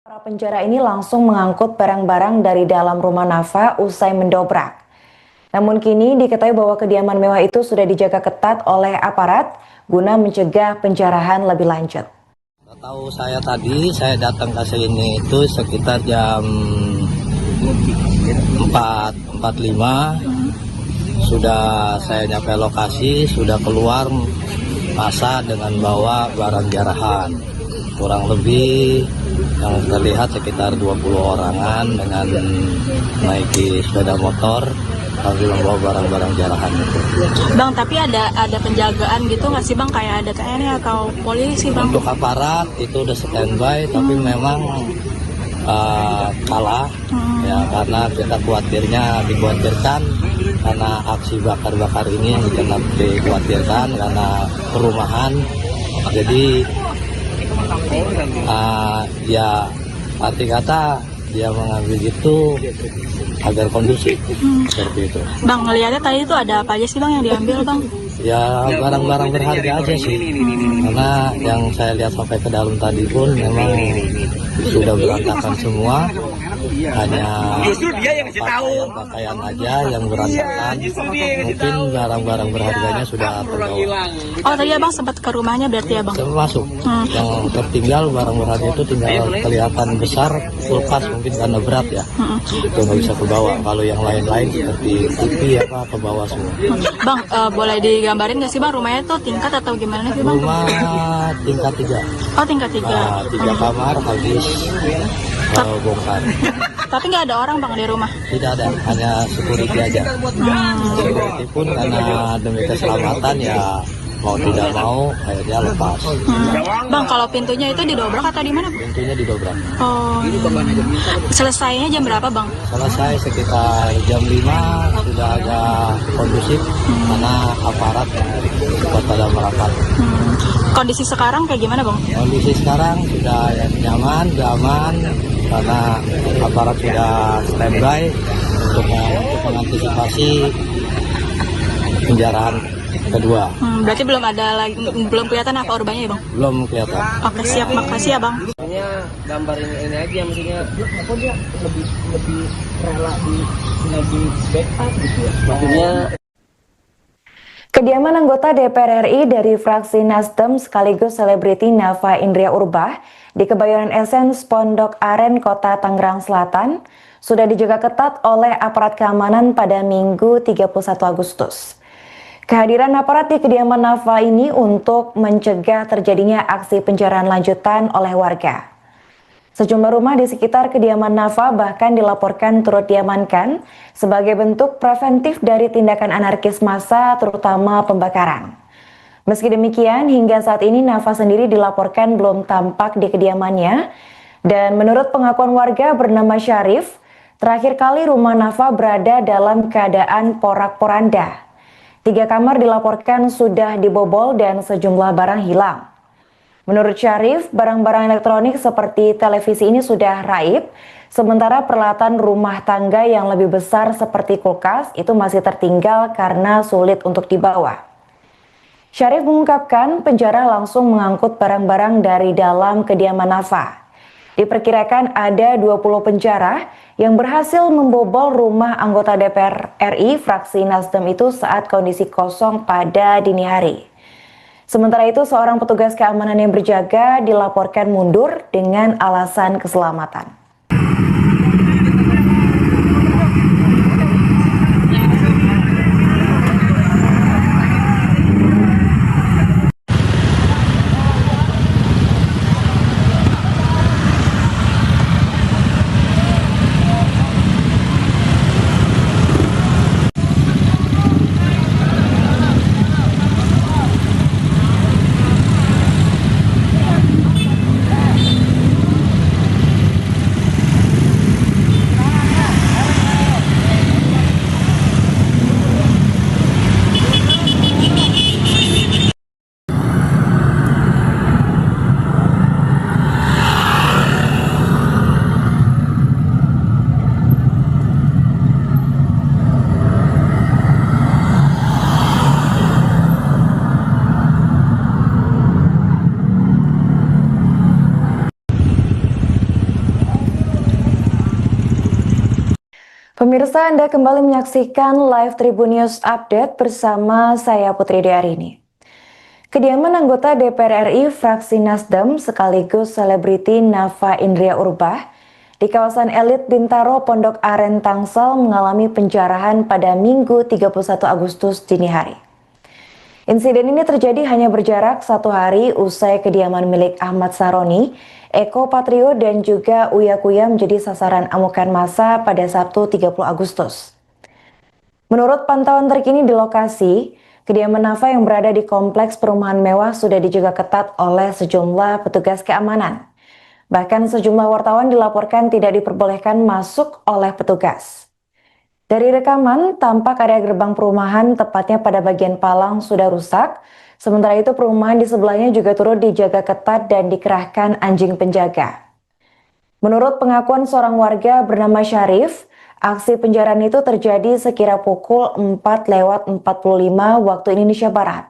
Para penjara ini langsung mengangkut barang-barang dari dalam rumah Nafa usai mendobrak. Namun kini diketahui bahwa kediaman mewah itu sudah dijaga ketat oleh aparat guna mencegah penjarahan lebih lanjut. Tahu saya tadi, saya datang ke sini itu sekitar jam 4.45. Sudah saya nyampe lokasi, sudah keluar masa dengan bawa barang jarahan. Kurang lebih yang terlihat sekitar 20 orangan dengan naiki sepeda motor sambil membawa barang-barang jarahan itu. Bang, tapi ada penjagaan gitu nggak sih Bang, kayak ada TNI atau polisi Bang? Untuk aparat itu udah standby, tapi memang kalah ya, karena kita dikhawatirkan karena aksi bakar-bakar ini yang dikhawatirkan karena perumahan. Jadi ya arti kata dia mengambil itu agar kondusif seperti itu. Bang, ngeliatnya tadi itu ada apa aja sih Bang yang diambil Bang? Ya barang-barang berharga aja sih, karena yang saya lihat sampai ke dalam tadi pun memang sudah berantakan semua. Hanya pakaian aja yang berantakan, mungkin barang-barang berharganya sudah terbawa. Oh tadi Abang sempat ke rumahnya berarti ya Bang? Termasuk yang tertinggal barang berharga itu tinggal kelihatan besar, kulkas mungkin karena berat ya, itu nggak bisa ke bawah. Kalau yang lain-lain seperti TV apa ke bawah semua. Bang, boleh digambarin nggak sih Bang rumahnya tuh tingkat atau gimana sih Bang? Rumah tingkat 3. Oh tingkat 3. 3 kamar habis bongkar. Tapi nggak ada orang Bang di rumah? Tidak ada, hanya security aja. Security pun karena demi keselamatan ya mau tidak mau akhirnya lepas. Bang, kalau pintunya itu didobrak atau di mana? Pintunya didobrak. Oh. Selesainya jam berapa Bang? Selesai sekitar jam 5, sudah agak kondusif karena aparat cepat pada merapat. Kondisi sekarang kayak gimana Bang? Kondisi sekarang sudah nyaman, sudah aman karena aparat sudah standby untuk mengantisipasi penjarahan kedua. Berarti belum kelihatan apa urbanya ya Bang? Belum kelihatan. Oke siap, makasih ya Bang. Maksudnya gambar ini aja, maksudnya apa dia lebih rela di backup gitu ya. Maksudnya Kediaman anggota DPR RI dari fraksi Nasdem sekaligus selebriti Nafa Indria Urbah di Kebayoran Essence Pondok Aren, Kota Tangerang Selatan sudah dijaga ketat oleh aparat keamanan pada Minggu 31 Agustus. Kehadiran aparat di kediaman Nafa ini untuk mencegah terjadinya aksi penjarahan lanjutan oleh warga. Sejumlah rumah di sekitar kediaman Nafa bahkan dilaporkan turut diamankan sebagai bentuk preventif dari tindakan anarkis massa, terutama pembakaran. Meski demikian, hingga saat ini Nafa sendiri dilaporkan belum tampak di kediamannya, dan menurut pengakuan warga bernama Syarif, terakhir kali rumah Nafa berada dalam keadaan porak-poranda. 3 kamar dilaporkan sudah dibobol dan sejumlah barang hilang. Menurut Syarif, barang-barang elektronik seperti televisi ini sudah raib, sementara peralatan rumah tangga yang lebih besar seperti kulkas itu masih tertinggal karena sulit untuk dibawa. Syarif mengungkapkan penjara langsung mengangkut barang-barang dari dalam kediaman Nafa. Diperkirakan ada 20 penjara yang berhasil membobol rumah anggota DPR RI fraksi Nasdem itu saat kondisi kosong pada dini hari. Sementara itu, seorang petugas keamanan yang berjaga dilaporkan mundur dengan alasan keselamatan. Pemirsa, Anda kembali menyaksikan live Tribun News Update bersama saya Putri Diarini. Kediaman anggota DPR RI fraksi Nasdem sekaligus selebriti Nafa Indria Urbah di kawasan elit Bintaro Pondok Aren Tangsel mengalami penjarahan pada Minggu 31 Agustus dini hari. Insiden ini terjadi hanya berjarak 1 hari usai kediaman milik Ahmad Saroni, Eko Patrio dan juga Uya Kuya menjadi sasaran amukan massa pada Sabtu 30 Agustus. Menurut pantauan terkini di lokasi, kediaman Nafa yang berada di kompleks perumahan mewah sudah dijaga ketat oleh sejumlah petugas keamanan. Bahkan sejumlah wartawan dilaporkan tidak diperbolehkan masuk oleh petugas. Dari rekaman, tampak area gerbang perumahan tepatnya pada bagian palang sudah rusak. Sementara itu perumahan di sebelahnya juga turut dijaga ketat dan dikerahkan anjing penjaga. Menurut pengakuan seorang warga bernama Syarif, aksi penjarahan itu terjadi sekira pukul 4:45 waktu Indonesia Barat.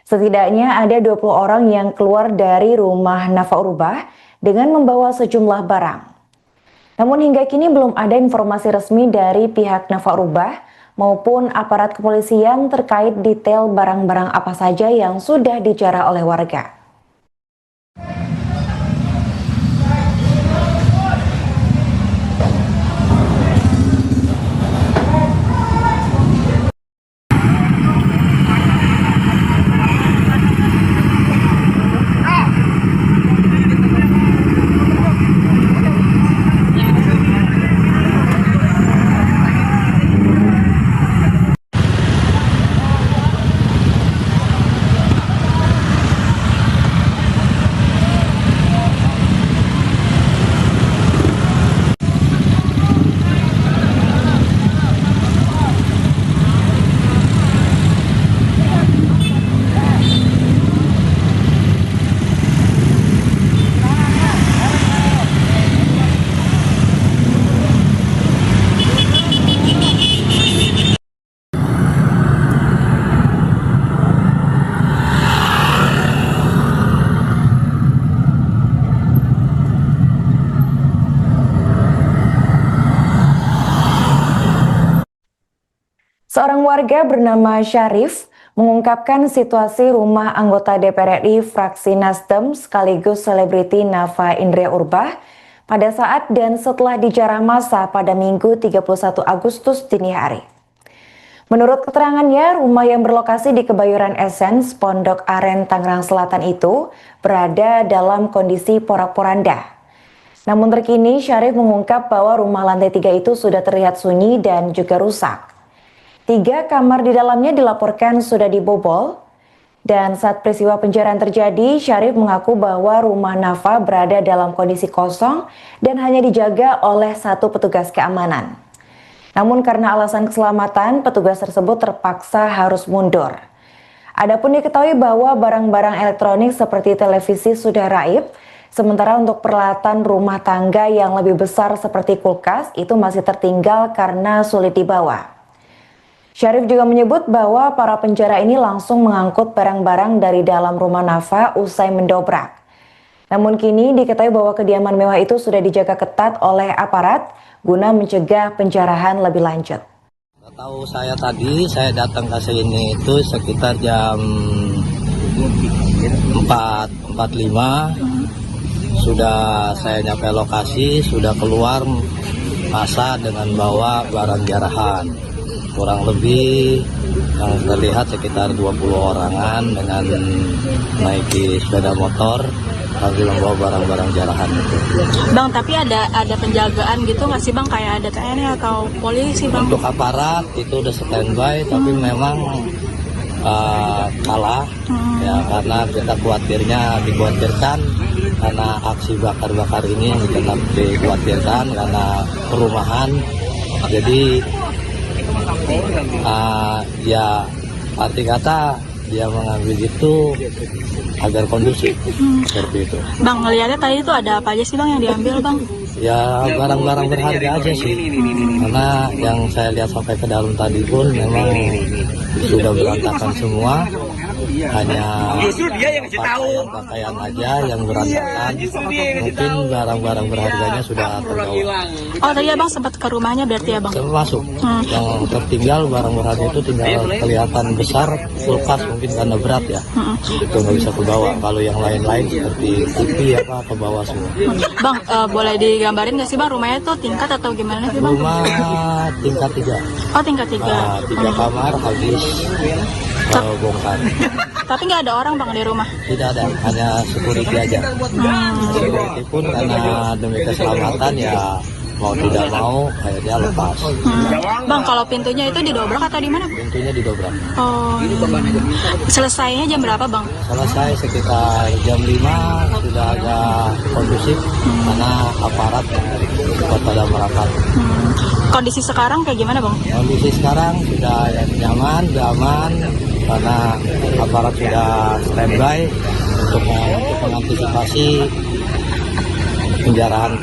Setidaknya ada 20 orang yang keluar dari rumah Nafa Urbah dengan membawa sejumlah barang. Namun hingga kini belum ada informasi resmi dari pihak Nafa Urbah maupun aparat kepolisian terkait detail barang-barang apa saja yang sudah dijarah oleh warga. Seorang warga bernama Syarif mengungkapkan situasi rumah anggota DPR RI fraksi Nasdem sekaligus selebriti Nafa Indria Urbah pada saat dan setelah dijarah massa pada Minggu 31 Agustus dini hari. Menurut keterangannya, rumah yang berlokasi di Kebayoran Essence, Pondok Aren, Tangerang Selatan itu berada dalam kondisi porak-poranda. Namun terkini Syarif mengungkap bahwa rumah lantai 3 itu sudah terlihat sunyi dan juga rusak. 3 kamar di dalamnya dilaporkan sudah dibobol, dan saat peristiwa penjarahan terjadi, Syarif mengaku bahwa rumah Nafa berada dalam kondisi kosong dan hanya dijaga oleh 1 petugas keamanan. Namun karena alasan keselamatan, petugas tersebut terpaksa harus mundur. Adapun diketahui bahwa barang-barang elektronik seperti televisi sudah raib, sementara untuk peralatan rumah tangga yang lebih besar seperti kulkas itu masih tertinggal karena sulit dibawa. Syarif juga menyebut bahwa para penjara ini langsung mengangkut barang-barang dari dalam rumah Nafa usai mendobrak. Namun kini diketahui bahwa kediaman mewah itu sudah dijaga ketat oleh aparat guna mencegah penjarahan lebih lanjut. Tahu saya tadi, saya datang ke sini itu sekitar jam 4:45. Sudah saya nyampe lokasi, sudah keluar massa dengan bawa barang jarahan. Kurang lebih yang terlihat sekitar 20 orangan dengan naiki sepeda motor sambil membawa barang-barang jarahan itu. Bang, tapi ada penjagaan gitu nggak sih Bang, kayak ada TNI atau polisi Bang? Untuk aparat itu udah standby, tapi memang kalah ya, karena kita dikhawatirkan karena aksi bakar-bakar ini yang tetap dikhawatirkan karena perumahan. Jadi ya arti kata dia mengambil itu agar kondusif seperti itu. Bang, ngeliatnya tadi itu ada apa aja sih bang yang diambil bang? Ya barang-barang berharga aja sih, karena yang saya lihat sampai ke dalam tadi pun memang sudah berantakan semua, hanya pakaian aja yang berantakan, mungkin barang-barang berharganya sudah terbawa. Oh tadi abang sempat ke rumahnya berarti ya bang? Termasuk yang tertinggal barang berharga itu tinggal kelihatan besar, kulkas mungkin karena berat ya, itu nggak bisa kebawa. Kalau yang lain-lain seperti TV apa ke bawah semua. Bang, boleh digambarin nggak sih bang rumahnya tuh tingkat atau gimana sih bang? Rumah tingkat 3, Oh tingkat 3. 3 kamar habis bongkar. Tapi nggak ada orang bang di rumah? Tidak ada, hanya security aja. Security pun karena demi keselamatan ya mau tidak mau akhirnya lepas. Bang, kalau pintunya itu didobrak atau di mana? Pintunya didobrak. Oh, selesainya jam berapa bang? Selesai sekitar jam 5, sudah agak kondusif karena aparat cepat pada merapat. Kondisi sekarang kayak gimana bang? Kondisi sekarang sudah nyaman, sudah aman karena aparat sudah standby untuk mengantisipasi penjarahan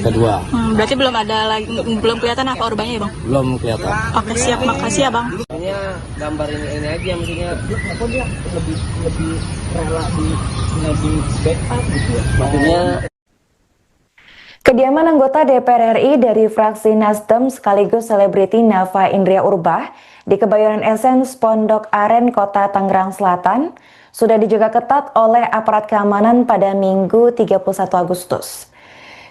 kedua. Berarti belum kelihatan apa korbannya ya bang? Belum kelihatan. Oke siap, makasih ya bang. Maksudnya gambar ini aja, maksudnya apa dia lebih rela di backup gitu ya. Maksudnya Kediaman anggota DPR RI dari fraksi Nasdem sekaligus selebriti Nafa Indria Urbah di Kebayoran Essence Pondok Aren, Kota Tangerang Selatan sudah dijaga ketat oleh aparat keamanan pada Minggu 31 Agustus.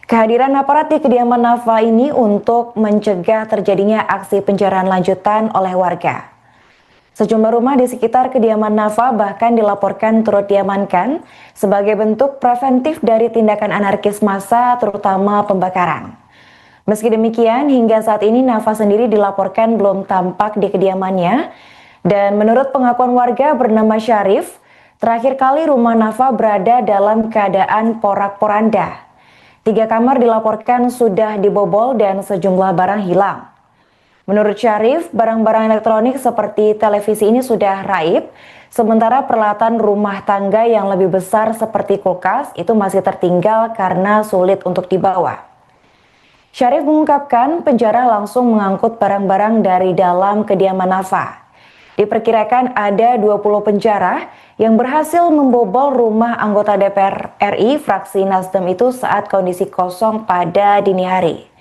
Kehadiran aparat di kediaman Nafa ini untuk mencegah terjadinya aksi penjarahan lanjutan oleh warga. Sejumlah rumah di sekitar kediaman Nafa bahkan dilaporkan turut diamankan sebagai bentuk preventif dari tindakan anarkis massa, terutama pembakaran. Meski demikian, hingga saat ini Nafa sendiri dilaporkan belum tampak di kediamannya, dan menurut pengakuan warga bernama Syarif, terakhir kali rumah Nafa berada dalam keadaan porak-poranda. 3 kamar dilaporkan sudah dibobol dan sejumlah barang hilang. Menurut Syarif, barang-barang elektronik seperti televisi ini sudah raib, sementara peralatan rumah tangga yang lebih besar seperti kulkas itu masih tertinggal karena sulit untuk dibawa. Syarif mengungkapkan penjara langsung mengangkut barang-barang dari dalam kediaman Nafa. Diperkirakan ada 20 penjara yang berhasil membobol rumah anggota DPR RI fraksi Nasdem itu saat kondisi kosong pada dini hari.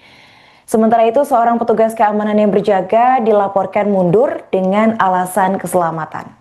Sementara itu, seorang petugas keamanan yang berjaga dilaporkan mundur dengan alasan keselamatan.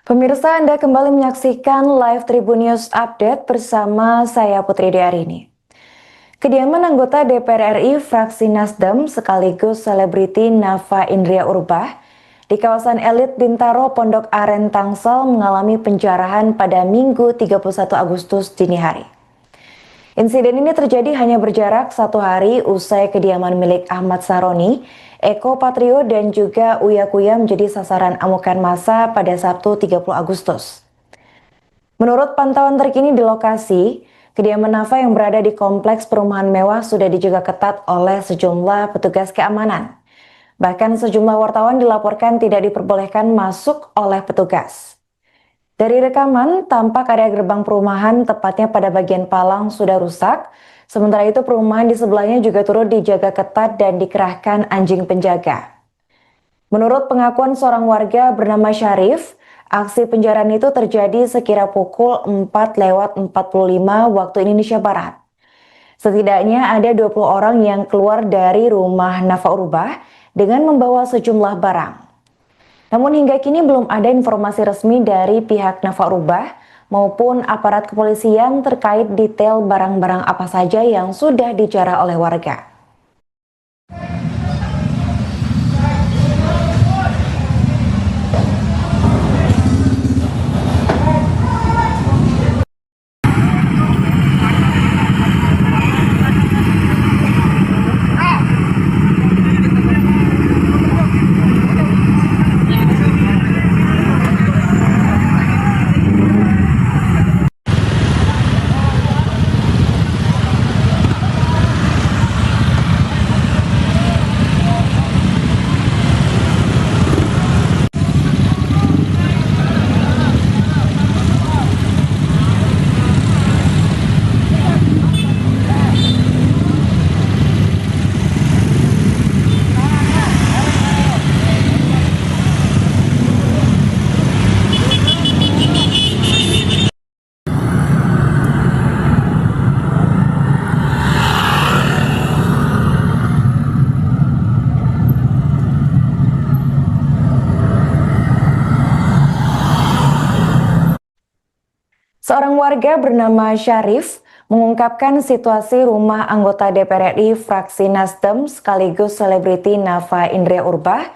Pemirsa, Anda kembali menyaksikan live Tribun News Update bersama saya Putri Diarini. Kediaman anggota DPR RI fraksi Nasdem sekaligus selebriti Nafa Indria Urbah di kawasan elit Bintaro Pondok Aren Tangsel mengalami penjarahan pada Minggu 31 Agustus dini hari. Insiden ini terjadi hanya berjarak 1 hari usai kediaman milik Ahmad Saroni, Eko Patrio dan juga Uya Kuya menjadi sasaran amukan massa pada Sabtu 30 Agustus. Menurut pantauan terkini di lokasi, kediaman Nafa yang berada di kompleks perumahan mewah sudah dijaga ketat oleh sejumlah petugas keamanan. Bahkan sejumlah wartawan dilaporkan tidak diperbolehkan masuk oleh petugas. Dari rekaman, tampak area gerbang perumahan tepatnya pada bagian palang sudah rusak. Sementara itu perumahan di sebelahnya juga turut dijaga ketat dan dikerahkan anjing penjaga. Menurut pengakuan seorang warga bernama Syarif, Aksi penjarahan itu terjadi sekira pukul 4:45 waktu Indonesia Barat. Setidaknya ada 20 orang yang keluar dari rumah Nafa Urbah dengan membawa sejumlah barang. Namun hingga kini belum ada informasi resmi dari pihak Nafa Urbah maupun aparat kepolisian terkait detail barang-barang apa saja yang sudah dijarah oleh warga. Seorang warga bernama Syarif mengungkapkan situasi rumah anggota DPR RI fraksi Nasdem sekaligus selebriti Nafa Indria Urbah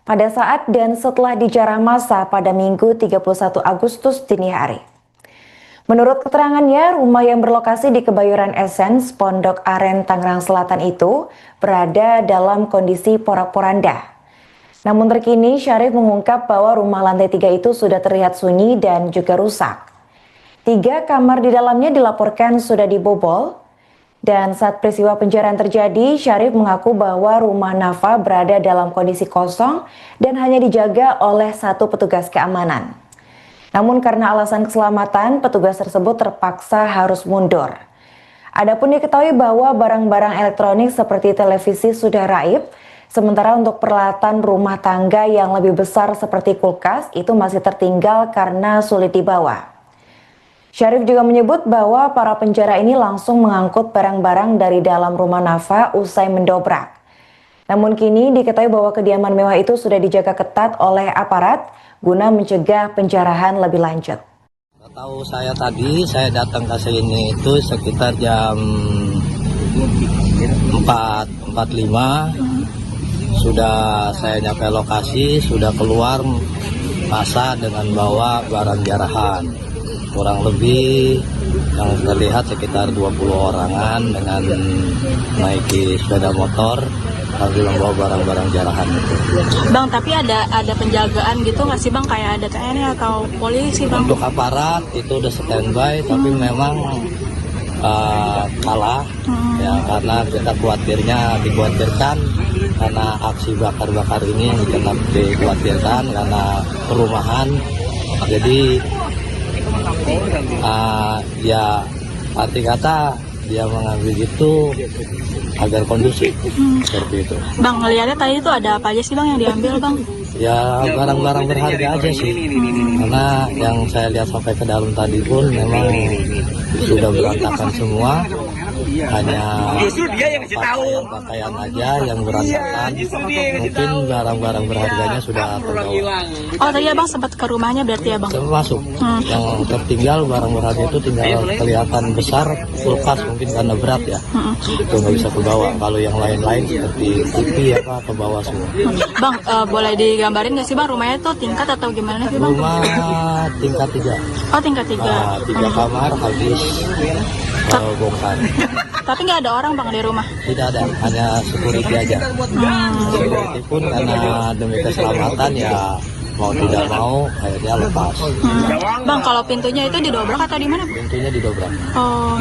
pada saat dan setelah dijarah massa pada Minggu 31 Agustus dini hari. Menurut keterangannya, rumah yang berlokasi di Kebayoran Essence, Pondok Aren, Tangerang Selatan itu berada dalam kondisi porak-poranda. Namun terkini Syarif mengungkap bahwa rumah lantai 3 itu sudah terlihat sunyi dan juga rusak. 3 kamar di dalamnya dilaporkan sudah dibobol, dan saat peristiwa penjarahan terjadi, Syarif mengaku bahwa rumah Nafa berada dalam kondisi kosong dan hanya dijaga oleh 1 petugas keamanan. Namun karena alasan keselamatan, petugas tersebut terpaksa harus mundur. Adapun diketahui bahwa barang-barang elektronik seperti televisi sudah raib, sementara untuk peralatan rumah tangga yang lebih besar seperti kulkas itu masih tertinggal karena sulit dibawa. Syarif juga menyebut bahwa para penjara ini langsung mengangkut barang-barang dari dalam rumah Nafa usai mendobrak. Namun kini diketahui bahwa kediaman mewah itu sudah dijaga ketat oleh aparat guna mencegah penjarahan lebih lanjut. Tahu saya tadi, saya datang ke sini itu sekitar jam 4:45. Sudah saya nyampe lokasi, sudah keluar massa dengan bawa barang jarahan. Kurang lebih yang terlihat sekitar 20 orangan dengan naiki sepeda motor sambil membawa barang-barang jarahan itu. Bang, tapi ada penjagaan gitu nggak sih Bang? Kayak ada TNI atau polisi Bang? Untuk aparat itu udah standby, tapi memang kalah ya, karena kita dikhawatirkan karena aksi bakar-bakar ini tetap dikhawatirkan karena perumahan. Jadi ya arti kata dia mengambil itu agar kondusif seperti itu. Bang, ngeliatnya tadi itu ada apa aja sih Bang yang diambil Bang? Ya barang-barang berharga aja sih, karena yang saya lihat sampai ke dalam tadi pun memang sudah berantakan semua. Hanya pakaian aja yang berantakan, mungkin barang-barang berharganya sudah terbawa. Oh tadi Abang sempat ke rumahnya berarti ya Bang? Termasuk yang tertinggal barang berharga itu tinggal kelihatan besar, kulkas mungkin karena berat ya, itu nggak bisa kebawa. Kalau yang lain-lain seperti TV apa ke bawah semua. Bang, boleh digambarin nggak sih Bang rumahnya tuh tingkat atau gimana sih Bang? Rumah tingkat 3. Oh tingkat 3. 3 kamar habis bongkar. Tapi nggak ada orang Bang di rumah? Tidak ada, hanya security aja. Security pun karena demi keselamatan ya mau tidak mau akhirnya lepas. Bang, kalau pintunya itu didobrak atau di mana? Pintunya didobrak. Oh.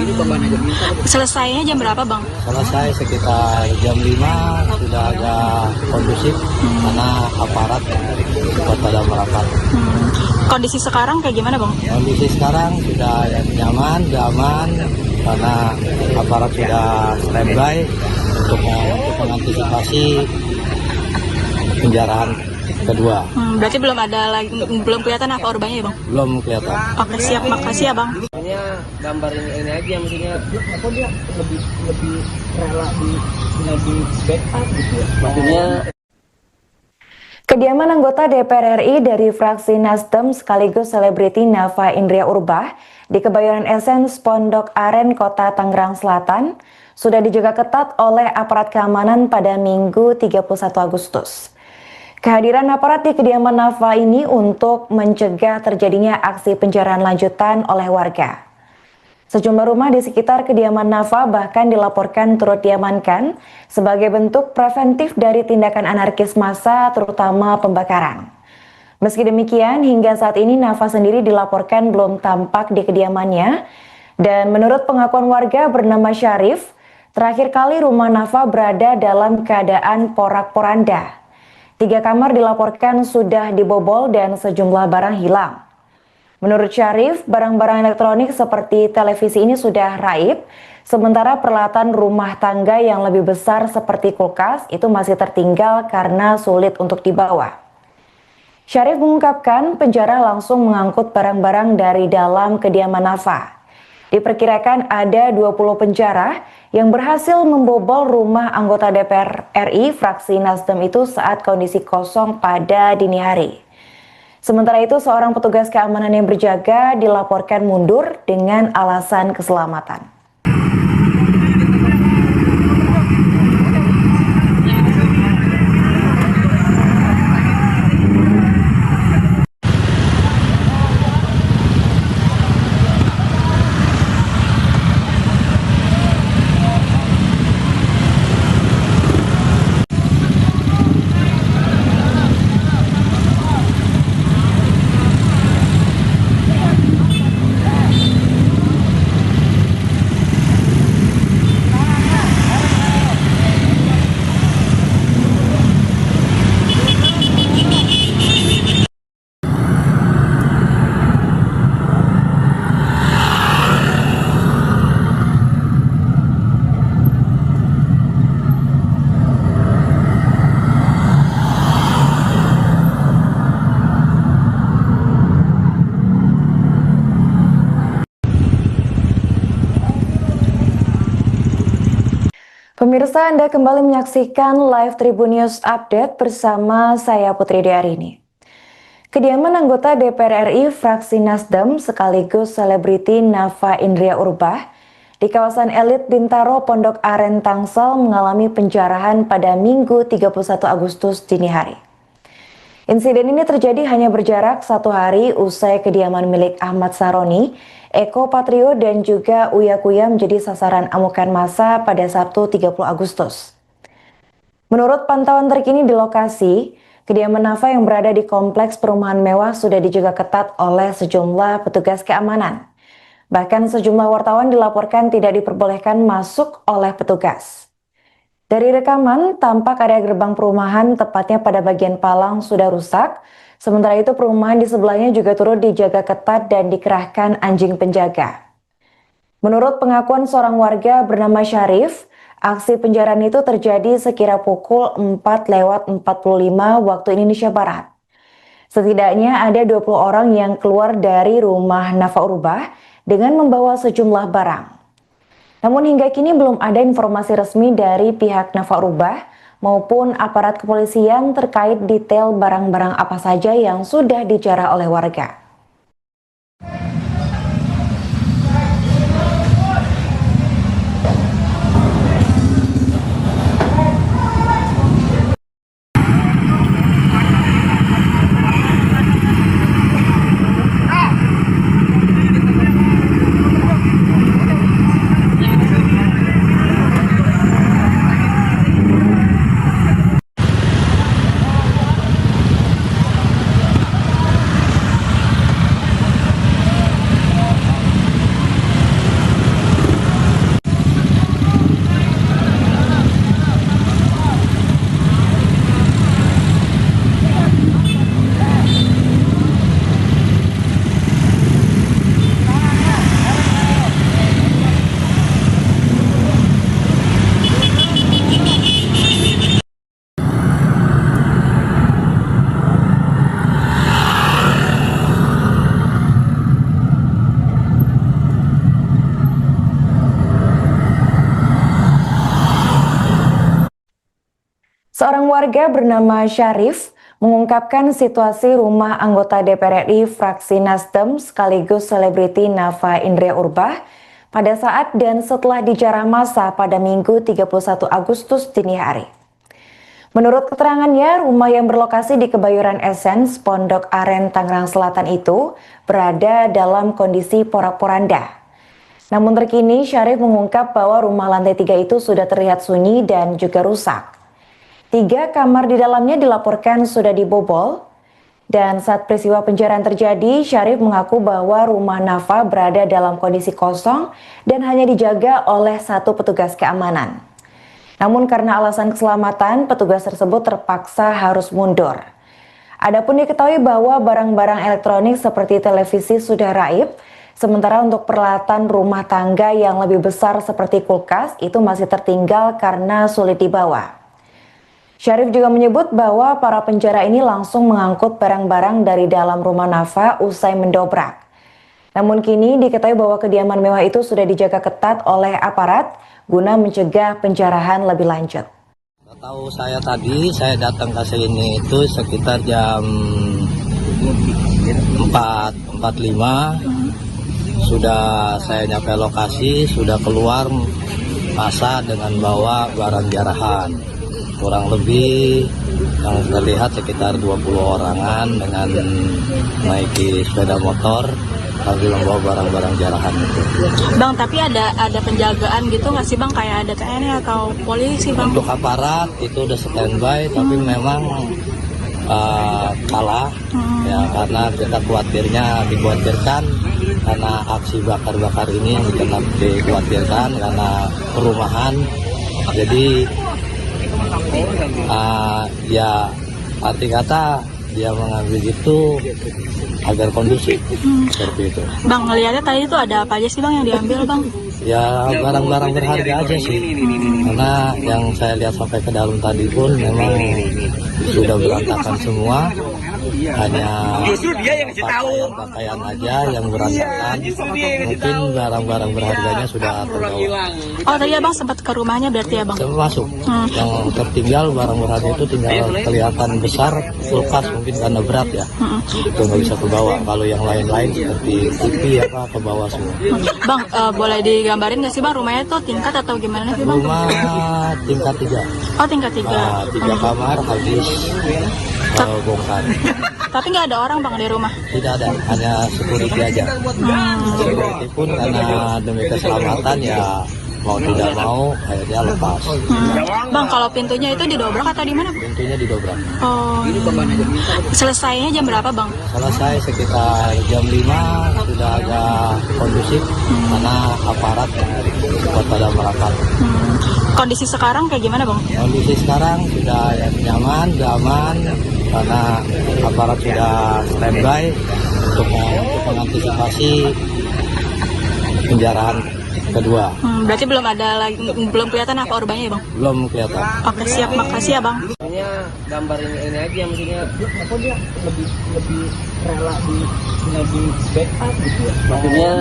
Selesainya jam berapa Bang? Selesai sekitar jam 5, sudah agak kondusif karena aparat cepat pada merapat. Kondisi sekarang kayak gimana Bang? Kondisi sekarang sudah nyaman, sudah aman karena aparat sudah standby untuk mengantisipasi penjarahan kedua. Berarti belum ada lagi, belum kelihatan apa korbannya ya bang? Belum kelihatan. Oke siap, makasih ya bang. Maksudnya gambar ini aja, maksudnya apa dia lebih rela di backup gitu ya. Maksudnya Kediaman anggota DPR RI dari fraksi Nasdem sekaligus selebriti Nafa Indria Urbah di Kebayoran Essence Pondok Aren, Kota Tangerang Selatan sudah dijaga ketat oleh aparat keamanan pada Minggu 31 Agustus. Kehadiran aparat di kediaman Nafa ini untuk mencegah terjadinya aksi penjarahan lanjutan oleh warga. Sejumlah rumah di sekitar kediaman Nafa bahkan dilaporkan turut diamankan sebagai bentuk preventif dari tindakan anarkis massa, terutama pembakaran. Meski demikian, hingga saat ini Nafa sendiri dilaporkan belum tampak di kediamannya, dan menurut pengakuan warga bernama Syarif, terakhir kali rumah Nafa berada dalam keadaan porak-poranda. 3 kamar dilaporkan sudah dibobol dan sejumlah barang hilang. Menurut Syarif, barang-barang elektronik seperti televisi ini sudah raib, sementara peralatan rumah tangga yang lebih besar seperti kulkas itu masih tertinggal karena sulit untuk dibawa. Syarif mengungkapkan penjara langsung mengangkut barang-barang dari dalam kediaman Nafa. Diperkirakan ada 20 penjara yang berhasil membobol rumah anggota DPR RI fraksi Nasdem itu saat kondisi kosong pada dini hari. Sementara itu, seorang petugas keamanan yang berjaga dilaporkan mundur dengan alasan keselamatan. Pemirsa, Anda kembali menyaksikan live Tribun News Update bersama saya Putri Diarini. Kediaman anggota DPR RI fraksi Nasdem sekaligus selebriti Nafa Indria Urbah di kawasan elit Bintaro Pondok Aren Tangsel mengalami penjarahan pada Minggu 31 Agustus dini hari. Insiden ini terjadi hanya berjarak 1 hari usai kediaman milik Ahmad Saroni, Eko Patrio dan juga Uya Kuya menjadi sasaran amukan massa pada Sabtu 30 Agustus. Menurut pantauan terkini di lokasi, kediaman Nafa yang berada di kompleks perumahan mewah sudah dijaga ketat oleh sejumlah petugas keamanan. Bahkan sejumlah wartawan dilaporkan tidak diperbolehkan masuk oleh petugas. Dari rekaman, tampak area gerbang perumahan tepatnya pada bagian palang sudah rusak. Sementara itu perumahan di sebelahnya juga turut dijaga ketat dan dikerahkan anjing penjaga. Menurut pengakuan seorang warga bernama Syarif, aksi penjarahan itu terjadi sekira pukul 4:45 waktu Indonesia Barat. Setidaknya ada 20 orang yang keluar dari rumah Nafa Urbah dengan membawa sejumlah barang. Namun hingga kini belum ada informasi resmi dari pihak Nafa Urbah maupun aparat kepolisian terkait detail barang-barang apa saja yang sudah dijarah oleh warga. Seorang warga bernama Syarif mengungkapkan situasi rumah anggota DPR RI fraksi Nasdem sekaligus selebriti Nafa Indria Urbah pada saat dan setelah dijarah massa pada Minggu 31 Agustus dini hari. Menurut keterangannya, rumah yang berlokasi di Kebayoran Essence, Pondok Aren, Tangerang Selatan itu berada dalam kondisi porak-poranda. Namun terkini Syarif mengungkap bahwa rumah lantai 3 itu sudah terlihat sunyi dan juga rusak. 3 kamar di dalamnya dilaporkan sudah dibobol, dan saat peristiwa penjarahan terjadi, Syarif mengaku bahwa rumah Nafa berada dalam kondisi kosong dan hanya dijaga oleh 1 petugas keamanan. Namun karena alasan keselamatan, petugas tersebut terpaksa harus mundur. Adapun diketahui bahwa barang-barang elektronik seperti televisi sudah raib, sementara untuk peralatan rumah tangga yang lebih besar seperti kulkas itu masih tertinggal karena sulit dibawa. Syarif juga menyebut bahwa para penjara ini langsung mengangkut barang-barang dari dalam rumah Nafa usai mendobrak. Namun kini diketahui bahwa kediaman mewah itu sudah dijaga ketat oleh aparat guna mencegah penjarahan lebih lanjut. Tahu saya datang ke sini itu sekitar jam 4.45. Sudah saya nyampe lokasi, sudah keluar massa dengan bawa barang jarahan. Kurang lebih yang terlihat sekitar 20 orangan dengan naiki sepeda motor sambil membawa barang-barang jarahan itu. Bang, tapi ada penjagaan gitu nggak sih Bang? Kayak ada TNI atau polisi Bang? Untuk aparat itu udah standby, tapi memang kalah ya, karena kita dikhawatirkan karena aksi bakar-bakar ini yang dikhawatirkan karena perumahan. Jadi ya arti kata dia mengambil itu agar kondusif seperti itu. Bang, ngeliatnya tadi itu ada apa aja sih Bang yang diambil Bang? Ya barang-barang berharga aja sih, karena yang saya lihat sampai ke dalam tadi pun memang sudah berantakan semua, hanya pakaian aja yang berantakan. Mungkin barang-barang berharganya sudah terbawa. Oh tadi Abang sempat ke rumahnya berarti ya Bang? Termasuk yang tertinggal barang berharga itu tinggal kelihatan besar, kulkas mungkin karena berat ya, itu nggak bisa kebawa. Kalau yang lain-lain seperti TV apa ke bawah semua. Bang, boleh digambarin nggak sih Bang rumahnya tuh tingkat atau gimana sih Bang? Rumah tingkat 3. Oh tingkat 3. 3 kamar habis bongkar. Tapi nggak ada orang Bang di rumah? Tidak ada, hanya security aja. Security pun karena demi keselamatan ya mau tidak mau akhirnya lepas. Bang, kalau pintunya itu didobrak atau di mana? Pintunya didobrak. Oh. Selesainya jam berapa Bang? Selesai sekitar jam 5, sudah agak kondusif karena aparat cepat pada merapat. Kondisi sekarang kayak gimana Bang? Kondisi sekarang sudah nyaman, sudah aman karena aparat sudah standby untuk mengantisipasi penjarahan kedua. Berarti belum kelihatan apa korbannya ya Bang? Belum kelihatan. Oke siap, makasih ya Bang. Maksudnya gambarin ini aja, maksudnya apa dia lebih rela di backup gitu ya. Maksudnya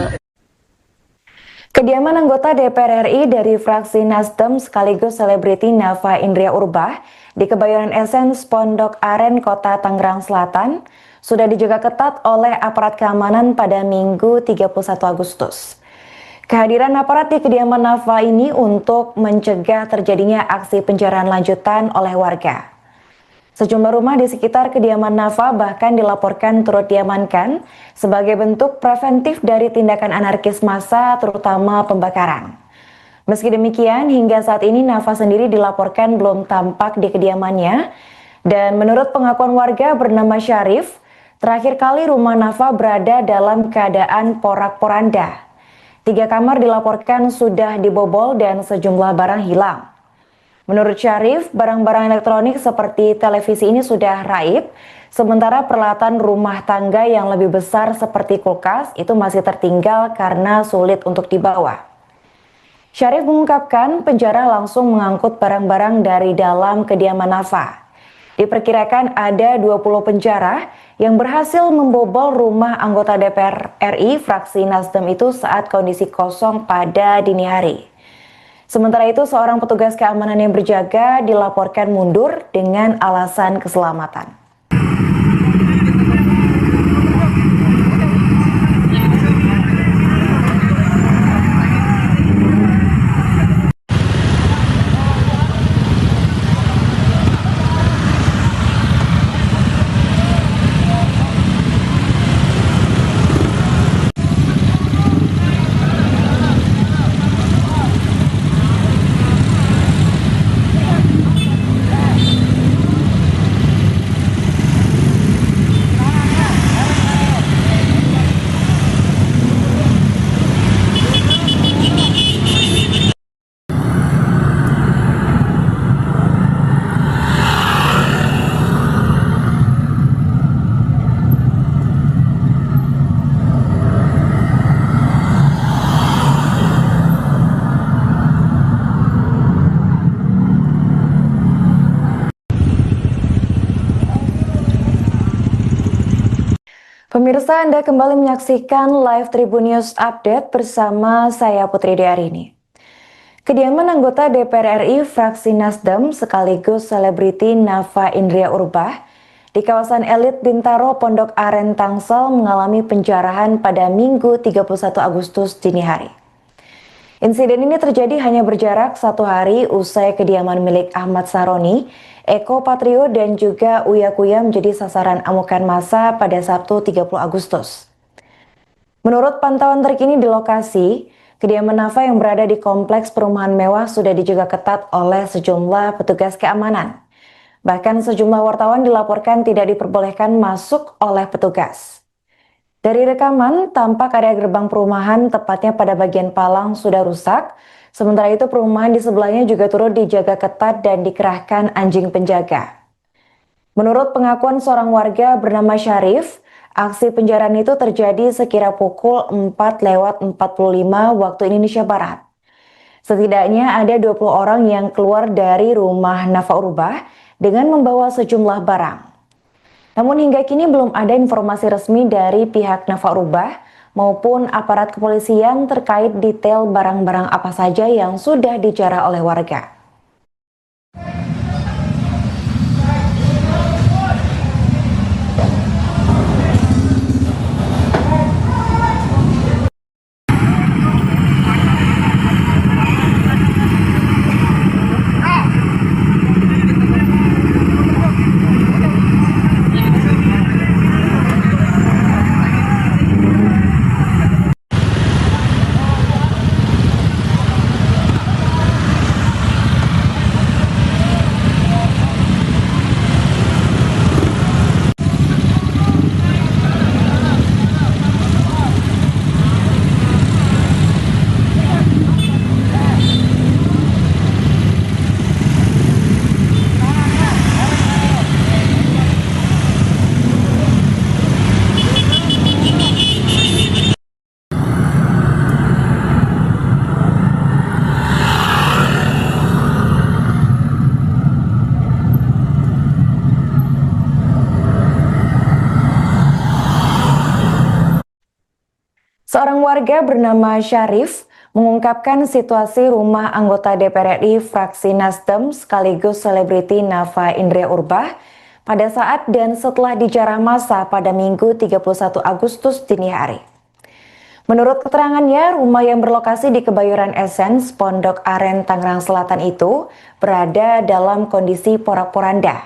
Kediaman anggota DPR RI dari fraksi Nasdem sekaligus selebriti Nafa Indria Urbah di Kebayoran Essence, Pondok Aren, Kota Tangerang Selatan sudah dijaga ketat oleh aparat keamanan pada Minggu 31 Agustus. Kehadiran aparat di kediaman Nafa ini untuk mencegah terjadinya aksi penjarahan lanjutan oleh warga. Sejumlah rumah di sekitar kediaman Nafa bahkan dilaporkan turut diamankan sebagai bentuk preventif dari tindakan anarkis massa, terutama pembakaran. Meski demikian, hingga saat ini Nafa sendiri dilaporkan belum tampak di kediamannya, dan menurut pengakuan warga bernama Syarif, terakhir kali rumah Nafa berada dalam keadaan porak-poranda. 3 kamar dilaporkan sudah dibobol dan sejumlah barang hilang. Menurut Syarif, barang-barang elektronik seperti televisi ini sudah raib, sementara peralatan rumah tangga yang lebih besar seperti kulkas itu masih tertinggal karena sulit untuk dibawa. Syarif mengungkapkan penjara langsung mengangkut barang-barang dari dalam kediaman Nafa. Diperkirakan ada 20 penjara yang berhasil membobol rumah anggota DPR RI fraksi Nasdem itu saat kondisi kosong pada dini hari. Sementara itu, seorang petugas keamanan yang berjaga dilaporkan mundur dengan alasan keselamatan. Pemirsa, Anda kembali menyaksikan live Tribun News Update bersama saya Putri Diarini. Kediaman anggota DPR RI fraksi Nasdem sekaligus selebriti Nafa Indria Urbah di kawasan elit Bintaro Pondok Aren Tangsel mengalami penjarahan pada Minggu 31 Agustus dini hari. Insiden ini terjadi hanya berjarak 1 hari usai kediaman milik Ahmad Saroni, Eko Patrio dan juga Uya Kuya menjadi sasaran amukan massa pada Sabtu 30 Agustus. Menurut pantauan terkini di lokasi, kediaman Nafa yang berada di kompleks perumahan mewah sudah dijaga ketat oleh sejumlah petugas keamanan. Bahkan sejumlah wartawan dilaporkan tidak diperbolehkan masuk oleh petugas. Dari rekaman, tampak area gerbang perumahan tepatnya pada bagian palang sudah rusak. Sementara itu perumahan di sebelahnya juga turut dijaga ketat dan dikerahkan anjing penjaga. Menurut pengakuan seorang warga bernama Syarif, aksi penjarahan itu terjadi sekira pukul 4:45 waktu Indonesia Barat. Setidaknya ada 20 orang yang keluar dari rumah Nafa Urbah dengan membawa sejumlah barang. Namun hingga kini belum ada informasi resmi dari pihak Nafa Urbah maupun aparat kepolisian terkait detail barang-barang apa saja yang sudah dijarah oleh warga. Seorang warga bernama Syarif mengungkapkan situasi rumah anggota DPR RI fraksi Nasdem sekaligus selebriti Nafa Indria Urbah pada saat dan setelah dijarah massa pada Minggu 31 Agustus dini hari. Menurut keterangannya, rumah yang berlokasi di Kebayoran Essence, Pondok Aren, Tangerang Selatan itu berada dalam kondisi porak-poranda.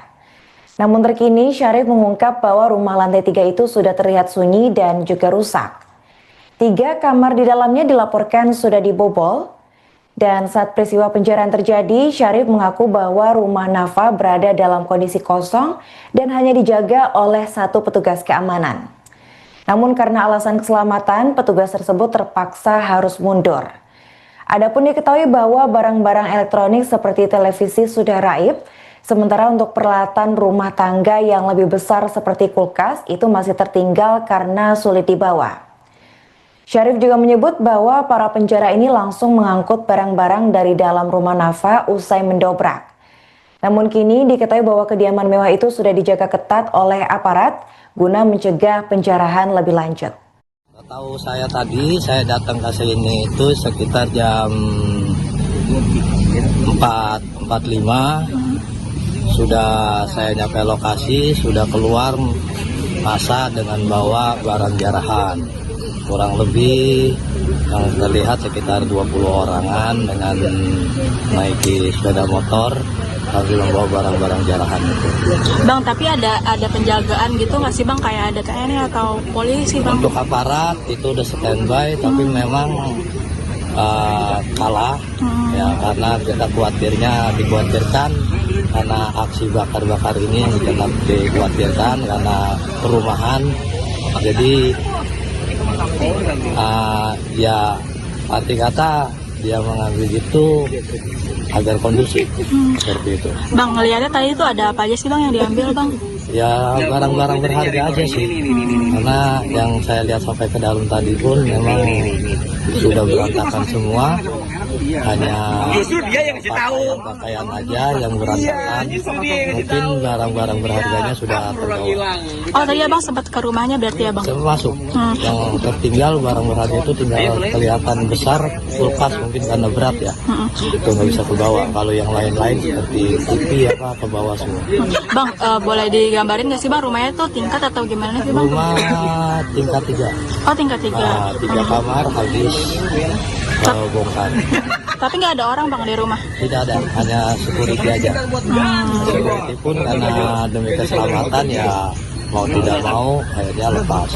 Namun terkini Syarif mengungkap bahwa rumah lantai 3 itu sudah terlihat sunyi dan juga rusak. 3 kamar di dalamnya dilaporkan sudah dibobol, dan saat peristiwa penjarahan terjadi, Syarif mengaku bahwa rumah Nafa berada dalam kondisi kosong dan hanya dijaga oleh 1 petugas keamanan. Namun karena alasan keselamatan, petugas tersebut terpaksa harus mundur. Adapun diketahui bahwa barang-barang elektronik seperti televisi sudah raib, sementara untuk peralatan rumah tangga yang lebih besar seperti kulkas itu masih tertinggal karena sulit dibawa. Syarif juga menyebut bahwa para penjara ini langsung mengangkut barang-barang dari dalam rumah Nafa usai mendobrak. Namun kini diketahui bahwa kediaman mewah itu sudah dijaga ketat oleh aparat guna mencegah penjarahan lebih lanjut. Tahu saya tadi, saya datang ke sini itu sekitar jam 5 445 sudah saya nyampe lokasi, sudah keluar masa dengan bawa barang jarahan. Kurang lebih yang terlihat sekitar 20 orangan dengan naiki sepeda motor sambil membawa barang-barang jarahan itu. Bang, tapi ada penjagaan gitu nggak sih bang, kayak ada TNI atau polisi bang? Untuk aparat itu udah standby, tapi memang kalah ya, karena kita dikhawatirkan karena aksi bakar-bakar ini yang kita dikhawatirkan karena perumahan. Jadi ya arti kata dia mengambil itu agar kondusif seperti itu. Bang, ngeliatnya tadi itu ada apa aja sih bang yang diambil bang? Ya barang-barang berharga aja sih, karena yang saya lihat sampai ke dalam tadi pun memang sudah berantakan semua, hanya pakaian aja yang berantakan. Mungkin barang-barang berharganya sudah terbawa. Oh tadi abang sempat ke rumahnya berarti ya bang? Termasuk yang tertinggal barang berharga itu tinggal kelihatan besar, kulkas mungkin karena berat ya, itu nggak bisa kebawa. Kalau yang lain-lain seperti TV apa kebawa semua. Bang, boleh digambarin nggak sih bang rumahnya tuh tingkat atau gimana sih bang? Rumah tingkat 3. Oh tingkat 3. 3 kamar habis bongkar. Tapi nggak ada orang bang di rumah? Tidak ada, hanya security aja. Security pun karena demi keselamatan ya mau tidak mau akhirnya lepas.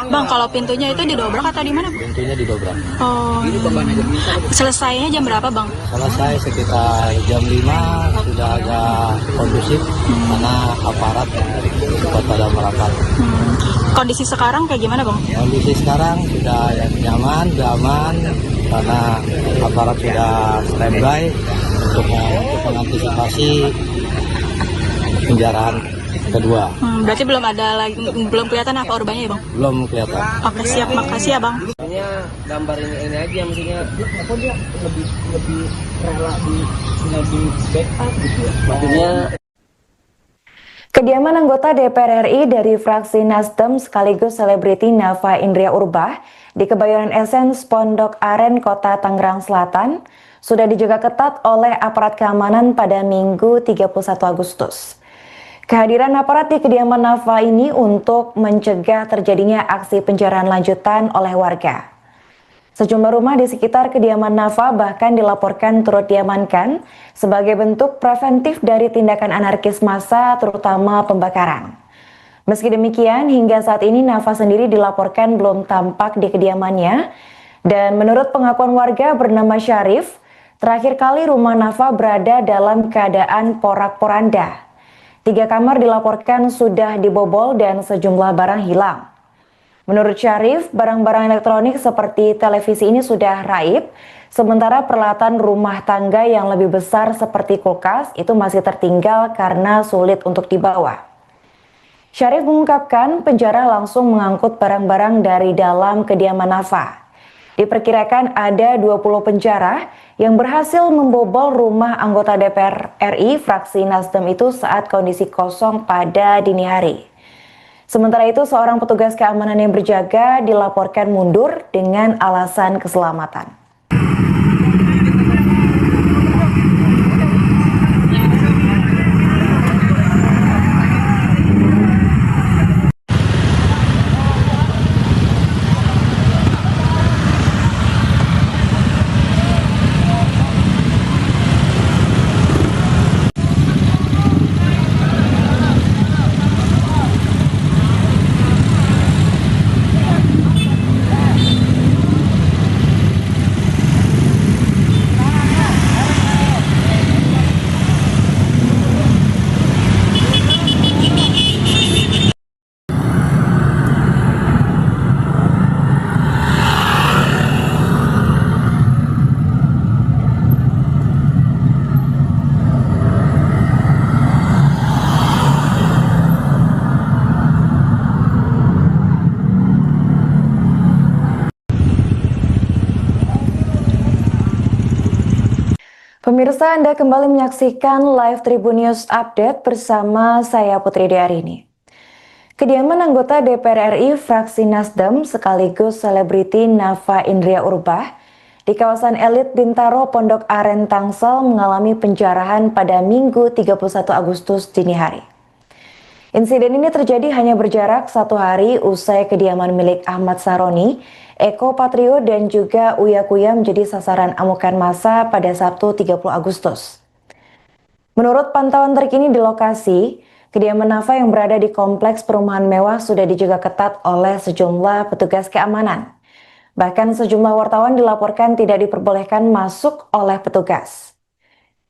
Bang, kalau pintunya itu didobrak atau di mana? Pintunya didobrak. Oh. Selesainya jam berapa bang? Selesai sekitar jam 5, sudah agak kondusif karena aparat cepat pada merapat. Kondisi sekarang kayak gimana bang? Kondisi sekarang sudah nyaman, sudah aman karena aparat sudah standby untuk mengantisipasi penjarahan kedua. Berarti belum kelihatan apa korbannya ya bang? Belum kelihatan. Oke siap, makasih ya bang. Maksudnya gambar ini aja, maksudnya apa dia lebih rela di backup gitu ya. Maksudnya Kediaman anggota DPR RI dari fraksi Nasdem sekaligus selebriti Nafa Indria Urbah di Kebayoran Essence Pondok Aren, Kota Tangerang Selatan sudah dijaga ketat oleh aparat keamanan pada Minggu 31 Agustus. Kehadiran aparat di kediaman Nafa ini untuk mencegah terjadinya aksi penjarahan lanjutan oleh warga. Sejumlah rumah di sekitar kediaman Nafa bahkan dilaporkan turut diamankan sebagai bentuk preventif dari tindakan anarkis massa, terutama pembakaran. Meski demikian, hingga saat ini Nafa sendiri dilaporkan belum tampak di kediamannya, dan menurut pengakuan warga bernama Syarif, terakhir kali rumah Nafa berada dalam keadaan porak-poranda. 3 kamar dilaporkan sudah dibobol dan sejumlah barang hilang. Menurut Syarif, barang-barang elektronik seperti televisi ini sudah raib, sementara peralatan rumah tangga yang lebih besar seperti kulkas itu masih tertinggal karena sulit untuk dibawa. Syarif mengungkapkan penjara langsung mengangkut barang-barang dari dalam kediaman Nafa. Diperkirakan ada 20 penjara yang berhasil membobol rumah anggota DPR RI fraksi Nasdem itu saat kondisi kosong pada dini hari. Sementara itu, seorang petugas keamanan yang berjaga dilaporkan mundur dengan alasan keselamatan. Pemirsa, Anda kembali menyaksikan live Tribun News Update bersama saya Putri Diarini. Kediaman anggota DPR RI fraksi Nasdem sekaligus selebriti Nafa Indria Urbah di kawasan elit Bintaro, Pondok Aren, Tangsel mengalami penjarahan pada Minggu 31 Agustus dini hari. Insiden ini terjadi hanya berjarak 1 hari usai kediaman milik Ahmad Saroni, Eko Patrio dan juga Uya Kuya menjadi sasaran amukan massa pada Sabtu 30 Agustus. Menurut pantauan terkini di lokasi, kediaman Nafa yang berada di kompleks perumahan mewah sudah dijaga ketat oleh sejumlah petugas keamanan. Bahkan sejumlah wartawan dilaporkan tidak diperbolehkan masuk oleh petugas.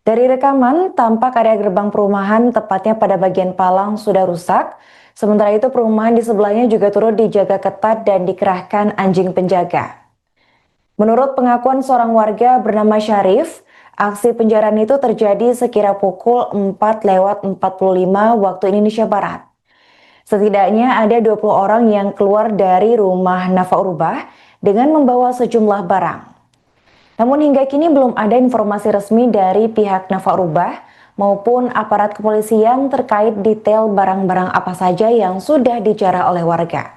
Dari rekaman, tampak area gerbang perumahan tepatnya pada bagian palang sudah rusak. Sementara itu perumahan di sebelahnya juga turut dijaga ketat dan dikerahkan anjing penjaga. Menurut pengakuan seorang warga bernama Syarif, aksi penjarahan itu terjadi sekira pukul 4:45 waktu Indonesia Barat. Setidaknya ada 20 orang yang keluar dari rumah Nafa Urbah dengan membawa sejumlah barang. Namun hingga kini belum ada informasi resmi dari pihak Nafa Urbah maupun aparat kepolisian terkait detail barang-barang apa saja yang sudah dijarah oleh warga.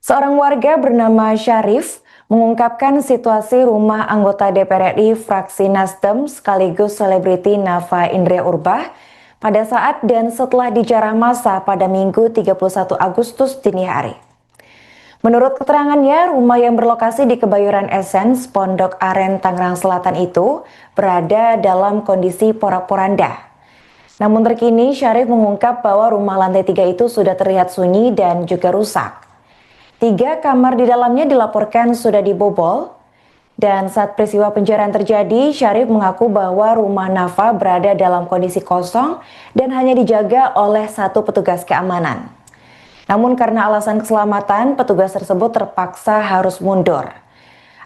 Seorang warga bernama Syarif mengungkapkan situasi rumah anggota DPR RI fraksi Nasdem sekaligus selebriti Nafa Indria Urbah pada saat dan setelah dijarah massa pada Minggu 31 Agustus dini hari. Menurut keterangannya, rumah yang berlokasi di Kebayoran Essence, Pondok Aren, Tangerang Selatan itu berada dalam kondisi porak-poranda. Namun terkini Syarif mengungkap bahwa rumah lantai 3 itu sudah terlihat sunyi dan juga rusak. 3 kamar di dalamnya dilaporkan sudah dibobol, dan saat peristiwa penjarahan terjadi, Syarif mengaku bahwa rumah Nafa berada dalam kondisi kosong dan hanya dijaga oleh 1 petugas keamanan. Namun karena alasan keselamatan, petugas tersebut terpaksa harus mundur.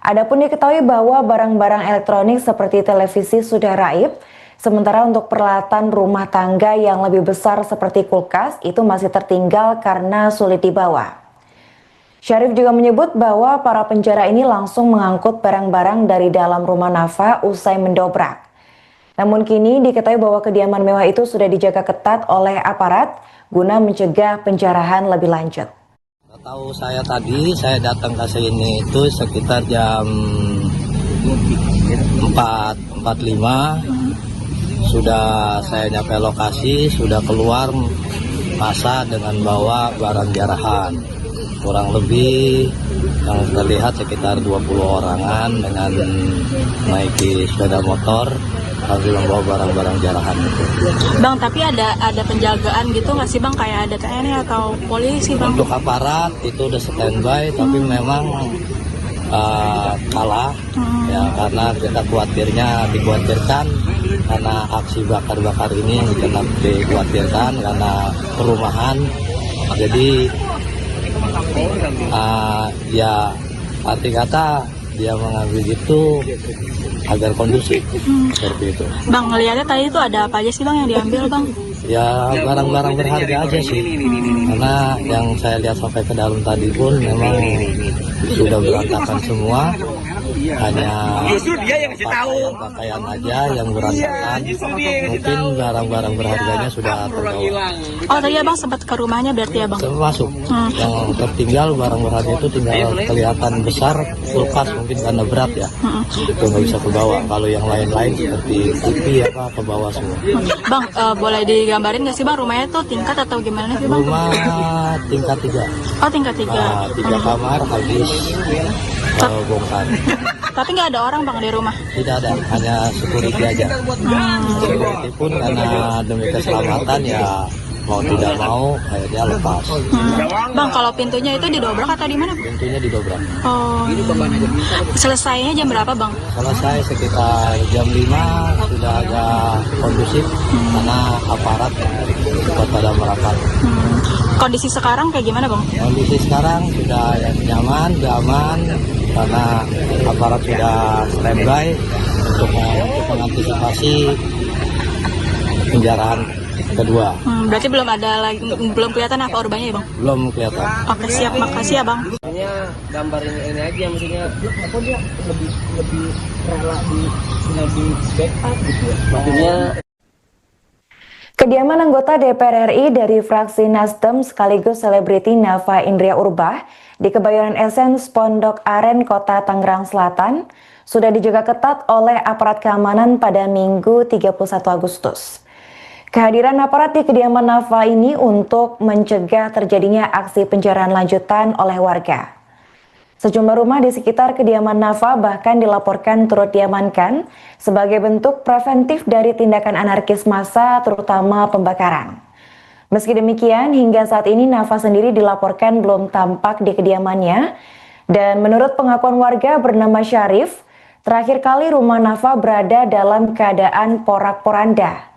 Adapun diketahui bahwa barang-barang elektronik seperti televisi sudah raib, sementara untuk peralatan rumah tangga yang lebih besar seperti kulkas itu masih tertinggal karena sulit dibawa. Syarif juga menyebut bahwa para penjara ini langsung mengangkut barang-barang dari dalam rumah Nafa usai mendobrak. Namun kini diketahui bahwa kediaman mewah itu sudah dijaga ketat oleh aparat guna mencegah penjarahan lebih lanjut. Tahu saya tadi, saya datang ke sini itu sekitar jam 4:45. Sudah saya nyampe lokasi, sudah keluar massa dengan bawa barang jarahan. Kurang lebih yang terlihat sekitar 20 orangan dengan menaiki sepeda motor sambil membawa barang-barang jarahan itu. Bang, tapi ada penjagaan gitu nggak sih Bang, kayak ada TNI atau polisi Bang? Untuk aparat itu udah standby, tapi memang kalah ya, karena kita dikhawatirkan karena aksi bakar-bakar ini tetap dikhawatirkan karena perumahan. Jadi ya arti kata dia mengambil itu agar kondusif seperti itu. Bang, ngeliatnya tadi itu ada apa aja sih Bang yang diambil Bang? Ya barang-barang berharga aja sih, karena yang saya lihat sampai ke dalam tadi pun memang sudah berantakan semua. hanya Justru dia yang kasih tahu. pakaian aja yang berantakan. Mungkin barang-barang berharganya sudah terbawa. Oh tadi abang sempat ke rumahnya berarti abang? Termasuk yang tertinggal barang berharga itu tinggal kelihatan besar, kulkas mungkin karena berat ya, itu nggak bisa kebawa. Kalau yang lain-lain seperti TV apa ke bawah semua. Bang, boleh digambarin nggak sih bang rumahnya tuh tingkat atau gimana sih bang? Rumah tingkat 3, Oh tingkat 3. 3 kamar habis bongkar. Tapi nggak ada orang bang di rumah? Tidak ada, hanya security aja. Security pun karena demi keselamatan ya mau tidak mau akhirnya lepas. Bang, kalau pintunya itu didobrak atau di mana? Pintunya didobrak. Oh. Selesainya jam berapa bang? Selesai sekitar jam 5 sudah agak kondusif karena aparat cepat pada merapat. Kondisi sekarang kayak gimana bang? Kondisi sekarang sudah nyaman, sudah aman karena aparat sudah standby untuk mengantisipasi penjarahan kedua. Berarti belum ada lagi, belum kelihatan apa korbannya ya bang? Belum kelihatan. Oke siap, makasih ya bang. Maksudnya gambarin ini aja, maksudnya apa dia lebih rela di backup gitu ya. Maksudnya Kediaman anggota DPR RI dari fraksi Nasdem sekaligus selebriti Nafa Indria Urbah di Kebayoran Essence Pondok Aren, Kota Tangerang Selatan sudah dijaga ketat oleh aparat keamanan pada Minggu 31 Agustus. Kehadiran aparat di kediaman Nafa ini untuk mencegah terjadinya aksi penjarahan lanjutan oleh warga. Sejumlah rumah di sekitar kediaman Nafa bahkan dilaporkan turut diamankan sebagai bentuk preventif dari tindakan anarkis massa, terutama pembakaran. Meski demikian, hingga saat ini Nafa sendiri dilaporkan belum tampak di kediamannya, dan menurut pengakuan warga bernama Syarif, terakhir kali rumah Nafa berada dalam keadaan porak-poranda.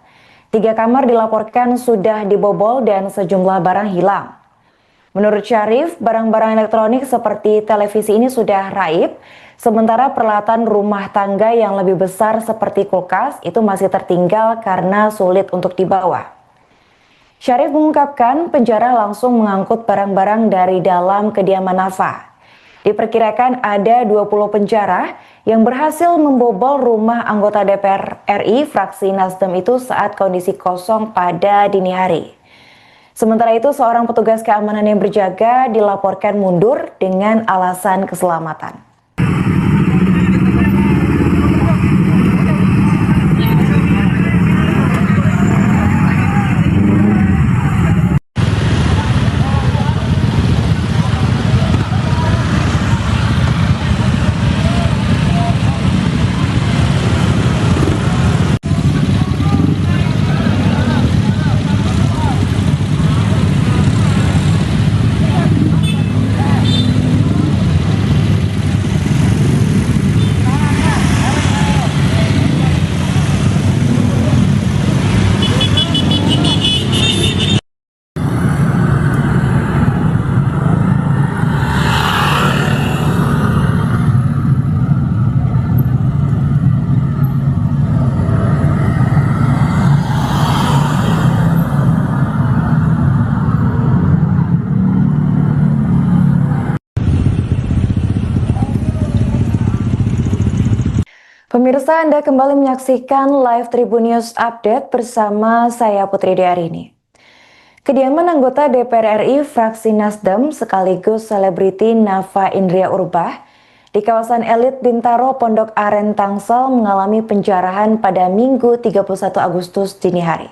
3 kamar dilaporkan sudah dibobol dan sejumlah barang hilang. Menurut Syarif, barang-barang elektronik seperti televisi ini sudah raib, sementara peralatan rumah tangga yang lebih besar seperti kulkas itu masih tertinggal karena sulit untuk dibawa. Syarif mengungkapkan penjara langsung mengangkut barang-barang dari dalam kediaman Nafa. Diperkirakan ada 20 penjara yang berhasil membobol rumah anggota DPR RI fraksi Nasdem itu saat kondisi kosong pada dini hari. Sementara itu, seorang petugas keamanan yang berjaga dilaporkan mundur dengan alasan keselamatan. Pemirsa, Anda kembali menyaksikan live Tribun News Update bersama saya Putri Diarini. Kediaman anggota DPR RI fraksi Nasdem sekaligus selebriti Nafa Indria Urbah di kawasan elit Bintaro Pondok Aren Tangsel mengalami penjarahan pada Minggu 31 Agustus dini hari.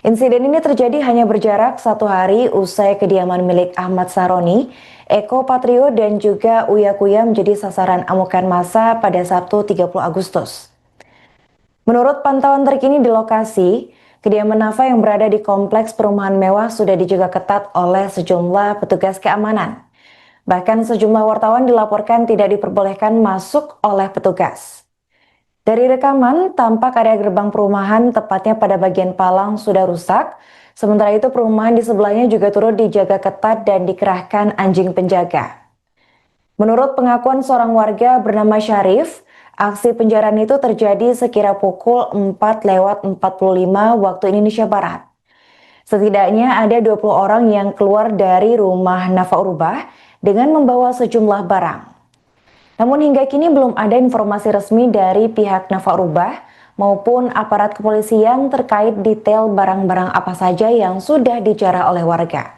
Insiden ini terjadi hanya berjarak 1 hari usai kediaman milik Ahmad Saroni, Eko Patrio dan juga Uya Kuya menjadi sasaran amukan massa pada Sabtu 30 Agustus. Menurut pantauan terkini di lokasi, kediaman Nafa yang berada di kompleks perumahan mewah sudah dijaga ketat oleh sejumlah petugas keamanan. Bahkan sejumlah wartawan dilaporkan tidak diperbolehkan masuk oleh petugas. Dari rekaman, tampak area gerbang perumahan tepatnya pada bagian palang sudah rusak. Sementara itu perumahan di sebelahnya juga turut dijaga ketat dan dikerahkan anjing penjaga. Menurut pengakuan seorang warga bernama Syarif, aksi penjarahan itu terjadi sekira pukul 4:45 waktu Indonesia Barat. Setidaknya ada 20 orang yang keluar dari rumah Nafa Urbah dengan membawa sejumlah barang. Namun hingga kini belum ada informasi resmi dari pihak Nafa Urbah maupun aparat kepolisian terkait detail barang-barang apa saja yang sudah dijarah oleh warga.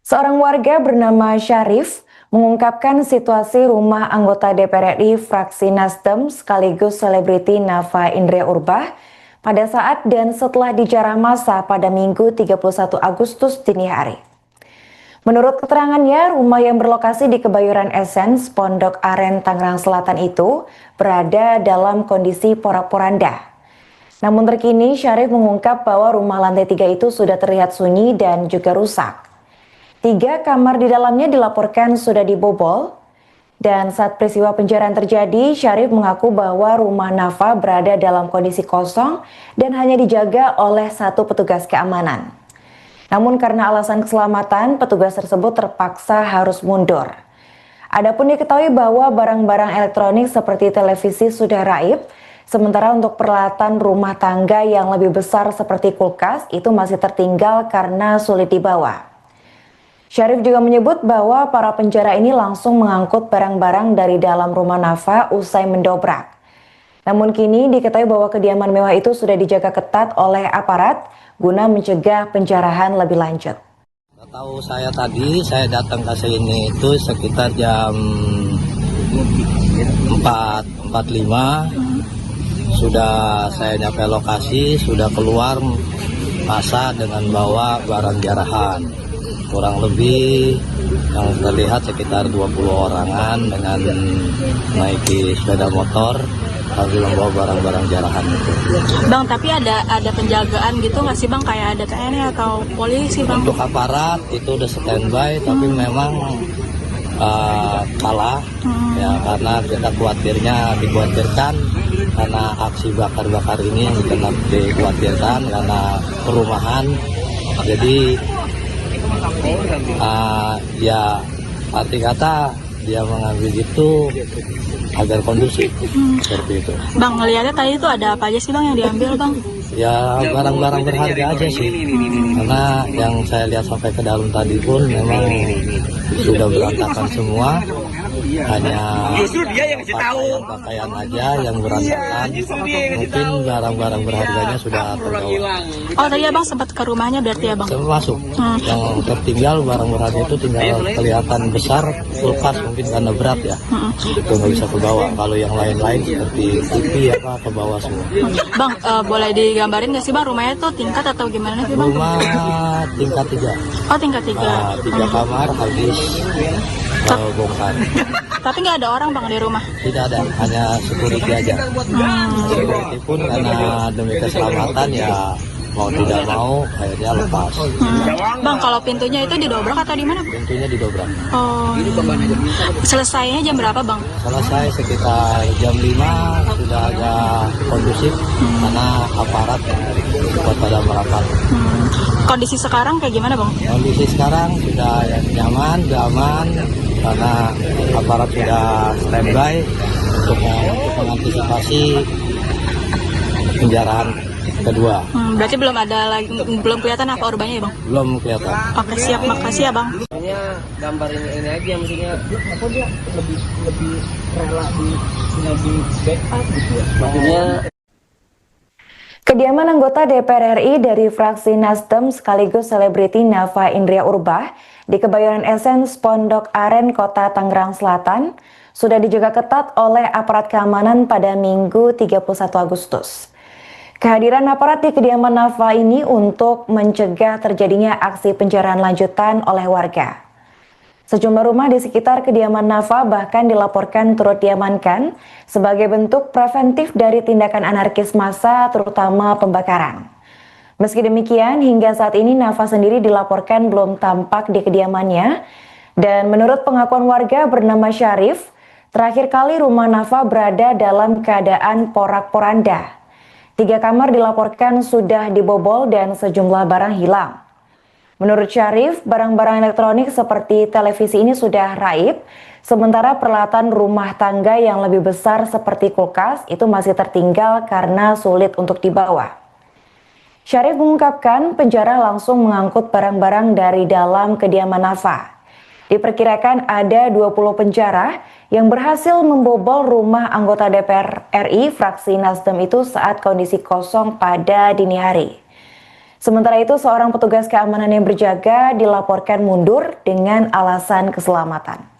Seorang warga bernama Syarif mengungkapkan situasi rumah anggota DPR RI fraksi Nasdem sekaligus selebriti Nafa Indria Urbah pada saat dan setelah dijarah massa pada Minggu 31 Agustus dini hari. Menurut keterangannya, rumah yang berlokasi di Kebayoran Essence, Pondok Aren, Tangerang Selatan itu berada dalam kondisi porak-poranda. Namun terkini Syarif mengungkap bahwa rumah lantai 3 itu sudah terlihat sunyi dan juga rusak. 3 kamar di dalamnya dilaporkan sudah dibobol, dan saat peristiwa penjarahan terjadi, Syarif mengaku bahwa rumah Nafa berada dalam kondisi kosong dan hanya dijaga oleh 1 petugas keamanan. Namun karena alasan keselamatan, petugas tersebut terpaksa harus mundur. Adapun diketahui bahwa barang-barang elektronik seperti televisi sudah raib, sementara untuk peralatan rumah tangga yang lebih besar seperti kulkas itu masih tertinggal karena sulit dibawa. Syarif juga menyebut bahwa para penjara ini langsung mengangkut barang-barang dari dalam rumah Nafa usai mendobrak. Namun kini diketahui bahwa kediaman mewah itu sudah dijaga ketat oleh aparat guna mencegah penjarahan lebih lanjut. Tahu saya tadi, saya datang ke sini itu sekitar jam 4.45. Sudah saya nyampe lokasi, sudah keluar massa dengan bawa barang jarahan. Kurang lebih yang terlihat sekitar 20 orangan dengan naiki sepeda motor sambil membawa barang-barang jarahan itu. Bang, tapi ada penjagaan gitu nggak sih bang, kayak ada TNI atau polisi bang? Untuk aparat itu udah standby, tapi memang kalah ya, karena kita dikhawatirkan karena aksi bakar-bakar ini kita dikhawatirkan karena perumahan, jadi ya arti kata dia mengambil itu agar kondusif seperti itu. Bang, ngeliatnya tadi itu ada apa aja sih bang yang diambil bang? Ya barang-barang berharga aja sih, karena yang saya lihat sampai ke dalam tadi pun memang sudah berantakan semua, hanya pakaian aja yang berantakan. Mungkin barang-barang berharganya sudah terbawa. Oh tadi abang sempat ke rumahnya berarti ya bang? Semua masuk. Yang tertinggal barang berharga itu tinggal kelihatan besar, kulkas mungkin karena berat ya, itu nggak bisa ke bawah. Kalau yang lain-lain seperti TV apa ke bawah semua. Bang, boleh digambarin nggak sih bang rumahnya tuh tingkat atau gimana sih bang? Rumah tingkat 3. Oh tingkat 3. 3 kamar habis bongkar. Tapi nggak ada orang bang di rumah? Tidak ada, hanya security aja. Security pun karena demi keselamatan ya mau tidak mau akhirnya lepas. Bang, kalau pintunya itu didobrak atau di mana? Pintunya didobrak. Oh. Selesainya jam berapa bang? Selesai sekitar jam 5, sudah agak kondusif karena aparat ikut pada merapat. Kondisi sekarang kayak gimana bang? Kondisi sekarang sudah nyaman, aman karena aparat sudah standby untuk mengantisipasi penjarahan kedua. Berarti belum kelihatan apa urbanya ya bang? Belum kelihatan. Oke siap, makasih ya bang. Maksudnya gambarin ini aja, maksudnya apa dia lebih rela di backup gitu ya. Maksudnya Kediaman anggota DPR RI dari fraksi Nasdem sekaligus selebriti Nafa Indria Urbah di Kebayoran Essence Pondok Aren, Kota Tangerang Selatan sudah dijaga ketat oleh aparat keamanan pada Minggu 31 Agustus. Kehadiran aparat di kediaman Nafa ini untuk mencegah terjadinya aksi penjarahan lanjutan oleh warga. Sejumlah rumah di sekitar kediaman Nafa bahkan dilaporkan turut diamankan sebagai bentuk preventif dari tindakan anarkis massa, terutama pembakaran. Meski demikian, hingga saat ini Nafa sendiri dilaporkan belum tampak di kediamannya. Dan menurut pengakuan warga bernama Syarif, terakhir kali rumah Nafa berada dalam keadaan porak-poranda. 3 kamar dilaporkan sudah dibobol dan sejumlah barang hilang. Menurut Syarif, barang-barang elektronik seperti televisi ini sudah raib, sementara peralatan rumah tangga yang lebih besar seperti kulkas itu masih tertinggal karena sulit untuk dibawa. Syarif mengungkapkan penjara langsung mengangkut barang-barang dari dalam kediaman Nafa. Diperkirakan ada 20 penjara yang berhasil membobol rumah anggota DPR RI fraksi Nasdem itu saat kondisi kosong pada dini hari. Sementara itu, seorang petugas keamanan yang berjaga dilaporkan mundur dengan alasan keselamatan.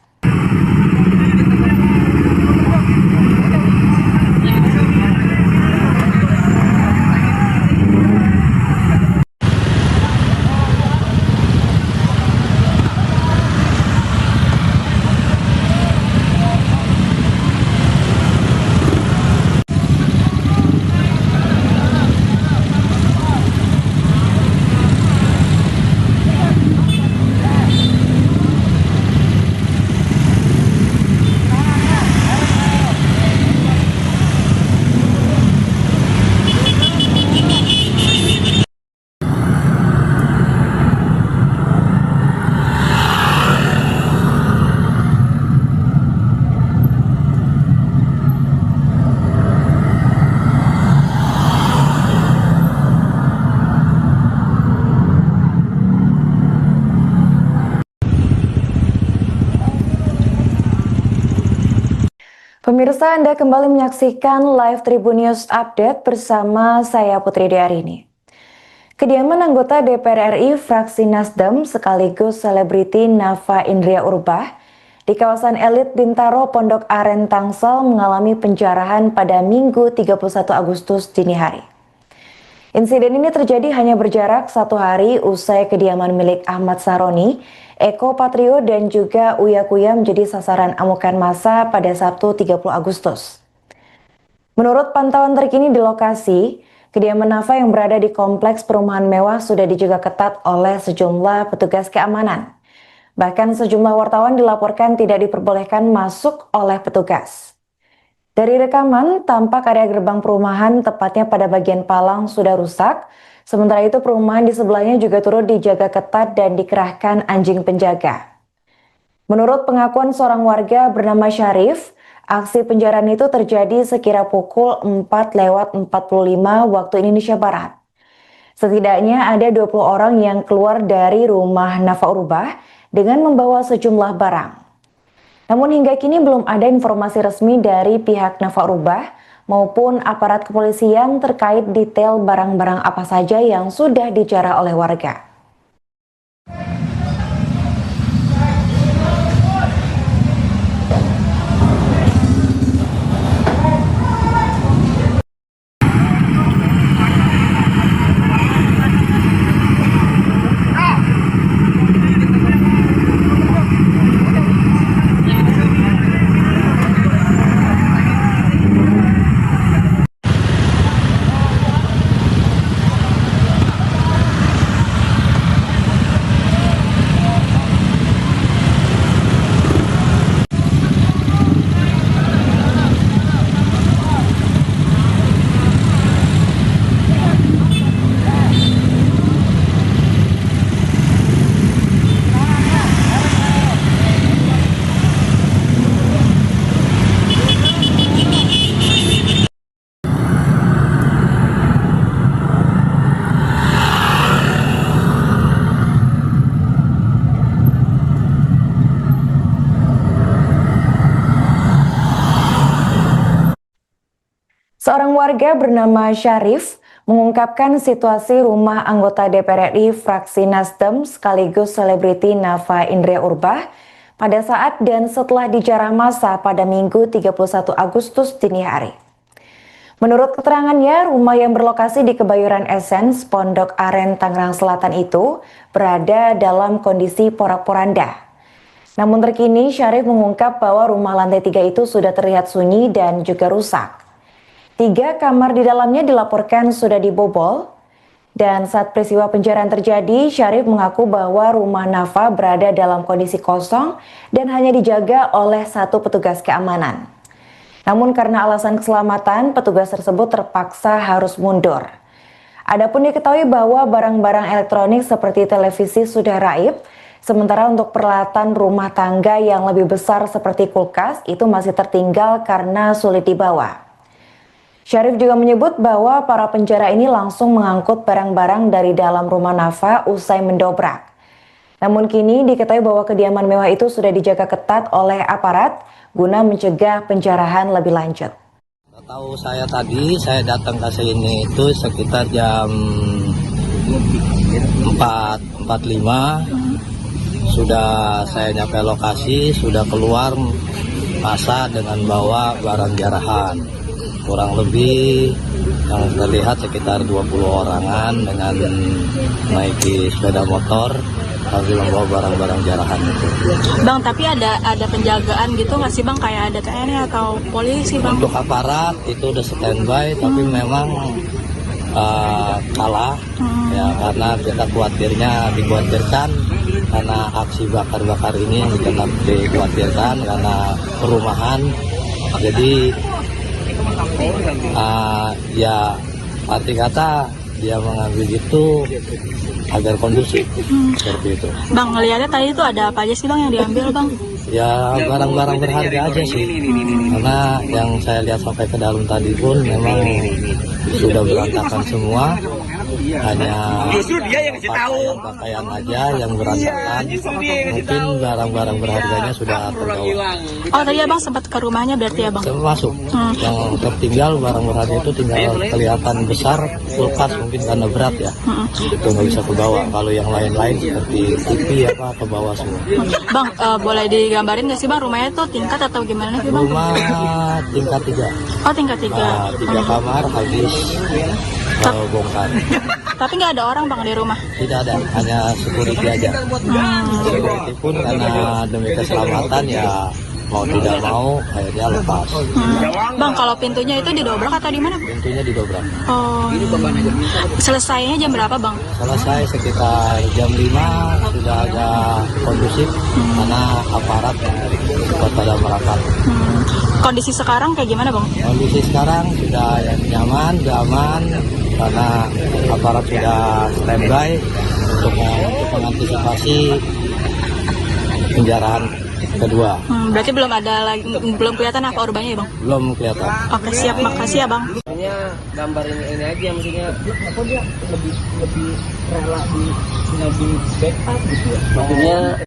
Pemirsa, Anda kembali menyaksikan live Tribun News Update bersama saya Putri Diarini. Kediaman anggota DPR RI fraksi Nasdem sekaligus selebriti Nafa Indria Urbah di kawasan elit Bintaro Pondok Aren Tangsel mengalami penjarahan pada Minggu 31 Agustus dini hari. Insiden ini terjadi hanya berjarak 1 hari usai kediaman milik Ahmad Saroni, Eko Patrio dan juga Uya Kuya menjadi sasaran amukan massa pada Sabtu 30 Agustus. Menurut pantauan terkini di lokasi, kediaman Nafa yang berada di kompleks perumahan mewah sudah dijaga ketat oleh sejumlah petugas keamanan. Bahkan sejumlah wartawan dilaporkan tidak diperbolehkan masuk oleh petugas. Dari rekaman, tampak area gerbang perumahan tepatnya pada bagian palang sudah rusak. Sementara itu perumahan di sebelahnya juga turut dijaga ketat dan dikerahkan anjing penjaga. Menurut pengakuan seorang warga bernama Syarif, aksi penjarahan itu terjadi sekira pukul 4:45 waktu Indonesia Barat. Setidaknya ada 20 orang yang keluar dari rumah Nafa Urbah dengan membawa sejumlah barang. Namun hingga kini belum ada informasi resmi dari pihak Nafa Urbah maupun aparat kepolisian terkait detail barang-barang apa saja yang sudah dijarah oleh warga. Seorang warga bernama Syarif mengungkapkan situasi rumah anggota DPR RI fraksi Nasdem sekaligus selebriti Nafa Indria Urbah pada saat dan setelah dijarah massa pada Minggu 31 Agustus dini hari. Menurut keterangannya, rumah yang berlokasi di Kebayoran Essence, Pondok Aren, Tangerang Selatan itu berada dalam kondisi porak-poranda. Namun terkini Syarif mengungkap bahwa rumah lantai 3 itu sudah terlihat sunyi dan juga rusak. 3 kamar di dalamnya dilaporkan sudah dibobol. Dan saat peristiwa penjarahan terjadi, Syarif mengaku bahwa rumah Nafa berada dalam kondisi kosong dan hanya dijaga oleh 1 petugas keamanan. Namun karena alasan keselamatan, petugas tersebut terpaksa harus mundur. Adapun diketahui bahwa barang-barang elektronik seperti televisi sudah raib, sementara untuk peralatan rumah tangga yang lebih besar seperti kulkas itu masih tertinggal karena sulit dibawa. Syarif juga menyebut bahwa para penjara ini langsung mengangkut barang-barang dari dalam rumah Nafa usai mendobrak. Namun kini diketahui bahwa kediaman mewah itu sudah dijaga ketat oleh aparat guna mencegah penjarahan lebih lanjut. Tahu saya tadi, saya datang ke sini itu sekitar jam 4.45. Sudah saya nyampe lokasi, sudah keluar massa dengan bawa barang jarahan. Kurang lebih yang terlihat sekitar 20 orangan dengan menaiki sepeda motor sambil membawa barang-barang jarahan itu. Bang, tapi ada penjagaan gitu nggak sih Bang? Kayak ada TNI atau polisi Bang? Untuk aparat itu udah standby, tapi memang kalah ya, karena kita dikhawatirkan karena aksi bakar-bakar ini yang kita dikhawatirkan karena perumahan. Jadi ya arti kata dia mengambil itu agar kondusif seperti itu. Bang, ngeliatnya tadi itu ada apa aja sih Bang yang diambil Bang? Ya barang-barang berharga aja sih, karena yang saya lihat sampai ke dalam tadi pun memang sudah berantakan semua, hanya pakaian aja yang berantakan, mungkin barang-barang berharganya sudah terbawa. Oh tadi Abang sempat ke rumahnya berarti ya Bang? Termasuk yang tertinggal barang berharga itu tinggal kelihatan besar, kulkas mungkin karena berat ya, itu nggak bisa ke bawah. Kalau yang lain-lain seperti TV ke bawah semua. Bang, boleh digambarin nggak sih Bang rumahnya tuh tingkat atau gimana sih Bang? Rumah tingkat 3. Oh tingkat 3. 3 kamar habis bongkar. Tapi nggak ada orang Bang di rumah? Tidak ada, hanya security aja. Security pun karena demi keselamatan ya mau tidak mau akhirnya lepas. Bang, kalau pintunya itu didobrak atau di mana? Pintunya didobrak. Oh. Selesainya jam berapa Bang? Selesai sekitar jam 5, sudah agak kondusif karena aparat cepat pada merapat. Kondisi sekarang kayak gimana Bang? Kondisi sekarang sudah nyaman, sudah aman karena aparat sudah standby untuk mengantisipasi penjarahan kedua. Berarti belum kelihatan apa urbanya ya Bang? Belum kelihatan. Oke siap, makasih ya Bang. Maksudnya gambar ini aja, maksudnya apa dia lebih rela di backup gitu ya. Maksudnya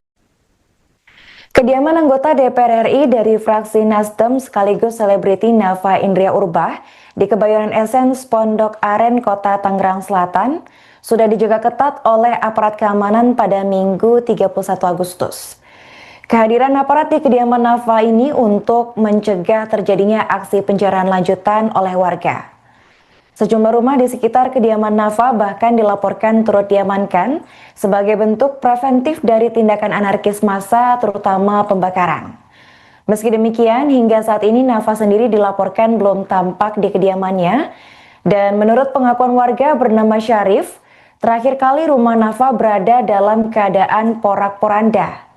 Kediaman anggota DPR RI dari fraksi Nasdem sekaligus selebriti Nafa Indria Urbah di Kebayoran Essence, Pondok Aren, Kota Tangerang Selatan sudah dijaga ketat oleh aparat keamanan pada Minggu 31 Agustus. Kehadiran aparat di kediaman Nafa ini untuk mencegah terjadinya aksi penjarahan lanjutan oleh warga. Sejumlah rumah di sekitar kediaman Nafa bahkan dilaporkan turut diamankan sebagai bentuk preventif dari tindakan anarkis massa, terutama pembakaran. Meski demikian, hingga saat ini Nafa sendiri dilaporkan belum tampak di kediamannya, dan menurut pengakuan warga bernama Syarif, terakhir kali rumah Nafa berada dalam keadaan porak-poranda.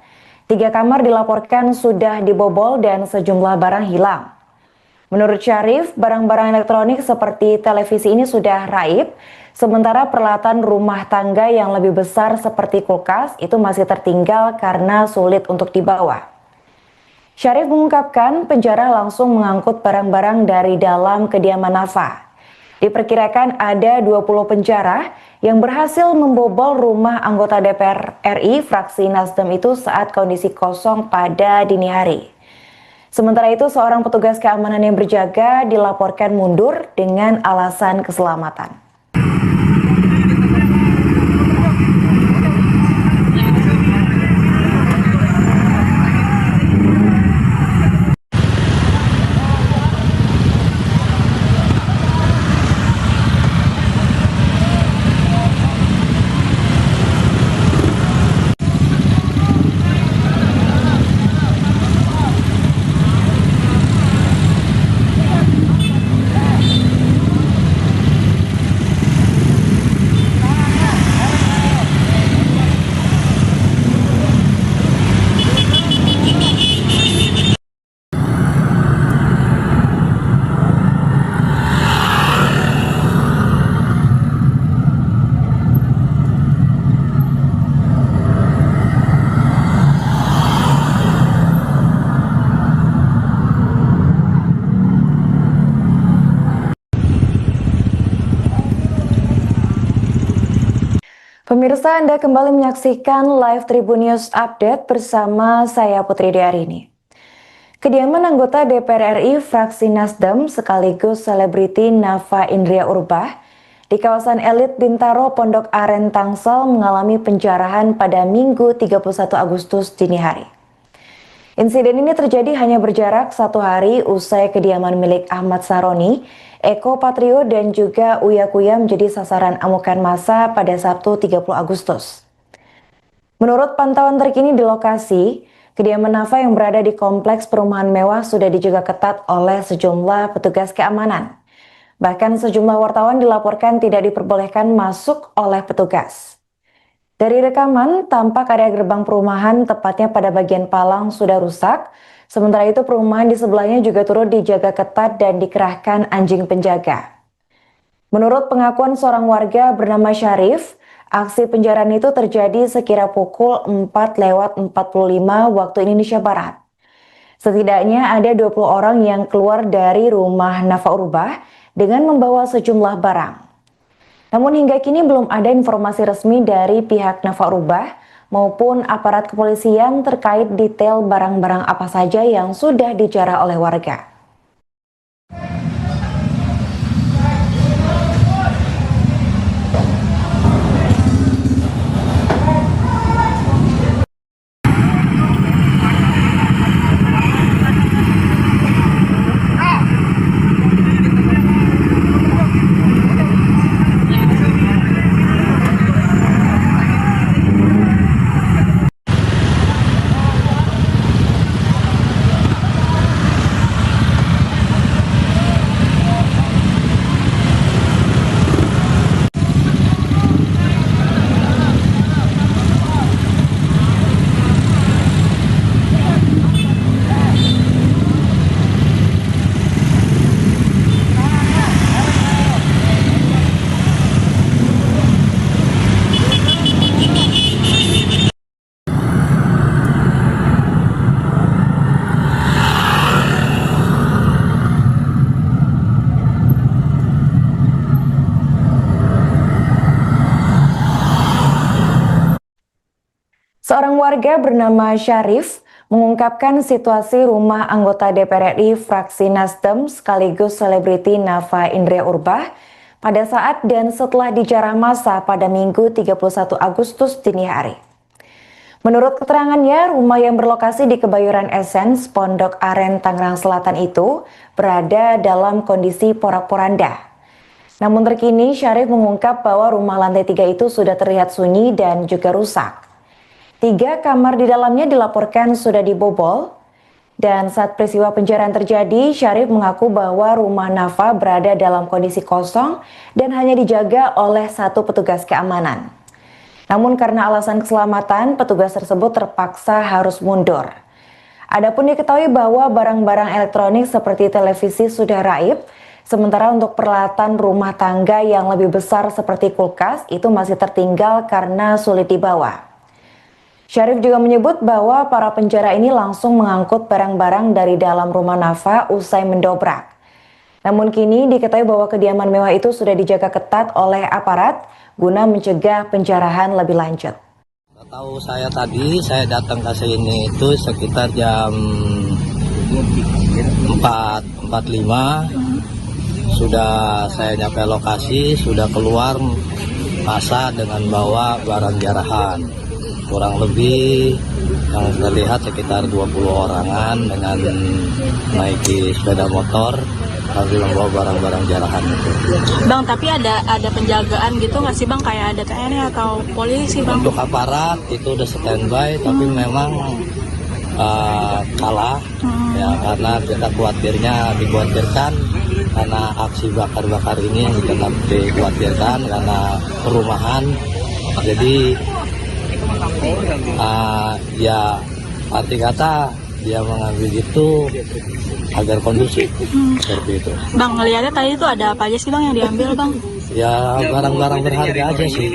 3 kamar dilaporkan sudah dibobol dan sejumlah barang hilang. Menurut Syarif, barang-barang elektronik seperti televisi ini sudah raib, sementara peralatan rumah tangga yang lebih besar seperti kulkas itu masih tertinggal karena sulit untuk dibawa. Syarif mengungkapkan penjara langsung mengangkut barang-barang dari dalam kediaman Nafa. Diperkirakan ada 20 penjara yang berhasil membobol rumah anggota DPR RI fraksi Nasdem itu saat kondisi kosong pada dini hari. Sementara itu, seorang petugas keamanan yang berjaga dilaporkan mundur dengan alasan keselamatan. Pemirsa, Anda kembali menyaksikan live Tribun News Update bersama saya Putri Diarini. Kediaman anggota DPR RI fraksi Nasdem sekaligus selebriti Nafa Indria Urbah di kawasan elit Bintaro Pondok Aren Tangsel mengalami penjarahan pada Minggu 31 Agustus dini hari. Insiden ini terjadi hanya berjarak 1 hari usai kediaman milik Ahmad Saroni, Eko Patrio dan juga Uya Kuya menjadi sasaran amukan massa pada Sabtu 30 Agustus. Menurut pantauan terkini di lokasi, kediaman Nafa yang berada di kompleks perumahan mewah sudah dijaga ketat oleh sejumlah petugas keamanan. Bahkan sejumlah wartawan dilaporkan tidak diperbolehkan masuk oleh petugas. Dari rekaman, tampak area gerbang perumahan tepatnya pada bagian palang sudah rusak. Sementara itu perumahan di sebelahnya juga turut dijaga ketat dan dikerahkan anjing penjaga. Menurut pengakuan seorang warga bernama Syarif, aksi penjarahan itu terjadi sekira pukul 4:45 waktu Indonesia Barat. Setidaknya ada 20 orang yang keluar dari rumah Nafa Urbah dengan membawa sejumlah barang. Namun hingga kini belum ada informasi resmi dari pihak Nafa Urbah maupun aparat kepolisian terkait detail barang-barang apa saja yang sudah dijarah oleh warga. Seorang warga bernama Syarif mengungkapkan situasi rumah anggota DPR RI fraksi Nasdem sekaligus selebriti Nafa Indria Urbah pada saat dan setelah dijarah massa pada Minggu 31 Agustus dini hari. Menurut keterangannya, rumah yang berlokasi di Kebayoran Essence, Pondok Aren, Tangerang Selatan itu berada dalam kondisi porak-poranda. Namun terkini Syarif mengungkap bahwa rumah lantai 3 itu sudah terlihat sunyi dan juga rusak. 3 kamar di dalamnya dilaporkan sudah dibobol, dan saat peristiwa penjarahan terjadi, Syarif mengaku bahwa rumah Nafa berada dalam kondisi kosong dan hanya dijaga oleh 1 petugas keamanan. Namun karena alasan keselamatan, petugas tersebut terpaksa harus mundur. Adapun diketahui bahwa barang-barang elektronik seperti televisi sudah raib, sementara untuk peralatan rumah tangga yang lebih besar seperti kulkas itu masih tertinggal karena sulit dibawa. Syarif juga menyebut bahwa para penjara ini langsung mengangkut barang-barang dari dalam rumah Nafa usai mendobrak. Namun kini diketahui bahwa kediaman mewah itu sudah dijaga ketat oleh aparat guna mencegah penjarahan lebih lanjut. Tahu saya tadi, saya datang ke sini itu sekitar jam 4.45. Sudah saya nyampe lokasi, sudah keluar massa dengan bawa barang jarahan. Kurang lebih yang terlihat sekitar 20 orangan dengan naiki sepeda motor sambil membawa barang-barang jarahan itu. Bang, tapi ada penjagaan gitu nggak sih Bang, kayak ada TNI atau polisi Bang? Untuk aparat itu udah standby, tapi memang kalah ya, karena kita dikhawatirkan karena aksi bakar-bakar ini tetap dikhawatirkan karena perumahan. Jadi ya arti kata dia mengambil itu agar kondusif seperti itu. Bang, ngeliatnya tadi itu ada apa aja sih Bang yang diambil Bang? Ya barang-barang berharga aja sih,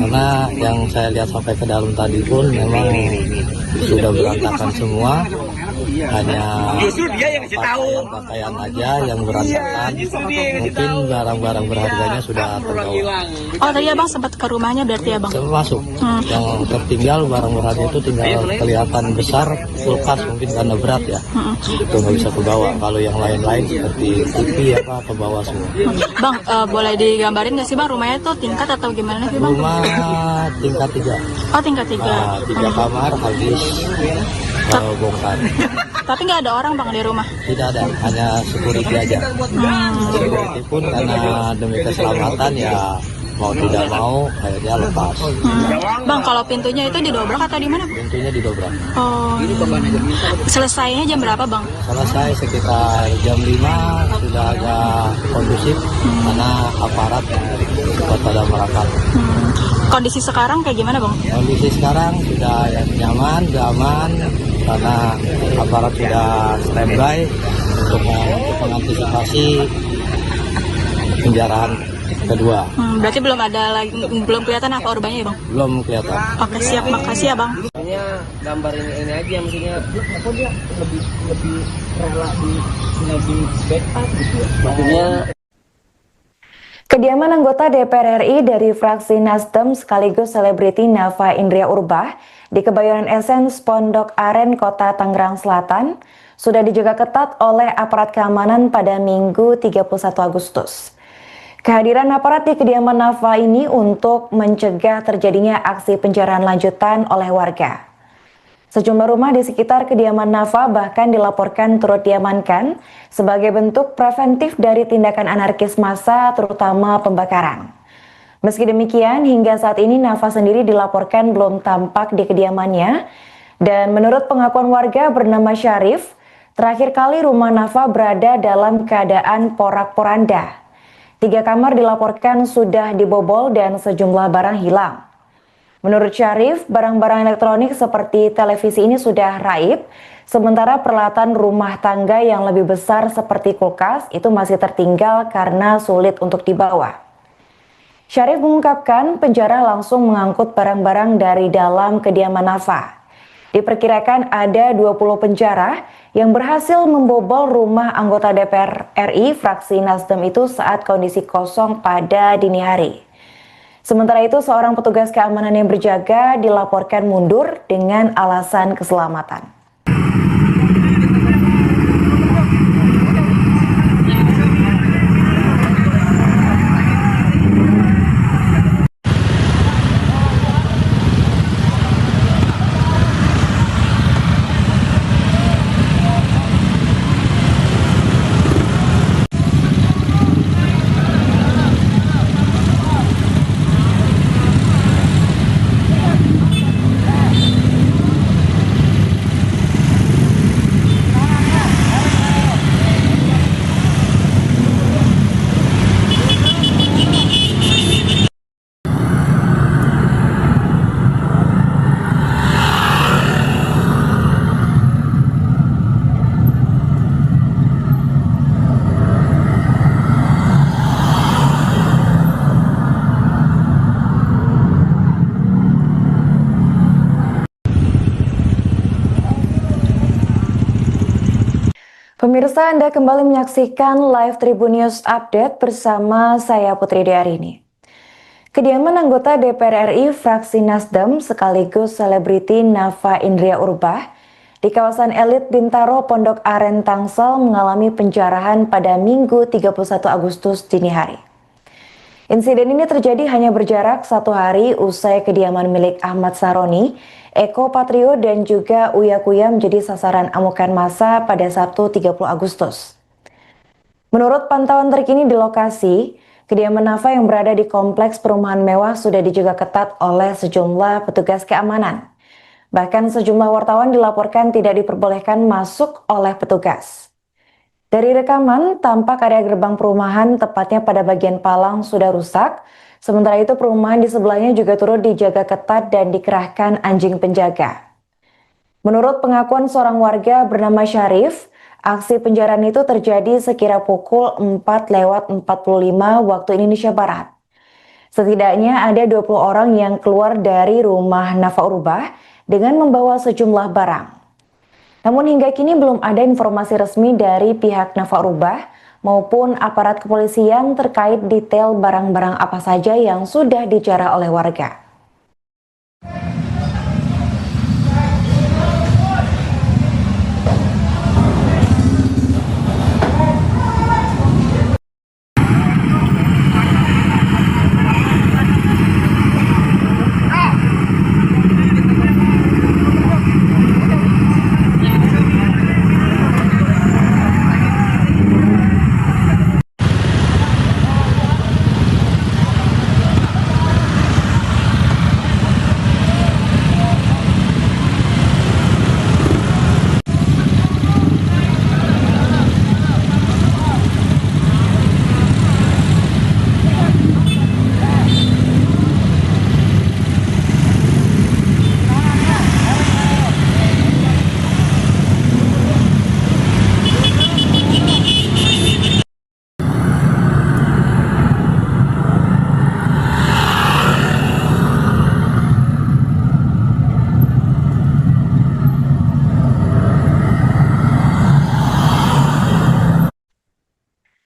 karena yang saya lihat sampai ke dalam tadi pun memang sudah berantakan semua. hanya pakaian aja yang berantakan, mungkin barang-barang berharganya sudah terbawa. Oh tadi abang sempat ke rumahnya berarti abang? Termasuk yang tertinggal barang berharga itu tinggal kelihatan besar, kulkas mungkin karena berat ya, itu nggak bisa ke bawah. Kalau yang lain-lain seperti TV apa ke bawah semua. Bang, boleh digambarin nggak sih bang rumahnya tuh tingkat atau gimana sih bang? Rumah tingkat 3, Oh tingkat 3. 3 kamar habis bongkar. Tapi nggak ada orang bang di rumah? Tidak ada, hanya security aja. Security pun karena demi keselamatan ya mau tidak mau akhirnya lepas. Bang, kalau pintunya itu didobrak atau di mana? Pintunya didobrak. Oh, selesainya jam berapa bang? Selesai sekitar jam 5 sudah agak kondusif karena aparat cepat pada merapat. Kondisi sekarang kayak gimana bang? Kondisi sekarang sudah nyaman, sudah aman karena aparat sudah standby untuk mengantisipasi penjarahan kedua. Berarti belum ada lagi, belum kelihatan apa korbannya ya bang? Belum kelihatan. Oke siap, makasih ya bang. Maksudnya gambarin ini aja, maksudnya apa dia lebih rela di backup gitu ya. Maksudnya Kediaman anggota DPR RI dari fraksi Nasdem sekaligus selebriti Nafa Indria Urbah di Kebayoran Essence Pondok Aren, Kota Tangerang Selatan sudah dijaga ketat oleh aparat keamanan pada Minggu 31 Agustus. Kehadiran aparat di kediaman Nafa ini untuk mencegah terjadinya aksi penjarahan lanjutan oleh warga. Sejumlah rumah di sekitar kediaman Nafa bahkan dilaporkan turut diamankan sebagai bentuk preventif dari tindakan anarkis massa, terutama pembakaran. Meski demikian, hingga saat ini Nafa sendiri dilaporkan belum tampak di kediamannya, dan menurut pengakuan warga bernama Syarif, terakhir kali rumah Nafa berada dalam keadaan porak-poranda. 3 kamar dilaporkan sudah dibobol dan sejumlah barang hilang. Menurut Syarif, barang-barang elektronik seperti televisi ini sudah raib, sementara peralatan rumah tangga yang lebih besar seperti kulkas itu masih tertinggal karena sulit untuk dibawa. Syarif mengungkapkan penjara langsung mengangkut barang-barang dari dalam kediaman Nafa. Diperkirakan ada 20 penjara yang berhasil membobol rumah anggota DPR RI fraksi Nasdem itu saat kondisi kosong pada dini hari. Sementara itu, seorang petugas keamanan yang berjaga dilaporkan mundur dengan alasan keselamatan. Pemirsa, Anda kembali menyaksikan live Tribun News Update bersama saya Putri Diarini. Kediaman anggota DPR RI fraksi Nasdem sekaligus selebriti Nafa Indria Urbah di kawasan elit Bintaro Pondok Aren Tangsel mengalami penjarahan pada Minggu 31 Agustus dini hari. Insiden ini terjadi hanya berjarak 1 hari usai kediaman milik Ahmad Saroni, Eko Patrio dan juga Uya Kuya menjadi sasaran amukan massa pada Sabtu 30 Agustus. Menurut pantauan terkini di lokasi, kediaman Nafa yang berada di kompleks perumahan mewah sudah dijaga ketat oleh sejumlah petugas keamanan. Bahkan sejumlah wartawan dilaporkan tidak diperbolehkan masuk oleh petugas. Dari rekaman, tampak area gerbang perumahan tepatnya pada bagian palang sudah rusak. Sementara itu perumahan di sebelahnya juga turut dijaga ketat dan dikerahkan anjing penjaga. Menurut pengakuan seorang warga bernama Syarif, aksi penjarahan itu terjadi sekira pukul 4:45 waktu Indonesia Barat. Setidaknya ada 20 orang yang keluar dari rumah Nafa Urbah dengan membawa sejumlah barang. Namun hingga kini belum ada informasi resmi dari pihak Nafa Urbah maupun aparat kepolisian terkait detail barang-barang apa saja yang sudah dijarah oleh warga.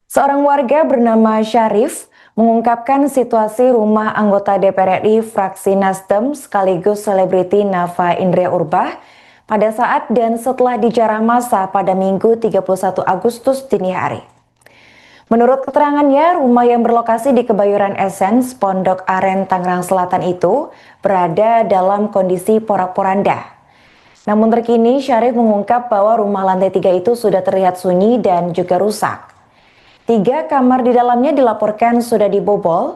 Seorang warga bernama Syarif mengungkapkan situasi rumah anggota DPR RI fraksi Nasdem sekaligus selebriti Nafa Indria Urbah pada saat dan setelah dijarah massa pada Minggu 31 Agustus dini hari. Menurut keterangannya, rumah yang berlokasi di Kebayoran Essence, Pondok Aren, Tangerang Selatan itu berada dalam kondisi porak-poranda. Namun terkini Syarif mengungkap bahwa rumah lantai 3 itu sudah terlihat sunyi dan juga rusak. 3 kamar di dalamnya dilaporkan sudah dibobol,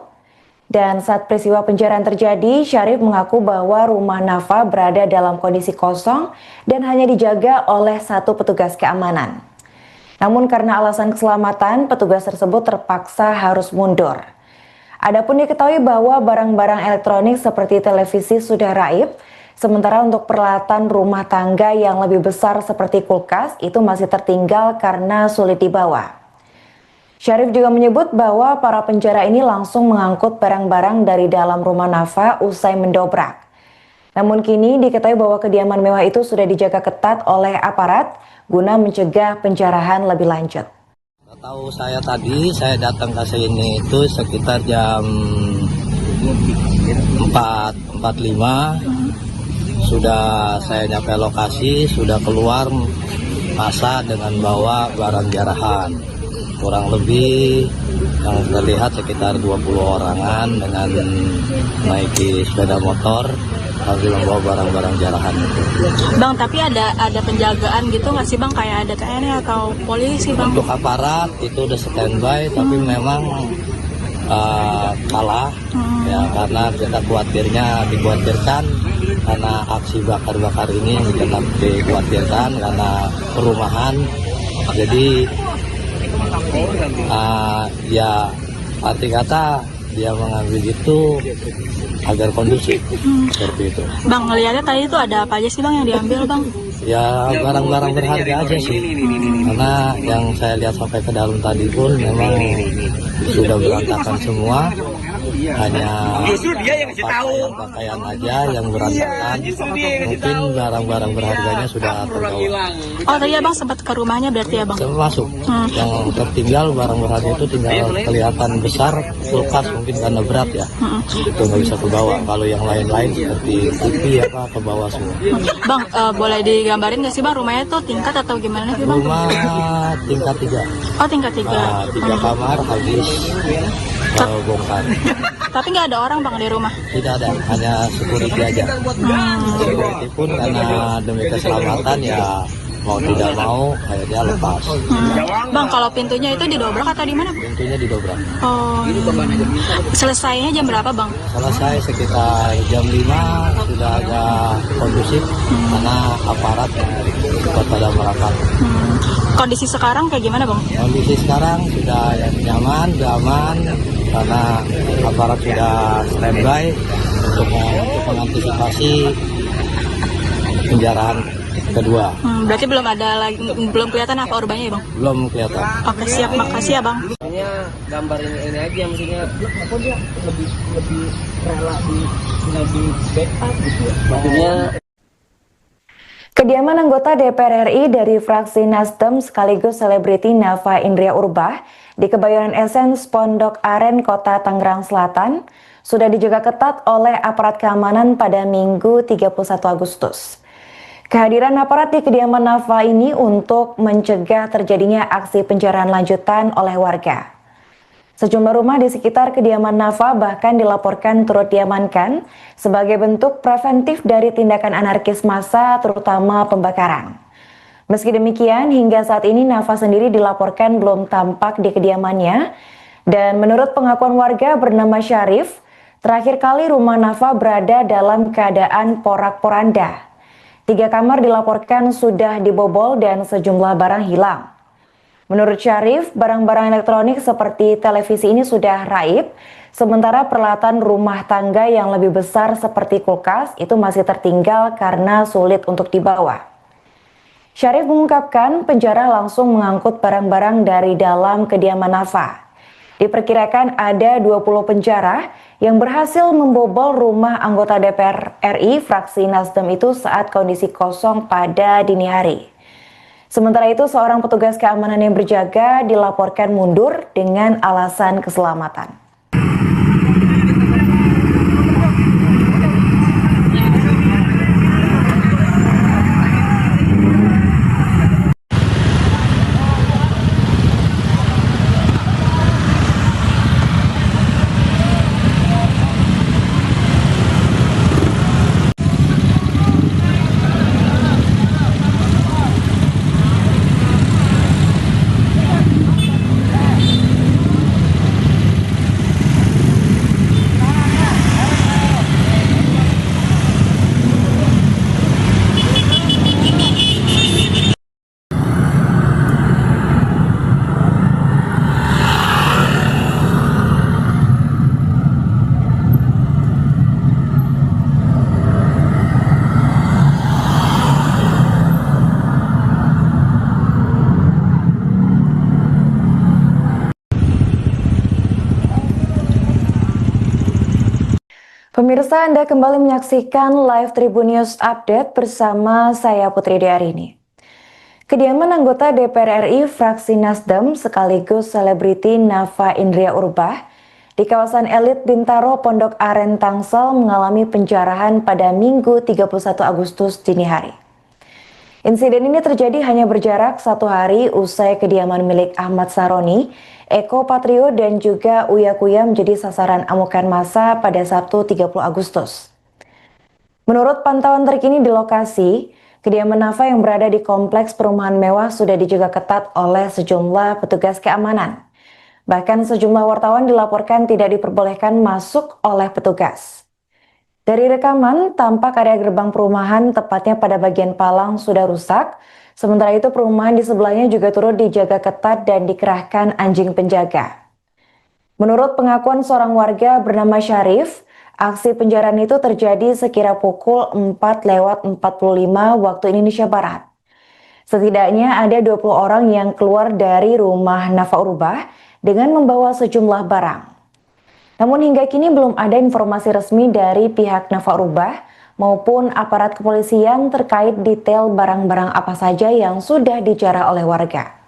dan saat peristiwa penjarahan terjadi, Syarif mengaku bahwa rumah Nafa berada dalam kondisi kosong dan hanya dijaga oleh 1 petugas keamanan. Namun karena alasan keselamatan, petugas tersebut terpaksa harus mundur. Adapun diketahui bahwa barang-barang elektronik seperti televisi sudah raib, sementara untuk peralatan rumah tangga yang lebih besar seperti kulkas itu masih tertinggal karena sulit dibawa. Syarif juga menyebut bahwa para penjara ini langsung mengangkut barang-barang dari dalam rumah Nafa usai mendobrak. Namun kini diketahui bahwa kediaman mewah itu sudah dijaga ketat oleh aparat guna mencegah penjarahan lebih lanjut. Tahu saya tadi, saya datang ke sini itu sekitar jam 4.45. Sudah saya nyampe lokasi, sudah keluar massa dengan bawa barang jarahan. Kurang lebih yang terlihat sekitar 20 orangan dengan menaiki sepeda motor sambil membawa barang-barang jarahan itu. Bang, tapi ada penjagaan gitu nggak sih Bang, kayak ada TNI atau polisi Bang? Untuk aparat itu udah standby, tapi memang kalah ya, karena kita dikhawatirkan karena aksi bakar-bakar ini kita dikhawatirkan karena perumahan, jadi ya arti kata dia mengambil itu agar kondusif seperti itu. Bang, ngeliatnya tadi itu ada apa aja sih Bang yang diambil Bang? Ya barang-barang berharga aja sih, karena yang saya lihat sampai ke dalam tadi pun memang sudah berantakan semua, hanya pakaian aja yang berantakan. Mungkin barang-barang berharganya sudah terbawa. Oh tadi Abang sempat ke rumahnya berarti ya Bang? Termasuk yang tertinggal barang berharga itu tinggal kelihatan besar, kulkas mungkin karena berat ya, itu nggak bisa ke bawah. Kalau yang lain-lain seperti TV apa ke bawah semua. Bang, boleh digambarin nggak sih Bang rumahnya tuh tingkat atau gimana sih Bang? Rumah tingkat 3. Oh tingkat 3. 3 kamar habis bongkar. Tapi nggak ada orang Bang di rumah? Tidak ada, hanya security aja. Security pun karena demi keselamatan ya mau tidak mau akhirnya lepas. Bang, kalau pintunya itu didobrak atau di mana? Pintunya didobrak. Oh. Selesainya jam berapa Bang? Selesai sekitar jam 5 sudah agak kondusif karena aparat tetap pada merapat. Kondisi sekarang kayak gimana Bang? Kondisi sekarang sudah nyaman, sudah aman karena aparat sudah standby untuk mengantisipasi penjarahan kedua. Berarti belum kelihatan apa urbanya ya Bang? Belum kelihatan. Oke siap, makasih ya Bang. Maksudnya gambar ini aja, maksudnya apa dia lebih rela di backup gitu ya. Maksudnya Kediaman anggota DPR RI dari fraksi Nasdem sekaligus selebriti Nafa Indria Urbah di Kebayoran Essence Pondok Aren, Kota Tangerang Selatan sudah dijaga ketat oleh aparat keamanan pada Minggu 31 Agustus. Kehadiran aparat di kediaman Nafa ini untuk mencegah terjadinya aksi penjarahan lanjutan oleh warga. Sejumlah rumah di sekitar kediaman Nafa bahkan dilaporkan turut diamankan sebagai bentuk preventif dari tindakan anarkis massa, terutama pembakaran. Meski demikian, hingga saat ini Nafa sendiri dilaporkan belum tampak di kediamannya, dan menurut pengakuan warga bernama Syarif, terakhir kali rumah Nafa berada dalam keadaan porak-poranda. 3 kamar dilaporkan sudah dibobol dan sejumlah barang hilang. Menurut Syarif, barang-barang elektronik seperti televisi ini sudah raib, sementara peralatan rumah tangga yang lebih besar seperti kulkas itu masih tertinggal karena sulit untuk dibawa. Syarif mengungkapkan penjara langsung mengangkut barang-barang dari dalam kediaman Nafa. Diperkirakan ada 20 penjara yang berhasil membobol rumah anggota DPR RI fraksi Nasdem itu saat kondisi kosong pada dini hari. Sementara itu, seorang petugas keamanan yang berjaga dilaporkan mundur dengan alasan keselamatan. Pemirsa, Anda kembali menyaksikan live Tribun News Update bersama saya Putri Diarini. Kediaman anggota DPR RI fraksi Nasdem sekaligus selebriti Nafa Indria Urbah di kawasan elit Bintaro Pondok Aren Tangsel mengalami penjarahan pada Minggu 31 Agustus dini hari. Insiden ini terjadi hanya berjarak 1 hari usai kediaman milik Ahmad Saroni, Eko Patrio dan juga Uya Kuya menjadi sasaran amukan massa pada Sabtu 30 Agustus. Menurut pantauan terkini di lokasi, kediaman Nafa yang berada di kompleks perumahan mewah sudah dijaga ketat oleh sejumlah petugas keamanan. Bahkan sejumlah wartawan dilaporkan tidak diperbolehkan masuk oleh petugas. Dari rekaman, tampak area gerbang perumahan tepatnya pada bagian palang sudah rusak. Sementara itu perumahan di sebelahnya juga turut dijaga ketat dan dikerahkan anjing penjaga. Menurut pengakuan seorang warga bernama Syarif, aksi penjarahan itu terjadi sekira pukul 4:45 waktu Indonesia Barat. Setidaknya ada 20 orang yang keluar dari rumah Nafa Urbah dengan membawa sejumlah barang. Namun hingga kini belum ada informasi resmi dari pihak Nafa Urbah maupun aparat kepolisian terkait detail barang-barang apa saja yang sudah dijarah oleh warga.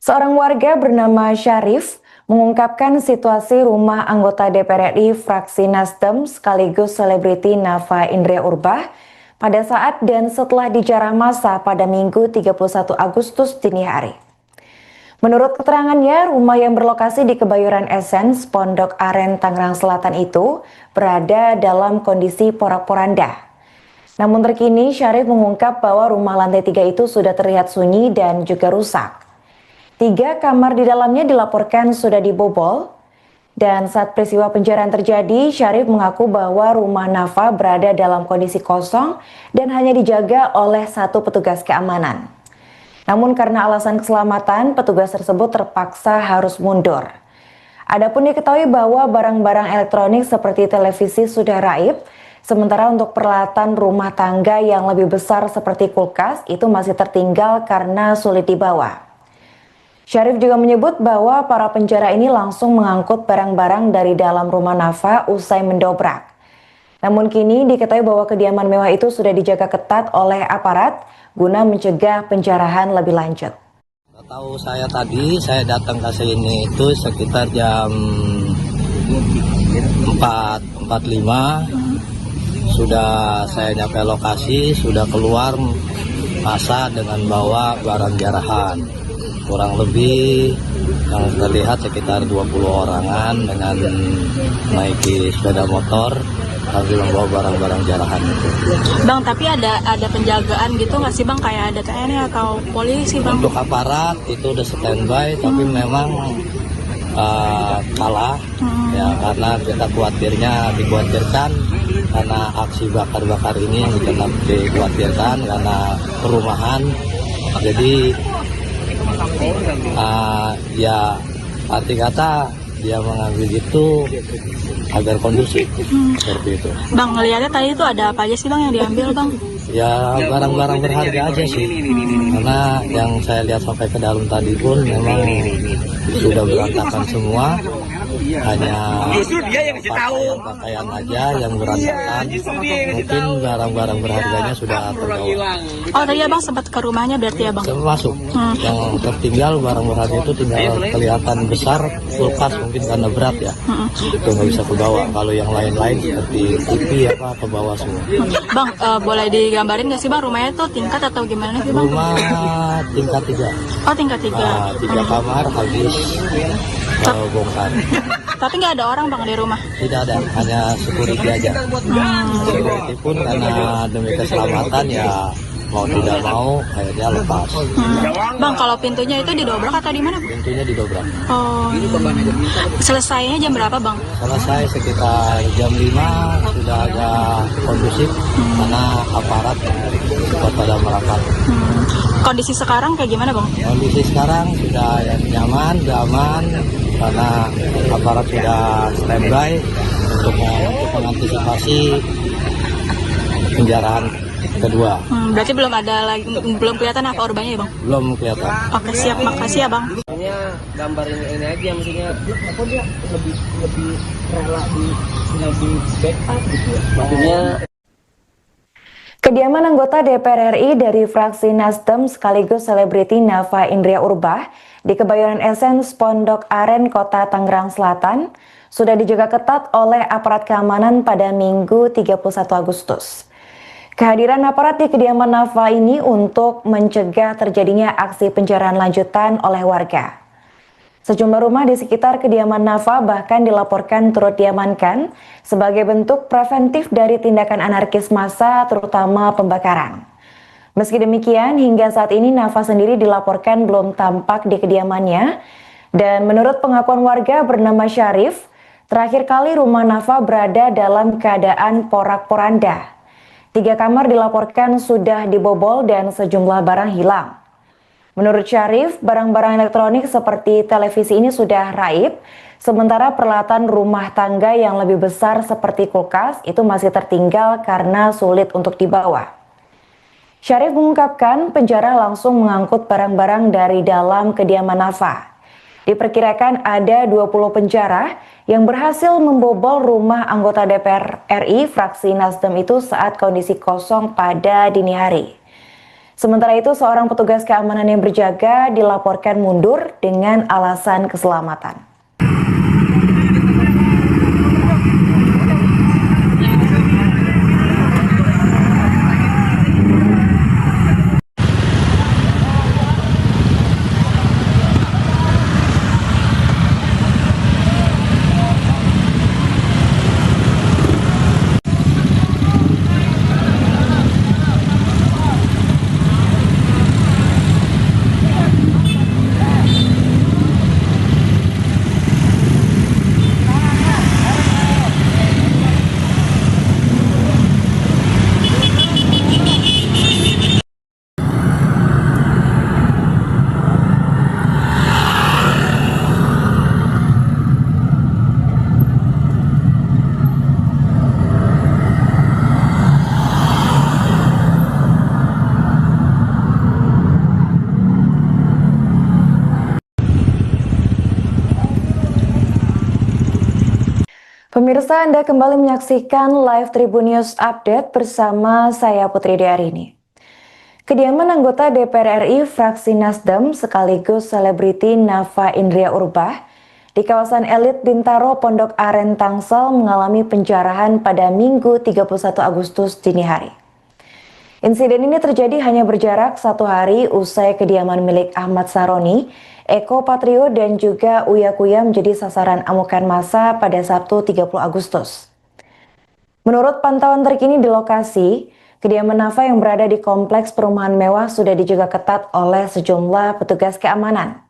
Seorang warga bernama Syarif mengungkapkan situasi rumah anggota DPR RI fraksi Nasdem sekaligus selebriti Nafa Indria Urbah pada saat dan setelah dijarah massa pada Minggu 31 Agustus dini hari. Menurut keterangannya, rumah yang berlokasi di Kebayoran Essence, Pondok Aren, Tangerang Selatan itu berada dalam kondisi porak-poranda. Namun terkini, Syarif mengungkap bahwa rumah lantai 3 itu sudah terlihat sunyi dan juga rusak. 3 kamar di dalamnya dilaporkan sudah dibobol. Dan saat peristiwa penjarahan terjadi, Syarif mengaku bahwa rumah Nafa berada dalam kondisi kosong dan hanya dijaga oleh 1 petugas keamanan. Namun karena alasan keselamatan, petugas tersebut terpaksa harus mundur. Adapun diketahui bahwa barang-barang elektronik seperti televisi sudah raib, sementara untuk peralatan rumah tangga yang lebih besar seperti kulkas itu masih tertinggal karena sulit dibawa. Syarif juga menyebut bahwa para penjara ini langsung mengangkut barang-barang dari dalam rumah Nafa usai mendobrak. Namun kini diketahui bahwa kediaman mewah itu sudah dijaga ketat oleh aparat guna mencegah penjarahan lebih lanjut. Tahu saya tadi, saya datang ke sini itu sekitar jam 4.45. Sudah saya nyampe lokasi, sudah keluar massa dengan bawa barang jarahan. Kurang lebih yang terlihat sekitar 20 orangan dengan naiki sepeda motor sambil membawa barang-barang jarahan itu. Bang, tapi ada penjagaan gitu nggak sih Bang, kayak ada TNI atau polisi Bang? Untuk aparat itu udah standby, tapi memang kalah ya, karena kita dikhawatirkan karena aksi bakar-bakar ini yang dikhawatirkan karena perumahan. Jadi ya arti kata dia mengambil itu agar kondusif seperti itu. Bang, ngeliatnya tadi itu ada apa aja sih Bang yang diambil Bang? Ya barang-barang berharga aja sih, karena yang saya lihat sampai ke dalam tadi pun memang sudah berantakan semua. Hanya pakaian aja yang berantakan, mungkin barang-barang berharganya sudah terbawa. Oh tadi Abang sempat ke rumahnya berarti ya Bang? Termasuk yang tertinggal barang berharga itu tinggal kelihatan besar, kulkas mungkin karena berat ya, itu nggak bisa kebawa. Kalau yang lain-lain seperti TV apa kebawa semua. Bang, boleh digambarin nggak sih Bang rumahnya itu tingkat atau gimana sih Bang? Rumah tingkat 3. Oh tingkat 3. 3 kamar habis bongkar. Tapi nggak ada orang Bang di rumah? Tidak ada, hanya security aja. Security pun karena demi keselamatan ya mau tidak mau akhirnya lepas. Bang, kalau pintunya itu didobrak atau di mana? Pintunya didobrak. Oh. Selesainya jam berapa Bang? Selesai sekitar jam 5, sudah agak kondusif karena aparat cepat pada merapat. Kondisi sekarang kayak gimana Bang? Kondisi sekarang sudah nyaman, sudah aman karena aparat sudah standby untuk mengantisipasi penjarahan kedua. Berarti belum kelihatan apa urbanya ya Bang? Belum kelihatan. Oke siap, makasih ya Bang. Maksudnya gambar ini aja, maksudnya apa dia lebih rela di backup gitu ya. Maksudnya Kediaman anggota DPR RI dari fraksi Nasdem sekaligus selebriti Nafa Indria Urbah di Kebayoran Essence, Pondok Aren, Kota Tangerang Selatan sudah dijaga ketat oleh aparat keamanan pada Minggu 31 Agustus. Kehadiran aparat di kediaman Nafa ini untuk mencegah terjadinya aksi penjarahan lanjutan oleh warga. Sejumlah rumah di sekitar kediaman Nafa bahkan dilaporkan turut diamankan sebagai bentuk preventif dari tindakan anarkis massa, terutama pembakaran. Meski demikian, hingga saat ini Nafa sendiri dilaporkan belum tampak di kediamannya. Dan menurut pengakuan warga bernama Syarif, terakhir kali rumah Nafa berada dalam keadaan porak-poranda. 3 kamar dilaporkan sudah dibobol dan sejumlah barang hilang. Menurut Syarif, barang-barang elektronik seperti televisi ini sudah raib, sementara peralatan rumah tangga yang lebih besar seperti kulkas itu masih tertinggal karena sulit untuk dibawa. Syarif mengungkapkan penjara langsung mengangkut barang-barang dari dalam kediaman Nafa. Diperkirakan ada 20 penjara yang berhasil membobol rumah anggota DPR RI fraksi Nasdem itu saat kondisi kosong pada dini hari. Sementara itu, seorang petugas keamanan yang berjaga dilaporkan mundur dengan alasan keselamatan. Pemirsa, Anda kembali menyaksikan live Tribun News Update bersama saya Putri Diarini. Kediaman anggota DPR RI fraksi Nasdem sekaligus selebriti Nafa Indria Urbah di kawasan elit Bintaro Pondok Aren Tangsel mengalami penjarahan pada Minggu 31 Agustus dini hari. Insiden ini terjadi hanya berjarak 1 hari usai kediaman milik Ahmad Saroni, Eko Patrio dan juga Uya Kuya menjadi sasaran amukan massa pada Sabtu 30 Agustus. Menurut pantauan terkini di lokasi, kediaman Nafa yang berada di kompleks perumahan mewah sudah dijaga ketat oleh sejumlah petugas keamanan.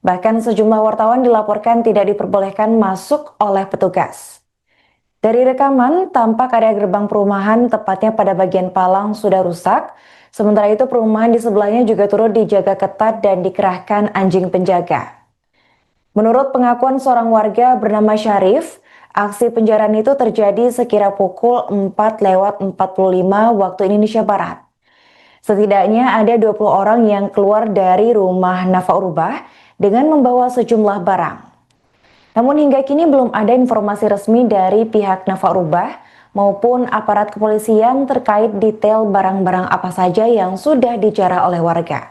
Bahkan sejumlah wartawan dilaporkan tidak diperbolehkan masuk oleh petugas. Dari rekaman, tampak area gerbang perumahan tepatnya pada bagian palang sudah rusak. Sementara itu perumahan di sebelahnya juga turut dijaga ketat dan dikerahkan anjing penjaga. Menurut pengakuan seorang warga bernama Syarif, aksi penjarahan itu terjadi sekira pukul 4:45 waktu Indonesia Barat. Setidaknya ada 20 orang yang keluar dari rumah Nafa Urbah dengan membawa sejumlah barang. Namun hingga kini belum ada informasi resmi dari pihak Nafa Urbah maupun aparat kepolisian terkait detail barang-barang apa saja yang sudah dijarah oleh warga.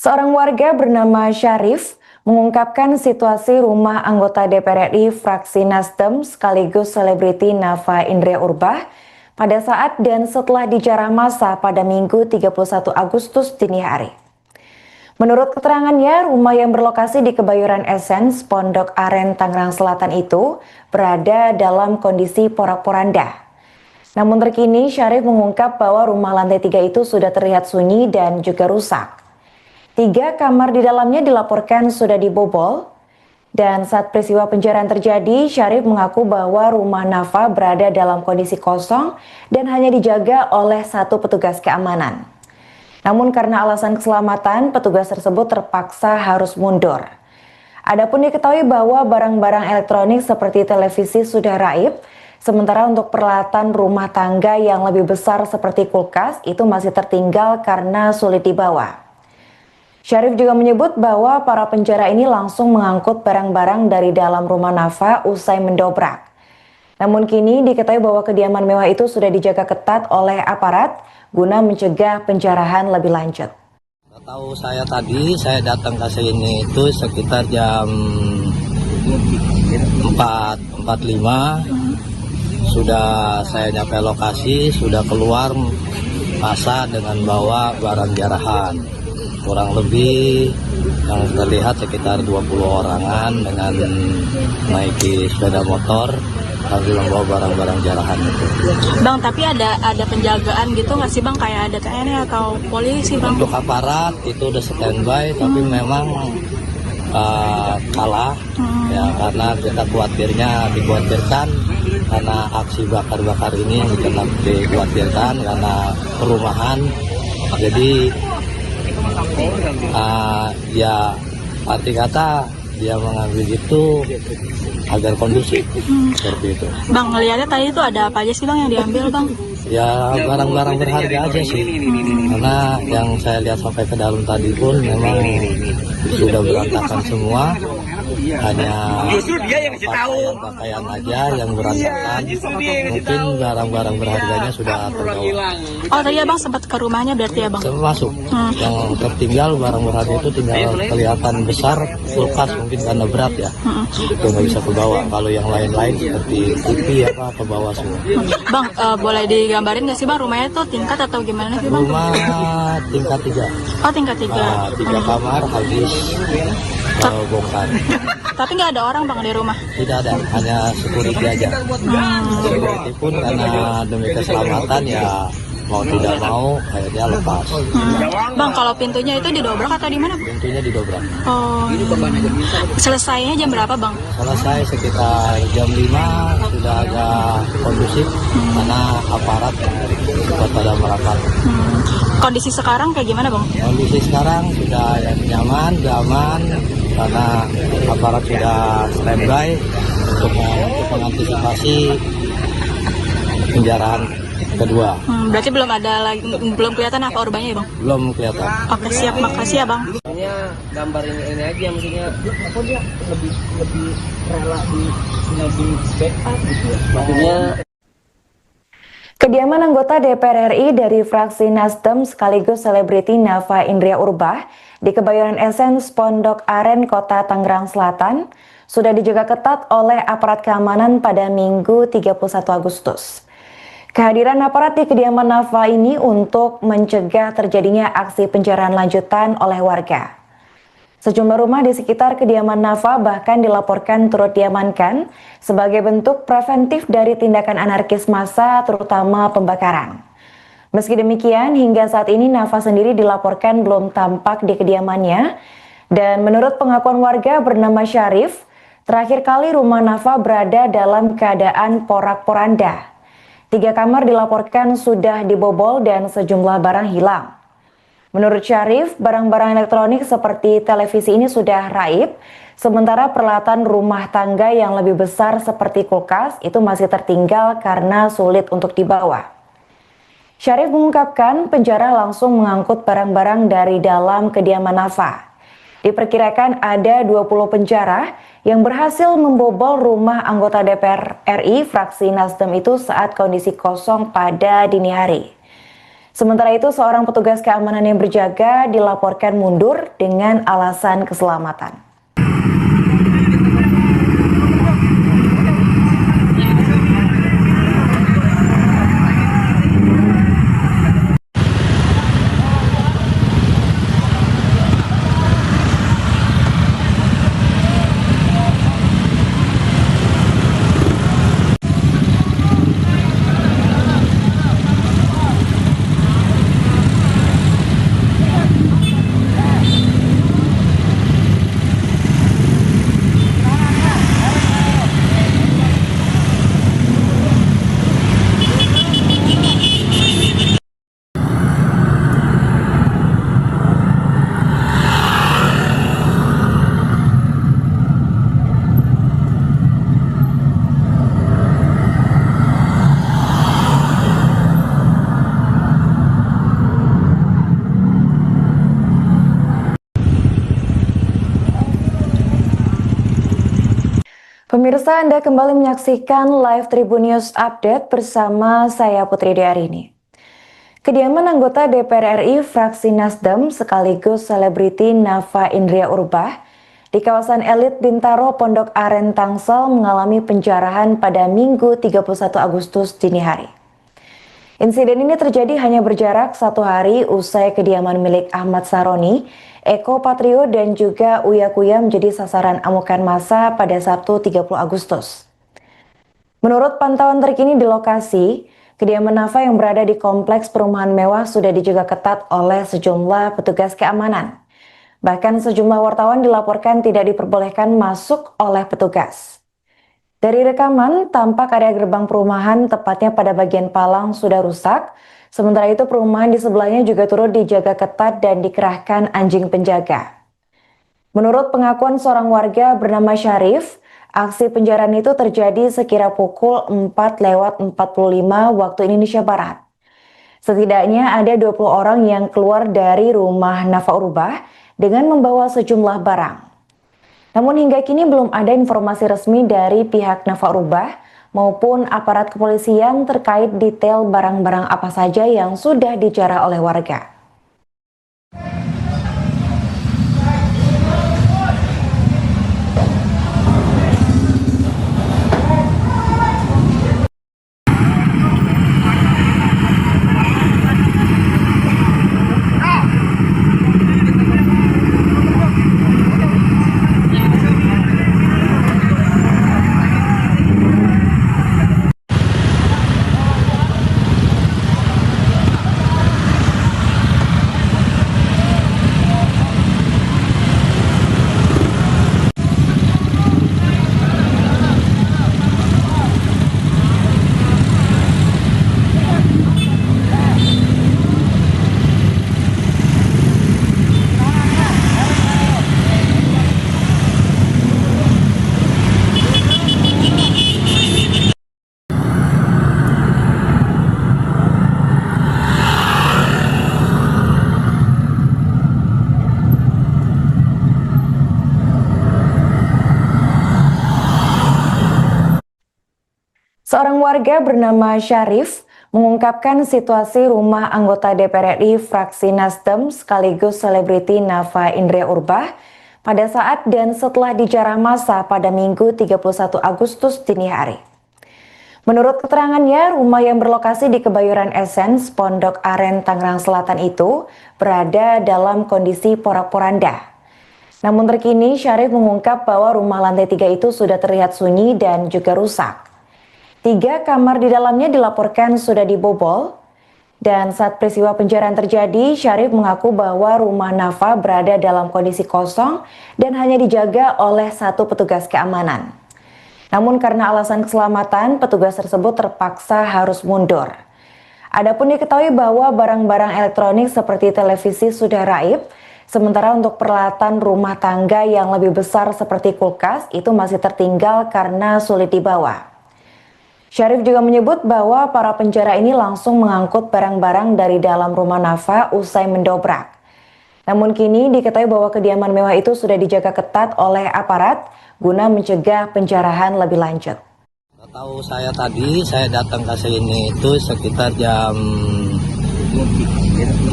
Seorang warga bernama Syarif mengungkapkan situasi rumah anggota DPR RI fraksi Nasdem sekaligus selebriti Nafa Indria Urbah pada saat dan setelah dijarah massa pada Minggu 31 Agustus dini hari. Menurut keterangannya, rumah yang berlokasi di Kebayoran Essence, Pondok Aren, Tangerang Selatan itu berada dalam kondisi porak-poranda. Namun terkini Syarif mengungkap bahwa rumah lantai 3 itu sudah terlihat sunyi dan juga rusak. 3 kamar di dalamnya dilaporkan sudah dibobol, dan saat peristiwa penjarahan terjadi, Syarif mengaku bahwa rumah Nafa berada dalam kondisi kosong dan hanya dijaga oleh 1 petugas keamanan. Namun karena alasan keselamatan, petugas tersebut terpaksa harus mundur. Adapun diketahui bahwa barang-barang elektronik seperti televisi sudah raib, sementara untuk peralatan rumah tangga yang lebih besar seperti kulkas itu masih tertinggal karena sulit dibawa. Syarif juga menyebut bahwa para penjara ini langsung mengangkut barang-barang dari dalam rumah Nafa usai mendobrak. Namun kini diketahui bahwa kediaman mewah itu sudah dijaga ketat oleh aparat guna mencegah penjarahan lebih lanjut. Tahu saya tadi, saya datang ke sini itu sekitar jam 4.45. Sudah saya nyampe lokasi, sudah keluar massa dengan bawa barang jarahan. Kurang lebih yang terlihat sekitar 20 orangan dengan menaiki sepeda motor sambil membawa barang-barang jarahan itu. Bang, tapi ada penjagaan gitu nggak sih Bang, kayak ada TNI atau polisi Bang? Untuk aparat itu udah standby, tapi memang kalah ya, karena kita dikhawatirkan karena aksi bakar-bakar ini yang dikhawatirkan karena perumahan, jadi ya arti kata dia mengambil itu agar kondusif seperti itu. Bang, ngeliatnya tadi itu ada apa aja sih Bang yang diambil Bang? Ya barang-barang berharga aja sih, karena yang saya lihat sampai ke dalam tadi pun memang sudah berantakan semua. hanya pakaian aja yang berantakan. Mungkin barang-barang berharganya sudah terbawa. Oh tadi abang sempat ke rumahnya berarti abang? Termasuk yang tertinggal barang berharga itu tinggal kelihatan besar, kulkas mungkin karena berat ya, itu nggak bisa kebawa. Kalau yang lain-lain seperti TV apa ke bawah semua. Bang, boleh digambarin nggak sih bang rumahnya tuh tingkat atau gimana sih bang? Rumah tingkat 3. Oh tingkat 3. 3 kamar habis bongkar. Tapi nggak ada orang bang di rumah? Tidak ada, hanya security aja. Security pun karena demi keselamatan ya mau tidak mau akhirnya lepas. Bang, kalau pintunya itu didobrak atau di mana? Pintunya didobrak. Oh. Selesainya jam berapa bang? Selesai sekitar jam 5 sudah agak kondusif karena aparat sudah pada merapat. Kondisi sekarang kayak gimana bang? Kondisi sekarang sudah nyaman, aman karena aparat sudah standby untuk mengantisipasi penjarahan kedua. Berarti belum kelihatan apa korbannya ya bang? Belum kelihatan. Oke siap, makasih ya bang. Maksudnya gambarin ini aja, maksudnya apa dia lebih rela di backup gitu ya. Maksudnya Kediaman anggota DPR RI dari fraksi Nasdem sekaligus selebriti Nafa Indria Urbah di Kebayoran Essence Pondok Aren, Kota Tangerang Selatan sudah dijaga ketat oleh aparat keamanan pada Minggu 31 Agustus. Kehadiran aparat di kediaman Nafa ini untuk mencegah terjadinya aksi penjarahan lanjutan oleh warga. Sejumlah rumah di sekitar kediaman Nafa bahkan dilaporkan turut diamankan sebagai bentuk preventif dari tindakan anarkis massa, terutama pembakaran. Meski demikian, hingga saat ini Nafa sendiri dilaporkan belum tampak di kediamannya, dan menurut pengakuan warga bernama Syarif, terakhir kali rumah Nafa berada dalam keadaan porak-poranda. 3 kamar dilaporkan sudah dibobol dan sejumlah barang hilang. Menurut Syarif, barang-barang elektronik seperti televisi ini sudah raib, sementara peralatan rumah tangga yang lebih besar seperti kulkas itu masih tertinggal karena sulit untuk dibawa. Syarif mengungkapkan penjara langsung mengangkut barang-barang dari dalam kediaman Nafa. Diperkirakan ada 20 penjara yang berhasil membobol rumah anggota DPR RI fraksi Nasdem itu saat kondisi kosong pada dini hari. Sementara itu, seorang petugas keamanan yang berjaga dilaporkan mundur dengan alasan keselamatan. Pemirsa, Anda kembali menyaksikan live Tribun News Update bersama saya Putri Diarini. Kediaman anggota DPR RI fraksi Nasdem sekaligus selebriti Nafa Indria Urbah di kawasan elit Bintaro Pondok Aren Tangsel mengalami penjarahan pada Minggu 31 Agustus dini hari. Insiden ini terjadi hanya berjarak 1 hari usai kediaman milik Ahmad Saroni, Eko Patrio dan juga Uya Kuya menjadi sasaran amukan massa pada Sabtu 30 Agustus. Menurut pantauan terkini di lokasi, kediaman Nafa yang berada di kompleks perumahan mewah sudah dijaga ketat oleh sejumlah petugas keamanan. Bahkan sejumlah wartawan dilaporkan tidak diperbolehkan masuk oleh petugas. Dari rekaman, tampak area gerbang perumahan tepatnya pada bagian palang sudah rusak. Sementara itu perumahan di sebelahnya juga turut dijaga ketat dan dikerahkan anjing penjaga. Menurut pengakuan seorang warga bernama Syarif, aksi penjarahan itu terjadi sekira pukul 4:45 waktu Indonesia Barat. Setidaknya ada 20 orang yang keluar dari rumah Nafa Urbah dengan membawa sejumlah barang. Namun hingga kini belum ada informasi resmi dari pihak Nafa Urbah maupun aparat kepolisian terkait detail barang-barang apa saja yang sudah dijarah oleh warga. Seorang warga bernama Syarif mengungkapkan situasi rumah anggota DPR RI fraksi Nasdem sekaligus selebriti Nafa Indria Urbah pada saat dan setelah dijarah massa pada Minggu 31 Agustus dini hari. Menurut keterangannya, rumah yang berlokasi di Kebayoran Essence, Pondok Aren, Tangerang Selatan itu berada dalam kondisi porak-poranda. Namun terkini Syarif mengungkap bahwa rumah lantai 3 itu sudah terlihat sunyi dan juga rusak. 3 kamar di dalamnya dilaporkan sudah dibobol, dan saat peristiwa penjarahan terjadi, Syarif mengaku bahwa rumah Nafa berada dalam kondisi kosong dan hanya dijaga oleh 1 petugas keamanan. Namun karena alasan keselamatan, petugas tersebut terpaksa harus mundur. Adapun diketahui bahwa barang-barang elektronik seperti televisi sudah raib, sementara untuk peralatan rumah tangga yang lebih besar seperti kulkas itu masih tertinggal karena sulit dibawa. Syarif juga menyebut bahwa para penjara ini langsung mengangkut barang-barang dari dalam rumah Nafa usai mendobrak. Namun kini diketahui bahwa kediaman mewah itu sudah dijaga ketat oleh aparat guna mencegah penjarahan lebih lanjut. Tahu saya tadi, saya datang ke sini itu sekitar jam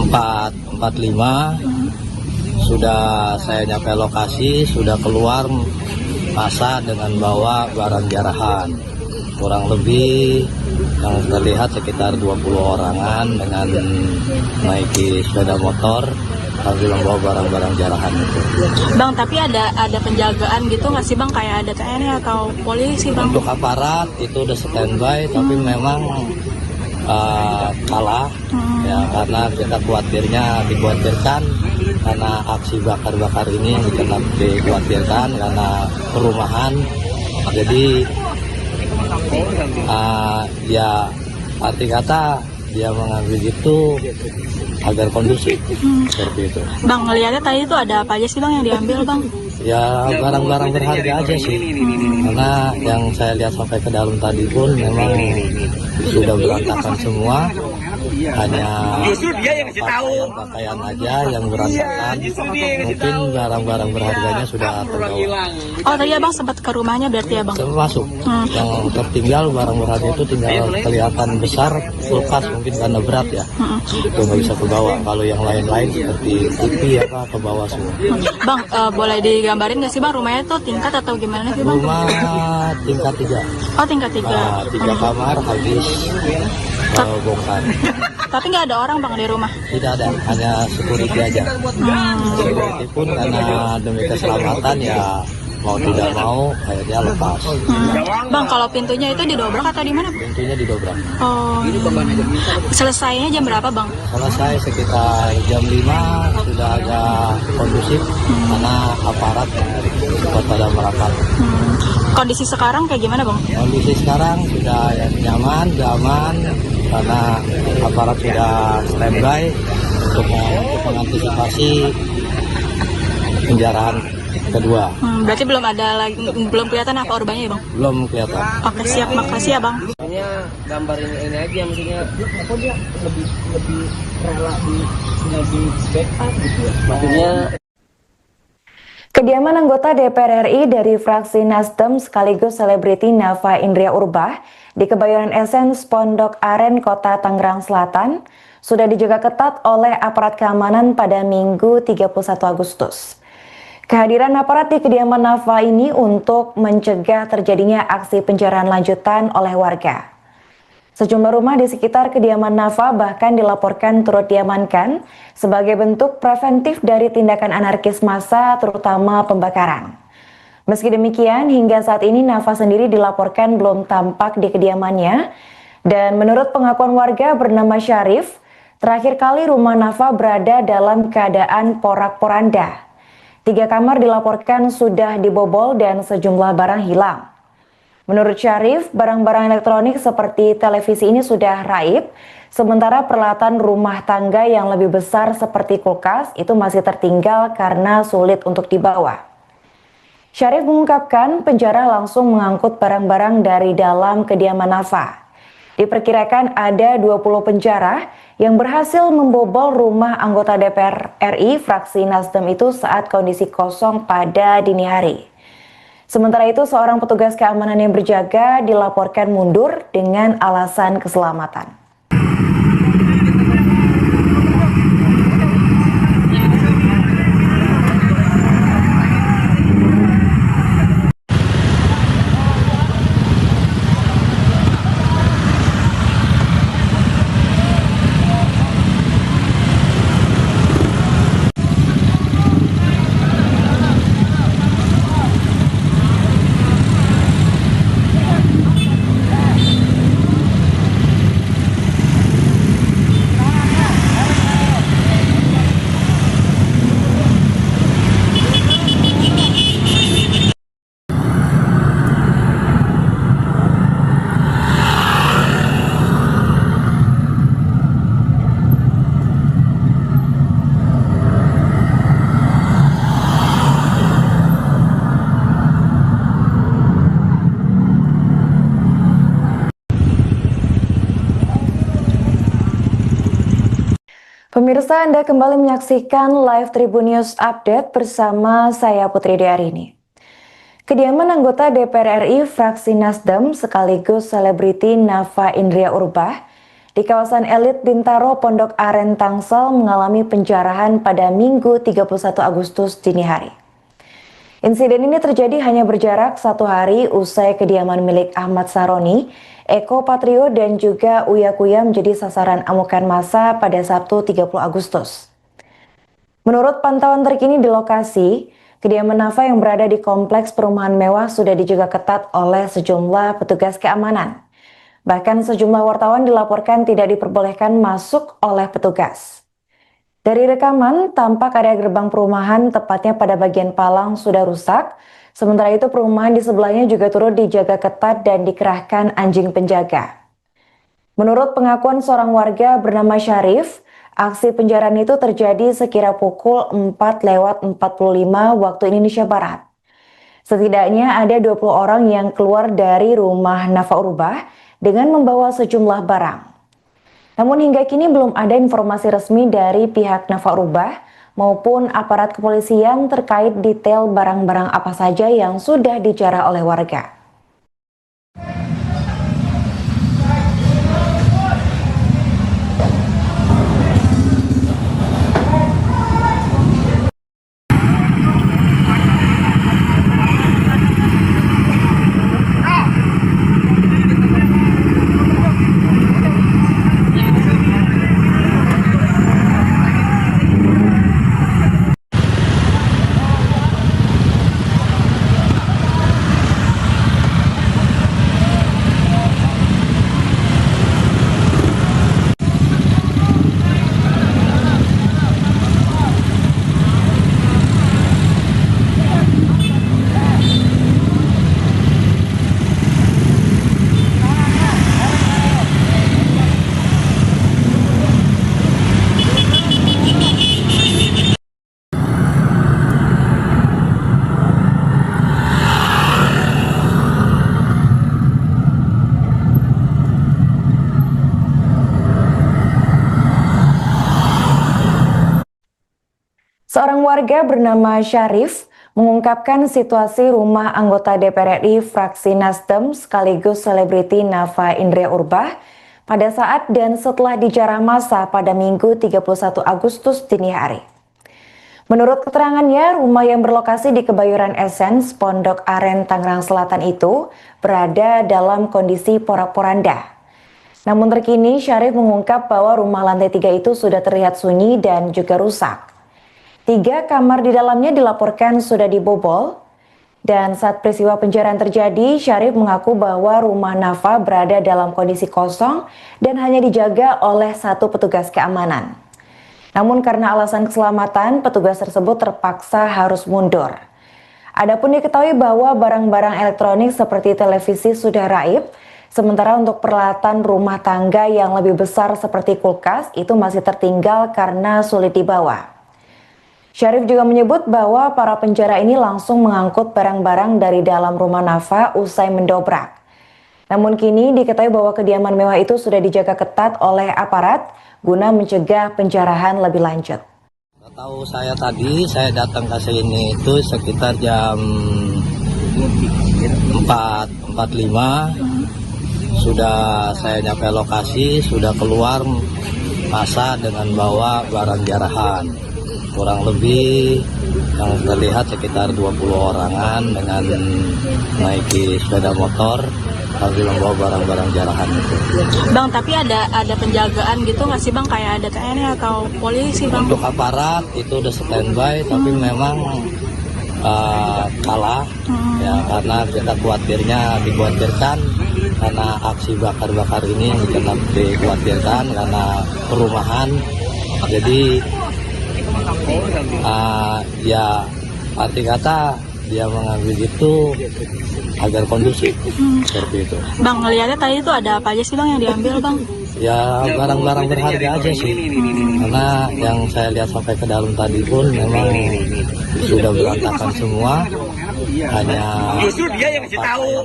4.45. Sudah saya nyampe lokasi, sudah keluar massa dengan bawa barang jarahan. Kurang lebih yang terlihat sekitar 20 orangan dengan naiki sepeda motor sambil membawa barang-barang jarahan itu. Bang, tapi ada penjagaan gitu nggak sih bang, kayak ada TNI atau polisi bang? Untuk aparat itu udah standby, tapi memang kalah ya, karena kita dikhawatirkan karena aksi bakar-bakar ini yang dikhawatirkan karena perumahan. Jadi ya arti kata dia mengambil itu agar kondusif seperti itu. Bang, ngeliatnya tadi itu ada apa aja sih bang yang diambil bang? Ya barang-barang berharga aja sih, karena yang saya lihat sampai ke dalam tadi pun memang sudah berantakan semua, hanya pakaian aja yang berantakan. Mungkin barang-barang berharganya sudah terbawa. Oh tadi abang sempat ke rumahnya berarti ya bang? Termasuk yang tertinggal barang berharga itu tinggal kelihatan besar, kulkas mungkin karena berat ya, itu nggak bisa ke bawah. Kalau yang lain-lain seperti TV apa ke bawah semua. Bang, boleh digambarin nggak sih bang rumahnya tuh tingkat atau gimana sih bang? Rumah tingkat 3. Oh tingkat 3. 3 kamar habis bongkar. Tapi nggak ada orang bang di rumah? Tidak ada, hanya security aja. Security pun karena demi keselamatan ya mau tidak mau akhirnya lepas. Bang, kalau pintunya itu didobrak atau di mana? Pintunya didobrak. Oh. Selesainya jam berapa bang? Selesai sekitar jam 5 sudah agak kondusif karena aparat ikut pada merapat. Kondisi sekarang kayak gimana bang? Kondisi sekarang sudah nyaman, aman karena aparat sudah standby untuk mengantisipasi penjarahan kedua. Berarti belum kelihatan apa korbannya ya bang? Belum kelihatan. Oke siap, makasih ya bang. Maksudnya gambarin ini aja, maksudnya apa dia lebih rela di backup gitu ya. Maksudnya Kediaman anggota DPR RI dari fraksi Nasdem sekaligus selebriti Nafa Indria Urbah di Kebayoran Essence Pondok Aren, Kota Tangerang Selatan sudah dijaga ketat oleh aparat keamanan pada Minggu 31 Agustus. Kehadiran aparat di kediaman Nafa ini untuk mencegah terjadinya aksi penjarahan lanjutan oleh warga. Sejumlah rumah di sekitar kediaman Nafa bahkan dilaporkan turut diamankan sebagai bentuk preventif dari tindakan anarkis massa, terutama pembakaran. Meski demikian, hingga saat ini Nafa sendiri dilaporkan belum tampak di kediamannya. Dan menurut pengakuan warga bernama Syarif, terakhir kali rumah Nafa berada dalam keadaan porak-poranda. 3 kamar dilaporkan sudah dibobol dan sejumlah barang hilang. Menurut Syarif, barang-barang elektronik seperti televisi ini sudah raib, sementara peralatan rumah tangga yang lebih besar seperti kulkas itu masih tertinggal karena sulit untuk dibawa. Syarif mengungkapkan penjara langsung mengangkut barang-barang dari dalam kediaman Nafa. Diperkirakan ada 20 penjara yang berhasil membobol rumah anggota DPR RI fraksi Nasdem itu saat kondisi kosong pada dini hari. Sementara itu, seorang petugas keamanan yang berjaga dilaporkan mundur dengan alasan keselamatan. Pemirsa, Anda kembali menyaksikan live Tribun News Update bersama saya Putri Diarini. Kediaman anggota DPR RI fraksi Nasdem sekaligus selebriti Nafa Indria Urbah di kawasan elit Bintaro Pondok Aren Tangsel mengalami penjarahan pada Minggu 31 Agustus dini hari. Insiden ini terjadi hanya berjarak 1 hari usai kediaman milik Ahmad Saroni, Eko Patrio dan juga Uya Kuya menjadi sasaran amukan massa pada Sabtu 30 Agustus. Menurut pantauan terkini di lokasi, kediaman Nafa yang berada di kompleks perumahan mewah sudah dijaga ketat oleh sejumlah petugas keamanan. Bahkan sejumlah wartawan dilaporkan tidak diperbolehkan masuk oleh petugas. Dari rekaman, tampak area gerbang perumahan tepatnya pada bagian palang sudah rusak. Sementara itu perumahan di sebelahnya juga turut dijaga ketat dan dikerahkan anjing penjaga. Menurut pengakuan seorang warga bernama Syarif, aksi penjarahan itu terjadi sekira pukul 4:45 waktu Indonesia Barat. Setidaknya ada 20 orang yang keluar dari rumah Nafa Urbah dengan membawa sejumlah barang. Namun hingga kini belum ada informasi resmi dari pihak Nafa Urbah maupun aparat kepolisian terkait detail barang-barang apa saja yang sudah dijarah oleh warga. Seorang warga bernama Syarif mengungkapkan situasi rumah anggota DPR RI fraksi Nasdem sekaligus selebriti Nafa Indria Urbah pada saat dan setelah dijarah massa pada Minggu 31 Agustus dini hari. Menurut keterangannya, rumah yang berlokasi di Kebayoran Essence, Pondok Aren, Tangerang Selatan itu berada dalam kondisi porak-poranda. Namun terkini, Syarif mengungkap bahwa rumah lantai 3 itu sudah terlihat sunyi dan juga rusak. 3 kamar di dalamnya dilaporkan sudah dibobol. Dan saat peristiwa pencurian terjadi, Syarif mengaku bahwa rumah Nafa berada dalam kondisi kosong dan hanya dijaga oleh 1 petugas keamanan. Namun karena alasan keselamatan, petugas tersebut terpaksa harus mundur. Adapun diketahui bahwa barang-barang elektronik seperti televisi sudah raib, sementara untuk peralatan rumah tangga yang lebih besar seperti kulkas itu masih tertinggal karena sulit dibawa. Syarif juga menyebut bahwa para penjara ini langsung mengangkut barang-barang dari dalam rumah Nafa usai mendobrak. Namun kini diketahui bahwa kediaman mewah itu sudah dijaga ketat oleh aparat guna mencegah penjarahan lebih lanjut. Tahu saya tadi, saya datang ke sini itu sekitar jam 4.45. Sudah saya nyampe lokasi, sudah keluar massa dengan bawa barang jarahan. Kurang lebih yang terlihat sekitar 20 orangan dengan naiki sepeda motor sambil membawa barang-barang jarahan itu. Bang, tapi ada penjagaan gitu nggak sih Bang, kayak ada TNI atau polisi Bang? Untuk aparat itu udah standby, tapi memang kalah ya, karena kita dikhawatirkan karena aksi bakar-bakar ini yang dikhawatirkan karena perumahan. Jadi ya arti kata dia mengambil itu agar kondusif seperti itu. Bang, ngeliatnya tadi itu ada apa aja sih Bang yang diambil Bang? Ya barang-barang berharga aja sih, karena yang saya lihat sampai ke dalam tadi pun memang sudah berantakan semua. Hanya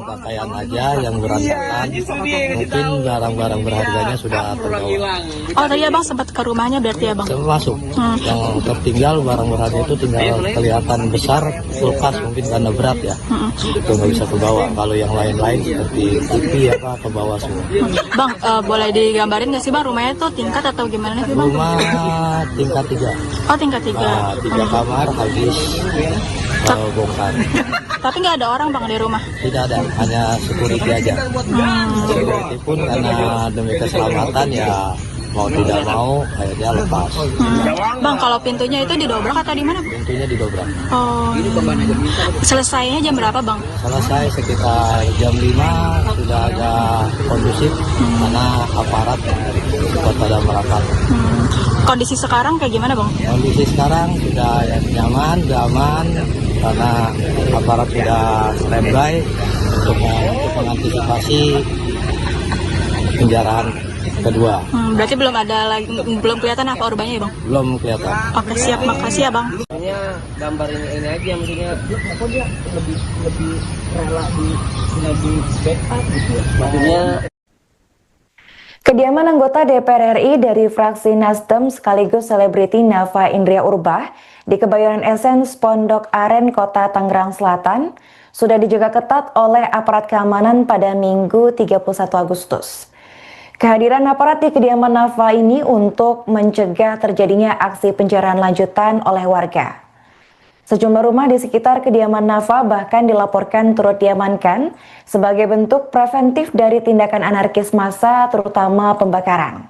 pakaian aja yang berantakan, mungkin barang-barang berharganya sudah terbawa. Oh tadi Abang sempat ke rumahnya berarti ya Bang? Termasuk yang tertinggal barang berharga itu tinggal kelihatan besar, kulkas mungkin karena berat ya, itu nggak bisa ke bawah. Kalau yang lain-lain seperti TV ke bawah semua. Bang, boleh digambarin nggak sih Bang rumahnya itu tingkat atau gimana sih Bang? Rumah tingkat 3. Oh tingkat 3. 3 kamar habis bongkar. Tapi nggak ada orang Bang di rumah? Tidak ada, hanya security aja. Security pun karena demi keselamatan ya mau tidak mau akhirnya lepas. Bang, kalau pintunya itu didobrak atau di mana? Pintunya didobrak. Oh. Selesainya jam berapa Bang? Selesai sekitar jam 5, sudah agak kondusif karena aparat pada merapat. Kondisi sekarang kayak gimana Bang? Kondisi sekarang sudah nyaman, sudah aman karena aparat sudah standby untuk mengantisipasi penjarahan kedua. Berarti belum kelihatan apa urbanya ya Bang? Belum kelihatan. Oke siap, makasih ya Bang. Maksudnya gambar ini aja, maksudnya apa dia lebih rela di backup gitu ya. Maksudnya Kediaman anggota DPR RI dari fraksi Nasdem sekaligus selebriti Nafa Indria Urbah di Kebayoran Essence, Pondok Aren, Kota Tangerang Selatan sudah dijaga ketat oleh aparat keamanan pada Minggu 31 Agustus. Kehadiran aparat di kediaman Nafa ini untuk mencegah terjadinya aksi penjarahan lanjutan oleh warga. Sejumlah rumah di sekitar kediaman Nafa bahkan dilaporkan turut diamankan sebagai bentuk preventif dari tindakan anarkis massa, terutama pembakaran.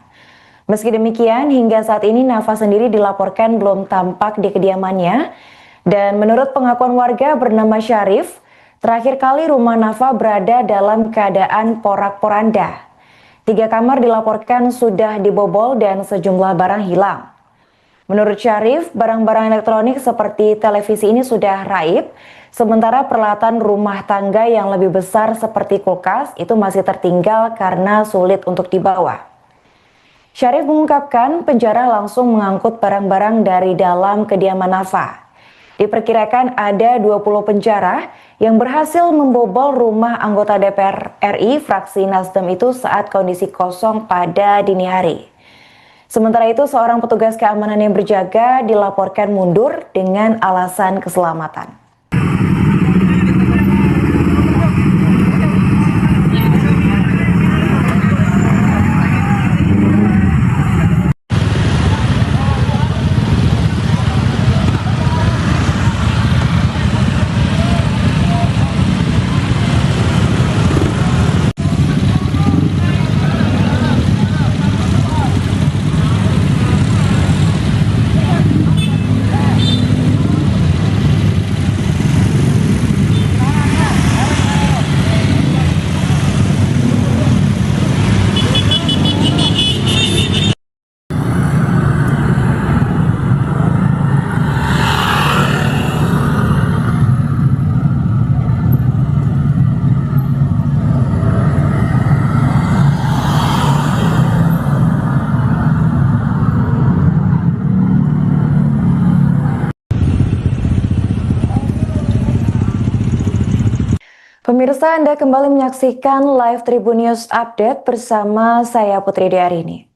Meski demikian, hingga saat ini Nafa sendiri dilaporkan belum tampak di kediamannya. Dan menurut pengakuan warga bernama Syarif, terakhir kali rumah Nafa berada dalam keadaan porak-poranda. 3 kamar dilaporkan sudah dibobol dan sejumlah barang hilang. Menurut Syarif, barang-barang elektronik seperti televisi ini sudah raib, sementara peralatan rumah tangga yang lebih besar seperti kulkas itu masih tertinggal karena sulit untuk dibawa. Syarif mengungkapkan penjara langsung mengangkut barang-barang dari dalam kediaman Nafa. Diperkirakan ada 20 penjara yang berhasil membobol rumah anggota DPR RI fraksi Nasdem itu saat kondisi kosong pada dini hari. Sementara itu, seorang petugas keamanan yang berjaga dilaporkan mundur dengan alasan keselamatan. Pemirsa, Anda kembali menyaksikan live Tribun News Update bersama saya Putri Diarini.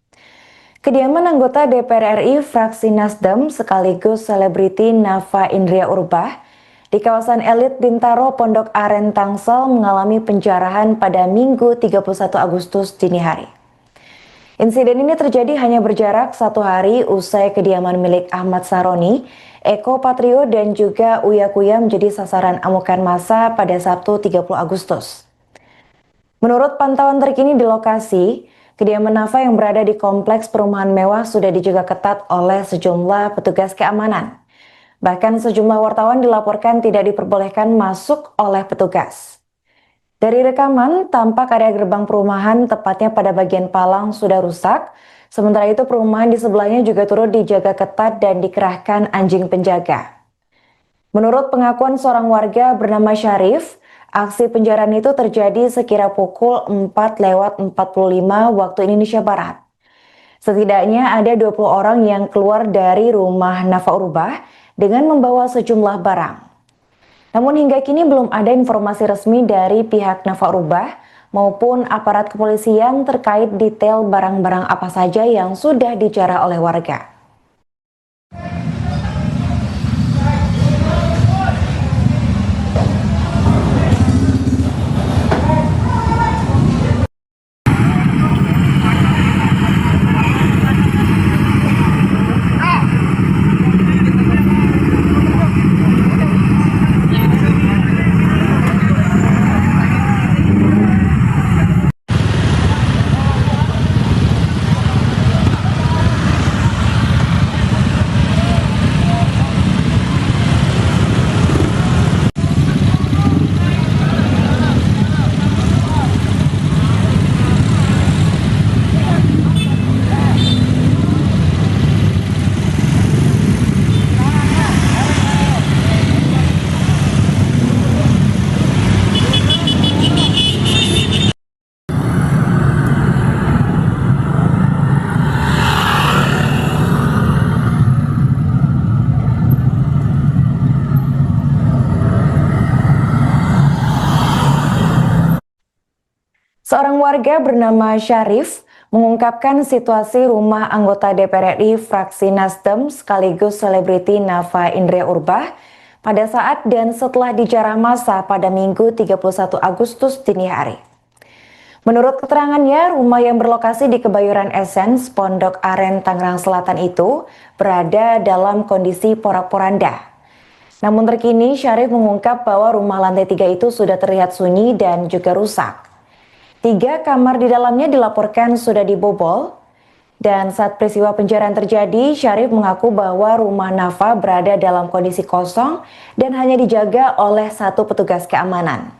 Kediaman anggota DPR RI fraksi Nasdem sekaligus selebriti Nafa Indria Urbah di kawasan elit Bintaro Pondok Aren Tangsel mengalami penjarahan pada Minggu 31 Agustus dini hari. Insiden ini terjadi hanya berjarak 1 hari usai kediaman milik Ahmad Saroni, Eko Patrio dan juga Uya Kuya menjadi sasaran amukan massa pada Sabtu 30 Agustus. Menurut pantauan terkini di lokasi, kediaman Nafa yang berada di kompleks perumahan mewah sudah dijaga ketat oleh sejumlah petugas keamanan. Bahkan sejumlah wartawan dilaporkan tidak diperbolehkan masuk oleh petugas. Dari rekaman, tampak area gerbang perumahan tepatnya pada bagian palang sudah rusak. Sementara itu perumahan di sebelahnya juga turut dijaga ketat dan dikerahkan anjing penjaga. Menurut pengakuan seorang warga bernama Syarif, aksi penjarahan itu terjadi sekira pukul 4:45 waktu Indonesia Barat. Setidaknya ada 20 orang yang keluar dari rumah Nafa Urbah dengan membawa sejumlah barang. Namun hingga kini belum ada informasi resmi dari pihak Nafa Urbah maupun aparat kepolisian terkait detail barang-barang apa saja yang sudah dijarah oleh warga. Seorang warga bernama Syarif mengungkapkan situasi rumah anggota DPR RI fraksi Nasdem sekaligus selebriti Nafa Indria Urbah pada saat dan setelah dijarah massa pada Minggu 31 Agustus dini hari. Menurut keterangannya, rumah yang berlokasi di Kebayoran Essence, Pondok Aren, Tangerang Selatan itu berada dalam kondisi porak-poranda. Namun terkini Syarif mengungkap bahwa rumah lantai 3 itu sudah terlihat sunyi dan juga rusak. 3 kamar di dalamnya dilaporkan sudah dibobol, dan saat peristiwa penjarahan terjadi, Syarif mengaku bahwa rumah Nafa berada dalam kondisi kosong dan hanya dijaga oleh 1 petugas keamanan.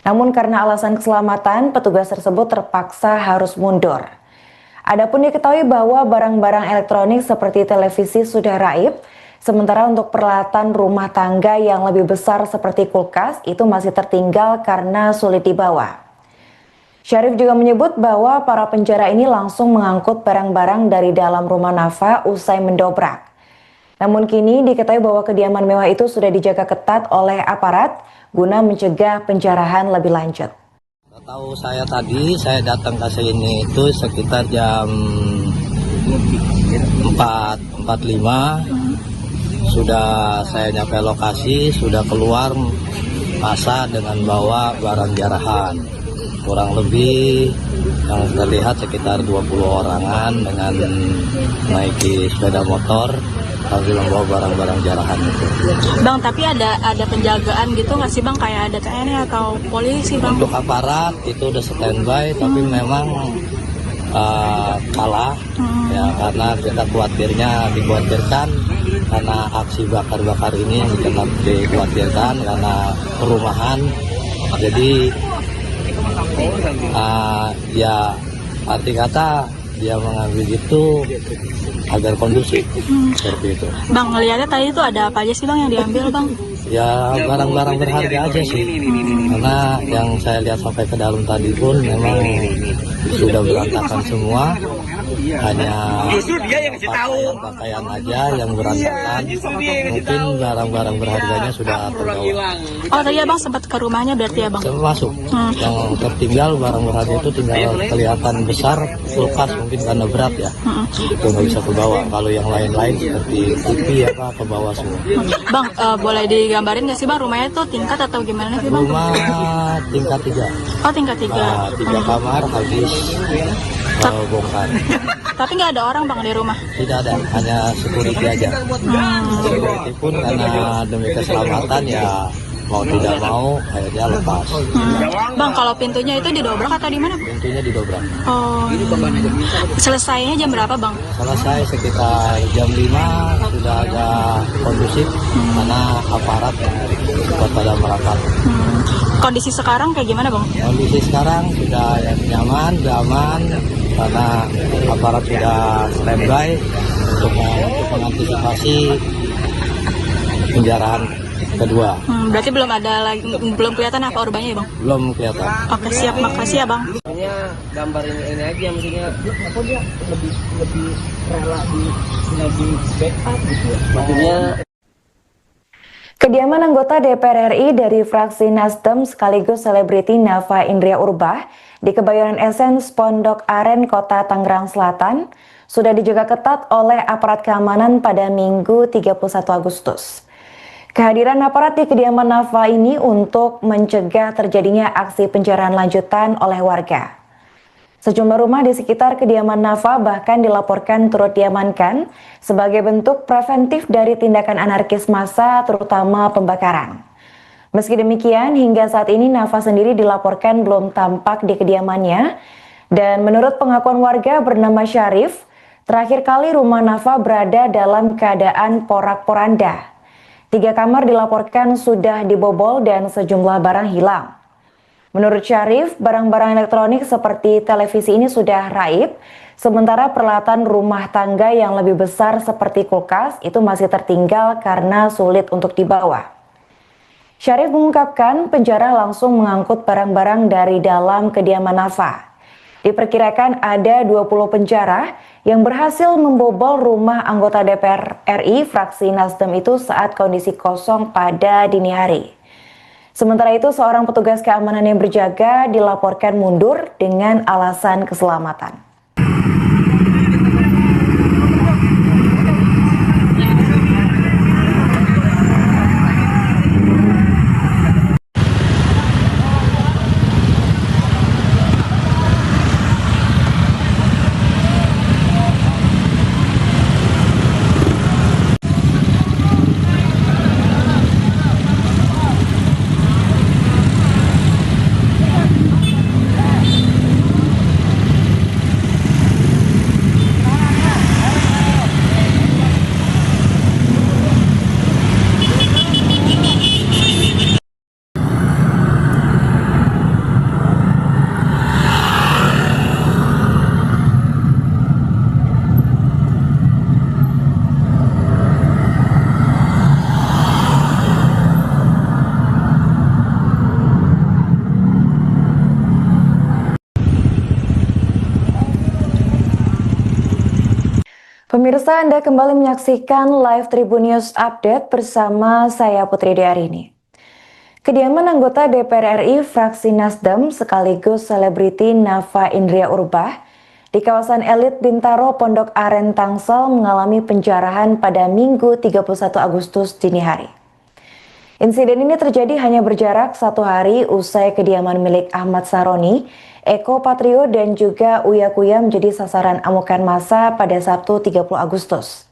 Namun karena alasan keselamatan, petugas tersebut terpaksa harus mundur. Adapun diketahui bahwa barang-barang elektronik seperti televisi sudah raib, sementara untuk peralatan rumah tangga yang lebih besar seperti kulkas itu masih tertinggal karena sulit dibawa. Syarif juga menyebut bahwa para penjara ini langsung mengangkut barang-barang dari dalam rumah Nafa usai mendobrak. Namun kini diketahui bahwa kediaman mewah itu sudah dijaga ketat oleh aparat guna mencegah penjarahan lebih lanjut. Tahu saya tadi, saya datang ke sini itu sekitar jam 4:45. Sudah saya nyampe lokasi, sudah keluar massa dengan bawa barang jarahan. Kurang lebih yang terlihat sekitar 20 orangan dengan menaiki sepeda motor sambil membawa barang-barang jarahan itu. Bang, tapi ada penjagaan gitu nggak sih Bang, kayak ada TNI atau polisi Bang? Untuk aparat itu udah standby, tapi memang kalah ya, karena kita dikhawatirkan karena aksi bakar-bakar ini yang tetap dikhawatirkan karena perumahan. Jadi ya arti kata dia mengambil itu agar kondusif seperti itu. Bang, ngeliatnya tadi itu ada apa aja sih Bang yang diambil Bang? Ya barang-barang berharga aja sih, karena yang saya lihat sampai ke dalam tadi pun memang sudah berantakan semua. hanya pakaian aja yang berantakan. Mungkin barang-barang berharganya sudah terbawa. Oh tadi abang sempat ke rumahnya berarti abang? Termasuk yang tertinggal barang berharga itu tinggal kelihatan besar, kulkas mungkin karena berat ya, itu nggak bisa ke bawah. Kalau yang lain-lain seperti TV apa ke bawah semua. Bang, boleh digambarin nggak sih bang rumahnya tuh tingkat atau gimana sih bang? Rumah tingkat 3, Oh tingkat 3. 3 kamar habis bongkar. Tapi nggak ada orang bang di rumah? Tidak ada, hanya security aja. Security pun karena demi keselamatan ya mau tidak mau akhirnya lepas. Bang, kalau pintunya itu didobrak atau di mana? Pintunya didobrak. Oh, selesainya jam berapa bang? Selesai sekitar jam 5 sudah ada kondusif karena aparat cepat pada merapat. Kondisi sekarang kayak gimana bang? Kondisi sekarang sudah nyaman, sudah aman karena aparat sudah standby untuk mengantisipasi penjarahan kedua. Berarti belum ada lagi, belum kelihatan apa korbannya ya bang? Belum kelihatan. Oke siap, makasih ya bang. Maksudnya gambarin ini aja, maksudnya apa dia lebih rela di backup gitu ya. Maksudnya Kediaman anggota DPR RI dari fraksi Nasdem sekaligus selebriti Nafa Indria Urbah di Kebayoran Essence Pondok Aren, Kota Tangerang Selatan sudah dijaga ketat oleh aparat keamanan pada Minggu 31 Agustus. Kehadiran aparat di kediaman Nafa ini untuk mencegah terjadinya aksi penjarahan lanjutan oleh warga. Sejumlah rumah di sekitar kediaman Nafa bahkan dilaporkan turut diamankan sebagai bentuk preventif dari tindakan anarkis massa, terutama pembakaran. Meski demikian, hingga saat ini Nafa sendiri dilaporkan belum tampak di kediamannya, dan menurut pengakuan warga bernama Syarif, terakhir kali rumah Nafa berada dalam keadaan porak-poranda. 3 kamar dilaporkan sudah dibobol dan sejumlah barang hilang. Menurut Syarif, barang-barang elektronik seperti televisi ini sudah raib, sementara peralatan rumah tangga yang lebih besar seperti kulkas itu masih tertinggal karena sulit untuk dibawa. Syarif mengungkapkan penjara langsung mengangkut barang-barang dari dalam kediaman Nafa. Diperkirakan ada 20 penjara yang berhasil membobol rumah anggota DPR RI fraksi Nasdem itu saat kondisi kosong pada dini hari. Sementara itu, seorang petugas keamanan yang berjaga dilaporkan mundur dengan alasan keselamatan. Pemirsa, Anda kembali menyaksikan live Tribun News Update bersama saya Putri Diarini. Kediaman anggota DPR RI fraksi Nasdem sekaligus selebriti Nafa Indria Urbah di kawasan elit Bintaro Pondok Aren Tangsel mengalami penjarahan pada Minggu 31 Agustus dini hari. Insiden ini terjadi hanya berjarak 1 hari usai kediaman milik Ahmad Saroni, Eko Patrio dan juga Uya Kuya menjadi sasaran amukan massa pada Sabtu 30 Agustus.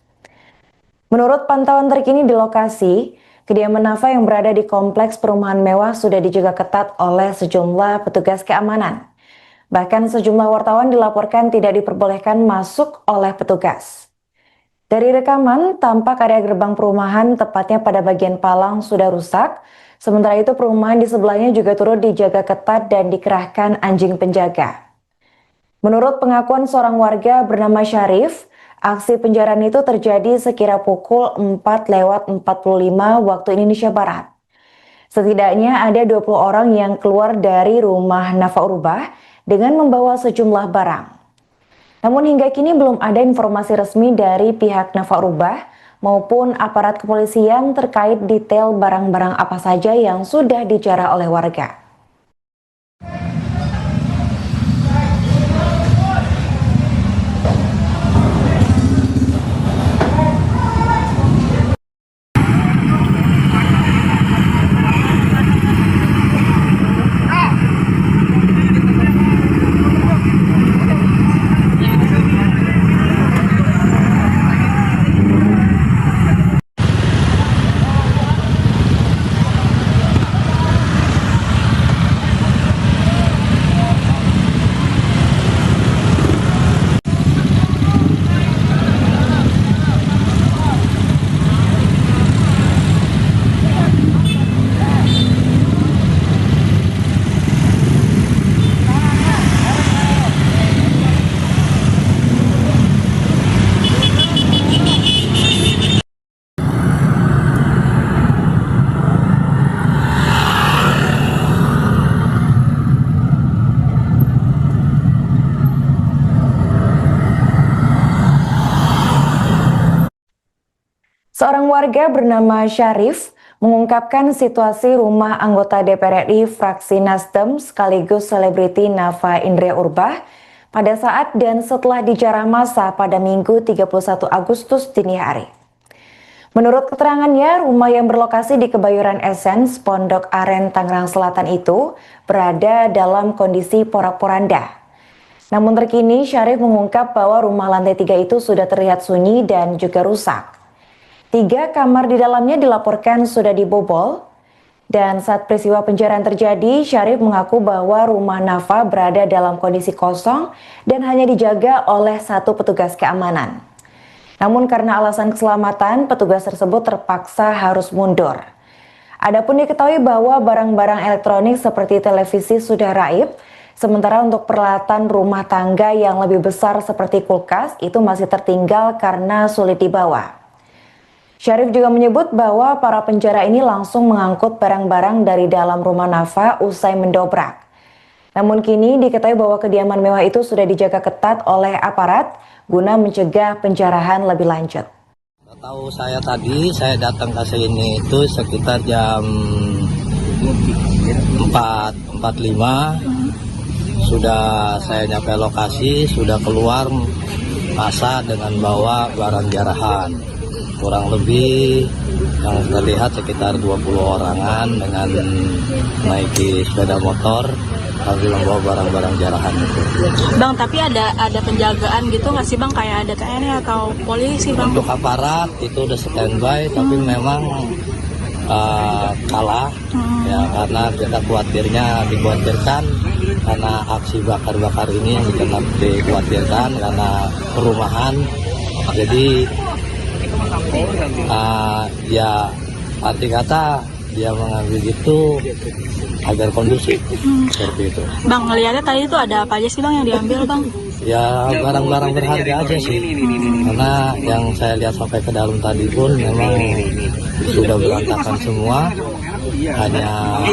Menurut pantauan terkini di lokasi, kediaman Nafa yang berada di kompleks perumahan mewah sudah dijaga ketat oleh sejumlah petugas keamanan. Bahkan sejumlah wartawan dilaporkan tidak diperbolehkan masuk oleh petugas. Dari rekaman, tampak area gerbang perumahan tepatnya pada bagian palang sudah rusak. Sementara itu perumahan di sebelahnya juga turut dijaga ketat dan dikerahkan anjing penjaga. Menurut pengakuan seorang warga bernama Syarif, aksi penjarahan itu terjadi sekira pukul 4:45 waktu Indonesia Barat. Setidaknya ada 20 orang yang keluar dari rumah Nafa Urbah dengan membawa sejumlah barang. Namun hingga kini belum ada informasi resmi dari pihak Nafa Urbah maupun aparat kepolisian terkait detail barang-barang apa saja yang sudah dijarah oleh warga. Seorang warga bernama Syarif mengungkapkan situasi rumah anggota DPR RI fraksi Nasdem sekaligus selebriti Nafa Indria Urbah pada saat dan setelah dijarah massa pada Minggu 31 Agustus dini hari. Menurut keterangannya, rumah yang berlokasi di Kebayoran Essence, Pondok Aren, Tangerang Selatan itu berada dalam kondisi porak-poranda. Namun terkini Syarif mengungkap bahwa rumah lantai 3 itu sudah terlihat sunyi dan juga rusak. 3 kamar di dalamnya dilaporkan sudah dibobol, dan saat peristiwa penjarahan terjadi, Syarif mengaku bahwa rumah Nafa berada dalam kondisi kosong dan hanya dijaga oleh 1 petugas keamanan. Namun karena alasan keselamatan, petugas tersebut terpaksa harus mundur. Adapun diketahui bahwa barang-barang elektronik seperti televisi sudah raib, sementara untuk peralatan rumah tangga yang lebih besar seperti kulkas itu masih tertinggal karena sulit dibawa. Syarif juga menyebut bahwa para penjara ini langsung mengangkut barang-barang dari dalam rumah Nafa usai mendobrak. Namun kini diketahui bahwa kediaman mewah itu sudah dijaga ketat oleh aparat guna mencegah penjarahan lebih lanjut. Tahu saya tadi, saya datang ke sini itu sekitar jam 4.45. Sudah saya nyampe lokasi, sudah keluar massa dengan bawa barang jarahan. Kurang lebih yang terlihat sekitar 20 orangan dengan naiki sepeda motor sambil membawa barang-barang jarahan itu. Bang, tapi ada penjagaan gitu nggak sih bang, kayak ada TNI atau polisi bang? Untuk aparat itu udah standby, tapi memang kalah ya, karena kita dikhawatirkan karena aksi bakar-bakar ini yang dikhawatirkan karena perumahan, jadi ya arti kata dia mengambil itu agar kondusif seperti itu. Bang, ngeliatnya tadi itu ada apa aja sih bang yang diambil bang? Ya barang-barang berharga aja sih, karena yang saya lihat sampai ke dalam tadi pun memang sudah berantakan semua, hanya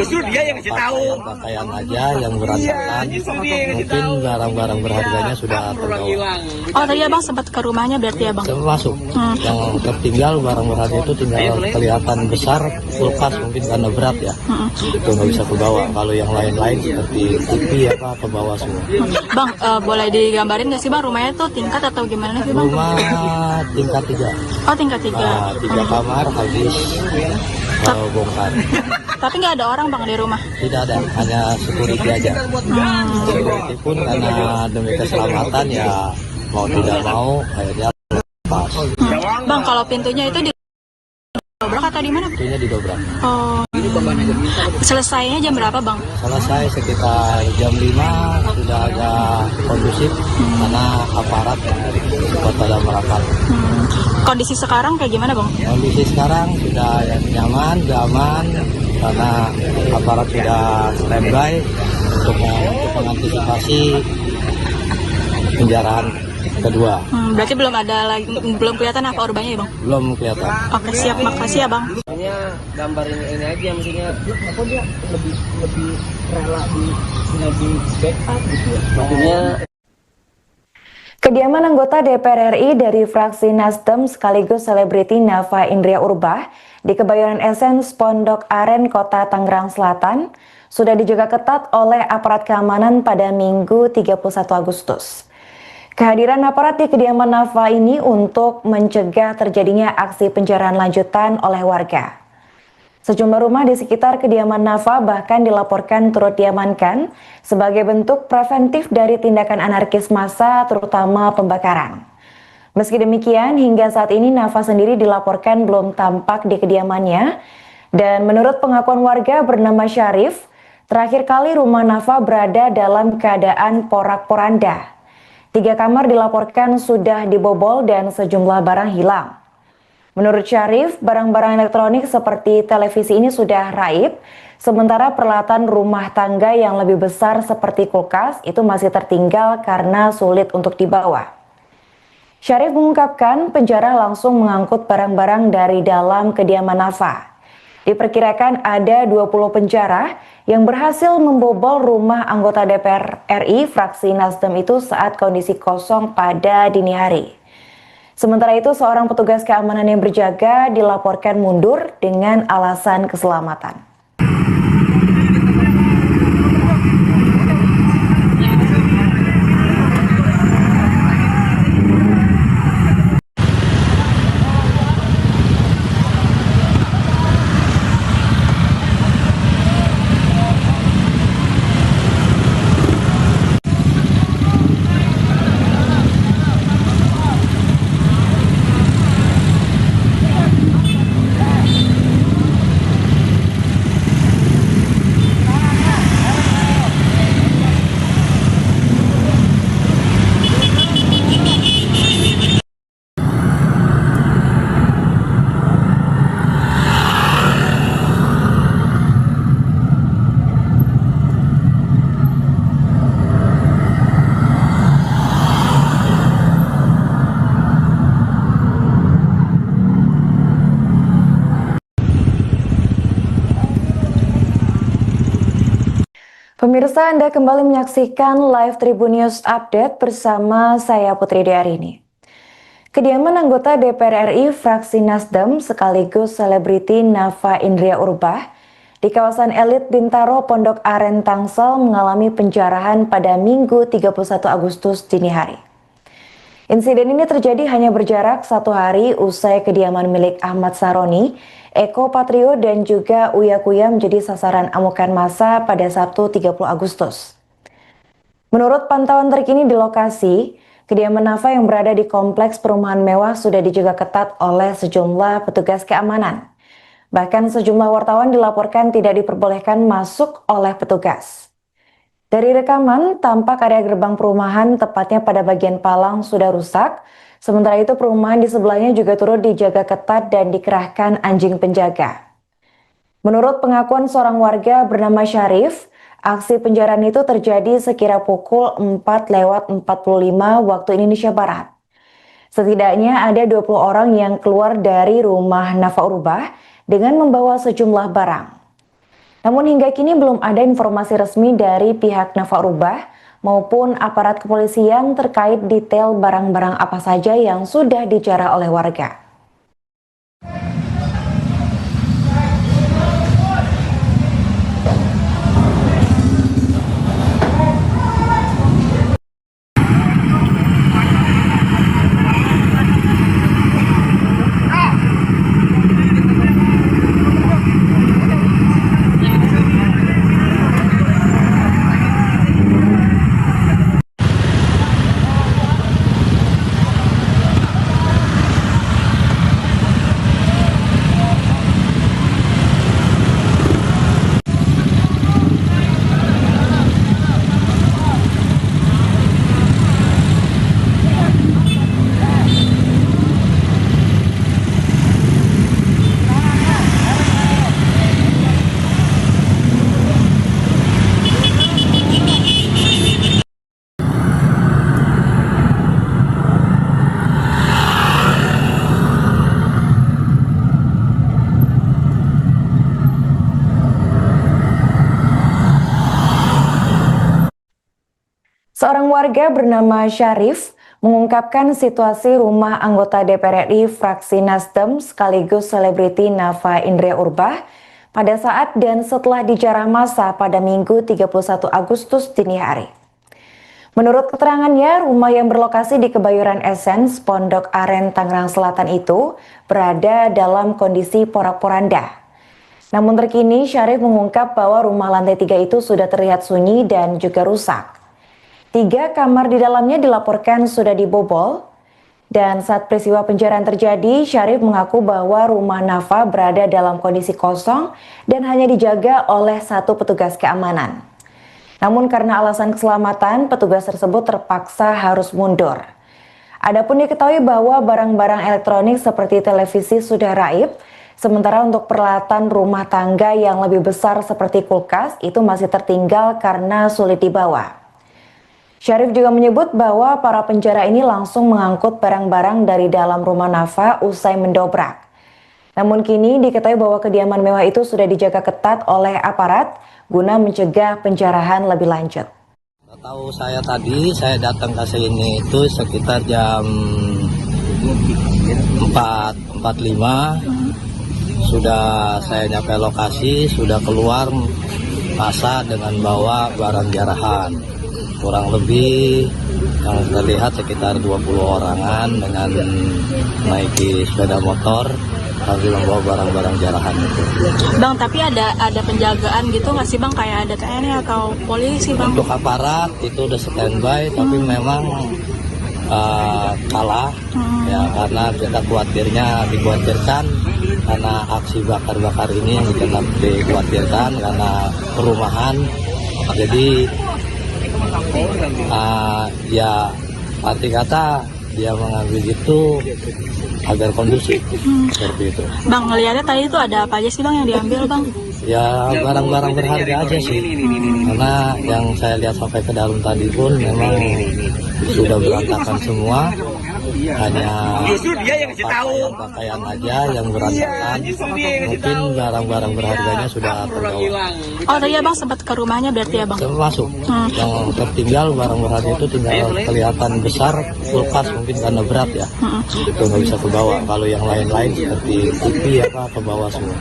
pakaian aja yang berantakan. Mungkin barang-barang berharganya sudah terbawa. Oh tadi abang sempat ke rumahnya berarti ya bang? Termasuk yang tertinggal barang berharga itu tinggal kelihatan besar, kulkas mungkin karena berat ya, itu nggak bisa kebawa. Kalau yang lain-lain seperti TV apa ke bawah semua. Bang, boleh digambarin nggak sih bang rumahnya tuh tingkat atau gimana sih bang? Rumah tingkat 3. Oh tingkat 3. 3 kamar habis bongkar. Tapi nggak ada orang bang di rumah? Tidak ada, hanya security aja. Security pun karena demi keselamatan ya mau tidak mau akhirnya lepas. Bang, kalau pintunya itu didobrak atau di mana? Pintunya didobrak. Oh. Selesainya jam berapa bang? Selesai sekitar jam 5, sudah agak kondusif karena aparat pada merapat. Kondisi sekarang kayak gimana bang? Kondisi sekarang sudah nyaman, aman, karena aparat sudah standby untuk mengantisipasi penjarahan kedua. Berarti belum kelihatan apa urbanya ya bang? Belum kelihatan. Oke siap, makasih ya bang. Maksudnya gambarin ini aja, maksudnya apa dia lebih rela di backup gitu ya. Maksudnya Kediaman anggota DPR RI dari fraksi Nasdem sekaligus selebriti Nafa Indria Urbah di Kebayoran Essence Pondok Aren, Kota Tangerang Selatan sudah dijaga ketat oleh aparat keamanan pada Minggu 31 Agustus. Kehadiran aparat di kediaman Nafa ini untuk mencegah terjadinya aksi penjarahan lanjutan oleh warga. Sejumlah rumah di sekitar kediaman Nafa bahkan dilaporkan turut diamankan sebagai bentuk preventif dari tindakan anarkis massa, terutama pembakaran. Meski demikian, hingga saat ini Nafa sendiri dilaporkan belum tampak di kediamannya, dan menurut pengakuan warga bernama Syarif, terakhir kali rumah Nafa berada dalam keadaan porak-poranda. 3 kamar dilaporkan sudah dibobol dan sejumlah barang hilang. Menurut Syarif, barang-barang elektronik seperti televisi ini sudah raib, sementara peralatan rumah tangga yang lebih besar seperti kulkas itu masih tertinggal karena sulit untuk dibawa. Syarif mengungkapkan penjara langsung mengangkut barang-barang dari dalam kediaman Nafa. Diperkirakan ada 20 penjara yang berhasil membobol rumah anggota DPR RI fraksi Nasdem itu saat kondisi kosong pada dini hari. Sementara itu, seorang petugas keamanan yang berjaga dilaporkan mundur dengan alasan keselamatan. Pemirsa, Anda kembali menyaksikan live Tribun News Update bersama saya Putri Diarini. Kediaman anggota DPR RI fraksi Nasdem sekaligus selebriti Nafa Indria Urbah di kawasan elit Bintaro Pondok Aren Tangsel mengalami penjarahan pada Minggu 31 Agustus dini hari. Insiden ini terjadi hanya berjarak 1 hari usai kediaman milik Ahmad Saroni, Eko Patrio dan juga Uya Kuya menjadi sasaran amukan massa pada Sabtu 30 Agustus. Menurut pantauan terkini di lokasi, kediaman Nafa yang berada di kompleks perumahan mewah sudah dijaga ketat oleh sejumlah petugas keamanan. Bahkan sejumlah wartawan dilaporkan tidak diperbolehkan masuk oleh petugas. Dari rekaman, tampak area gerbang perumahan tepatnya pada bagian palang sudah rusak. Sementara itu perumahan di sebelahnya juga turut dijaga ketat dan dikerahkan anjing penjaga. Menurut pengakuan seorang warga bernama Syarif, aksi penjarahan itu terjadi sekira pukul 4:45 waktu Indonesia Barat. Setidaknya ada 20 orang yang keluar dari rumah Nafa Urbah dengan membawa sejumlah barang. Namun hingga kini belum ada informasi resmi dari pihak Nafa Urbah maupun aparat kepolisian terkait detail barang-barang apa saja yang sudah dijarah oleh warga. Seorang warga bernama Syarif mengungkapkan situasi rumah anggota DPR RI fraksi Nasdem sekaligus selebriti Nafa Indria Urbah pada saat dan setelah dijarah massa pada Minggu 31 Agustus dini hari. Menurut keterangannya, rumah yang berlokasi di Kebayoran Essence, Pondok Aren, Tangerang Selatan itu berada dalam kondisi porak-poranda. Namun terkini Syarif mengungkap bahwa rumah lantai 3 itu sudah terlihat sunyi dan juga rusak. 3 kamar di dalamnya dilaporkan sudah dibobol, dan saat peristiwa penjarahan terjadi, Syarif mengaku bahwa rumah Nafa berada dalam kondisi kosong dan hanya dijaga oleh 1 petugas keamanan. Namun karena alasan keselamatan, petugas tersebut terpaksa harus mundur. Adapun diketahui bahwa barang-barang elektronik seperti televisi sudah raib, sementara untuk peralatan rumah tangga yang lebih besar seperti kulkas itu masih tertinggal karena sulit dibawa. Syarif juga menyebut bahwa para penjara ini langsung mengangkut barang-barang dari dalam rumah Nafa usai mendobrak. Namun kini diketahui bahwa kediaman mewah itu sudah dijaga ketat oleh aparat guna mencegah penjarahan lebih lanjut. Tahu saya tadi, saya datang ke sini itu sekitar jam 4.45. Sudah saya nyampe lokasi, sudah keluar massa dengan bawa barang jarahan. Kurang lebih yang terlihat sekitar 20 orangan dengan menaiki sepeda motor sambil membawa barang-barang jarahan itu. Bang, tapi ada penjagaan gitu nggak sih Bang, kayak ada TNI atau polisi Bang? Untuk aparat itu udah standby, tapi memang kalah ya, karena kita dikhawatirkan karena aksi bakar-bakar ini yang kita dikhawatirkan karena perumahan. Jadi ya arti kata dia mengambil itu agar kondusif seperti itu. Bang, ngeliatnya tadi itu ada apa aja sih Bang yang diambil Bang? Ya barang-barang berharga aja sih, karena yang saya lihat sampai ke dalam tadi pun memang sudah berantakan semua. Hanya pakaian aja yang berantakan, mungkin barang-barang berharganya sudah terbawa. Oh tadi Abang sempat ke rumahnya berarti ya Bang? Termasuk yang tertinggal barang berharga itu tinggal kelihatan besar, kulkas mungkin karena berat ya, itu nggak bisa kebawa. Kalau yang lain-lain seperti TV apa kebawa semua.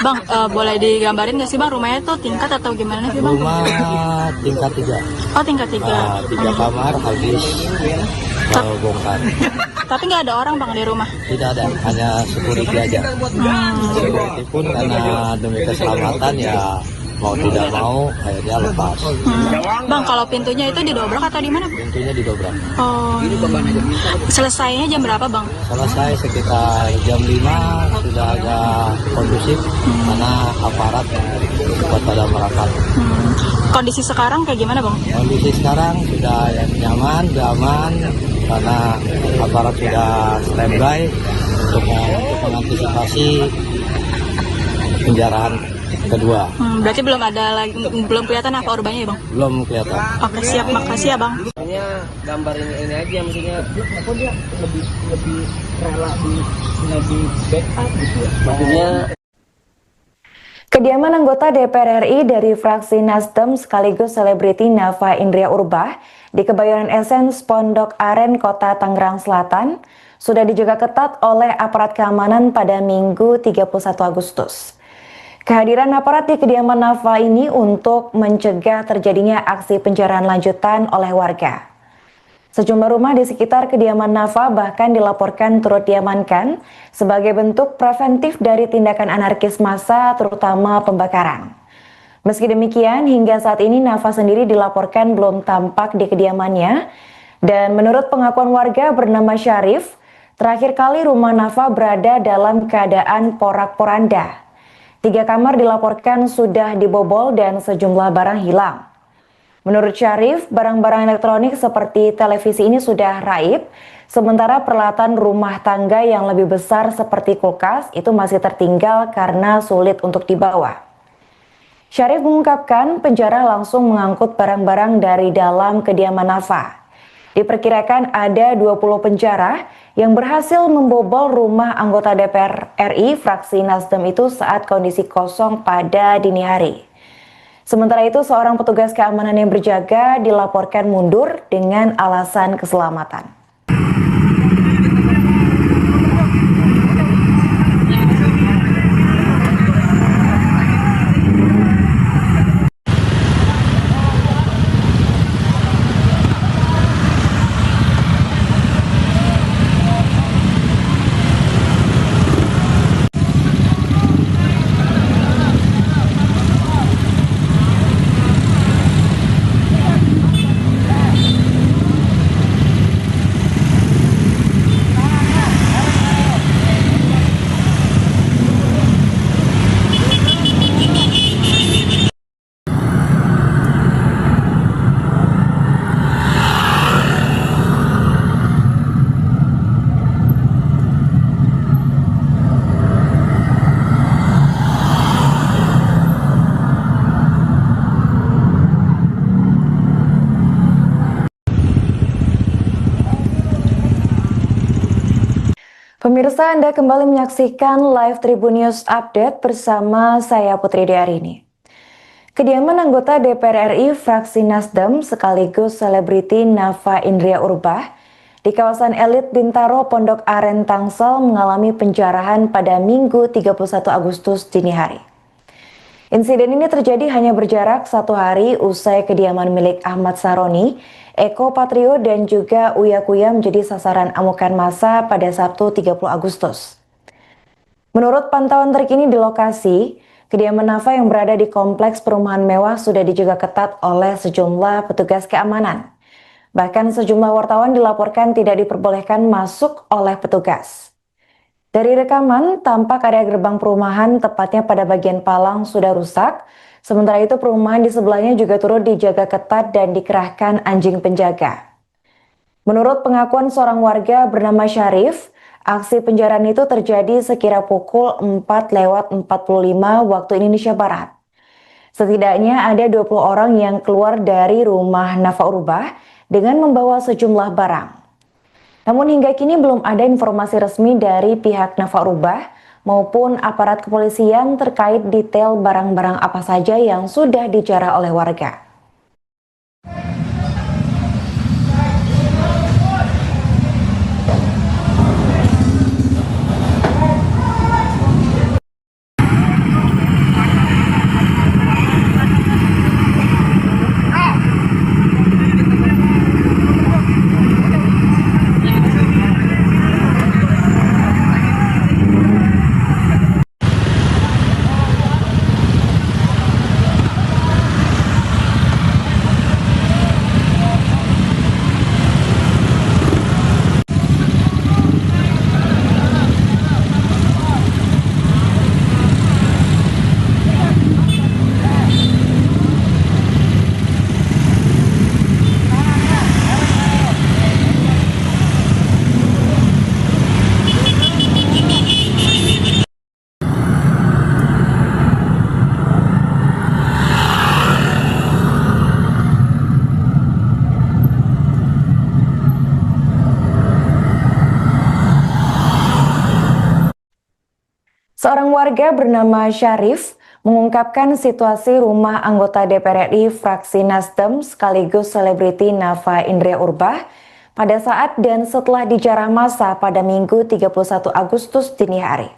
Bang, boleh digambarin nggak sih Bang rumahnya tuh tingkat atau gimana sih Bang? Rumah tingkat 3. Oh tingkat 3. 3 kamar habis bongkar. Tapi nggak ada orang Bang di rumah? Tidak ada, hanya security aja. Security pun karena demi keselamatan ya mau tidak mau akhirnya lepas. Bang, kalau pintunya itu didobrak atau di mana? Pintunya didobrak. Oh. Selesainya jam berapa Bang? Selesai sekitar jam 5, sudah agak kondusif karena aparat cepat pada merapat. Kondisi sekarang kayak gimana Bang? Kondisi sekarang sudah nyaman, sudah aman karena aparat sudah standby untuk mengantisipasi penjarahan kedua. Berarti belum kelihatan apa urbanya ya Bang? Belum kelihatan. Oke siap, makasih ya Bang. Maksudnya gambarin ini aja, maksudnya apa dia lebih rela di backup gitu ya. Maksudnya Kediaman anggota DPR RI dari fraksi Nasdem sekaligus selebriti Nafa Indria Urbah di Kebayoran Essence, Pondok Aren, Kota Tangerang Selatan sudah dijaga ketat oleh aparat keamanan pada Minggu 31 Agustus. Kehadiran aparat di kediaman Nafa ini untuk mencegah terjadinya aksi penjarahan lanjutan oleh warga. Sejumlah rumah di sekitar kediaman Nafa bahkan dilaporkan turut diamankan sebagai bentuk preventif dari tindakan anarkis massa, terutama pembakaran. Meski demikian, hingga saat ini Nafa sendiri dilaporkan belum tampak di kediamannya, dan menurut pengakuan warga bernama Syarif, terakhir kali rumah Nafa berada dalam keadaan porak-poranda. 3 kamar dilaporkan sudah dibobol dan sejumlah barang hilang. Menurut Syarif, barang-barang elektronik seperti televisi ini sudah raib, sementara peralatan rumah tangga yang lebih besar seperti kulkas itu masih tertinggal karena sulit untuk dibawa. Syarif mengungkapkan penjara langsung mengangkut barang-barang dari dalam kediaman Nafa. Diperkirakan ada 20 penjara yang berhasil membobol rumah anggota DPR RI fraksi Nasdem itu saat kondisi kosong pada dini hari. Sementara itu, seorang petugas keamanan yang berjaga dilaporkan mundur dengan alasan keselamatan. Pemirsa, Anda kembali menyaksikan live Tribun News Update bersama saya Putri Diarini. Kediaman anggota DPR RI fraksi Nasdem sekaligus selebriti Nafa Indria Urbah di kawasan elit Bintaro Pondok Aren Tangsel mengalami penjarahan pada Minggu 31 Agustus dini hari. Insiden ini terjadi hanya berjarak 1 hari usai kediaman milik Ahmad Saroni, Eko Patrio dan juga Uya Kuya menjadi sasaran amukan massa pada Sabtu 30 Agustus. Menurut pantauan terkini di lokasi, kediaman Nafa yang berada di kompleks perumahan mewah sudah dijaga ketat oleh sejumlah petugas keamanan. Bahkan sejumlah wartawan dilaporkan tidak diperbolehkan masuk oleh petugas. Dari rekaman, tampak area gerbang perumahan tepatnya pada bagian palang sudah rusak. Sementara itu perumahan di sebelahnya juga turut dijaga ketat dan dikerahkan anjing penjaga. Menurut pengakuan seorang warga bernama Syarif, aksi penjarahan itu terjadi sekira pukul 4:45 waktu Indonesia Barat. Setidaknya ada 20 orang yang keluar dari rumah Nafa Urbah dengan membawa sejumlah barang. Namun hingga kini belum ada informasi resmi dari pihak Nafa Urbah maupun aparat kepolisian terkait detail barang-barang apa saja yang sudah dijarah oleh warga. Seorang warga bernama Syarif mengungkapkan situasi rumah anggota DPR RI fraksi Nasdem sekaligus selebriti Nafa Indria Urbah pada saat dan setelah dijarah massa pada Minggu 31 Agustus dini hari.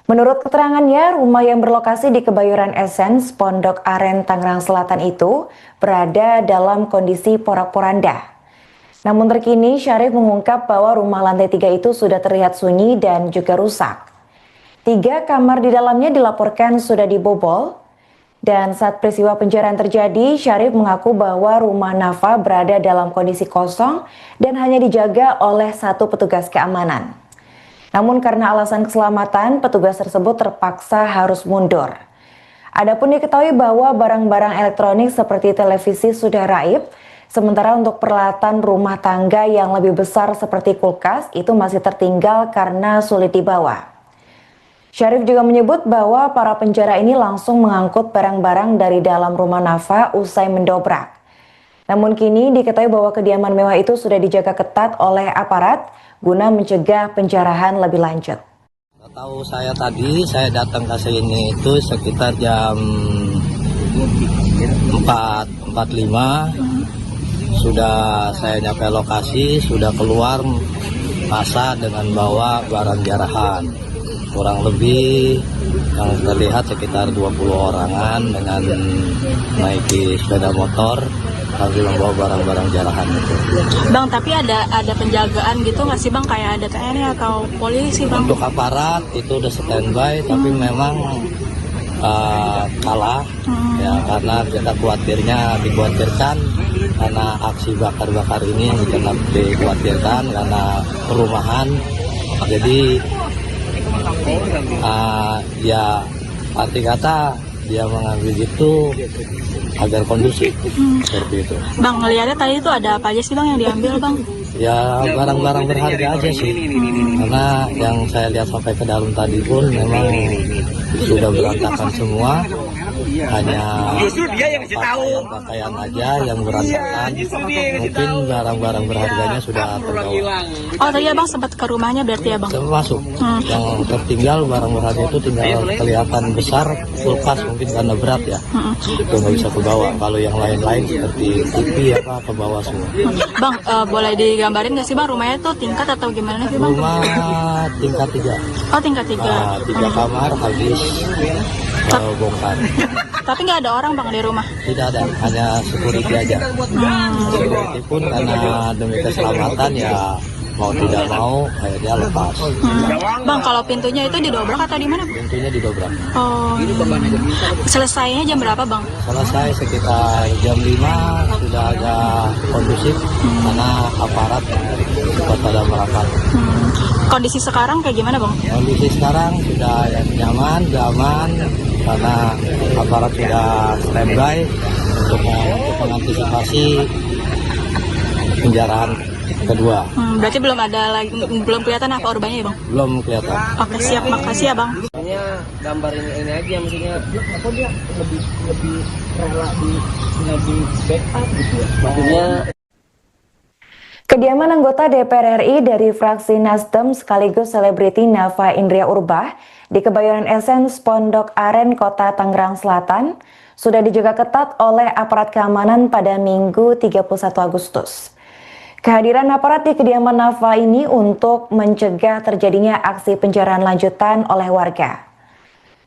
Menurut keterangannya, rumah yang berlokasi di Kebayoran Essence, Pondok Aren, Tangerang Selatan itu berada dalam kondisi porak-poranda. Namun terkini Syarif mengungkap bahwa rumah lantai 3 itu sudah terlihat sunyi dan juga rusak. 3 kamar di dalamnya dilaporkan sudah dibobol, dan saat peristiwa penjarahan terjadi, Syarif mengaku bahwa rumah Nafa berada dalam kondisi kosong dan hanya dijaga oleh 1 petugas keamanan. Namun karena alasan keselamatan, petugas tersebut terpaksa harus mundur. Adapun diketahui bahwa barang-barang elektronik seperti televisi sudah raib, sementara untuk peralatan rumah tangga yang lebih besar seperti kulkas itu masih tertinggal karena sulit dibawa. Syarif juga menyebut bahwa para penjara ini langsung mengangkut barang-barang dari dalam rumah Nafa usai mendobrak. Namun kini diketahui bahwa kediaman mewah itu sudah dijaga ketat oleh aparat guna mencegah penjarahan lebih lanjut. Tahu saya tadi, saya datang ke sini itu sekitar jam 4.45. Sudah saya nyampe lokasi, sudah keluar massa dengan bawa barang jarahan. Kurang lebih yang terlihat sekitar 20 orangan dengan naiki sepeda motor sambil membawa barang-barang jarahan itu. Bang, tapi ada penjagaan gitu nggak sih Bang, kayak ada TNI atau polisi Bang? Untuk aparat itu udah standby, tapi memang kalah ya, karena kita dikhawatirkan karena aksi bakar-bakar ini yang dikhawatirkan karena perumahan, jadi ya arti kata dia mengambil itu agar kondusif seperti itu. Bang, ngeliatnya tadi itu ada apa aja sih Bang yang diambil Bang? Ya barang-barang berharga aja sih, karena yang saya lihat sampai ke dalam tadi pun memang sudah berantakan semua. hanya pakaian aja yang berantakan. Mungkin barang-barang berharganya sudah terbawa. Oh tadi abang sempat ke rumahnya berarti abang? Termasuk yang tertinggal barang berharga itu tinggal kelihatan besar, kulkas mungkin karena berat ya, itu nggak bisa ke bawah. Kalau yang lain-lain seperti TV apa ke bawah semua. Bang, boleh digambarin nggak sih bang rumahnya tuh tingkat atau gimana sih bang? Rumah tingkat 3. Oh tingkat 3. Nah, 3 kamar habis bongkar. Tapi nggak ada orang bang di rumah? Tidak ada, hanya security aja. Security pun karena demi keselamatan ya mau tidak mau akhirnya lepas. Bang, kalau pintunya itu didobrak atau di mana? Pintunya didobrak. Oh, selesainya jam berapa bang? Selesai sekitar jam 5 sudah agak kondusif karena aparat sudah pada merapat. Kondisi sekarang kayak gimana bang? Kondisi sekarang sudah nyaman, aman karena aparat sudah standby untuk mengantisipasi penjarahan kedua. Berarti belum kelihatan apa korbannya ya bang? Belum kelihatan. Oke siap, makasih ya bang. Maksudnya gambarin ini aja, maksudnya apa dia lebih rela di backup gitu ya. Maksudnya Kediaman anggota DPR RI dari fraksi Nasdem sekaligus selebriti Nafa Indria Urbah di Kebayoran Essence Pondok Aren, Kota Tangerang Selatan sudah dijaga ketat oleh aparat keamanan pada Minggu 31 Agustus. Kehadiran aparat di kediaman Nafa ini untuk mencegah terjadinya aksi penjarahan lanjutan oleh warga.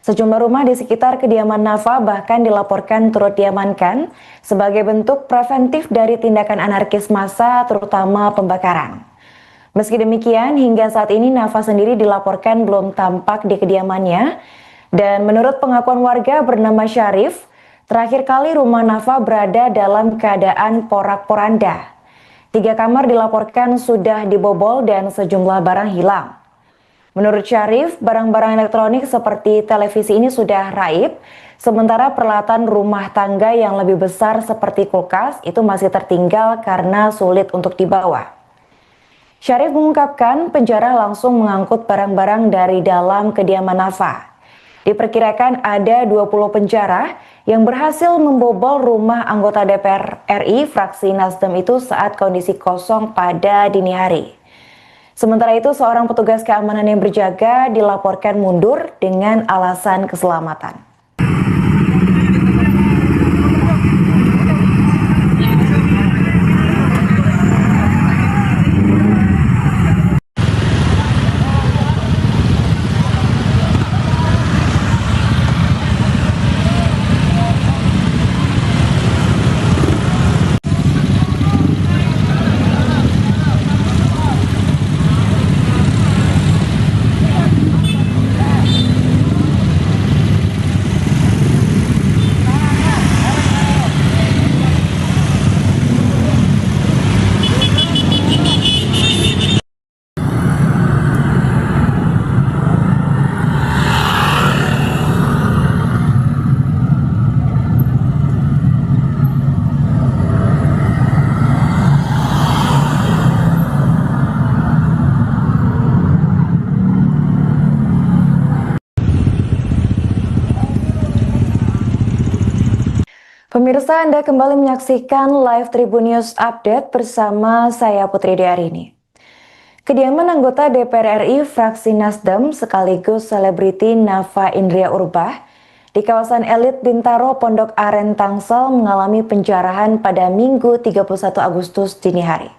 Sejumlah rumah di sekitar kediaman Nafa bahkan dilaporkan turut diamankan sebagai bentuk preventif dari tindakan anarkis massa, terutama pembakaran. Meski demikian, hingga saat ini Nafa sendiri dilaporkan belum tampak di kediamannya. Dan menurut pengakuan warga bernama Syarif, terakhir kali rumah Nafa berada dalam keadaan porak-poranda. 3 kamar dilaporkan sudah dibobol dan sejumlah barang hilang. Menurut Syarif, barang-barang elektronik seperti televisi ini sudah raib, sementara peralatan rumah tangga yang lebih besar seperti kulkas itu masih tertinggal karena sulit untuk dibawa. Syarif mengungkapkan penjara langsung mengangkut barang-barang dari dalam kediaman Nafa. Diperkirakan ada 20 penjara yang berhasil membobol rumah anggota DPR RI fraksi Nasdem itu saat kondisi kosong pada dini hari. Sementara itu, seorang petugas keamanan yang berjaga dilaporkan mundur dengan alasan keselamatan. Pemirsa, Anda kembali menyaksikan live Tribun News Update bersama saya Putri Diarini. Kediaman anggota DPR RI fraksi Nasdem sekaligus selebriti Nafa Indria Urbah di kawasan elit Bintaro Pondok Aren Tangsel mengalami penjarahan pada Minggu 31 Agustus dini hari.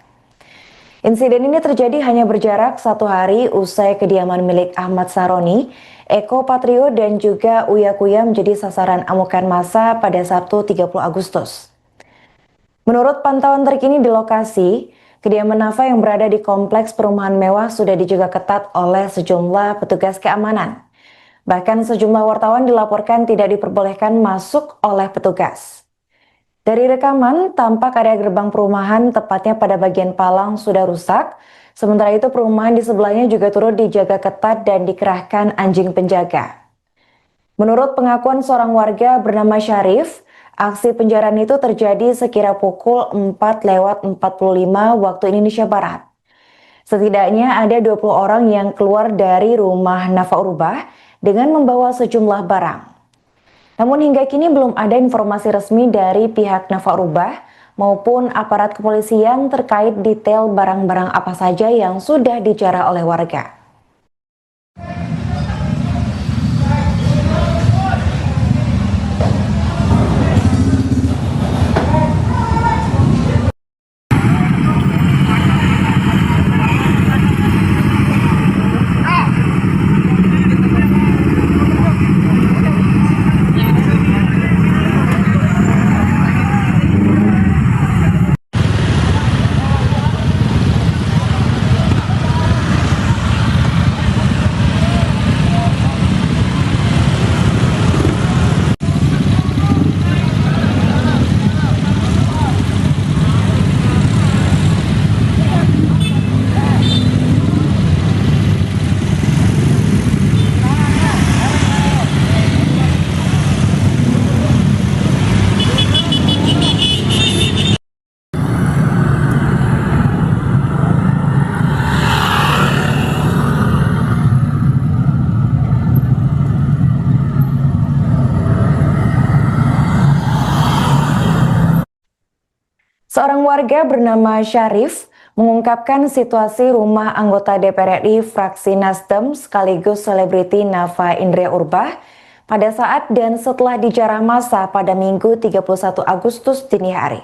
Insiden ini terjadi hanya berjarak 1 hari usai kediaman milik Ahmad Saroni, Eko Patrio dan juga Uya Kuya menjadi sasaran amukan massa pada Sabtu 30 Agustus. Menurut pantauan terkini di lokasi, kediaman Nafa yang berada di kompleks perumahan mewah sudah dijaga ketat oleh sejumlah petugas keamanan. Bahkan sejumlah wartawan dilaporkan tidak diperbolehkan masuk oleh petugas. Dari rekaman, tampak area gerbang perumahan tepatnya pada bagian palang sudah rusak. Sementara itu perumahan di sebelahnya juga turut dijaga ketat dan dikerahkan anjing penjaga. Menurut pengakuan seorang warga bernama Syarif, aksi penjarahan itu terjadi sekira pukul 4:45 waktu Indonesia Barat. Setidaknya ada 20 orang yang keluar dari rumah Nafa Urbah dengan membawa sejumlah barang. Namun hingga kini belum ada informasi resmi dari pihak Nafa Urbah maupun aparat kepolisian terkait detail barang-barang apa saja yang sudah dijarah oleh warga. Seorang warga bernama Syarif mengungkapkan situasi rumah anggota DPR RI fraksi Nasdem sekaligus selebriti Nafa Indria Urbah pada saat dan setelah dijarah massa pada Minggu 31 Agustus dini hari.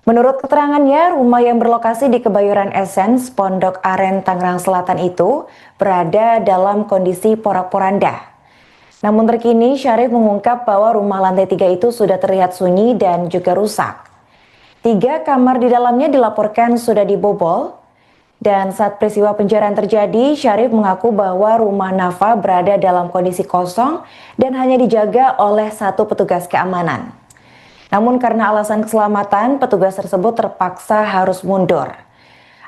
Menurut keterangannya, rumah yang berlokasi di Kebayoran Essence, Pondok Aren, Tangerang Selatan itu berada dalam kondisi porak-poranda. Namun terkini Syarif mengungkap bahwa rumah lantai 3 itu sudah terlihat sunyi dan juga rusak. 3 kamar di dalamnya dilaporkan sudah dibobol, dan saat peristiwa pencurian terjadi, Syarif mengaku bahwa rumah Nafa berada dalam kondisi kosong dan hanya dijaga oleh 1 petugas keamanan. Namun karena alasan keselamatan, petugas tersebut terpaksa harus mundur.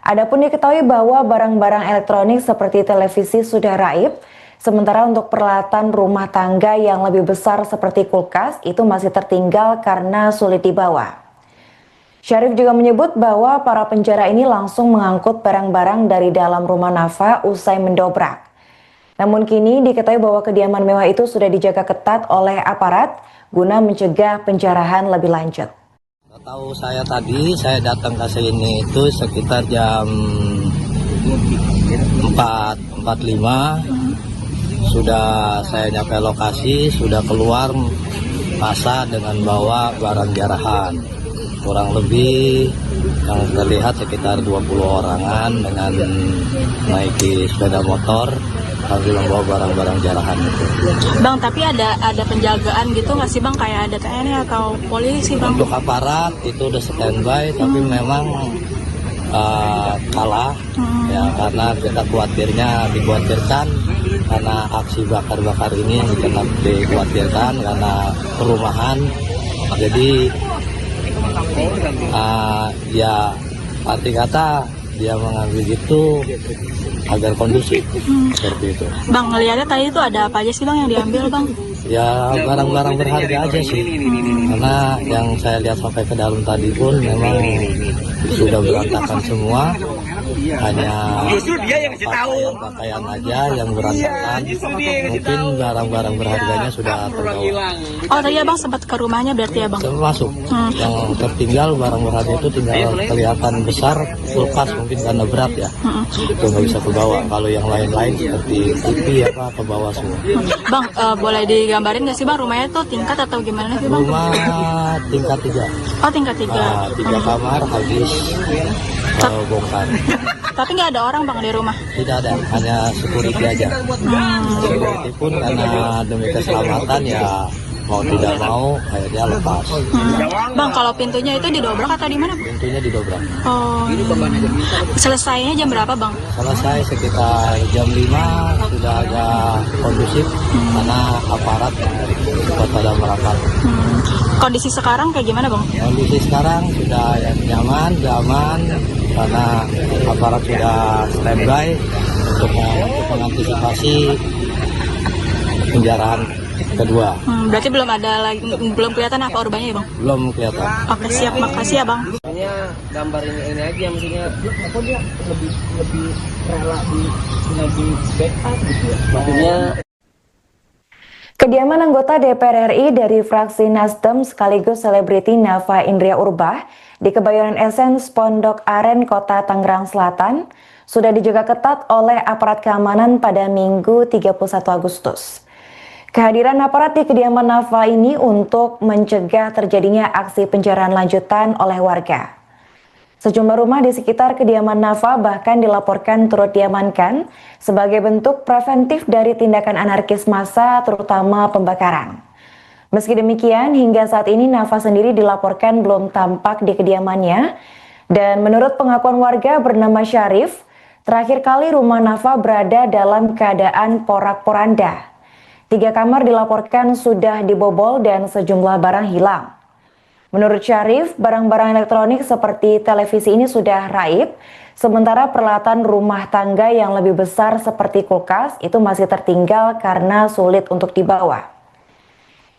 Adapun diketahui bahwa barang-barang elektronik seperti televisi sudah raib, sementara untuk peralatan rumah tangga yang lebih besar seperti kulkas itu masih tertinggal karena sulit dibawa. Syarif juga menyebut bahwa para penjara ini langsung mengangkut barang-barang dari dalam rumah Nafa usai mendobrak. Namun kini diketahui bahwa kediaman mewah itu sudah dijaga ketat oleh aparat guna mencegah penjarahan lebih lanjut. Tahu saya tadi, saya datang ke sini itu sekitar jam 4.45. Sudah saya nyampe lokasi, sudah keluar massa dengan bawa barang jarahan. Kurang lebih yang terlihat sekitar 20 orangan dengan naiki sepeda motor sambil membawa barang-barang jarahan itu. Bang, tapi ada penjagaan gitu nggak sih Bang, kayak ada TNI atau polisi Bang? Untuk aparat itu udah standby, tapi memang kalah ya, karena kita dikhawatirkan karena aksi bakar-bakar ini dikhawatirkan karena perumahan, jadi ya arti kata dia mengambil itu agar kondusif seperti itu. Bang, ngeliatnya tadi itu ada apa aja sih Bang yang diambil Bang? Ya barang-barang berharga aja sih, karena yang saya lihat sampai ke dalam tadi pun memang sudah berantakan semua, hanya pakaian aja yang berantakan, mungkin barang-barang berharganya sudah terbawa. Oh tadi Abang sempat ke rumahnya berarti ya Bang? Termasuk yang tertinggal barang berharga itu tinggal kelihatan besar, kulkas mungkin karena berat ya, itu nggak bisa ke bawah. Kalau yang lain-lain seperti TV apa ke bawah semua. Bang, boleh digambarin nggak sih Bang rumahnya tuh tingkat atau gimana sih Bang? Rumah tingkat 3. Oh tingkat 3. 3 kamar habis bongkar. Tapi nggak ada orang Bang di rumah? Tidak ada, hanya security aja. Security pun karena demi keselamatan ya mau tidak mau akhirnya lepas. Bang, kalau pintunya itu didobrak atau di mana? Pintunya didobrak. Oh. Selesainya jam berapa Bang? Selesai sekitar jam 5, sudah agak kondusif karena aparat cepat pada merapat. Kondisi sekarang kayak gimana Bang? Kondisi sekarang sudah nyaman, aman, karena aparat sudah standby untuk mengantisipasi penjarahan kedua. Berarti belum kelihatan apa urbanya ya Bang? Belum kelihatan. Oke siap, makasih ya Bang. Maksudnya gambar ini aja, maksudnya aku dia lebih rela di backup gitu ya. Maksudnya Kediaman anggota DPR RI dari fraksi Nasdem sekaligus selebriti Nafa Indria Urbah di Kebayoran Essence Pondok Aren, Kota Tangerang Selatan sudah dijaga ketat oleh aparat keamanan pada Minggu 31 Agustus. Kehadiran aparat di kediaman Nafa ini untuk mencegah terjadinya aksi penjarahan lanjutan oleh warga. Sejumlah rumah di sekitar kediaman Nafa bahkan dilaporkan turut diamankan sebagai bentuk preventif dari tindakan anarkis massa, terutama pembakaran. Meski demikian, hingga saat ini Nafa sendiri dilaporkan belum tampak di kediamannya, dan menurut pengakuan warga bernama Syarif, terakhir kali rumah Nafa berada dalam keadaan porak-poranda. 3 kamar dilaporkan sudah dibobol dan sejumlah barang hilang. Menurut Syarif, barang-barang elektronik seperti televisi ini sudah raib, sementara peralatan rumah tangga yang lebih besar seperti kulkas itu masih tertinggal karena sulit untuk dibawa.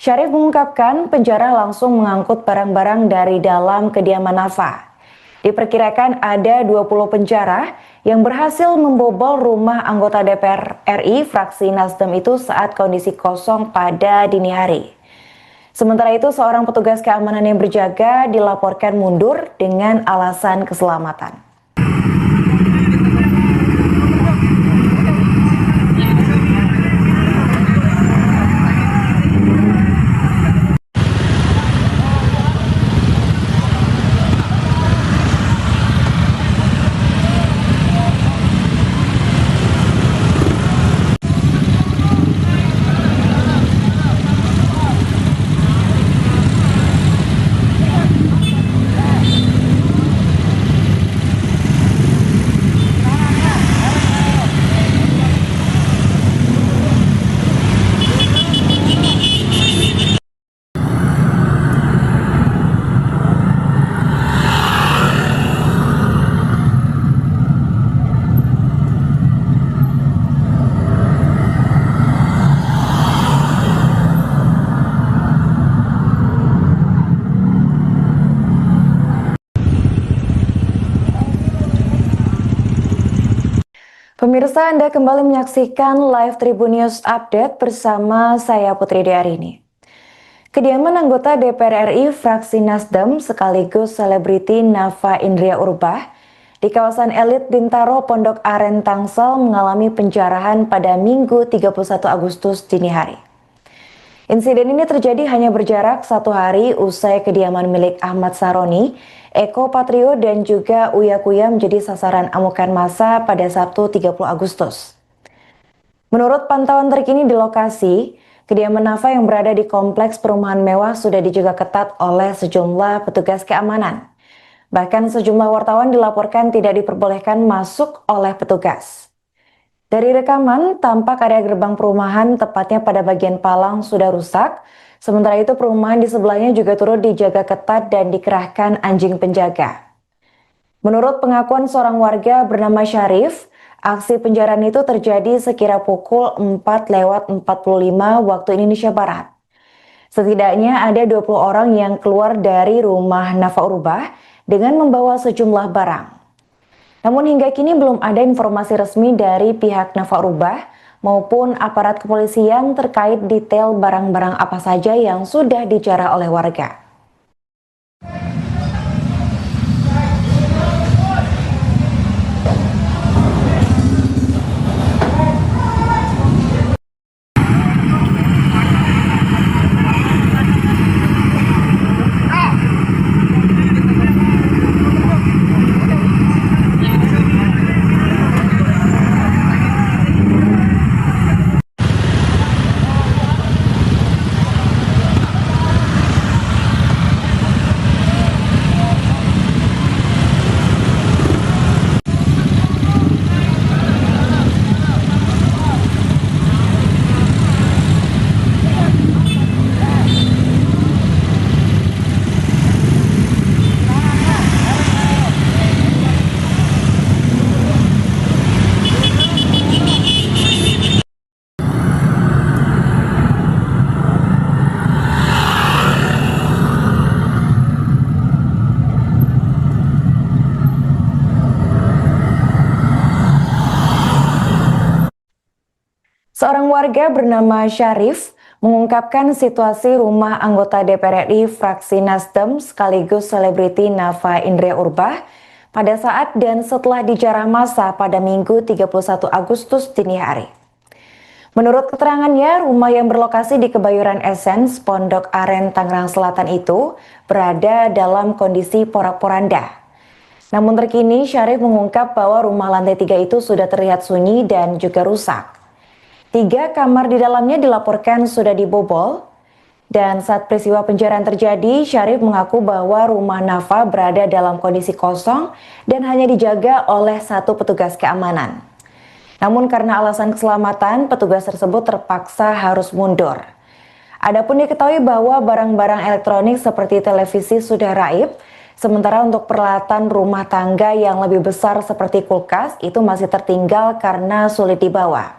Syarif mengungkapkan penjara langsung mengangkut barang-barang dari dalam kediaman Nafa. Diperkirakan ada 20 penjara yang berhasil membobol rumah anggota DPR RI fraksi Nasdem itu saat kondisi kosong pada dini hari. Sementara itu, seorang petugas keamanan yang berjaga dilaporkan mundur dengan alasan keselamatan. Pemirsa, Anda kembali menyaksikan live Tribun News Update bersama saya Putri Diarini. Kediaman anggota DPR RI fraksi Nasdem sekaligus selebriti Nafa Indria Urbah di kawasan elit Bintaro Pondok Aren Tangsel mengalami penjarahan pada Minggu 31 Agustus dini hari. Insiden ini terjadi hanya berjarak 1 hari usai kediaman milik Ahmad Saroni, Eko Patrio dan juga Uya Kuya menjadi sasaran amukan massa pada Sabtu 30 Agustus. Menurut pantauan terkini di lokasi, kediaman Nafa yang berada di kompleks perumahan mewah sudah dijaga ketat oleh sejumlah petugas keamanan. Bahkan sejumlah wartawan dilaporkan tidak diperbolehkan masuk oleh petugas. Dari rekaman, tampak area gerbang perumahan tepatnya pada bagian palang sudah rusak. Sementara itu perumahan di sebelahnya juga turut dijaga ketat dan dikerahkan anjing penjaga. Menurut pengakuan seorang warga bernama Syarif, aksi penjarahan itu terjadi sekira pukul 4:45 waktu Indonesia Barat. Setidaknya ada 20 orang yang keluar dari rumah Nafa Urbah dengan membawa sejumlah barang. Namun hingga kini belum ada informasi resmi dari pihak Nafa Urbah maupun aparat kepolisian terkait detail barang-barang apa saja yang sudah dijarah oleh warga. Seorang warga bernama Syarif mengungkapkan situasi rumah anggota DPR RI fraksi Nasdem sekaligus selebriti Nafa Indria Urbah pada saat dan setelah dijarah massa pada Minggu 31 Agustus dini hari. Menurut keterangannya, rumah yang berlokasi di Kebayoran Essence, Pondok Aren, Tangerang Selatan itu berada dalam kondisi porak-poranda. Namun terkini Syarif mengungkap bahwa rumah lantai 3 itu sudah terlihat sunyi dan juga rusak. 3 kamar di dalamnya dilaporkan sudah dibobol, dan saat peristiwa penjarahan terjadi, Syarif mengaku bahwa rumah Nafa berada dalam kondisi kosong dan hanya dijaga oleh 1 petugas keamanan. Namun karena alasan keselamatan, petugas tersebut terpaksa harus mundur. Adapun diketahui bahwa barang-barang elektronik seperti televisi sudah raib, sementara untuk peralatan rumah tangga yang lebih besar seperti kulkas itu masih tertinggal karena sulit dibawa.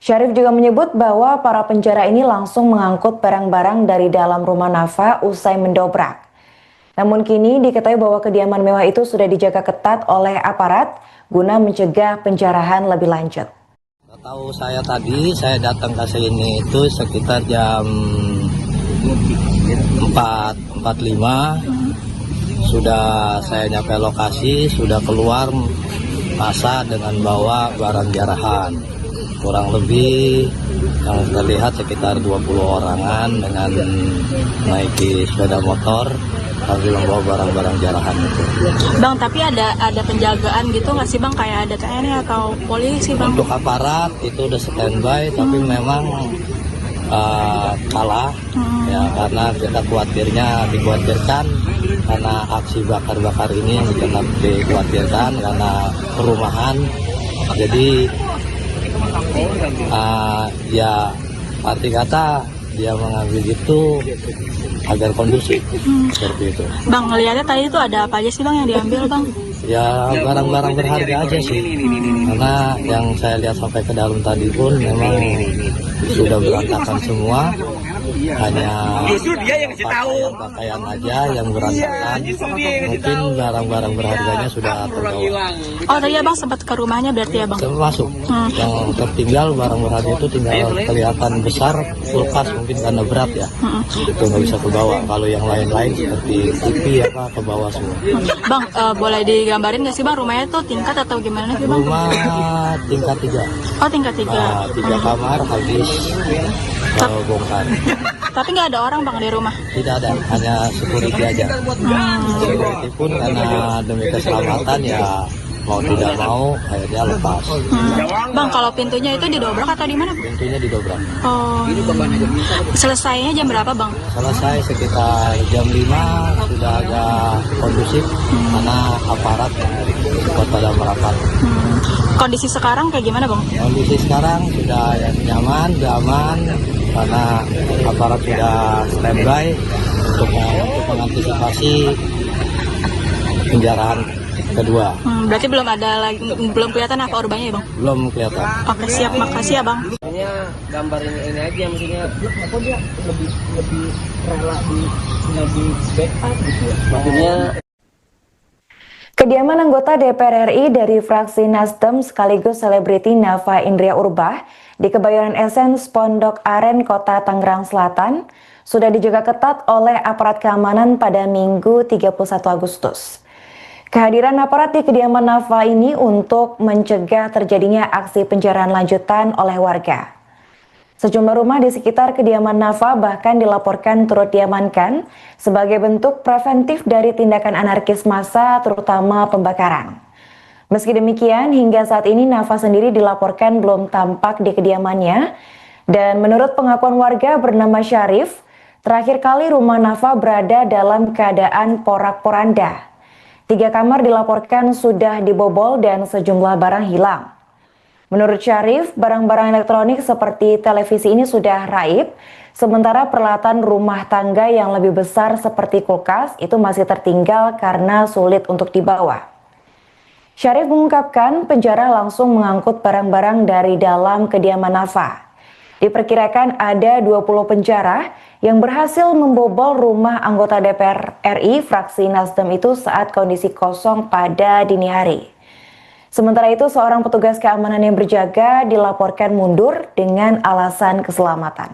Syarif juga menyebut bahwa para penjara ini langsung mengangkut barang-barang dari dalam rumah Nafa usai mendobrak. Namun kini diketahui bahwa kediaman mewah itu sudah dijaga ketat oleh aparat guna mencegah penjarahan lebih lanjut. Tahu saya tadi, saya datang ke sini itu sekitar jam 4.45. Sudah saya nyampe lokasi, sudah keluar massa dengan bawa barang jarahan. Kurang lebih yang terlihat sekitar 20 orangan dengan naiki sepeda motor sambil membawa barang-barang jarahan itu. Bang, tapi ada penjagaan gitu nggak sih Bang? Kayak ada TNI atau polisi Bang? Untuk aparat itu udah standby, tapi memang kalah ya, karena kita dikhawatirkan karena aksi bakar-bakar ini yang tetap dikhawatirkan karena perumahan. Jadi ya arti kata dia mengambil itu agar kondusif seperti itu. Bang, ngeliatnya tadi itu ada apa aja sih Bang yang diambil Bang? Ya barang-barang berharga aja sih, karena yang saya lihat sampai ke dalam tadi pun memang sudah berantakan semua, hanya pakaian aja yang berantakan, mungkin barang-barang berharganya sudah terbawa. Oh tadi Abang sempat ke rumahnya berarti ya Bang? Termasuk yang tertinggal barang berharga itu tinggal kelihatan besar, kulkas mungkin karena berat ya, itu nggak bisa ke bawah. Kalau yang lain-lain seperti TV ke bawah semua. Bang, boleh digambarin nggak sih Bang rumahnya tuh tingkat atau gimana sih Bang? Rumah tingkat 3. Oh tingkat 3. 3 kamar habis bongkar. Tapi nggak ada orang Bang di rumah? Tidak ada, hanya security aja. Security pun karena demi keselamatan ya mau tidak mau akhirnya lepas. Bang, kalau pintunya itu didobrak atau di mana? Pintunya didobrak. Oh. Selesainya jam berapa Bang? Selesai sekitar jam 5, sudah agak kondusif karena aparat cepat pada merapat. Kondisi sekarang kayak gimana Bang? Kondisi sekarang sudah nyaman, sudah aman karena aparat sudah standby untuk mengantisipasi penjarahan kedua. Berarti belum kelihatan apa urbanya ya Bang? Belum kelihatan. Oke siap, makasih ya Bang. Maksudnya gambar ini aja, maksudnya apa dia lebih rela di backup gitu ya. Maksudnya Kediaman anggota DPR RI dari fraksi Nasdem sekaligus selebriti Nafa Indria Urbah di Kebayoran Essence, Pondok Aren, Kota Tangerang Selatan sudah dijaga ketat oleh aparat keamanan pada Minggu 31 Agustus. Kehadiran aparat di kediaman Nafa ini untuk mencegah terjadinya aksi penjarahan lanjutan oleh warga. Sejumlah rumah di sekitar kediaman Nafa bahkan dilaporkan turut diamankan sebagai bentuk preventif dari tindakan anarkis massa, terutama pembakaran. Meski demikian, hingga saat ini Nafa sendiri dilaporkan belum tampak di kediamannya, dan menurut pengakuan warga bernama Syarif, terakhir kali rumah Nafa berada dalam keadaan porak-poranda. 3 kamar dilaporkan sudah dibobol dan sejumlah barang hilang. Menurut Syarif, barang-barang elektronik seperti televisi ini sudah raib, sementara peralatan rumah tangga yang lebih besar seperti kulkas itu masih tertinggal karena sulit untuk dibawa. Syarif mengungkapkan penjara langsung mengangkut barang-barang dari dalam kediaman Nafa. Diperkirakan ada 20 penjara yang berhasil membobol rumah anggota DPR RI fraksi Nasdem itu saat kondisi kosong pada dini hari. Sementara itu, seorang petugas keamanan yang berjaga dilaporkan mundur dengan alasan keselamatan.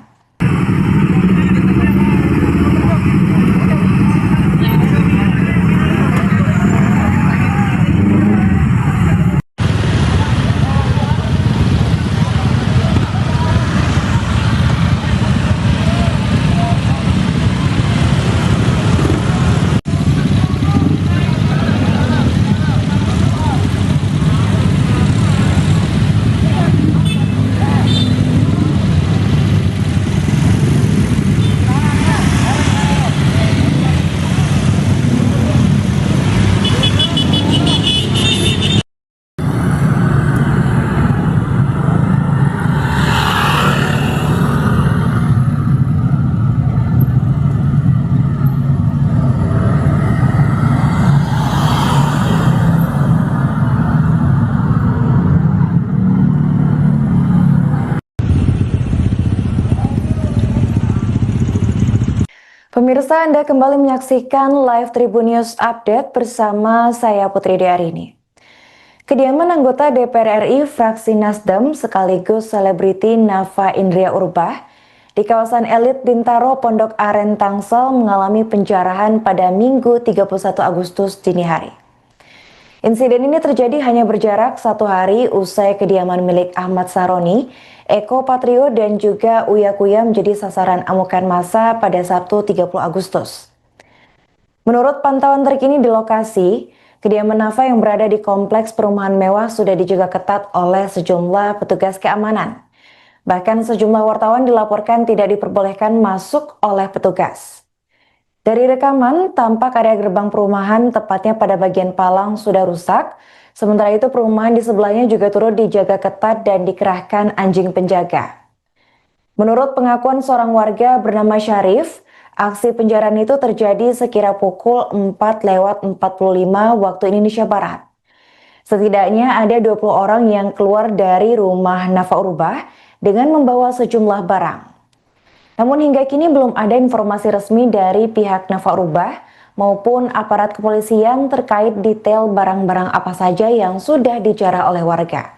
Pemirsa, Anda kembali menyaksikan live Tribun News Update bersama saya Putri Diarini. Kediaman anggota DPR RI fraksi Nasdem sekaligus selebriti Nafa Indria Urbah di kawasan elit Bintaro Pondok Aren Tangsel mengalami penjarahan pada Minggu 31 Agustus dini hari. Insiden ini terjadi hanya berjarak 1 hari usai kediaman milik Ahmad Saroni, Eko Patrio dan juga Uya Kuya menjadi sasaran amukan massa pada Sabtu 30 Agustus. Menurut pantauan terkini di lokasi, kediaman Nafa yang berada di kompleks perumahan mewah sudah dijaga ketat oleh sejumlah petugas keamanan. Bahkan sejumlah wartawan dilaporkan tidak diperbolehkan masuk oleh petugas. Dari rekaman, tampak area gerbang perumahan tepatnya pada bagian palang sudah rusak. Sementara itu perumahan di sebelahnya juga turut dijaga ketat dan dikerahkan anjing penjaga. Menurut pengakuan seorang warga bernama Syarif, aksi penjarahan itu terjadi sekira pukul 4:45 waktu Indonesia Barat. Setidaknya ada 20 orang yang keluar dari rumah Nafa Urbah dengan membawa sejumlah barang. Namun hingga kini belum ada informasi resmi dari pihak Nafa Urbah maupun aparat kepolisian terkait detail barang-barang apa saja yang sudah dijarah oleh warga.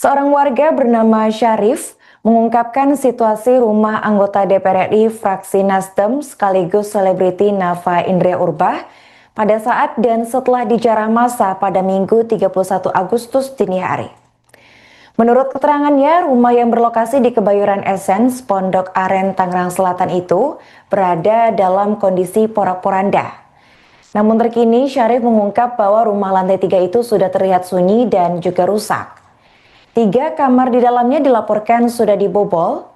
Seorang warga bernama Syarif mengungkapkan situasi rumah anggota DPR RI fraksi Nasdem sekaligus selebriti Nafa Indria Urbah pada saat dan setelah dijarah massa pada Minggu 31 Agustus dini hari. Menurut keterangannya, rumah yang berlokasi di Kebayoran Essence, Pondok Aren, Tangerang Selatan itu berada dalam kondisi porak-poranda. Namun terkini Syarif mengungkap bahwa rumah lantai 3 itu sudah terlihat sunyi dan juga rusak. 3 kamar di dalamnya dilaporkan sudah dibobol,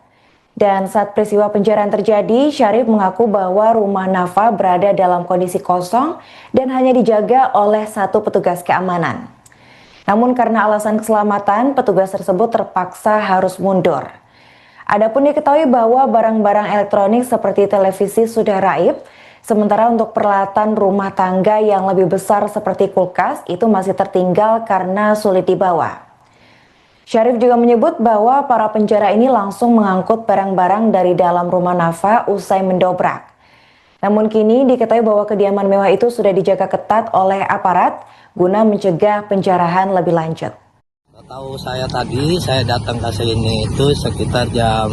dan saat peristiwa penjarahan terjadi, Syarif mengaku bahwa rumah Nafa berada dalam kondisi kosong dan hanya dijaga oleh 1 petugas keamanan. Namun karena alasan keselamatan, petugas tersebut terpaksa harus mundur. Adapun diketahui bahwa barang-barang elektronik seperti televisi sudah raib, sementara untuk peralatan rumah tangga yang lebih besar seperti kulkas itu masih tertinggal karena sulit dibawa. Syarif juga menyebut bahwa para penjara ini langsung mengangkut barang-barang dari dalam rumah Nafa usai mendobrak. Namun kini diketahui bahwa kediaman mewah itu sudah dijaga ketat oleh aparat guna mencegah penjarahan lebih lanjut. Tahu saya datang ke sini itu sekitar jam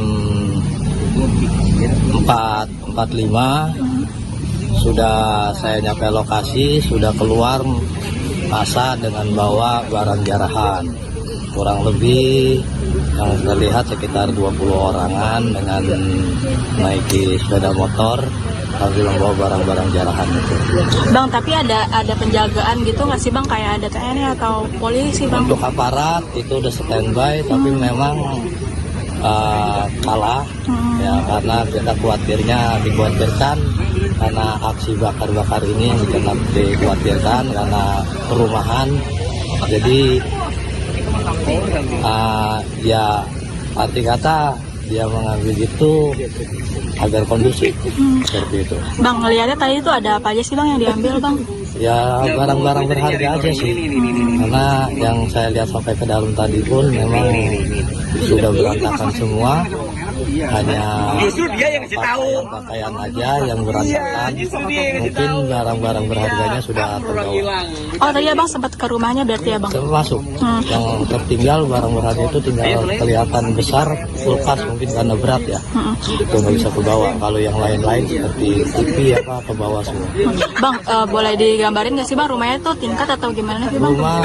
4.45. Sudah saya nyampe lokasi, sudah keluar massa dengan bawa barang jarahan. Kurang lebih yang terlihat sekitar 20 orangan dengan naiki sepeda motor sambil membawa barang-barang jarahan itu. Bang, tapi ada penjagaan gitu nggak sih Bang, kayak ada TNI atau polisi Bang? Untuk aparat itu udah standby, tapi memang kalah ya, karena kita dikhawatirkan karena aksi bakar-bakar ini dikhawatirkan karena perumahan, jadi ya arti kata dia mengambil itu agar kondusif seperti itu. Bang, ngeliatnya tadi itu ada apa aja sih Bang yang diambil Bang? Ya barang-barang berharga aja sih, karena yang saya lihat sampai ke dalam tadi pun memang sudah berantakan semua, hanya pakaian aja yang berantakan, mungkin barang-barang berharganya sudah terbawa. Oh tadi abang sempat ke rumahnya berarti abang? Termasuk yang tertinggal barang berharga itu tinggal kelihatan besar, kulkas mungkin karena berat ya, itu nggak bisa ke bawah. Kalau yang lain-lain seperti TV apa ke bawah semua. Bang, boleh digambarin nggak sih bang rumahnya tuh tingkat atau gimana sih bang? Rumah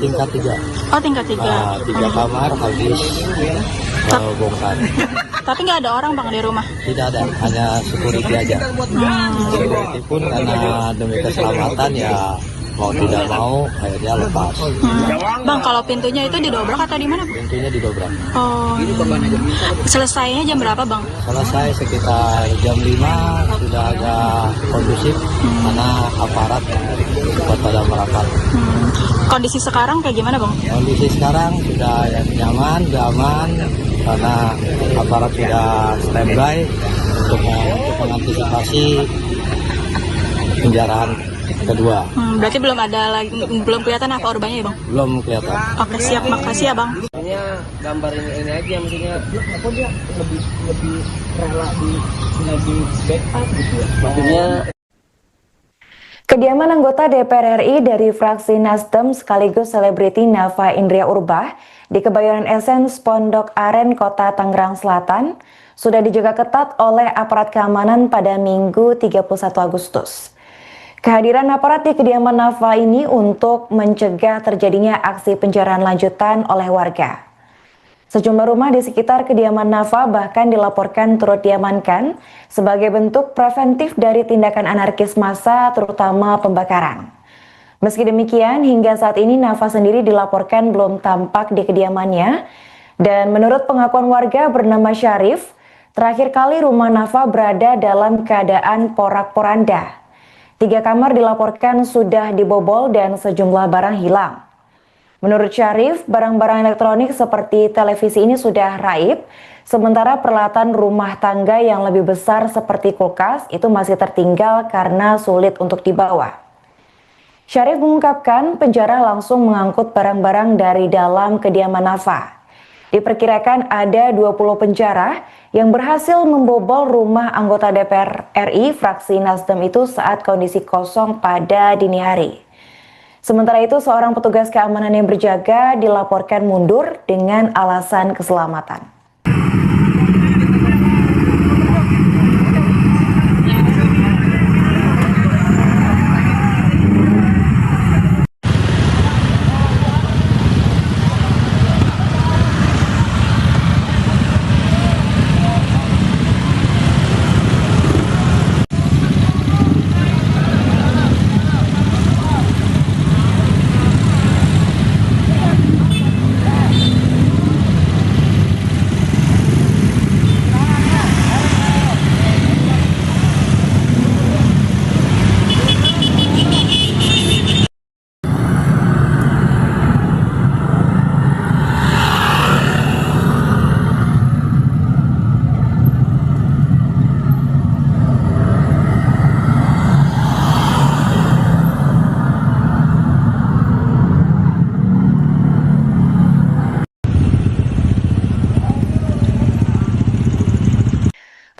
tingkat 3, Oh tingkat 3. 3 kamar habis bongkar. Tapi nggak ada orang bang di rumah? Tidak ada, hanya security aja. Security pun karena demi keselamatan ya mau tidak mau akhirnya lepas. Bang, kalau pintunya itu didobrak atau di mana? Pintunya didobrak. Oh, selesainya jam berapa bang? Selesai sekitar jam 5 sudah agak kondusif karena aparat cepat pada merapat. Kondisi sekarang kayak gimana bang? Kondisi sekarang sudah ya, nyaman, sudah aman karena aparat sudah standby untuk mengantisipasi penjarahan kedua. Berarti belum kelihatan apa korbannya ya bang? Belum kelihatan. Oke siap, makasih ya bang. Maksudnya gambarin ini aja, maksudnya apa dia lebih rela di backup gitu ya. Maksudnya Kediaman anggota DPR RI dari fraksi Nasdem sekaligus selebriti Nafa Indria Urbah di Kebayoran Essence Pondok Aren, Kota Tangerang Selatan sudah dijaga ketat oleh aparat keamanan pada Minggu 31 Agustus. Kehadiran aparat di kediaman Nafa ini untuk mencegah terjadinya aksi penjarahan lanjutan oleh warga. Sejumlah rumah di sekitar kediaman Nafa bahkan dilaporkan turut diamankan sebagai bentuk preventif dari tindakan anarkis massa, terutama pembakaran. Meski demikian, hingga saat ini Nafa sendiri dilaporkan belum tampak di kediamannya, dan menurut pengakuan warga bernama Syarif, terakhir kali rumah Nafa berada dalam keadaan porak-poranda. 3 kamar dilaporkan sudah dibobol dan sejumlah barang hilang. Menurut Syarif, barang-barang elektronik seperti televisi ini sudah raib, sementara peralatan rumah tangga yang lebih besar seperti kulkas itu masih tertinggal karena sulit untuk dibawa. Syarif mengungkapkan penjara langsung mengangkut barang-barang dari dalam kediaman Nafa. Diperkirakan ada 20 penjara yang berhasil membobol rumah anggota DPR RI fraksi Nasdem itu saat kondisi kosong pada dini hari. Sementara itu, seorang petugas keamanan yang berjaga dilaporkan mundur dengan alasan keselamatan.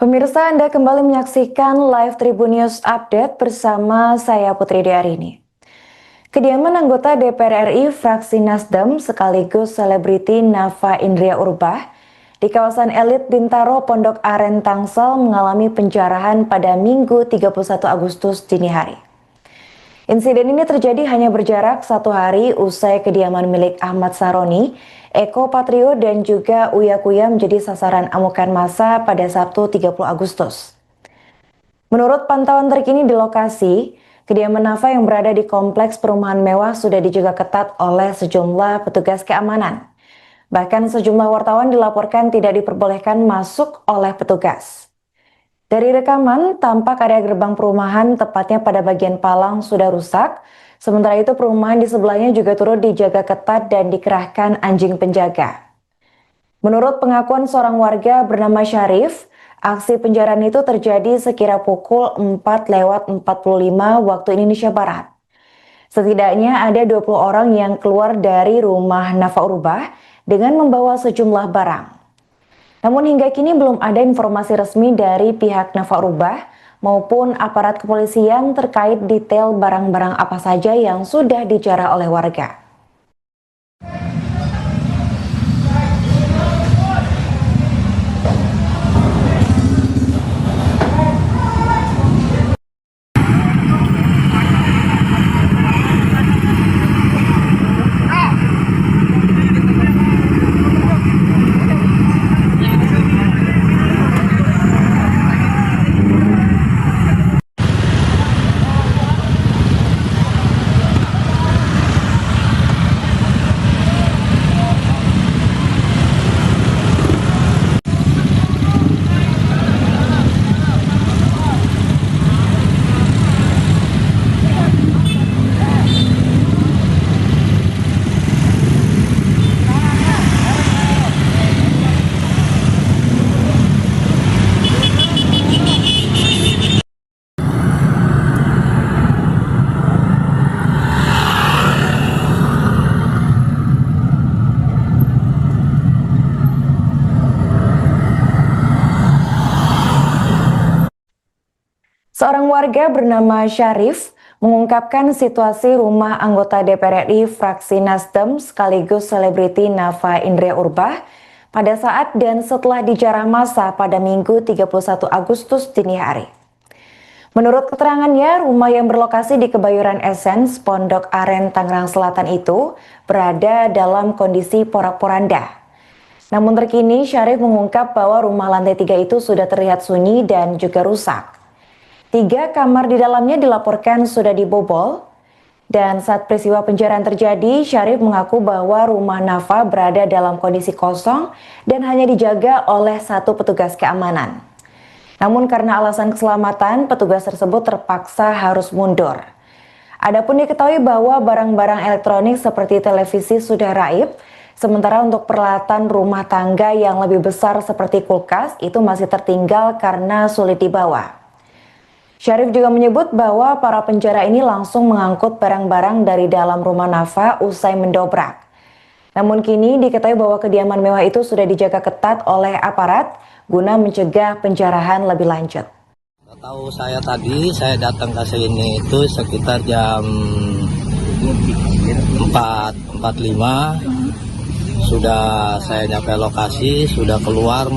Pemirsa, Anda kembali menyaksikan live Tribun News Update bersama saya Putri Diarini. Kediaman anggota DPR RI fraksi Nasdem sekaligus selebriti Nafa Indria Urbah di kawasan elit Bintaro Pondok Aren Tangsel mengalami penjarahan pada Minggu 31 Agustus dini hari. Insiden ini terjadi hanya berjarak 1 hari usai kediaman milik Ahmad Saroni, Eko Patrio dan juga Uya Kuya menjadi sasaran amukan massa pada Sabtu 30 Agustus. Menurut pantauan terkini di lokasi, kediaman Nafa yang berada di kompleks perumahan mewah sudah dijaga ketat oleh sejumlah petugas keamanan. Bahkan sejumlah wartawan dilaporkan tidak diperbolehkan masuk oleh petugas. Dari rekaman, tampak area gerbang perumahan tepatnya pada bagian palang sudah rusak. Sementara itu perumahan di sebelahnya juga turut dijaga ketat dan dikerahkan anjing penjaga. Menurut pengakuan seorang warga bernama Syarif, Aksi penjarahan itu terjadi sekira pukul 4:45 waktu Indonesia Barat. Setidaknya ada 20 orang yang keluar dari rumah Nafa Urbah dengan membawa sejumlah barang. Namun hingga kini belum ada informasi resmi dari pihak Nafa Urbah maupun aparat kepolisian terkait detail barang-barang apa saja yang sudah dijarah oleh warga. Seorang warga bernama Syarif mengungkapkan situasi rumah anggota DPR RI fraksi Nasdem sekaligus selebriti Nafa Indria Urbah pada saat dan setelah dijarah massa pada Minggu 31 Agustus dini hari. Menurut keterangannya, rumah yang berlokasi di Kebayoran Essence, Pondok Aren, Tangerang Selatan itu berada dalam kondisi porak-poranda. Namun terkini Syarif mengungkap bahwa rumah lantai 3 itu sudah terlihat sunyi dan juga rusak. 3 kamar di dalamnya dilaporkan sudah dibobol, dan saat peristiwa penjarahan terjadi, Syarif mengaku bahwa rumah Nafa berada dalam kondisi kosong dan hanya dijaga oleh 1 petugas keamanan. Namun karena alasan keselamatan, petugas tersebut terpaksa harus mundur. Adapun diketahui bahwa barang-barang elektronik seperti televisi sudah raib, sementara untuk peralatan rumah tangga yang lebih besar seperti kulkas itu masih tertinggal karena sulit dibawa. Syarif juga menyebut bahwa para penjara ini langsung mengangkut barang-barang dari dalam rumah Nafa usai mendobrak. Namun kini diketahui bahwa kediaman mewah itu sudah dijaga ketat oleh aparat guna mencegah penjarahan lebih lanjut. Tahu saya tadi, saya datang ke sini itu sekitar jam 4:45. Sudah saya nyampe lokasi, sudah keluar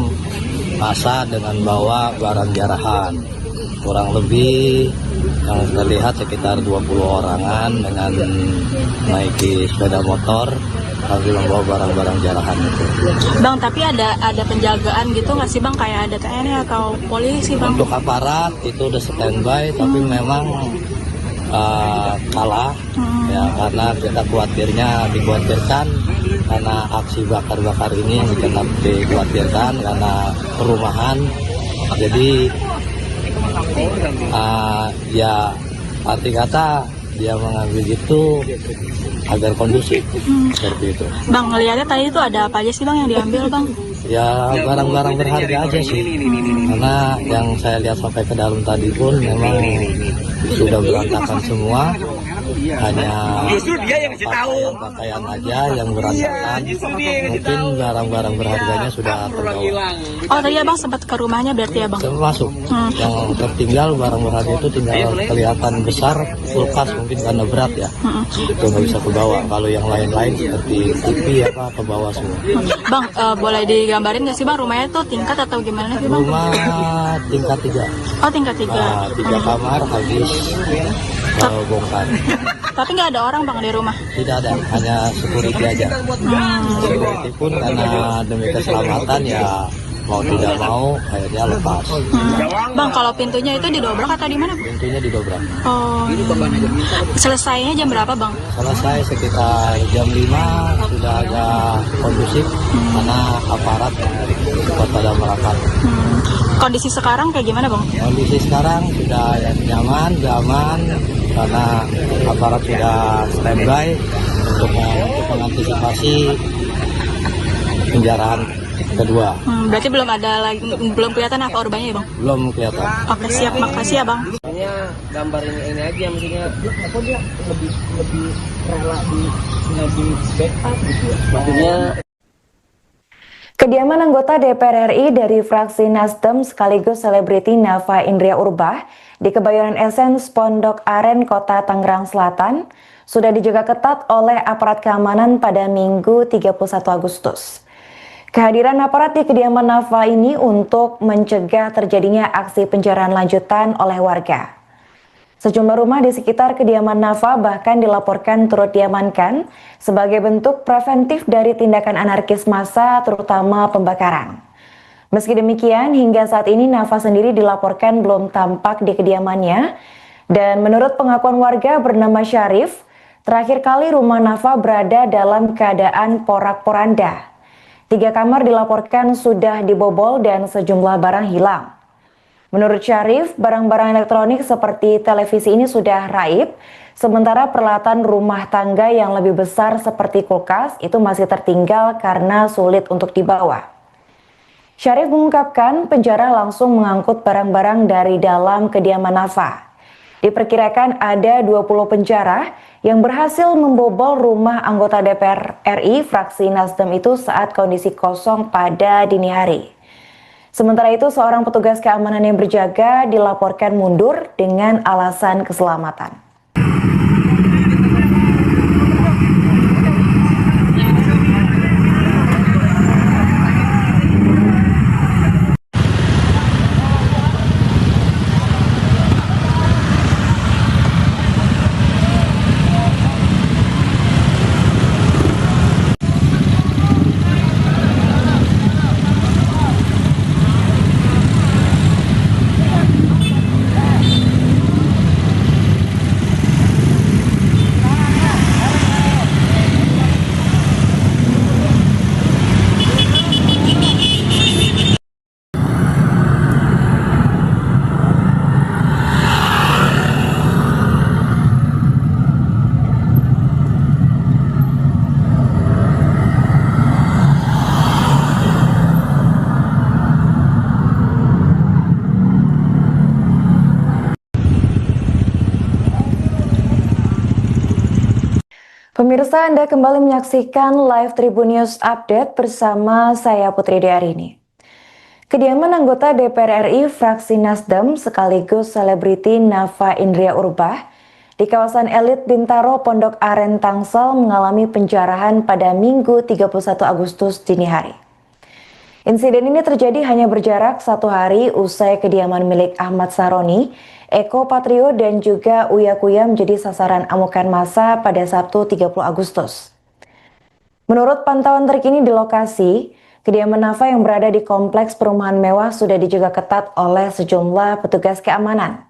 massa dengan bawa barang jarahan. Kurang lebih yang terlihat sekitar 20 orangan dengan naiki sepeda motor sambil membawa barang-barang jarahan itu. Bang, tapi ada penjagaan gitu nggak sih Bang, kayak ada TNI atau polisi Bang? Untuk aparat itu udah standby, tapi memang kalah ya, karena kita dikhawatirkan karena aksi bakar-bakar ini dikhawatirkan karena perumahan, jadi ya arti kata dia mengambil itu agar kondusif seperti itu. Bang, ngeliatnya tadi itu ada apa aja sih Bang yang diambil Bang? Ya barang-barang berharga aja sih, karena yang saya lihat sampai ke dalam tadi pun memang sudah berantakan semua, hanya pakaian aja yang berantakan, mungkin barang-barang berharganya sudah terbawa. Oh tadi Abang sempat ke rumahnya berarti ya Bang? Termasuk yang tertinggal barang berharga itu tinggal kelihatan besar, kulkas mungkin karena berat ya, itu nggak bisa kebawa. Kalau yang lain-lain seperti TV apa kebawa semua. Bang, boleh digambarin nggak sih Bang rumahnya tuh tingkat atau gimana sih Bang? Rumah tingkat 3. Oh tingkat 3. 3 kamar habis bongkar. Tapi nggak ada orang Bang di rumah? Tidak ada, hanya security aja. Security pun karena demi keselamatan ya mau tidak mau akhirnya lepas. Bang, kalau pintunya itu didobrak atau di mana? Pintunya didobrak. Oh. Selesainya jam berapa Bang? Selesai sekitar jam 5, sudah agak kondusif karena aparat cepat pada merapat. Kondisi sekarang kayak gimana Bang? Kondisi sekarang sudah nyaman, aman, karena aparat sudah standby untuk mengantisipasi penjarahan kedua. Berarti belum ada lagi, belum kelihatan Nafa Urbahnya ya bang? Belum kelihatan. Oke siap, makasih ya bang. Maksudnya gambar ini aja, maksudnya apa dia lebih rela di backup gitu ya. Maksudnya Kediaman anggota DPR RI dari fraksi Nasdem sekaligus selebriti Nafa Indria Urbah di Kebayoran Essence Pondok Aren, Kota Tangerang Selatan sudah dijaga ketat oleh aparat keamanan pada Minggu 31 Agustus. Kehadiran aparat di kediaman Nafa ini untuk mencegah terjadinya aksi penjarahan lanjutan oleh warga. Sejumlah rumah di sekitar kediaman Nafa bahkan dilaporkan turut diamankan sebagai bentuk preventif dari tindakan anarkis massa, terutama pembakaran. Meski demikian, hingga saat ini Nafa sendiri dilaporkan belum tampak di kediamannya, dan menurut pengakuan warga bernama Syarif, terakhir kali rumah Nafa berada dalam keadaan porak-poranda. 3 kamar dilaporkan sudah dibobol dan sejumlah barang hilang. Menurut Syarif, barang-barang elektronik seperti televisi ini sudah raib, sementara peralatan rumah tangga yang lebih besar seperti kulkas itu masih tertinggal karena sulit untuk dibawa. Syarif mengungkapkan penjara langsung mengangkut barang-barang dari dalam kediaman Nafa. Diperkirakan ada 20 penjara yang berhasil membobol rumah anggota DPR RI fraksi Nasdem itu saat kondisi kosong pada dini hari. Sementara itu, seorang petugas keamanan yang berjaga dilaporkan mundur dengan alasan keselamatan. Pemirsa, Anda kembali menyaksikan live Tribun News Update bersama saya Putri Diarini. Kediaman anggota DPR RI fraksi Nasdem sekaligus selebriti Nafa Indria Urbah di kawasan elit Bintaro Pondok Aren Tangsel mengalami penjarahan pada Minggu 31 Agustus dini hari. Insiden ini terjadi hanya berjarak 1 hari usai kediaman milik Ahmad Saroni, Eko Patrio dan juga Uya Kuya menjadi sasaran amukan massa pada Sabtu 30 Agustus. Menurut pantauan terkini di lokasi, kediaman Nafa yang berada di kompleks perumahan mewah sudah dijaga ketat oleh sejumlah petugas keamanan.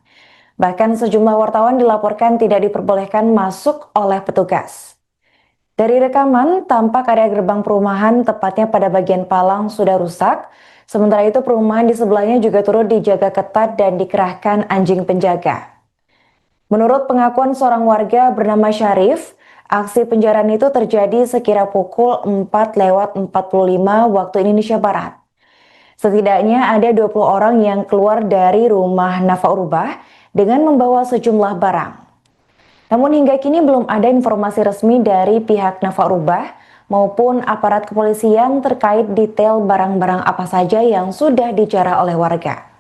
Bahkan sejumlah wartawan dilaporkan tidak diperbolehkan masuk oleh petugas. Dari rekaman, tampak area gerbang perumahan tepatnya pada bagian palang sudah rusak. Sementara itu perumahan di sebelahnya juga turut dijaga ketat dan dikerahkan anjing penjaga. Menurut pengakuan seorang warga bernama Syarif, aksi penjarahan itu terjadi sekira pukul 4:45 waktu Indonesia Barat. Setidaknya ada 20 orang yang keluar dari rumah Nafa Urbah dengan membawa sejumlah barang. Namun hingga kini belum ada informasi resmi dari pihak Nafa Urbah maupun aparat kepolisian terkait detail barang-barang apa saja yang sudah dijarah oleh warga.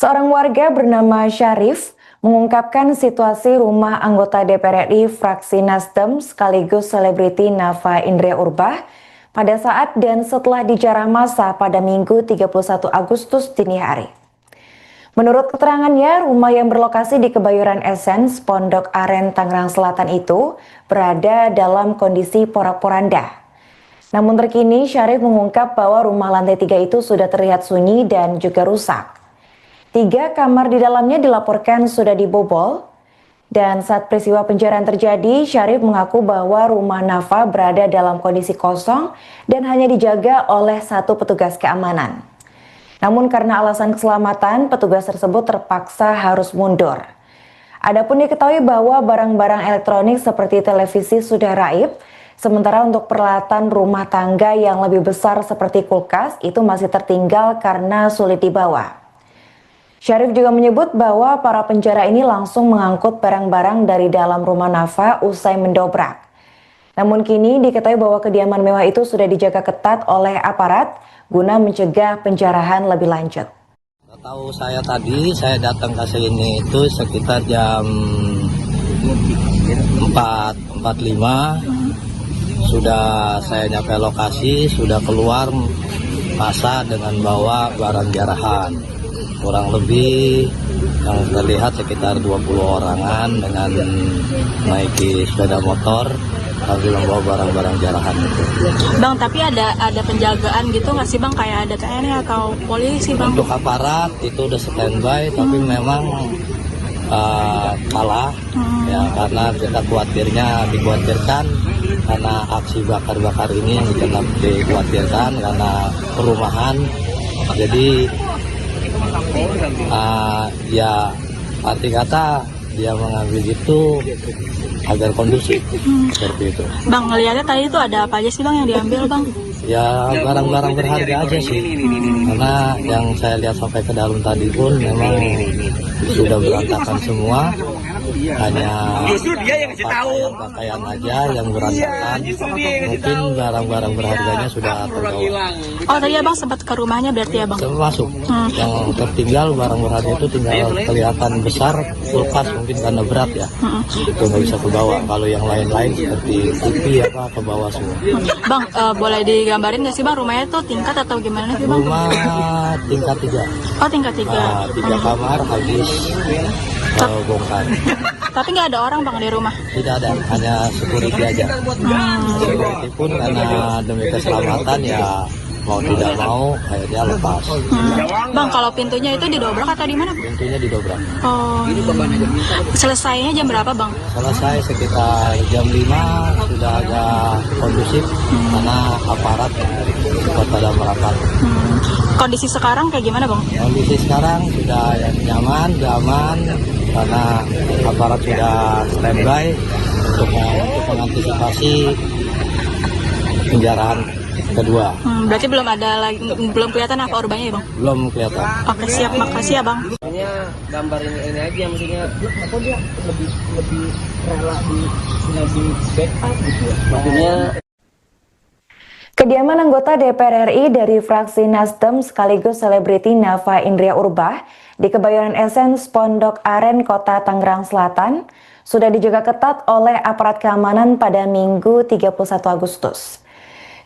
Seorang warga bernama Syarif mengungkapkan situasi rumah anggota DPR RI fraksi Nasdem sekaligus selebriti Nafa Indria Urbah pada saat dan setelah dijarah massa pada Minggu 31 Agustus dini hari. Menurut keterangannya, rumah yang berlokasi di Kebayoran Essence, Pondok Aren, Tangerang Selatan itu berada dalam kondisi porak-poranda. Namun terkini Syarif mengungkap bahwa rumah lantai 3 itu sudah terlihat sunyi dan juga rusak. 3 kamar di dalamnya dilaporkan sudah dibobol, dan saat peristiwa penjarahan terjadi, Syarif mengaku bahwa rumah Nafa berada dalam kondisi kosong dan hanya dijaga oleh 1 petugas keamanan. Namun karena alasan keselamatan, petugas tersebut terpaksa harus mundur. Adapun diketahui bahwa barang-barang elektronik seperti televisi sudah raib, sementara untuk peralatan rumah tangga yang lebih besar seperti kulkas itu masih tertinggal karena sulit dibawa. Syarif juga menyebut bahwa para penjara ini langsung mengangkut barang-barang dari dalam rumah Nafa usai mendobrak. Namun kini diketahui bahwa kediaman mewah itu sudah dijaga ketat oleh aparat guna mencegah penjarahan lebih lanjut. Tahu saya tadi, saya datang ke sini itu sekitar jam 4.45. Sudah saya nyampe lokasi, sudah keluar massa dengan bawa barang jarahan. Kurang lebih yang terlihat sekitar 20 orangan dengan naiki sepeda motor sambil membawa barang-barang jarahan itu. Bang, tapi ada penjagaan gitu nggak sih Bang? Kayak ada TNI atau polisi Bang? Untuk aparat itu udah standby, tapi memang kalah ya, karena kita dikhawatirkan karena aksi bakar-bakar ini yang dikhawatirkan karena perumahan. Jadi ya arti kata dia mengambil itu agar kondusif seperti itu. Bang, ngeliatnya tadi itu ada apa aja sih Bang yang diambil Bang? Ya barang-barang berharga aja sih, karena yang saya lihat sampai ke dalam tadi pun memang sudah berantakan semua. Hanya pakaian aja yang berantakan, mungkin barang-barang berharganya sudah terbawa. Oh tadi Abang sempat ke rumahnya berarti ya Bang? Termasuk yang tertinggal barang berharga itu tinggal kelihatan besar, kulkas mungkin karena berat ya, itu nggak bisa ke bawah. Kalau yang lain-lain seperti TV apa ke bawah semua. Bang, boleh digambarin nggak sih Bang rumahnya tuh tingkat atau gimana sih Bang? Rumah tingkat 3. Oh tingkat 3. 3 kamar habis bongkar. Tapi nggak ada orang Bang di rumah? Tidak ada, hanya security aja. Security pun karena demi keselamatan ya mau tidak mau akhirnya lepas. Bang, kalau pintunya itu didobrak atau di mana? Pintunya didobrak. Oh. Selesainya jam berapa Bang? Selesai sekitar jam 5, sudah agak kondusif karena aparat cepat pada merapat. Kondisi sekarang kayak gimana Bang? Kondisi sekarang sudah nyaman, aman karena aparat sudah standby untuk mengantisipasi penjarahan kedua. Berarti belum kelihatan apa urbanya ya Bang? Belum kelihatan. Oke siap, makasih ya Bang. Maksudnya gambar ini aja, maksudnya apa dia lebih rela di backup gitu ya. Maksudnya Kediaman anggota DPR RI dari fraksi Nasdem sekaligus selebriti Nafa Indria Urbah di Kebayoran Essence, Pondok Aren, Kota Tangerang Selatan sudah dijaga ketat oleh aparat keamanan pada Minggu 31 Agustus.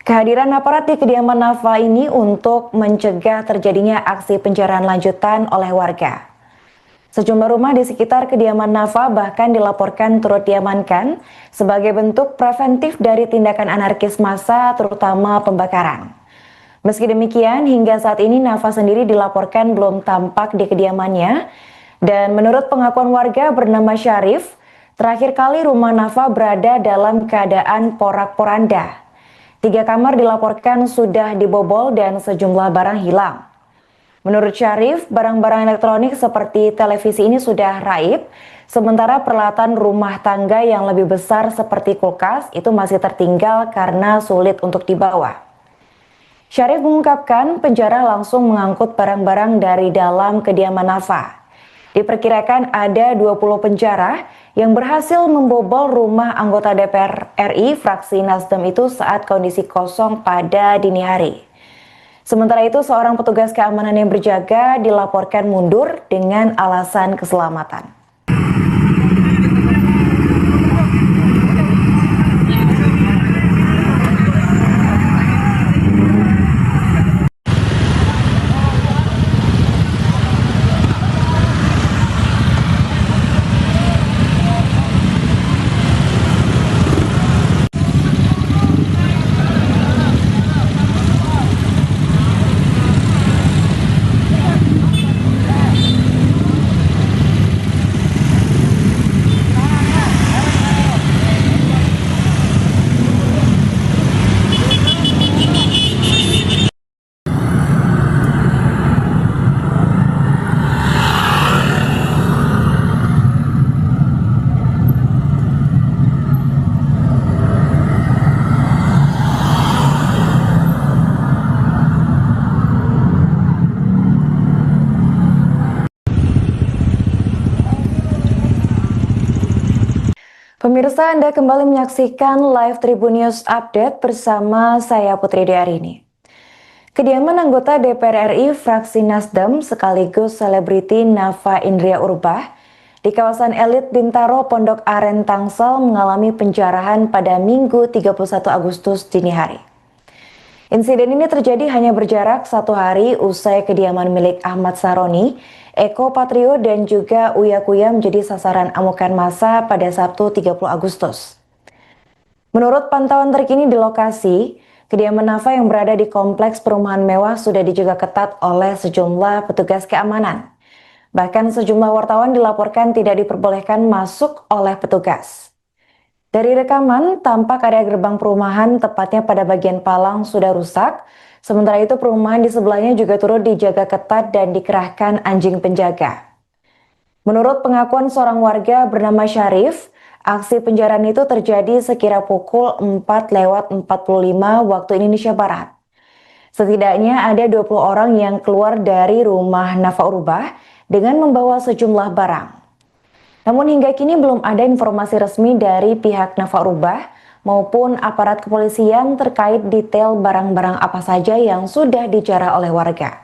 Kehadiran aparat di kediaman Nafa ini untuk mencegah terjadinya aksi penjarahan lanjutan oleh warga. Sejumlah rumah di sekitar kediaman Nafa bahkan dilaporkan turut diamankan sebagai bentuk preventif dari tindakan anarkis massa, terutama pembakaran. Meski demikian, hingga saat ini Nafa sendiri dilaporkan belum tampak di kediamannya, dan menurut pengakuan warga bernama Syarif, terakhir kali rumah Nafa berada dalam keadaan porak-poranda. 3 kamar dilaporkan sudah dibobol dan sejumlah barang hilang. Menurut Syarif, barang-barang elektronik seperti televisi ini sudah raib, sementara peralatan rumah tangga yang lebih besar seperti kulkas itu masih tertinggal karena sulit untuk dibawa. Syarif mengungkapkan penjara langsung mengangkut barang-barang dari dalam kediaman Nafa. Diperkirakan ada 20 penjara yang berhasil membobol rumah anggota DPR RI fraksi Nasdem itu saat kondisi kosong pada dini hari. Sementara itu, seorang petugas keamanan yang berjaga dilaporkan mundur dengan alasan keselamatan. Pemirsa, Anda kembali menyaksikan live Tribun News Update bersama saya Putri Diarini. Kediaman anggota DPR RI fraksi Nasdem sekaligus selebriti Nafa Indria Urbah di kawasan elit Bintaro Pondok Aren Tangsel mengalami penjarahan pada Minggu 31 Agustus dini hari. Insiden ini terjadi hanya berjarak 1 hari usai kediaman milik Ahmad Saroni, Eko Patrio dan juga Uya Kuya menjadi sasaran amukan massa pada Sabtu 30 Agustus. Menurut pantauan terkini di lokasi, kediaman Nafa yang berada di kompleks perumahan mewah sudah dijaga ketat oleh sejumlah petugas keamanan. Bahkan sejumlah wartawan dilaporkan tidak diperbolehkan masuk oleh petugas. Dari rekaman, tampak area gerbang perumahan tepatnya pada bagian palang sudah rusak. Sementara itu perumahan di sebelahnya juga turut dijaga ketat dan dikerahkan anjing penjaga. Menurut pengakuan seorang warga bernama Syarif, aksi penjarahan itu terjadi sekira pukul 4:45 waktu Indonesia Barat. Setidaknya ada 20 orang yang keluar dari rumah Nafa Urbah dengan membawa sejumlah barang. Namun hingga kini belum ada informasi resmi dari pihak Nafa Urbah maupun aparat kepolisian terkait detail barang-barang apa saja yang sudah dijarah oleh warga.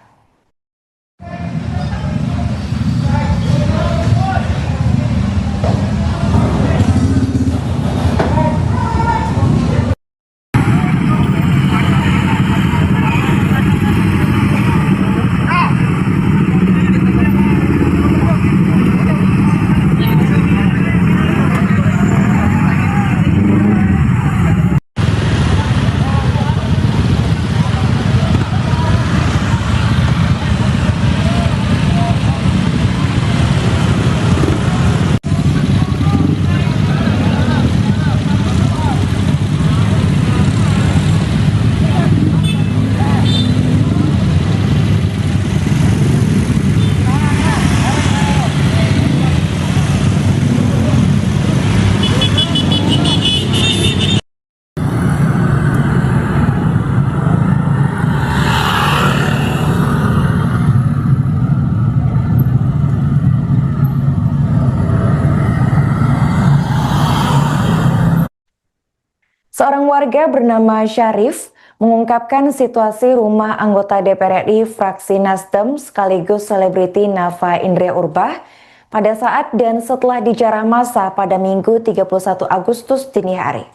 Seorang warga bernama Syarif mengungkapkan situasi rumah anggota DPR RI fraksi Nasdem sekaligus selebriti Nafa Indria Urbah pada saat dan setelah dijarah massa pada Minggu 31 Agustus dini hari.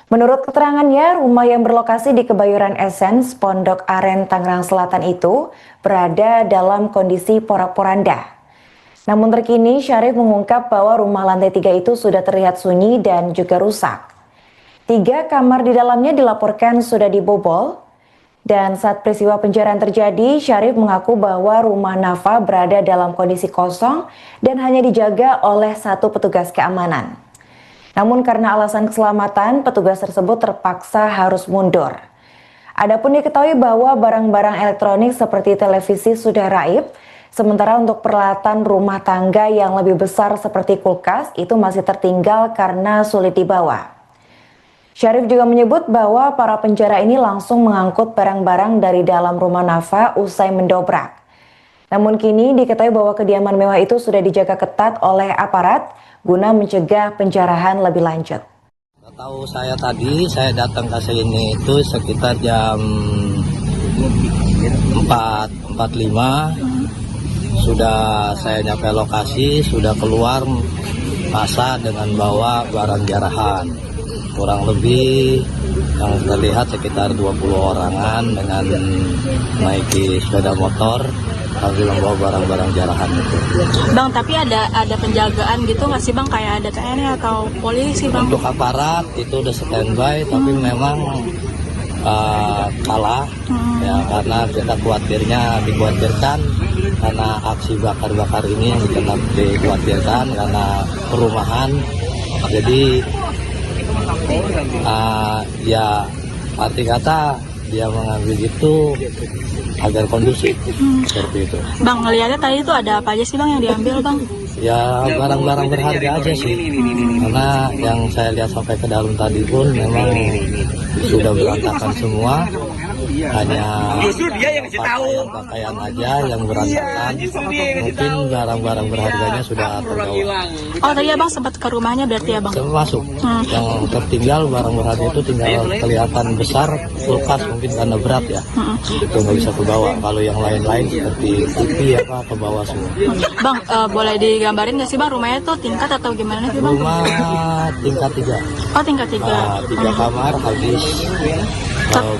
Menurut keterangannya, rumah yang berlokasi di Kebayoran Essence, Pondok Aren, Tangerang Selatan itu berada dalam kondisi porak-poranda. Namun terkini Syarif mengungkap bahwa rumah lantai 3 itu sudah terlihat sunyi dan juga rusak. 3 kamar di dalamnya dilaporkan sudah dibobol, dan saat peristiwa penjarahan terjadi, Syarif mengaku bahwa rumah Nafa berada dalam kondisi kosong dan hanya dijaga oleh 1 petugas keamanan. Namun karena alasan keselamatan, petugas tersebut terpaksa harus mundur. Adapun diketahui bahwa barang-barang elektronik seperti televisi sudah raib, sementara untuk peralatan rumah tangga yang lebih besar seperti kulkas itu masih tertinggal karena sulit dibawa. Syarif juga menyebut bahwa para penjara ini langsung mengangkut barang-barang dari dalam rumah Nafa usai mendobrak. Namun kini diketahui bahwa kediaman mewah itu sudah dijaga ketat oleh aparat guna mencegah penjarahan lebih lanjut. Tahu saya tadi, saya datang ke sini itu sekitar jam 4.45 sudah saya nyampe lokasi, sudah keluar masa dengan bawa barang jarahan. Kurang lebih yang terlihat sekitar 20 orangan dengan naiki sepeda motor sambil membawa barang-barang jarahan itu. Bang, tapi ada penjagaan gitu nggak sih bang? Kayak ada TNI atau polisi bang? Untuk aparat itu udah standby, tapi memang kalah ya, karena kita dikhawatirkan karena aksi bakar-bakar ini yang dikhawatirkan karena perumahan. Jadi ya arti kata dia mengambil itu agar kondusif seperti itu. Bang, ngeliatnya tadi itu ada apa aja sih bang yang diambil bang? Ya barang-barang berharga aja sih, karena yang saya lihat sampai ke dalam tadi pun memang sudah berantakan semua, hanya pakaian aja yang berantakan. Mungkin barang-barang berharganya sudah terbawa. Oh tadi abang sempat ke rumahnya berarti ya bang? Termasuk yang tertinggal barang berharga itu tinggal kelihatan besar, kulkas mungkin karena berat ya, itu nggak bisa ke bawah. Kalau yang lain-lain seperti TV apa ke bawah semua. Bang, boleh digambarin nggak sih bang rumahnya tuh tingkat atau gimana sih bang? Rumah tingkat 3. Oh tingkat 3. 3 kamar habis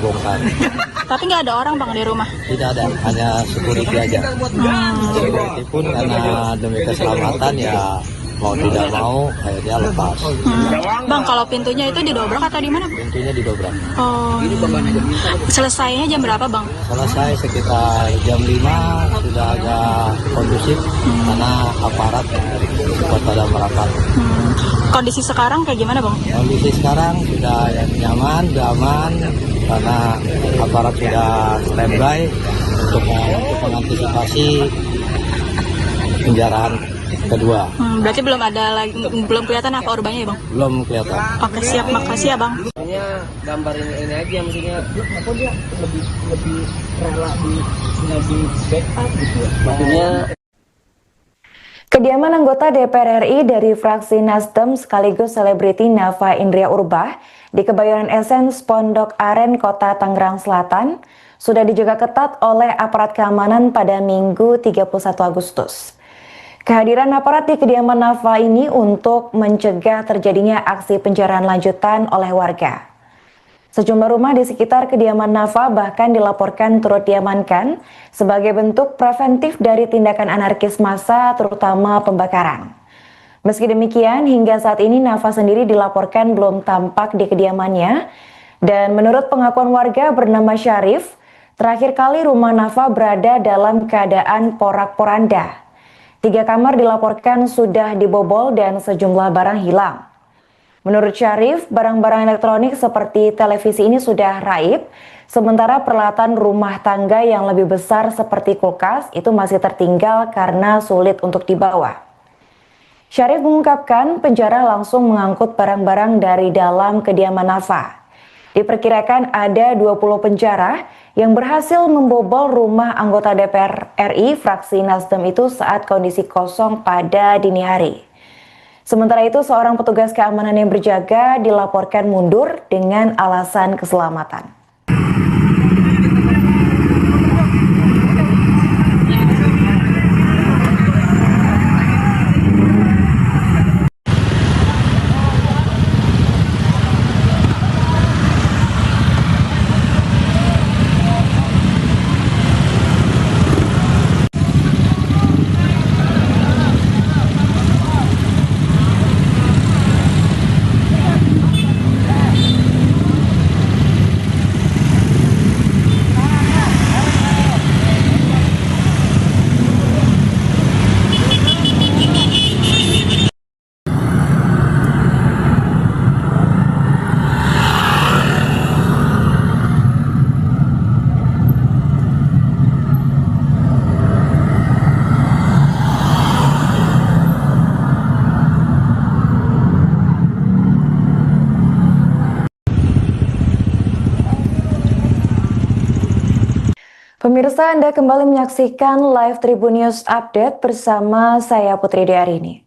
bongkar. Tapi nggak ada orang bang di rumah? Tidak ada, hanya security aja. Security pun karena demi keselamatan ya mau tidak mau akhirnya lepas. Bang, kalau pintunya itu didobrak atau di mana? Pintunya didobrak. Oh. Selesainya jam berapa bang? Selesai sekitar jam 5 sudah agak kondusif karena aparat cepat pada merapat. Kondisi sekarang kayak gimana bang? Kondisi sekarang sudah nyaman, sudah aman karena aparat sudah standby untuk mengantisipasi penjarahan kedua. Berarti belum kelihatan apa korbannya ya bang? Belum kelihatan. Oke siap, makasih ya bang. Maksudnya gambarin ini aja, maksudnya apa dia lebih rela di backup gitu ya. Maksudnya Kediaman anggota DPR RI dari fraksi Nasdem sekaligus selebriti Nafa Indria Urbah di Kebayoran Essence Pondok Aren, Kota Tangerang Selatan sudah dijaga ketat oleh aparat keamanan pada Minggu 31 Agustus. Kehadiran aparat di kediaman Nafa ini untuk mencegah terjadinya aksi penjarahan lanjutan oleh warga. Sejumlah rumah di sekitar kediaman Nafa bahkan dilaporkan turut diamankan sebagai bentuk preventif dari tindakan anarkis massa, terutama pembakaran. Meski demikian, hingga saat ini Nafa sendiri dilaporkan belum tampak di kediamannya, dan menurut pengakuan warga bernama Syarif, terakhir kali rumah Nafa berada dalam keadaan porak-poranda. 3 kamar dilaporkan sudah dibobol dan sejumlah barang hilang. Menurut Syarif, barang-barang elektronik seperti televisi ini sudah raib, sementara peralatan rumah tangga yang lebih besar seperti kulkas itu masih tertinggal karena sulit untuk dibawa. Syarif mengungkapkan penjara langsung mengangkut barang-barang dari dalam kediaman Nafa. Diperkirakan ada 20 penjara yang berhasil membobol rumah anggota DPR RI fraksi Nasdem itu saat kondisi kosong pada dini hari. Sementara itu, seorang petugas keamanan yang berjaga dilaporkan mundur dengan alasan keselamatan. Pemirsa, Anda kembali menyaksikan live Tribun News Update bersama saya Putri Diarini.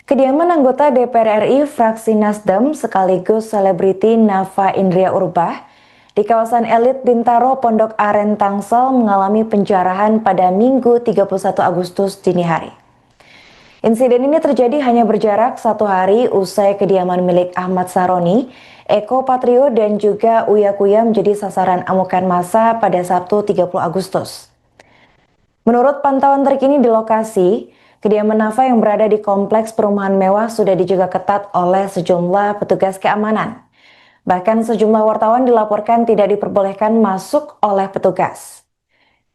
Kediaman anggota DPR RI fraksi Nasdem sekaligus selebriti Nafa Indria Urbah di kawasan elit Bintaro, Pondok Aren, Tangsel mengalami penjarahan pada Minggu 31 Agustus dini hari. Insiden ini terjadi hanya berjarak 1 hari usai kediaman milik Ahmad Saroni, Eko Patrio, dan juga Uya Kuya menjadi sasaran amukan massa pada Sabtu 30 Agustus. Menurut pantauan terkini di lokasi, kediaman Nafa yang berada di kompleks perumahan mewah sudah dijaga ketat oleh sejumlah petugas keamanan. Bahkan sejumlah wartawan dilaporkan tidak diperbolehkan masuk oleh petugas.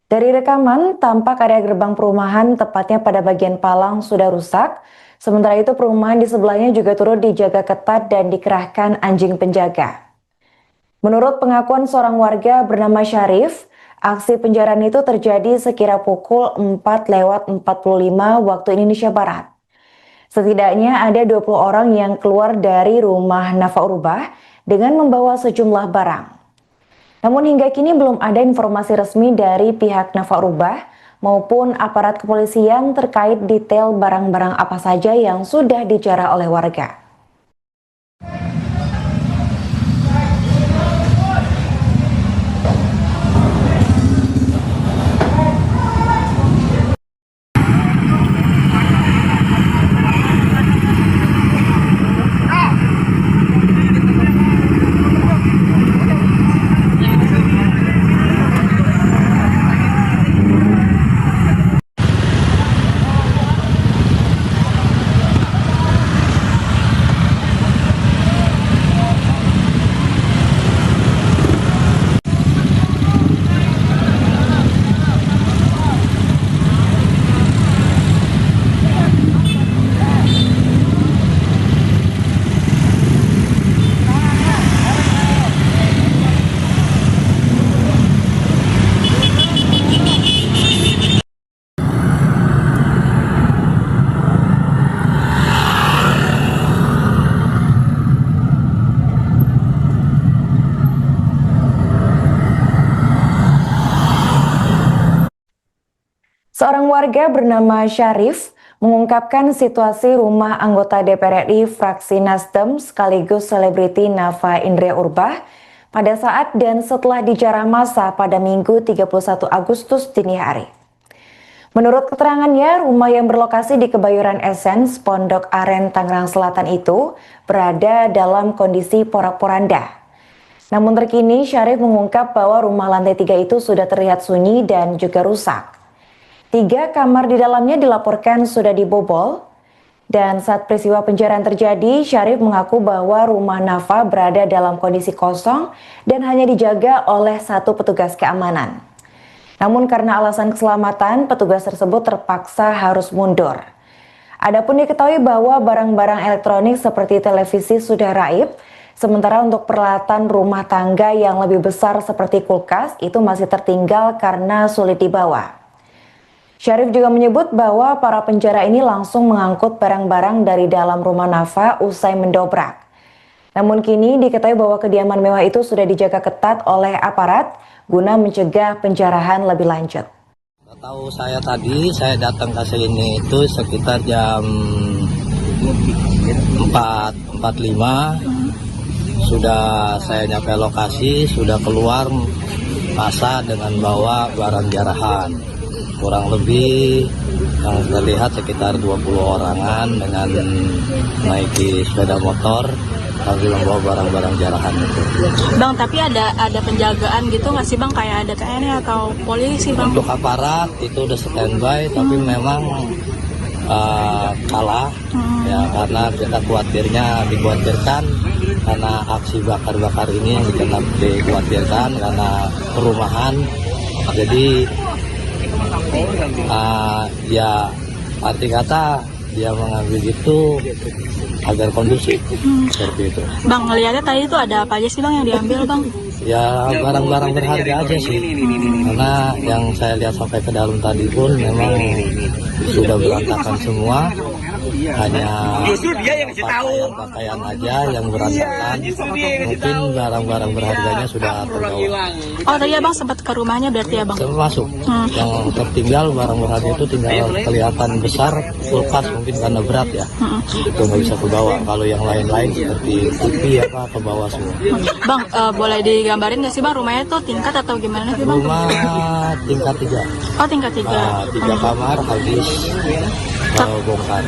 Dari rekaman, tampak area gerbang perumahan tepatnya pada bagian palang sudah rusak. Sementara itu perumahan di sebelahnya juga turut dijaga ketat dan dikerahkan anjing penjaga. Menurut pengakuan seorang warga bernama Syarif, aksi penjarahan itu terjadi sekira pukul 4:45 waktu Indonesia Barat. Setidaknya ada 20 orang yang keluar dari rumah Nafa Urbah dengan membawa sejumlah barang. Namun hingga kini belum ada informasi resmi dari pihak Nafa Urbah maupun aparat kepolisian terkait detail barang-barang apa saja yang sudah dijarah oleh warga. Seorang warga bernama Syarif mengungkapkan situasi rumah anggota DPR RI fraksi Nasdem sekaligus selebriti Nafa Indria Urbah pada saat dan setelah dijarah massa pada Minggu 31 Agustus dini hari. Menurut keterangannya, rumah yang berlokasi di Kebayoran Essence, Pondok Aren, Tangerang Selatan itu berada dalam kondisi porak-poranda. Namun terkini Syarif mengungkap bahwa rumah lantai 3 itu sudah terlihat sunyi dan juga rusak. 3 kamar di dalamnya dilaporkan sudah dibobol, dan saat peristiwa penjarahan terjadi, Syarif mengaku bahwa rumah Nafa berada dalam kondisi kosong dan hanya dijaga oleh 1 petugas keamanan. Namun karena alasan keselamatan, petugas tersebut terpaksa harus mundur. Adapun diketahui bahwa barang-barang elektronik seperti televisi sudah raib, sementara untuk peralatan rumah tangga yang lebih besar seperti kulkas itu masih tertinggal karena sulit dibawa. Syarif juga menyebut bahwa para penjara ini langsung mengangkut barang-barang dari dalam rumah Nafa usai mendobrak. Namun kini diketahui bahwa kediaman mewah itu sudah dijaga ketat oleh aparat guna mencegah penjarahan lebih lanjut. Tahu saya tadi, saya datang ke sini itu sekitar jam 4:45. Sudah saya nyampe lokasi, sudah keluar massa dengan bawa barang jarahan. Kurang lebih yang terlihat sekitar 20 orangan dengan menaiki sepeda motor sambil membawa barang-barang jarahan itu. Bang, tapi ada penjagaan gitu nggak sih Bang, kayak ada TNI atau polisi Bang? Untuk aparat itu udah standby, tapi memang kalah ya, karena kita dikhawatirkan karena aksi bakar-bakar ini yang dikhawatirkan karena perumahan. Jadi ya arti kata dia mengambil itu agar kondusif seperti itu. Bang, ngeliatnya tadi itu ada apa aja sih Bang yang diambil Bang? Ya barang-barang berharga aja sih, karena yang saya lihat sampai ke dalam tadi pun memang sudah berantakan semua, hanya pakaian aja yang berantakan. Mungkin barang-barang berharganya sudah terbawa. Oh, tadi abang sempat ke rumahnya berarti abang? Termasuk yang tertinggal barang berharga itu tinggal kelihatan besar, kulkas mungkin karena berat ya, itu nggak bisa kebawa. Kalau yang lain-lain seperti TV apa ke bawah semua. Bang, boleh digambarin nggak sih bang rumahnya tuh tingkat atau gimana sih bang? Rumah tingkat 3. Oh, tingkat 3. 3 kamar habis bongkar.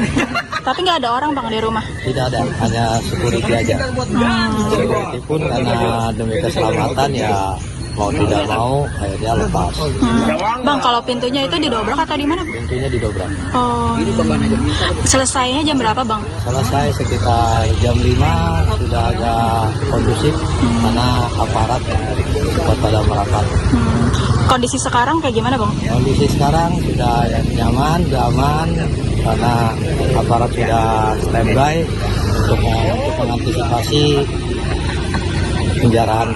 Tapi nggak ada orang bang di rumah? Tidak ada, hanya security aja. Security pun karena demi keselamatan ya mau tidak mau akhirnya lepas. Bang, kalau pintunya itu didobrak atau di mana? Pintunya didobrak. Oh, selesainya jam berapa bang? Selesai sekitar jam 5 sudah agak kondusif karena aparat cepat pada merapat. Kondisi sekarang kayak gimana bang? Kondisi sekarang sudah nyaman, sudah aman karena aparat sudah standby untuk mengantisipasi penjarahan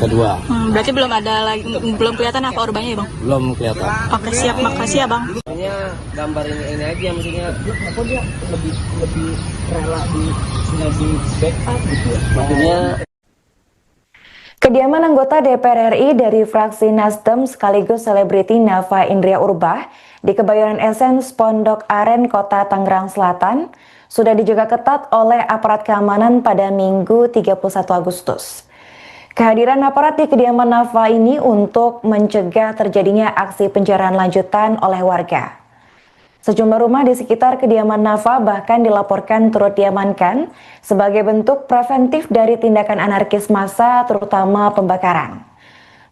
kedua. Berarti belum kelihatan apa korbannya ya bang? Belum kelihatan. Oke, siap, makasih ya bang. Maksudnya gambar ini aja, maksudnya apa dia lebih rela di backup gitu ya. Maksudnya Kediaman anggota DPR RI dari fraksi Nasdem sekaligus selebriti Nafa Indria Urbah di Kebayoran Essence Pondok Aren, Kota Tangerang Selatan sudah dijaga ketat oleh aparat keamanan pada Minggu 31 Agustus. Kehadiran aparat di kediaman Nafa ini untuk mencegah terjadinya aksi penjarahan lanjutan oleh warga. Sejumlah rumah di sekitar kediaman Nafa bahkan dilaporkan turut diamankan sebagai bentuk preventif dari tindakan anarkis massa, terutama pembakaran.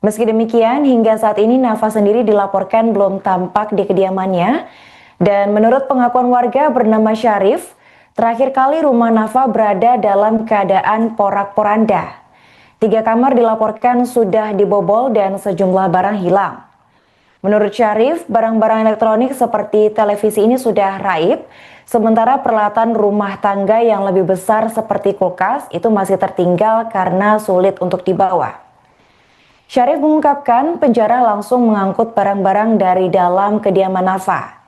Meski demikian, hingga saat ini Nafa sendiri dilaporkan belum tampak di kediamannya, dan menurut pengakuan warga bernama Syarif, terakhir kali rumah Nafa berada dalam keadaan porak-poranda. 3 kamar dilaporkan sudah dibobol dan sejumlah barang hilang. Menurut Syarif, barang-barang elektronik seperti televisi ini sudah raib, sementara peralatan rumah tangga yang lebih besar seperti kulkas itu masih tertinggal karena sulit untuk dibawa. Syarif mengungkapkan penjara langsung mengangkut barang-barang dari dalam kediaman Nafa.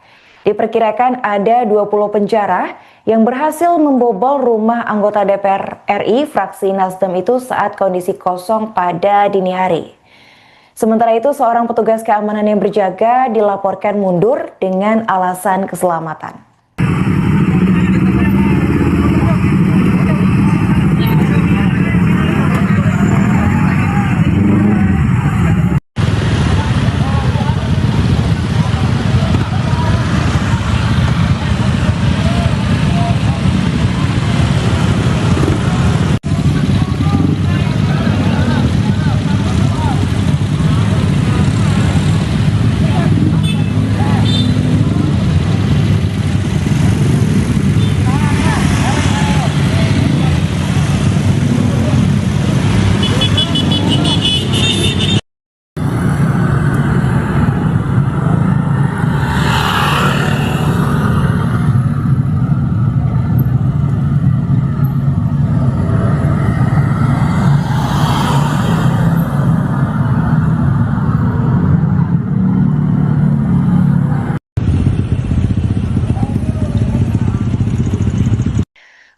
Diperkirakan ada 20 penjara yang berhasil membobol rumah anggota DPR RI fraksi Nasdem itu saat kondisi kosong pada dini hari. Sementara itu, seorang petugas keamanan yang berjaga dilaporkan mundur dengan alasan keselamatan.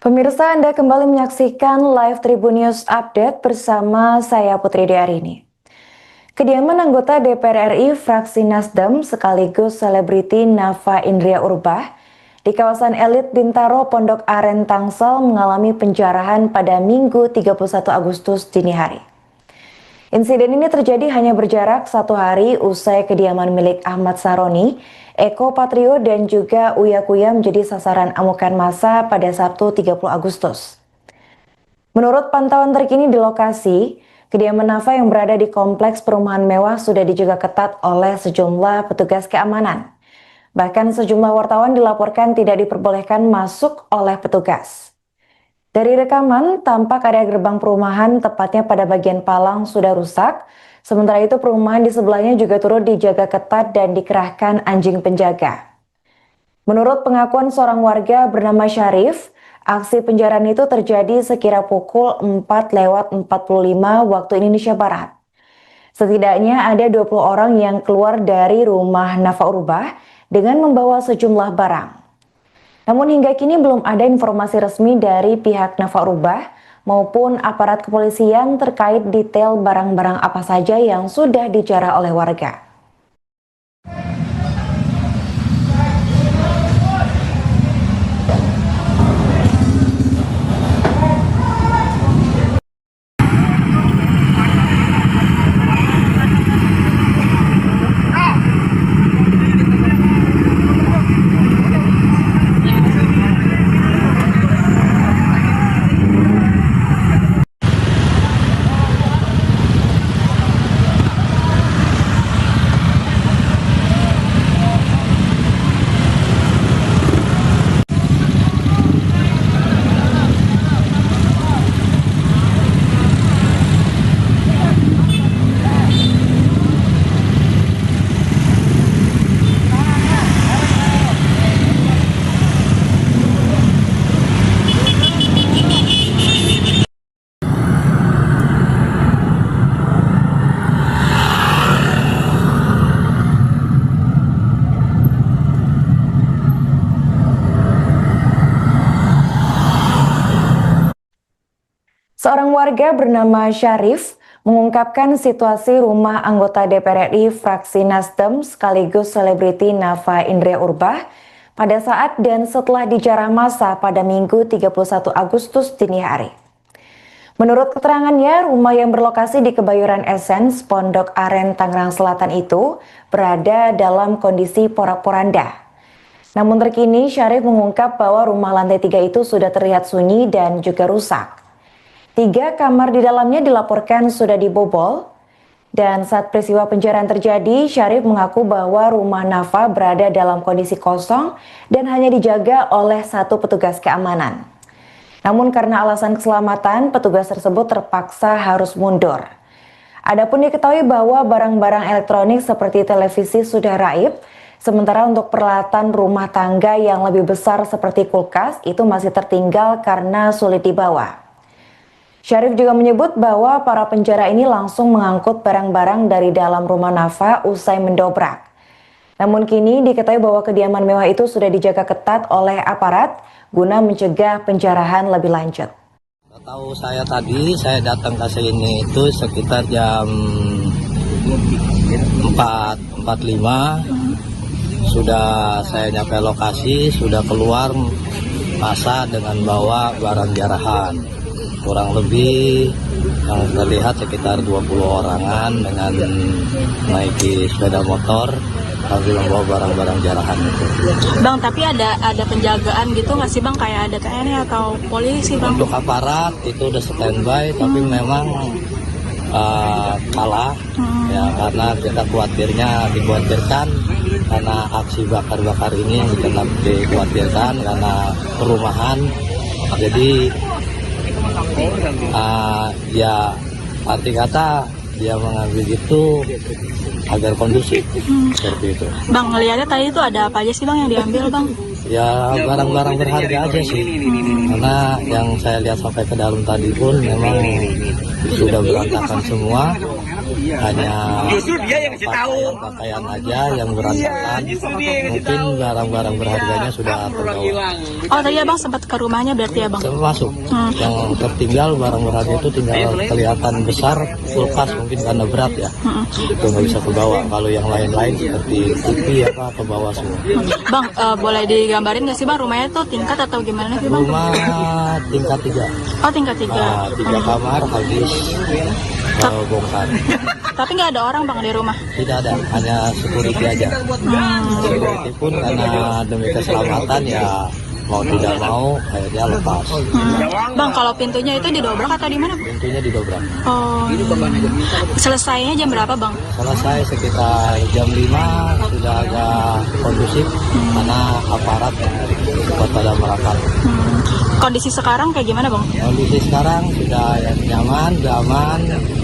Pemirsa, Anda kembali menyaksikan live Tribun News Update bersama saya Putri Diarini. Kediaman anggota DPR RI fraksi Nasdem sekaligus selebriti Nafa Indria Urbah di kawasan elit Bintaro Pondok Aren Tangsel mengalami penjarahan pada Minggu 31 Agustus dini hari. Insiden ini terjadi hanya berjarak 1 hari usai kediaman milik Ahmad Saroni, Eko Patrio dan juga Uya Kuya menjadi sasaran amukan massa pada Sabtu 30 Agustus. Menurut pantauan terkini di lokasi, kediaman Nafa yang berada di kompleks perumahan mewah sudah dijaga ketat oleh sejumlah petugas keamanan. Bahkan sejumlah wartawan dilaporkan tidak diperbolehkan masuk oleh petugas. Dari rekaman, tampak area gerbang perumahan tepatnya pada bagian palang sudah rusak. Sementara itu perumahan di sebelahnya juga turut dijaga ketat dan dikerahkan anjing penjaga. Menurut pengakuan seorang warga bernama Syarif, aksi penjarahan itu terjadi sekira pukul 4:45 waktu Indonesia Barat. Setidaknya ada 20 orang yang keluar dari rumah Nafa Urbah dengan membawa sejumlah barang. Namun hingga kini belum ada informasi resmi dari pihak Nafa Urbah maupun aparat kepolisian terkait detail barang-barang apa saja yang sudah dijarah oleh warga. Seorang warga bernama Syarif mengungkapkan situasi rumah anggota DPR RI fraksi Nasdem sekaligus selebriti Nafa Indria Urbah pada saat dan setelah dijarah massa pada Minggu 31 Agustus dini hari. Menurut keterangannya, rumah yang berlokasi di Kebayoran Essence, Pondok Aren, Tangerang Selatan itu berada dalam kondisi porak-poranda. Namun terkini Syarif mengungkap bahwa rumah lantai 3 itu sudah terlihat sunyi dan juga rusak. 3 kamar di dalamnya dilaporkan sudah dibobol, dan saat peristiwa penjarahan terjadi, Syarif mengaku bahwa rumah Nafa berada dalam kondisi kosong dan hanya dijaga oleh 1 petugas keamanan. Namun karena alasan keselamatan, petugas tersebut terpaksa harus mundur. Adapun diketahui bahwa barang-barang elektronik seperti televisi sudah raib, sementara untuk peralatan rumah tangga yang lebih besar seperti kulkas itu masih tertinggal karena sulit dibawa. Syarif juga menyebut bahwa para penjara ini langsung mengangkut barang-barang dari dalam rumah Nafa usai mendobrak. Namun kini diketahui bahwa kediaman mewah itu sudah dijaga ketat oleh aparat guna mencegah penjarahan lebih lanjut. Tahu saya tadi, saya datang ke sini itu sekitar jam 4.45. Sudah saya nyampe lokasi, sudah keluar massa dengan bawa barang jarahan. Kurang lebih yang terlihat sekitar 20 orangan dengan menaiki sepeda motor sambil membawa barang-barang jarahan itu. Bang, tapi ada penjagaan gitu nggak sih Bang, kayak ada TNI atau polisi Bang? Untuk aparat itu udah standby, tapi memang kalah ya, karena kita dikhawatirkan karena aksi bakar-bakar ini tetap dikhawatirkan karena perumahan. Jadi ya arti kata dia mengambil itu agar kondusif seperti itu. Bang, ngeliatnya tadi itu ada apa aja sih Bang yang diambil Bang? Ya barang-barang berharga aja sih, karena yang saya lihat sampai ke dalam tadi pun memang sudah berantakan semua. Hanya pakaian aja yang berantakan, mungkin barang-barang berharganya sudah terbawa. Oh tadi Abang sempat ke rumahnya berarti ya Bang? Termasuk yang tertinggal barang berharga itu tinggal kelihatan besar, kulkas mungkin karena berat ya, itu nggak bisa ke bawah. Kalau yang lain-lain seperti TV apa ke bawah semua. Bang, boleh digambarin nggak sih Bang rumahnya tuh tingkat atau gimana sih Bang? Rumah tingkat 3. Oh tingkat 3. 3 kamar habis bongkar. Tapi nggak ada orang Bang di rumah? Tidak ada, hanya security aja. Security pun karena demi keselamatan ya mau tidak mau akhirnya lepas. Bang, kalau pintunya itu didobrak atau di mana? Pintunya didobrak. Oh. Selesainya jam berapa Bang? Selesai sekitar jam 5, sudah agak kondusif karena aparat cepat pada merapat. Kondisi sekarang kayak gimana Bang? Kondisi sekarang sudah nyaman, sudah aman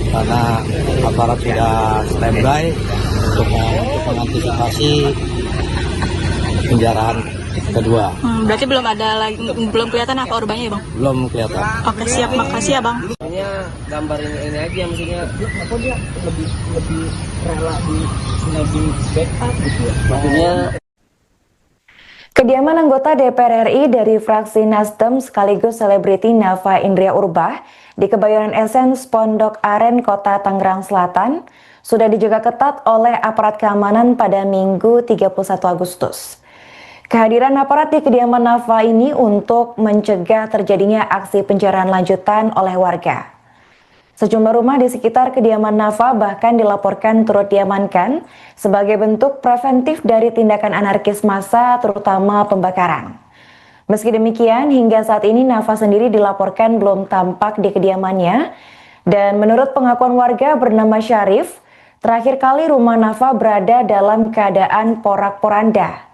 karena aparat sudah standby untuk mengantisipasi penjarahan kedua. Berarti belum kelihatan apa urbanya ya Bang? Belum kelihatan. Oke siap, makasih ya Bang. Maksudnya gambarin ini aja, maksudnya apa dia lebih rela di backup gitu ya. Maksudnya Kediaman anggota DPR RI dari fraksi Nasdem sekaligus selebriti Nafa Indria Urbah di Kebayoran Essence Pondok Aren, Kota Tangerang Selatan sudah dijaga ketat oleh aparat keamanan pada Minggu 31 Agustus. Kehadiran aparat di kediaman Nafa ini untuk mencegah terjadinya aksi penjarahan lanjutan oleh warga. Sejumlah rumah di sekitar kediaman Nafa bahkan dilaporkan turut diamankan sebagai bentuk preventif dari tindakan anarkis massa, terutama pembakaran. Meski demikian, hingga saat ini Nafa sendiri dilaporkan belum tampak di kediamannya, dan menurut pengakuan warga bernama Syarif, terakhir kali rumah Nafa berada dalam keadaan porak-poranda.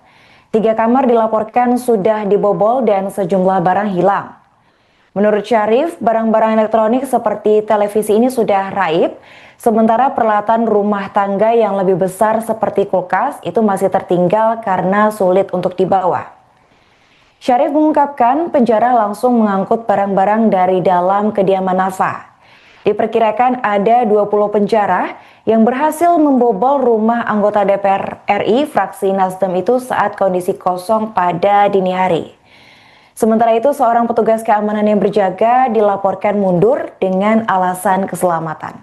3 kamar dilaporkan sudah dibobol dan sejumlah barang hilang. Menurut Syarif, barang-barang elektronik seperti televisi ini sudah raib, sementara peralatan rumah tangga yang lebih besar seperti kulkas itu masih tertinggal karena sulit untuk dibawa. Syarif mengungkapkan penjara langsung mengangkut barang-barang dari dalam kediaman Nafa. Diperkirakan ada 20 penjara yang berhasil membobol rumah anggota DPR RI fraksi Nasdem itu saat kondisi kosong pada dini hari. Sementara itu, seorang petugas keamanan yang berjaga dilaporkan mundur dengan alasan keselamatan.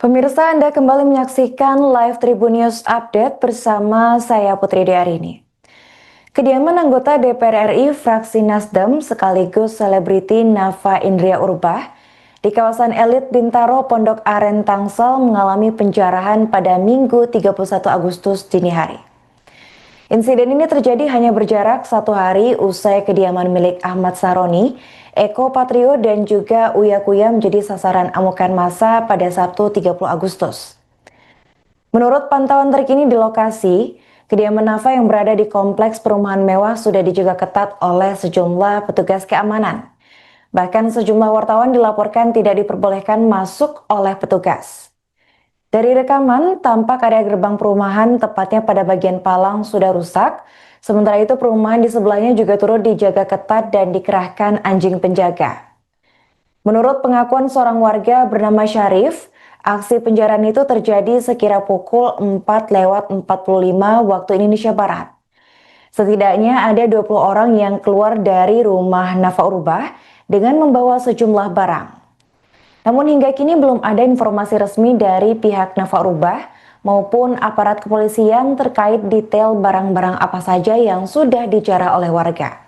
Pemirsa, Anda kembali menyaksikan live Tribun News Update bersama saya Putri Diarini. Kediaman anggota DPR RI fraksi Nasdem sekaligus selebriti Nafa Indria Urbah di kawasan elit Bintaro Pondok Aren Tangsel mengalami penjarahan pada Minggu 31 Agustus dini hari. Insiden ini terjadi hanya berjarak 1 hari usai kediaman milik Ahmad Saroni, Eko Patrio dan juga Uya Kuya menjadi sasaran amukan massa pada Sabtu 30 Agustus. Menurut pantauan terkini di lokasi, kediaman Nafa yang berada di kompleks perumahan mewah sudah dijaga ketat oleh sejumlah petugas keamanan. Bahkan sejumlah wartawan dilaporkan tidak diperbolehkan masuk oleh petugas. Dari rekaman, tampak area gerbang perumahan tepatnya pada bagian palang sudah rusak. Sementara itu perumahan di sebelahnya juga turut dijaga ketat dan dikerahkan anjing penjaga. Menurut pengakuan seorang warga bernama Syarif, aksi penjarahan itu terjadi sekira pukul 4:45 waktu Indonesia Barat. Setidaknya ada 20 orang yang keluar dari rumah Nafa Urbah dengan membawa sejumlah barang. Namun hingga kini belum ada informasi resmi dari pihak Nafa Urbah maupun aparat kepolisian terkait detail barang-barang apa saja yang sudah dijarah oleh warga.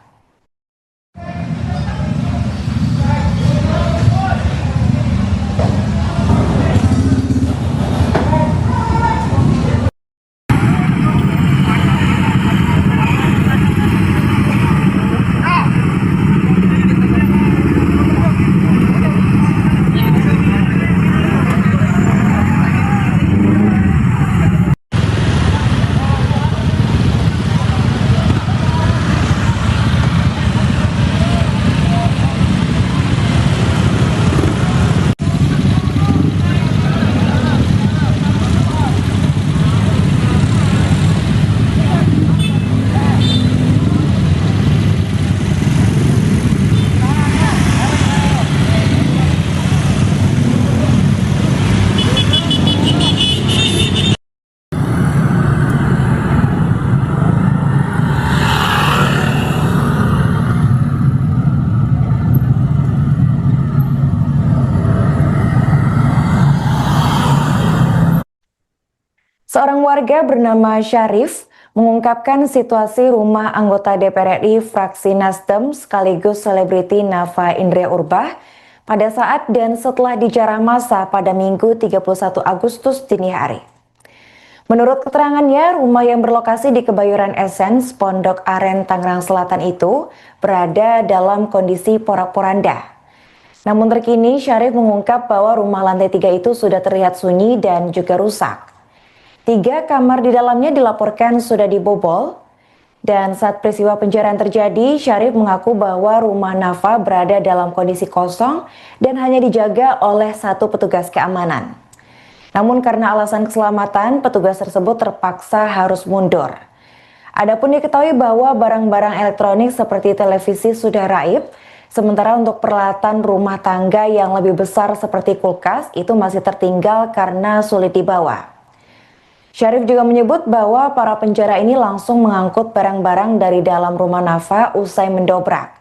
Seorang warga bernama Syarif mengungkapkan situasi rumah anggota DPR RI fraksi Nasdem sekaligus selebriti Nafa Indria Urbah pada saat dan setelah dijarah massa pada Minggu 31 Agustus dini hari. Menurut keterangannya, rumah yang berlokasi di Kebayoran Essence, Pondok Aren, Tangerang Selatan itu berada dalam kondisi porak-poranda. Namun terkini Syarif mengungkap bahwa rumah lantai 3 itu sudah terlihat sunyi dan juga rusak. 3 kamar di dalamnya dilaporkan sudah dibobol, dan saat peristiwa pencurian terjadi, Syarif mengaku bahwa rumah Nafa berada dalam kondisi kosong dan hanya dijaga oleh 1 petugas keamanan. Namun karena alasan keselamatan, petugas tersebut terpaksa harus mundur. Adapun diketahui bahwa barang-barang elektronik seperti televisi sudah raib, sementara untuk peralatan rumah tangga yang lebih besar seperti kulkas itu masih tertinggal karena sulit dibawa. Syarif juga menyebut bahwa para penjara ini langsung mengangkut barang-barang dari dalam rumah Nafa usai mendobrak.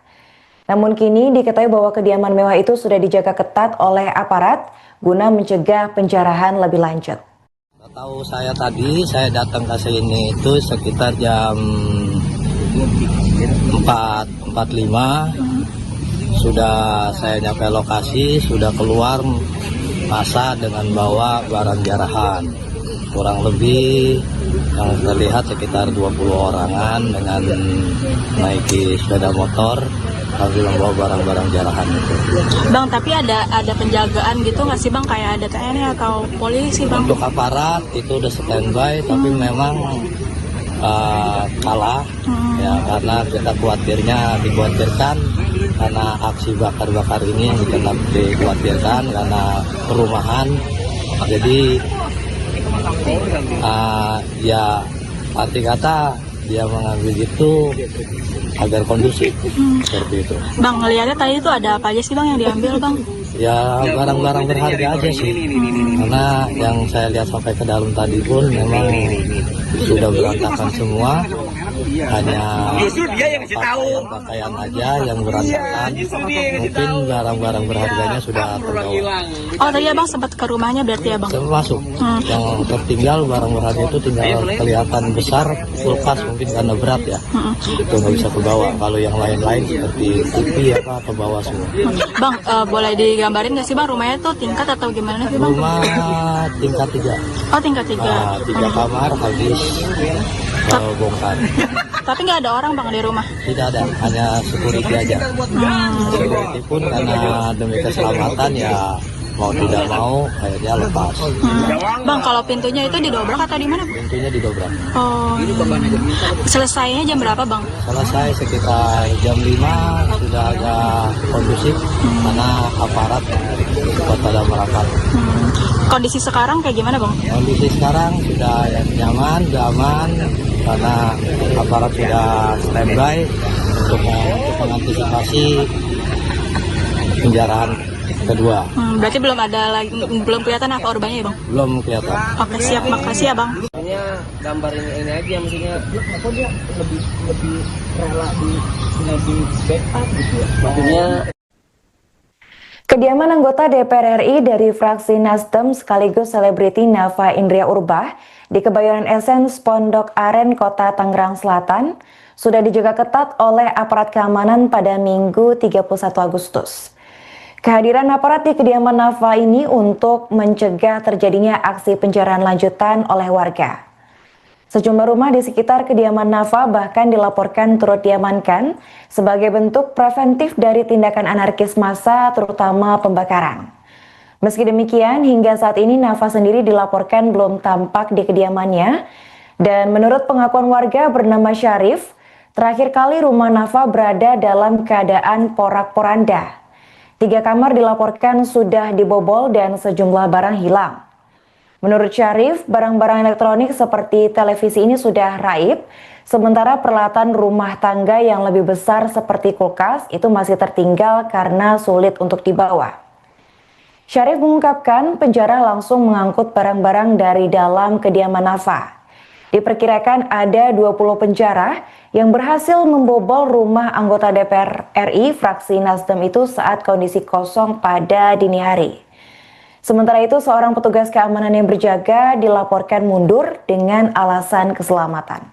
Namun kini diketahui bahwa kediaman mewah itu sudah dijaga ketat oleh aparat guna mencegah penjarahan lebih lanjut. Tahu saya datang ke sini itu sekitar jam 4.45. Sudah saya nyampe lokasi, sudah keluar massa dengan bawa barang jarahan. Kurang lebih yang terlihat sekitar 20 orangan dengan naiki sepeda motor sambil membawa barang-barang jarahan itu. Bang, tapi ada penjagaan gitu nggak sih Bang, kayak ada TNI atau polisi Bang? Untuk aparat itu udah standby, tapi memang kalah ya, karena kita dikhawatirkan karena aksi bakar-bakar ini dikhawatirkan karena perumahan, jadi ya arti kata dia mengambil itu agar kondusif seperti itu. Bang, ngeliatnya tadi itu ada apa aja sih Bang yang diambil Bang? Ya barang-barang berharga aja sih, karena yang saya lihat sampai ke dalam tadi pun memang sudah berantakan semua, hanya pakaian aja yang berantakan. Mungkin barang-barang berharganya sudah terbawa. Oh tadi Abang sempat ke rumahnya berarti ya Bang? Termasuk yang tertinggal barang berharga itu tinggal kelihatan besar, kulkas mungkin karena berat ya, itu nggak bisa kebawa. Kalau yang lain-lain seperti TV apa ke bawah semua. Bang, boleh digambarin nggak sih Bang rumahnya tuh tingkat atau gimana sih Bang? Rumah tingkat 3. Oh tingkat 3. 3 kamar habis bongkar. Tapi nggak ada orang Bang di rumah? Tidak ada, hanya security aja. Security pun karena demi keselamatan ya mau tidak mau akhirnya lepas. Bang, kalau pintunya itu didobrak atau di mana? Pintunya didobrak. Oh. Selesainya jam berapa Bang? Selesai sekitar jam 5, sudah agak kondusif karena aparat pada merapat. Kondisi sekarang kayak gimana Bang? Kondisi sekarang sudah nyaman, sudah aman karena aparat sudah standby untuk mengantisipasi penjarahan kedua. Berarti belum kelihatan apa korbannya ya Bang? Belum kelihatan. Oke siap, makasih ya Bang. Maksudnya gambarin ini aja, maksudnya apa dia lebih rela di backup gitu ya. Maksudnya Kediaman anggota DPR RI dari fraksi Nasdem sekaligus selebriti Nafa Indria Urbah di Kebayoran Essence, Pondok Aren, Kota Tangerang Selatan sudah dijaga ketat oleh aparat keamanan pada Minggu 31 Agustus. Kehadiran aparat di kediaman Nafa ini untuk mencegah terjadinya aksi penjarahan lanjutan oleh warga. Sejumlah rumah di sekitar kediaman Nafa bahkan dilaporkan turut diamankan sebagai bentuk preventif dari tindakan anarkis massa, terutama pembakaran. Meski demikian, hingga saat ini Nafa sendiri dilaporkan belum tampak di kediamannya, dan menurut pengakuan warga bernama Syarif, terakhir kali rumah Nafa berada dalam keadaan porak-poranda. 3 kamar dilaporkan sudah dibobol dan sejumlah barang hilang. Menurut Syarif, barang-barang elektronik seperti televisi ini sudah raib, sementara peralatan rumah tangga yang lebih besar seperti kulkas itu masih tertinggal karena sulit untuk dibawa. Syarif mengungkapkan penjara langsung mengangkut barang-barang dari dalam kediaman Nafa. Diperkirakan ada 20 penjara yang berhasil membobol rumah anggota DPR RI fraksi Nasdem itu saat kondisi kosong pada dini hari. Sementara itu, seorang petugas keamanan yang berjaga dilaporkan mundur dengan alasan keselamatan.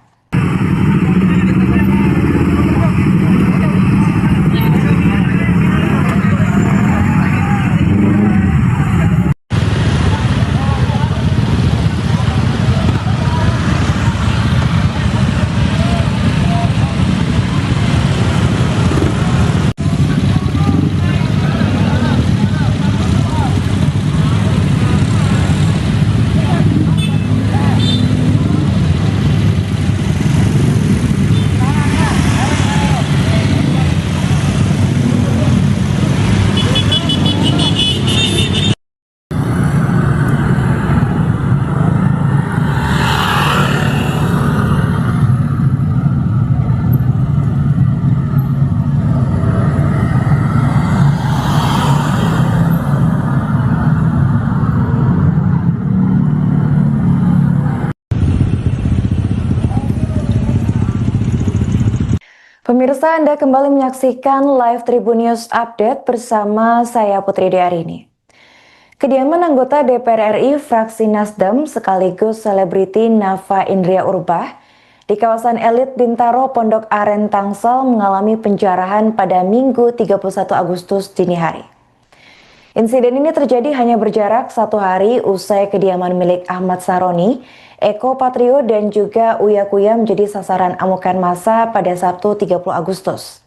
Pemirsa, Anda kembali menyaksikan live Tribun News Update bersama saya Putri Diarini. Kediaman anggota DPR RI fraksi Nasdem sekaligus selebriti Nafa Indria Urbah di kawasan elit Bintaro Pondok Aren Tangsel mengalami penjarahan pada Minggu 31 Agustus dini hari. Insiden ini terjadi hanya berjarak 1 hari usai kediaman milik Ahmad Saroni, Eko Patrio dan juga Uya Kuya menjadi sasaran amukan massa pada Sabtu 30 Agustus.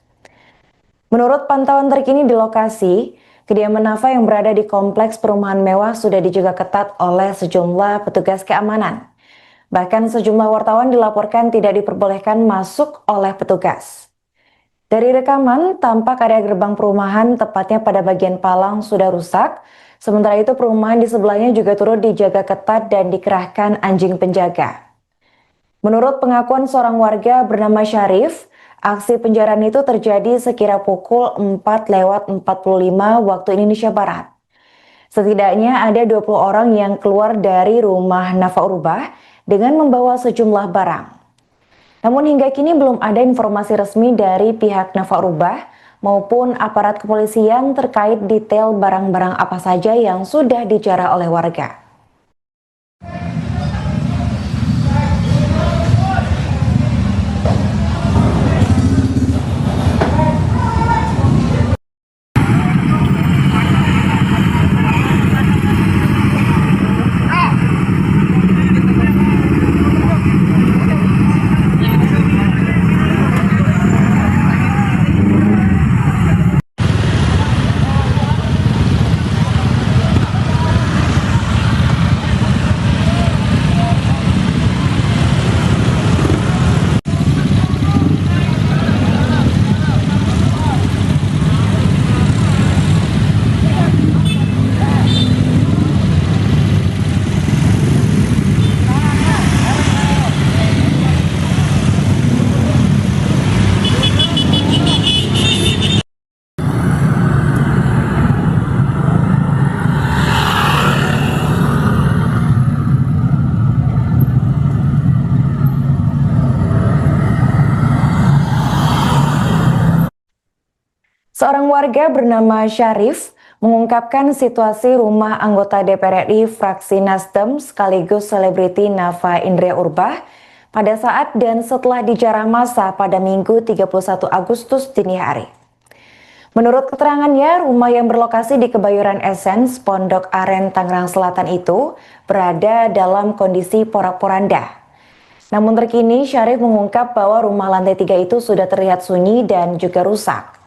Menurut pantauan terkini di lokasi, kediaman Nafa yang berada di kompleks perumahan mewah sudah dijaga ketat oleh sejumlah petugas keamanan. Bahkan sejumlah wartawan dilaporkan tidak diperbolehkan masuk oleh petugas. Dari rekaman, tampak area gerbang perumahan tepatnya pada bagian palang sudah rusak. Sementara itu perumahan di sebelahnya juga turut dijaga ketat dan dikerahkan anjing penjaga. Menurut pengakuan seorang warga bernama Syarif, aksi penjarahan itu terjadi sekira pukul 4:45 waktu Indonesia Barat. Setidaknya ada 20 orang yang keluar dari rumah Nafa Urbah dengan membawa sejumlah barang. Namun hingga kini belum ada informasi resmi dari pihak Nafa Urbah maupun aparat kepolisian terkait detail barang-barang apa saja yang sudah dijarah oleh warga. Seorang warga bernama Syarif mengungkapkan situasi rumah anggota DPR RI fraksi Nasdem sekaligus selebriti Nafa Indria Urbah pada saat dan setelah dijarah massa pada Minggu 31 Agustus dini hari. Menurut keterangannya, rumah yang berlokasi di Kebayoran Essence, Pondok Aren, Tangerang Selatan itu berada dalam kondisi porak-poranda. Namun terkini Syarif mengungkap bahwa rumah lantai 3 itu sudah terlihat sunyi dan juga rusak.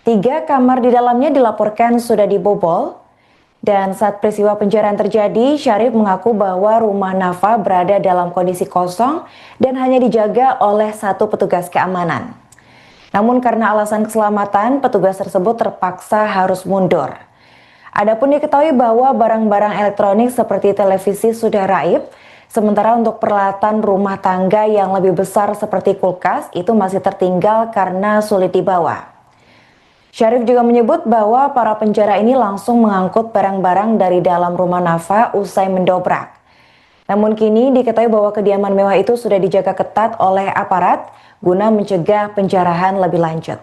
3 kamar di dalamnya dilaporkan sudah dibobol, dan saat peristiwa penjarahan terjadi, Syarif mengaku bahwa rumah Nafa berada dalam kondisi kosong dan hanya dijaga oleh 1 petugas keamanan. Namun karena alasan keselamatan, petugas tersebut terpaksa harus mundur. Adapun diketahui bahwa barang-barang elektronik seperti televisi sudah raib, sementara untuk peralatan rumah tangga yang lebih besar seperti kulkas itu masih tertinggal karena sulit dibawa. Syarif juga menyebut bahwa para penjara ini langsung mengangkut barang-barang dari dalam rumah Nafa usai mendobrak. Namun kini diketahui bahwa kediaman mewah itu sudah dijaga ketat oleh aparat guna mencegah penjarahan lebih lanjut.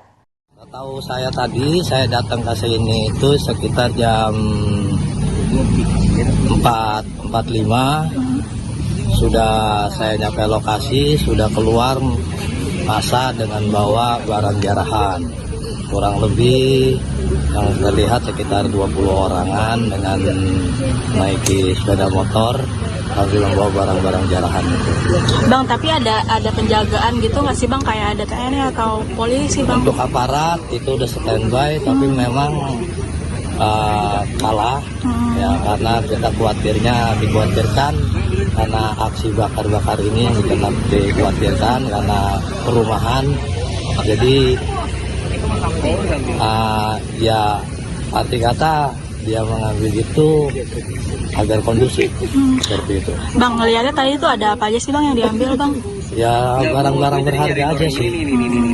Tahu saya tadi, saya datang ke sini itu sekitar jam 4:45. Sudah saya nyampe lokasi, sudah keluar massa dengan bawa barang jarahan. Kurang lebih yang terlihat sekitar 20 orangan dengan naiki sepeda motor sambil membawa barang-barang jarahan itu. Bang, tapi ada penjagaan gitu nggak sih Bang, kayak ada TNI atau polisi Bang? Untuk aparat itu udah standby, tapi memang kalah ya, karena kita dikhawatirkan karena aksi bakar-bakar ini dikhawatirkan karena perumahan, jadi ya arti kata dia mengambil itu agar kondusif seperti itu. Bang, ngeliatnya tadi itu ada apa aja sih Bang yang diambil Bang? Ya barang-barang berharga aja sih,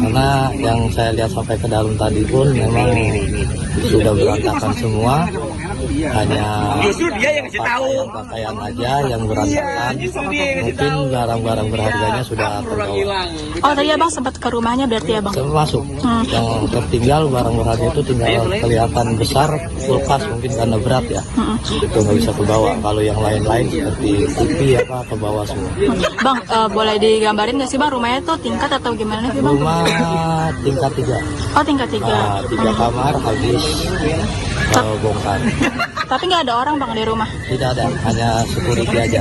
karena yang saya lihat sampai ke dalam tadi pun memang sudah berantakan semua. hanya pakaian aja yang berantakan. Mungkin barang-barang berharganya sudah terbawa. Oh tadi abang sempat ke rumahnya berarti abang? Termasuk yang tertinggal barang berharga itu tinggal kelihatan besar, kulkas mungkin karena berat ya, itu nggak bisa kebawa. Kalau yang lain-lain seperti TV apa kebawa semua. Bang, boleh digambarin nggak sih bang rumahnya tuh tingkat atau gimana sih bang? Rumah tingkat 3. Oh tingkat 3. 3 kamar habis bongkar. Tapi nggak ada orang bang di rumah? Tidak ada, hanya security aja.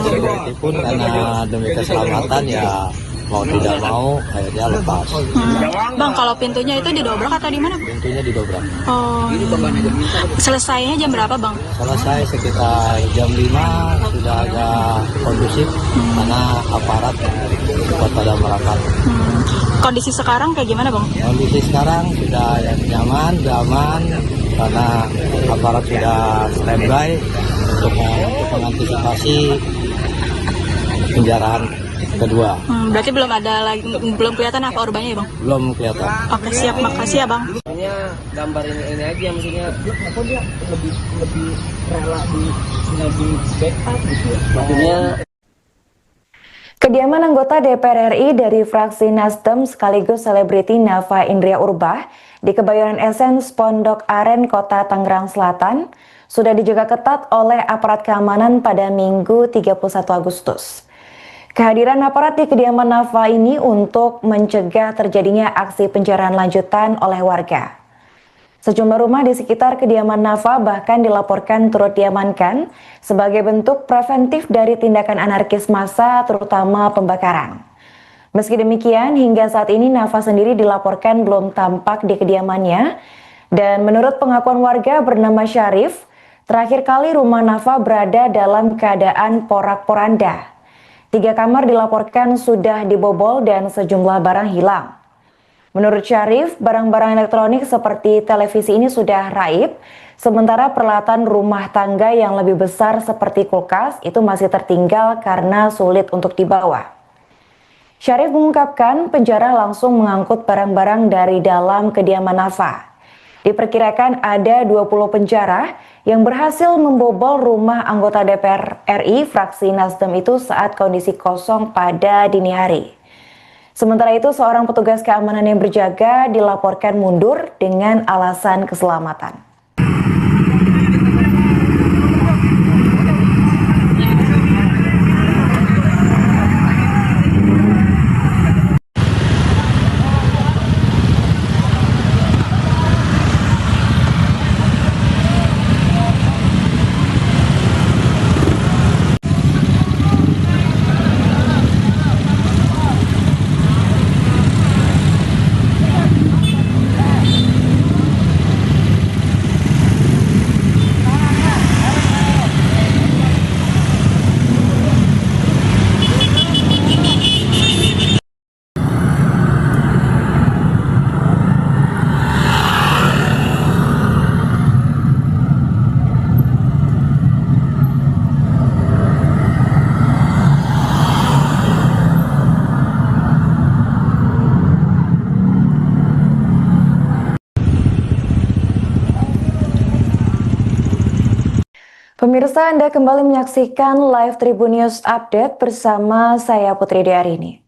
Security pun karena demi keselamatan ya mau tidak mau akhirnya lepas. Bang, kalau pintunya itu didobrak atau di mana? Pintunya didobrak. Oh. Selesainya jam berapa bang? Selesai sekitar jam 5 sudah agak kondusif karena aparat cepat pada merapat. Kondisi sekarang kayak gimana bang? Kondisi sekarang sudah nyaman, aman karena aparat sudah standby untuk mengantisipasi penjarahan kedua. Berarti belum kelihatan apa korbannya ya bang? Belum kelihatan. Oke siap, makasih ya bang. Maksudnya gambar ini aja, maksudnya apa dia lebih rela di backup gitu ya. Maksudnya Kediaman anggota DPR RI dari fraksi Nasdem sekaligus selebriti Nafa Indria Urbah di Kebayoran Essence Pondok Aren, Kota Tangerang Selatan sudah dijaga ketat oleh aparat keamanan pada Minggu 31 Agustus. Kehadiran aparat di kediaman Nafa ini untuk mencegah terjadinya aksi penjarahan lanjutan oleh warga. Sejumlah rumah di sekitar kediaman Nafa bahkan dilaporkan turut diamankan sebagai bentuk preventif dari tindakan anarkis massa, terutama pembakaran. Meski demikian, hingga saat ini Nafa sendiri dilaporkan belum tampak di kediamannya, dan menurut pengakuan warga bernama Syarif, terakhir kali rumah Nafa berada dalam keadaan porak-poranda. 3 kamar dilaporkan sudah dibobol dan sejumlah barang hilang. Menurut Syarif, barang-barang elektronik seperti televisi ini sudah raib, sementara peralatan rumah tangga yang lebih besar seperti kulkas itu masih tertinggal karena sulit untuk dibawa. Syarif mengungkapkan penjara langsung mengangkut barang-barang dari dalam kediaman Nafa. Diperkirakan ada 20 penjara yang berhasil membobol rumah anggota DPR RI fraksi Nasdem itu saat kondisi kosong pada dini hari. Sementara itu, seorang petugas keamanan yang berjaga dilaporkan mundur dengan alasan keselamatan. Pemirsa, Anda kembali menyaksikan live Tribun News Update bersama saya Putri Diarini.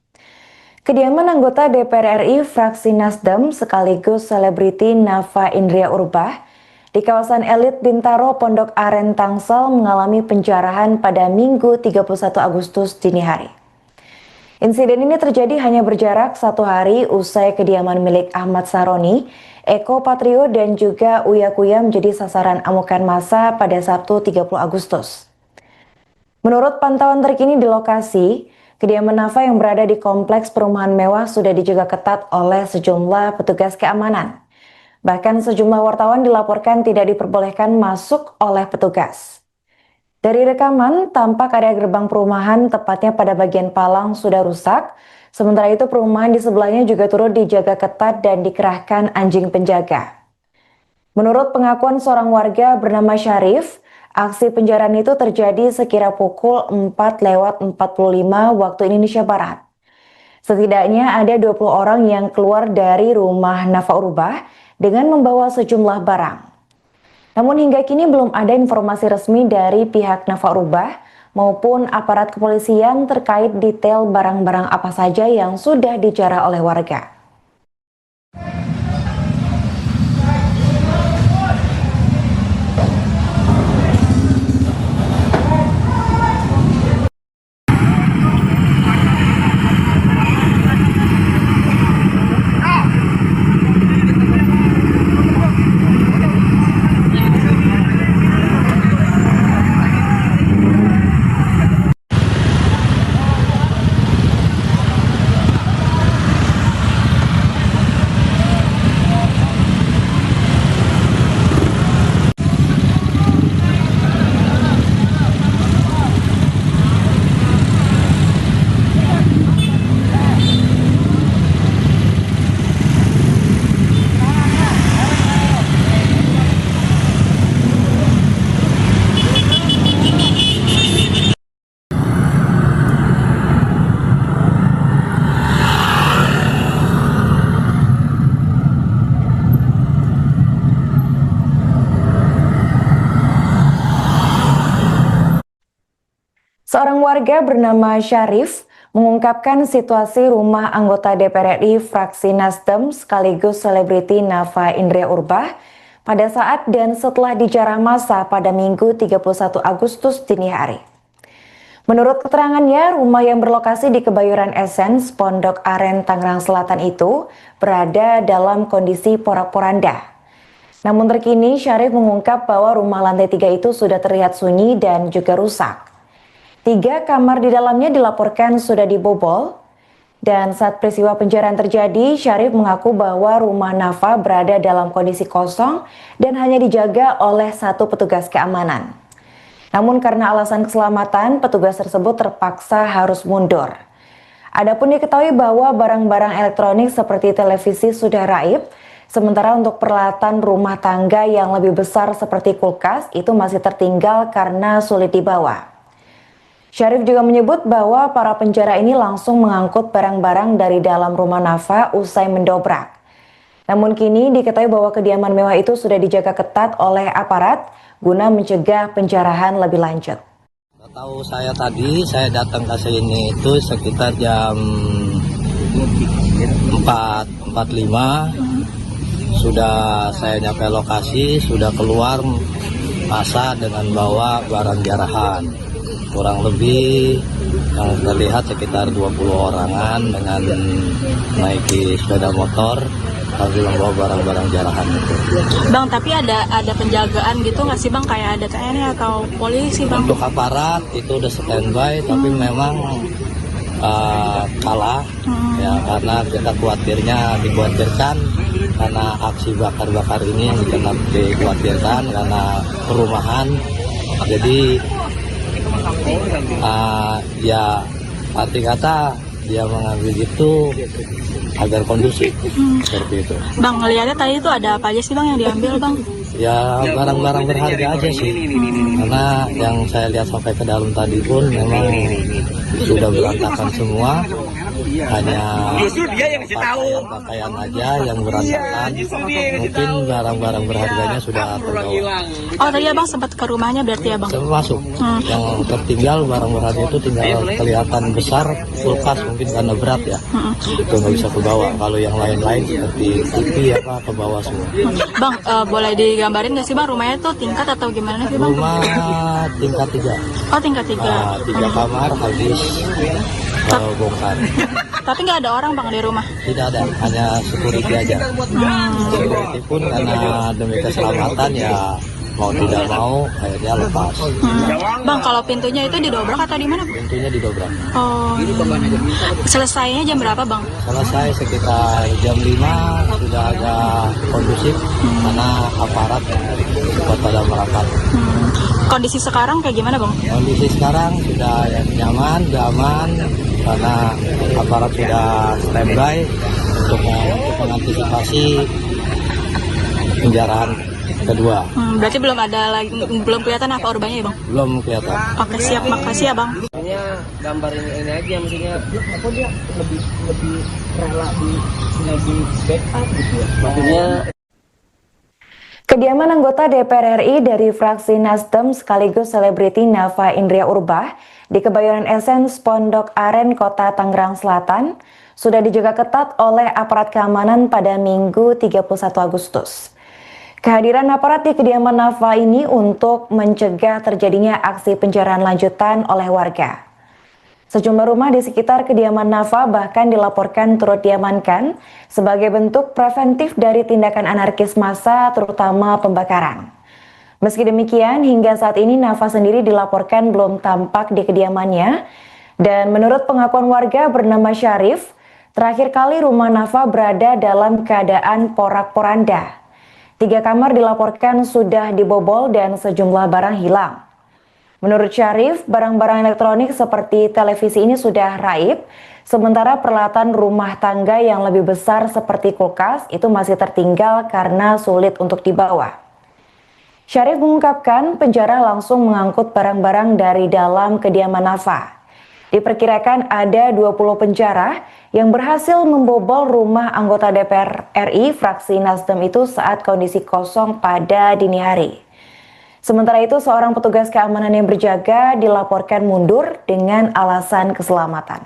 Kediaman anggota DPR RI fraksi Nasdem sekaligus selebriti Nafa Indria Urbah di kawasan elit Bintaro Pondok Aren Tangsel mengalami penjarahan pada Minggu 31 Agustus dini hari. Insiden ini terjadi hanya berjarak 1 hari usai kediaman milik Ahmad Saroni, Eko Patrio dan juga Uya Kuya menjadi sasaran amukan massa pada Sabtu 30 Agustus. Menurut pantauan terkini di lokasi, kediaman Nafa yang berada di kompleks perumahan mewah sudah dijaga ketat oleh sejumlah petugas keamanan. Bahkan sejumlah wartawan dilaporkan tidak diperbolehkan masuk oleh petugas. Dari rekaman, tampak area gerbang perumahan tepatnya pada bagian palang sudah rusak. Sementara itu perumahan di sebelahnya juga turut dijaga ketat dan dikerahkan anjing penjaga. Menurut pengakuan seorang warga bernama Syarif, aksi penjarahan itu terjadi sekira pukul 4:45 waktu Indonesia Barat. Setidaknya ada 20 orang yang keluar dari rumah Nafa Urbah dengan membawa sejumlah barang. Namun hingga kini belum ada informasi resmi dari pihak Nafa Urbah maupun aparat kepolisian terkait detail barang-barang apa saja yang sudah dijarah oleh warga. Seorang warga bernama Syarif mengungkapkan situasi rumah anggota DPR RI fraksi Nasdem sekaligus selebriti Nafa Indria Urbah pada saat dan setelah dijarah massa pada Minggu 31 Agustus dini hari. Menurut keterangannya, rumah yang berlokasi di Kebayoran Essence, Pondok Aren, Tangerang Selatan itu berada dalam kondisi porak-poranda. Namun terkini Syarif mengungkap bahwa rumah lantai 3 itu sudah terlihat sunyi dan juga rusak. 3 kamar di dalamnya dilaporkan sudah dibobol, dan saat peristiwa penjarahan terjadi, Syarif mengaku bahwa rumah Nafa berada dalam kondisi kosong dan hanya dijaga oleh 1 petugas keamanan. Namun karena alasan keselamatan, petugas tersebut terpaksa harus mundur. Adapun diketahui bahwa barang-barang elektronik seperti televisi sudah raib, sementara untuk peralatan rumah tangga yang lebih besar seperti kulkas itu masih tertinggal karena sulit dibawa. Syarif juga menyebut bahwa para penjara ini langsung mengangkut barang-barang dari dalam rumah Nafa usai mendobrak. Namun kini diketahui bahwa kediaman mewah itu sudah dijaga ketat oleh aparat guna mencegah penjarahan lebih lanjut. Tahu saya tadi, saya datang ke sini itu sekitar jam 4.45. Sudah saya nyampe lokasi, sudah keluar massa dengan bawa barang jarahan. Kurang lebih yang terlihat sekitar 20 orangan dengan naiki sepeda motor sambil membawa barang-barang jarahan itu. Bang, tapi ada penjagaan gitu nggak sih Bang, kayak ada TNI atau polisi Bang? Untuk aparat itu udah standby, tapi memang kalah ya, karena kita dikhawatirkan karena aksi bakar-bakar ini yang kita dikhawatirkan karena perumahan. Jadi ya arti kata dia mengambil itu agar kondusif seperti itu. Bang, ngeliatnya tadi itu ada apa aja sih Bang yang diambil Bang? Ya barang-barang berharga aja sih, karena yang saya lihat sampai ke dalam tadi pun memang sudah berantakan semua. Hanya pakaian aja yang berantakan, mungkin barang-barang berharganya sudah terbawa. Oh tadi Abang sempat ke rumahnya berarti ya Bang? Termasuk yang tertinggal barang berharga itu tinggal kelihatan besar, kulkas mungkin karena berat ya, itu nggak bisa kebawa. Kalau yang lain-lain seperti TV apa ke bawah semua. Bang, boleh digambarin nggak sih Bang rumahnya tuh tingkat atau gimana sih Bang? Rumah tingkat 3. Oh tingkat 3. 3 kamar habis bongkar. Tapi nggak ada orang Bang di rumah? Tidak ada, hanya security aja. Security pun karena demi keselamatan ya mau tidak mau akhirnya lepas. Bang, kalau pintunya itu didobrak atau di mana? Pintunya didobrak. Oh. Selesainya jam berapa Bang? Selesai sekitar jam 5, sudah agak kondusif karena aparat cepat pada merapat. Kondisi sekarang kayak gimana Bang? Kondisi sekarang sudah nyaman, sudah aman karena aparat sudah standby untuk mengantisipasi penjarahan kedua. Berarti belum kelihatan apa urbanya ya Bang? Belum kelihatan. Oke siap, makasih ya Bang. Maksudnya gambarin ini aja, maksudnya apa dia lebih rela di backup gitu ya. Maksudnya Kediaman anggota DPR RI dari fraksi Nasdem sekaligus selebriti Nafa Indria Urbah di Kebayoran Essence Pondok Aren, Kota Tangerang Selatan sudah dijaga ketat oleh aparat keamanan pada Minggu 31 Agustus. Kehadiran aparat di kediaman Nafa ini untuk mencegah terjadinya aksi penjarahan lanjutan oleh warga. Sejumlah rumah di sekitar kediaman Nafa bahkan dilaporkan turut diamankan sebagai bentuk preventif dari tindakan anarkis massa, terutama pembakaran. Meski demikian, hingga saat ini Nafa sendiri dilaporkan belum tampak di kediamannya, dan menurut pengakuan warga bernama Syarif, terakhir kali rumah Nafa berada dalam keadaan porak-poranda. 3 kamar dilaporkan sudah dibobol dan sejumlah barang hilang. Menurut Syarif, barang-barang elektronik seperti televisi ini sudah raib, sementara peralatan rumah tangga yang lebih besar seperti kulkas itu masih tertinggal karena sulit untuk dibawa. Syarif mengungkapkan penjara langsung mengangkut barang-barang dari dalam kediaman Nafa. Diperkirakan ada 20 penjara yang berhasil membobol rumah anggota DPR RI fraksi Nasdem itu saat kondisi kosong pada dini hari. Sementara itu, seorang petugas keamanan yang berjaga dilaporkan mundur dengan alasan keselamatan.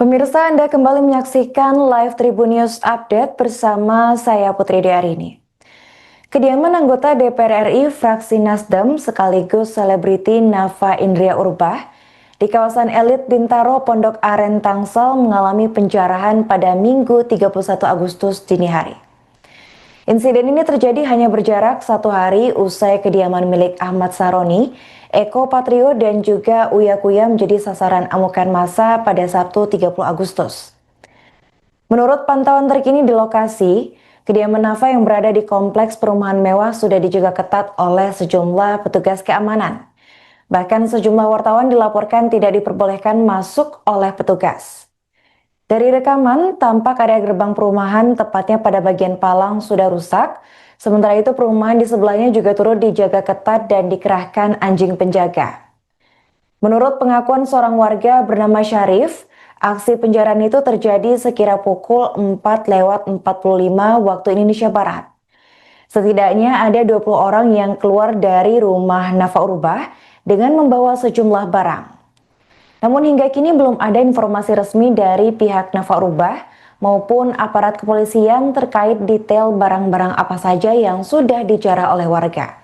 Pemirsa, Anda kembali menyaksikan live Tribun News Update bersama saya Putri Diarini. Kediaman anggota DPR RI fraksi Nasdem sekaligus selebriti Nafa Indria Urbah di kawasan elit Bintaro Pondok Aren Tangsel mengalami penjarahan pada Minggu 31 Agustus dini hari. Insiden ini terjadi hanya berjarak 1 hari usai kediaman milik Ahmad Saroni, Eko Patrio dan juga Uya Kuya menjadi sasaran amukan massa pada Sabtu 30 Agustus. Menurut pantauan terkini di lokasi, kediaman Nafa yang berada di kompleks perumahan mewah sudah dijaga ketat oleh sejumlah petugas keamanan. Bahkan sejumlah wartawan dilaporkan tidak diperbolehkan masuk oleh petugas. Dari rekaman, tampak area gerbang perumahan tepatnya pada bagian palang sudah rusak. Sementara itu perumahan di sebelahnya juga turut dijaga ketat dan dikerahkan anjing penjaga. Menurut pengakuan seorang warga bernama Syarif, aksi penjarahan itu terjadi sekira pukul 4:45 waktu Indonesia Barat. Setidaknya ada 20 orang yang keluar dari rumah Nafa Urbah dengan membawa sejumlah barang. Namun hingga kini belum ada informasi resmi dari pihak Nafa Urbah maupun aparat kepolisian terkait detail barang-barang apa saja yang sudah dijarah oleh warga.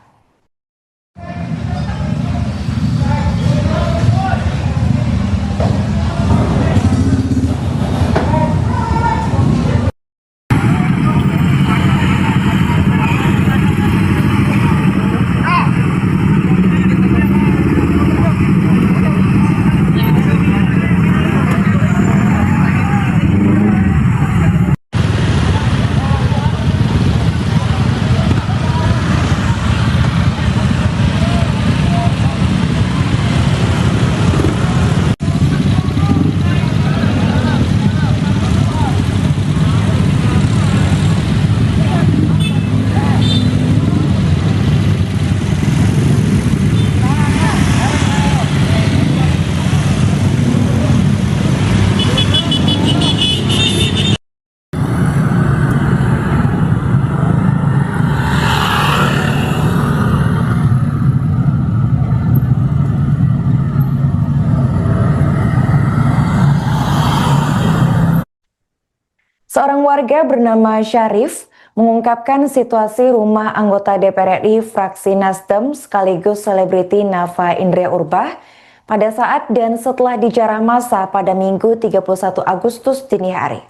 Seorang warga bernama Syarif mengungkapkan situasi rumah anggota DPR RI fraksi Nasdem sekaligus selebriti Nafa Indria Urbah pada saat dan setelah dijarah massa pada Minggu 31 Agustus dini hari.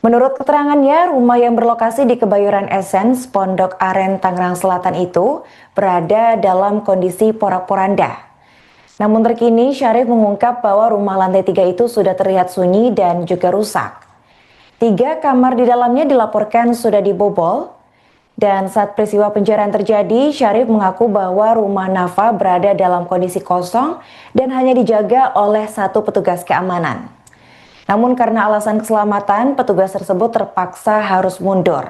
Menurut keterangannya, rumah yang berlokasi di Kebayoran Essence, Pondok Aren, Tangerang Selatan itu berada dalam kondisi porak-poranda. Namun terkini Syarif mengungkap bahwa rumah lantai 3 itu sudah terlihat sunyi dan juga rusak. 3 kamar di dalamnya dilaporkan sudah dibobol, dan saat peristiwa pencurian terjadi, Syarif mengaku bahwa rumah Nafa berada dalam kondisi kosong dan hanya dijaga oleh 1 petugas keamanan. Namun karena alasan keselamatan, petugas tersebut terpaksa harus mundur.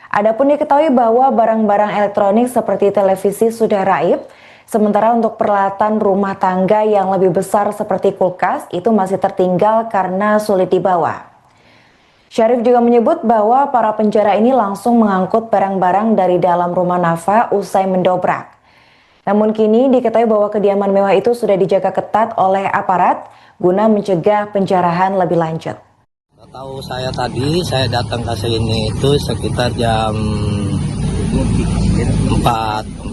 Adapun diketahui bahwa barang-barang elektronik seperti televisi sudah raib, sementara untuk peralatan rumah tangga yang lebih besar seperti kulkas itu masih tertinggal karena sulit dibawa. Syarif juga menyebut bahwa para penjara ini langsung mengangkut barang-barang dari dalam rumah Nafa usai mendobrak. Namun kini diketahui bahwa kediaman mewah itu sudah dijaga ketat oleh aparat guna mencegah penjarahan lebih lanjut. Tahu saya tadi, saya datang ke sini itu sekitar jam 4.45.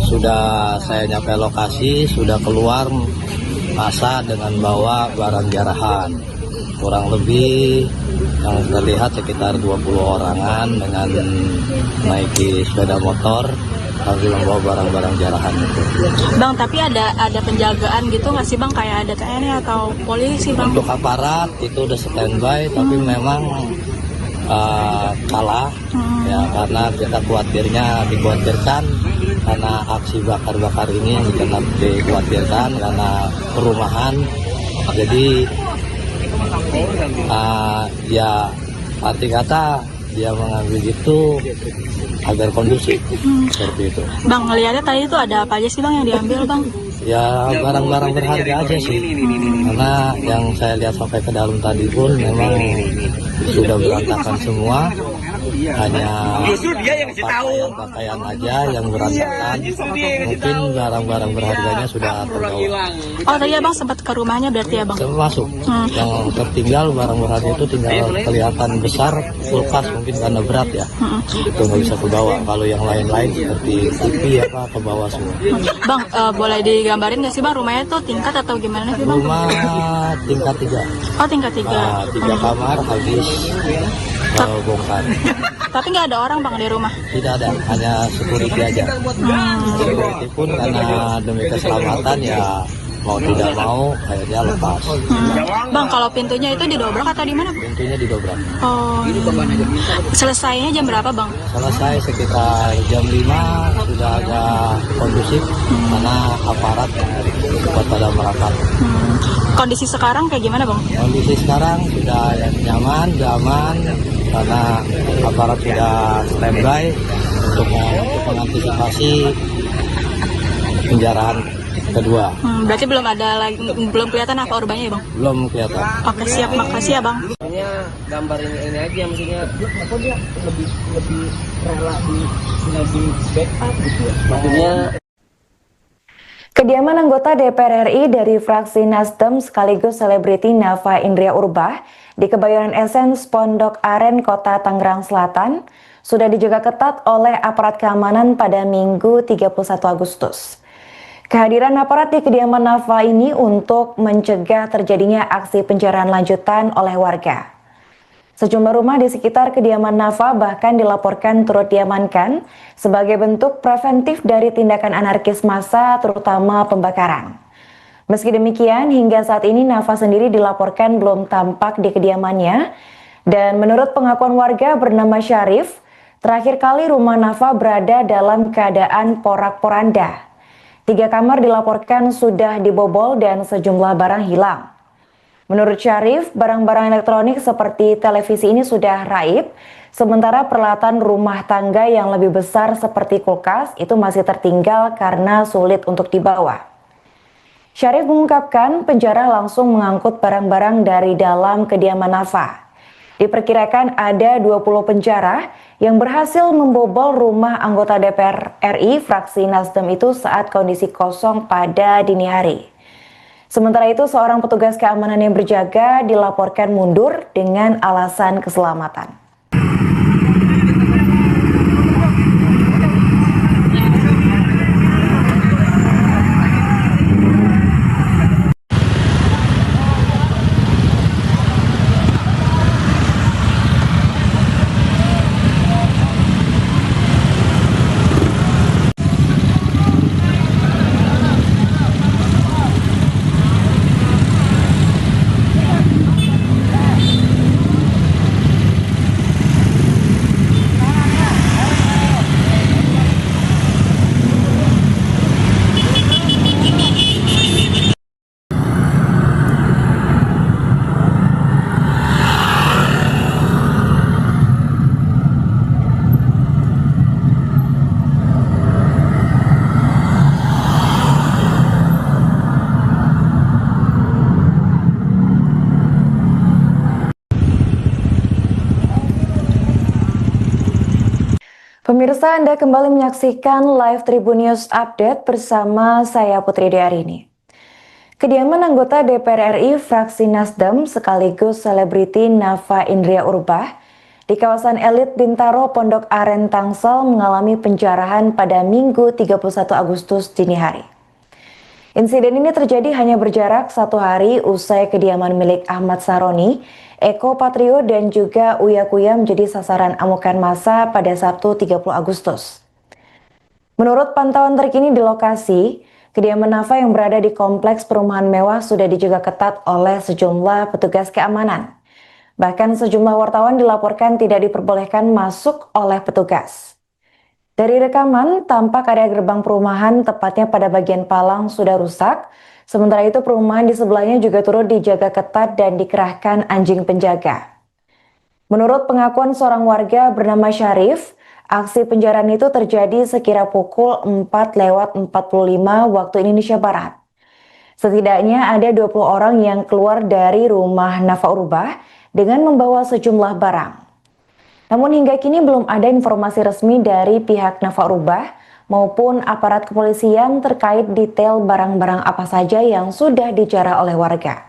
Sudah saya nyampe lokasi, sudah keluar massa dengan bawa barang jarahan. Kurang lebih yang terlihat sekitar 20 orangan dengan naiki sepeda motor sambil membawa barang-barang jarahan itu. Bang, tapi ada penjagaan gitu nggak sih Bang? Kayak ada TNI atau polisi Bang? Untuk aparat itu udah standby, tapi memang kalah ya, karena kita dikhawatirkan karena aksi bakar-bakar ini yang dikhawatirkan karena perumahan. Jadi ya arti kata dia mengambil itu agar kondusif seperti itu. Bang, ngeliatnya tadi itu ada apa aja sih Bang yang diambil Bang? Ya barang-barang berharga aja sih, karena yang saya lihat sampai ke dalam tadi pun memang sudah berantakan semua, hanya pakaian aja yang berantakan. Mungkin barang-barang berharganya sudah terbawa. Oh tadi Abang sempat ke rumahnya berarti ya Bang? Termasuk yang tertinggal barang berharga itu tinggal kelihatan besar, kulkas mungkin karena berat ya, itu nggak bisa kebawa. Kalau yang lain-lain seperti TV apa ke bawah semua. Bang, boleh digambarin nggak sih Bang rumahnya tuh tingkat atau gimana sih Bang? Rumah tingkat 3. Oh tingkat 3. 3 kamar habis bongkar. Tapi nggak ada orang Bang di rumah? Tidak ada, hanya security aja. Security pun karena demi keselamatan ya mau tidak mau akhirnya lepas. Bang, kalau pintunya itu didobrak atau di mana? Pintunya didobrak. Oh. Selesainya jam berapa Bang? Selesai sekitar jam 5, sudah agak kondusif karena aparat pada merapat. Kondisi sekarang kayak gimana Bang? Kondisi sekarang sudah nyaman, aman karena aparat sudah standby untuk mengantisipasi penjarahan kedua. Berarti belum kelihatan apa urbanya ya Bang? Belum kelihatan. Oke siap, makasih ya Bang. Maksudnya gambarin ini aja, maksudnya apa dia lebih rela di backup gitu ya. Maksudnya Kediaman anggota DPR RI dari fraksi Nasdem sekaligus selebriti Nafa Indria Urbah di Kebayoran Essence, Pondok Aren, Kota Tangerang Selatan sudah dijaga ketat oleh aparat keamanan pada Minggu 31 Agustus. Kehadiran aparat di kediaman Nafa ini untuk mencegah terjadinya aksi penjarahan lanjutan oleh warga. Sejumlah rumah di sekitar kediaman Nafa bahkan dilaporkan turut diamankan sebagai bentuk preventif dari tindakan anarkis massa, terutama pembakaran. Meski demikian, hingga saat ini Nafa sendiri dilaporkan belum tampak di kediamannya, dan menurut pengakuan warga bernama Syarif, terakhir kali rumah Nafa berada dalam keadaan porak-poranda. 3 kamar dilaporkan sudah dibobol dan sejumlah barang hilang. Menurut Syarif, barang-barang elektronik seperti televisi ini sudah raib, sementara peralatan rumah tangga yang lebih besar seperti kulkas itu masih tertinggal karena sulit untuk dibawa. Syarif mengungkapkan penjara langsung mengangkut barang-barang dari dalam kediaman Nafa. Diperkirakan ada 20 penjara yang berhasil membobol rumah anggota DPR RI fraksi Nasdem itu saat kondisi kosong pada dini hari. Sementara itu, seorang petugas keamanan yang berjaga dilaporkan mundur dengan alasan keselamatan. Pemirsa, Anda kembali menyaksikan live Tribun News Update bersama saya Putri Diarini. Kediaman anggota DPR RI fraksi Nasdem sekaligus selebriti Nafa Indria Urbah di kawasan elit Bintaro Pondok Aren Tangsel mengalami penjarahan pada Minggu 31 Agustus dini hari. Insiden ini terjadi hanya berjarak 1 hari usai kediaman milik Ahmad Saroni, Eko Patrio dan juga Uya Kuya menjadi sasaran amukan massa pada Sabtu 30 Agustus. Menurut pantauan terkini di lokasi, kediaman Nafa yang berada di kompleks perumahan mewah sudah dijaga ketat oleh sejumlah petugas keamanan. Bahkan sejumlah wartawan dilaporkan tidak diperbolehkan masuk oleh petugas. Dari rekaman, tampak area gerbang perumahan tepatnya pada bagian palang sudah rusak. Sementara itu perumahan di sebelahnya juga turut dijaga ketat dan dikerahkan anjing penjaga. Menurut pengakuan seorang warga bernama Syarif, aksi penjarahan itu terjadi sekira pukul 4:45 waktu Indonesia Barat. Setidaknya ada 20 orang yang keluar dari rumah Nafa Urbah dengan membawa sejumlah barang. Namun hingga kini belum ada informasi resmi dari pihak Nafa Urbah maupun aparat kepolisian terkait detail barang-barang apa saja yang sudah dijarah oleh warga.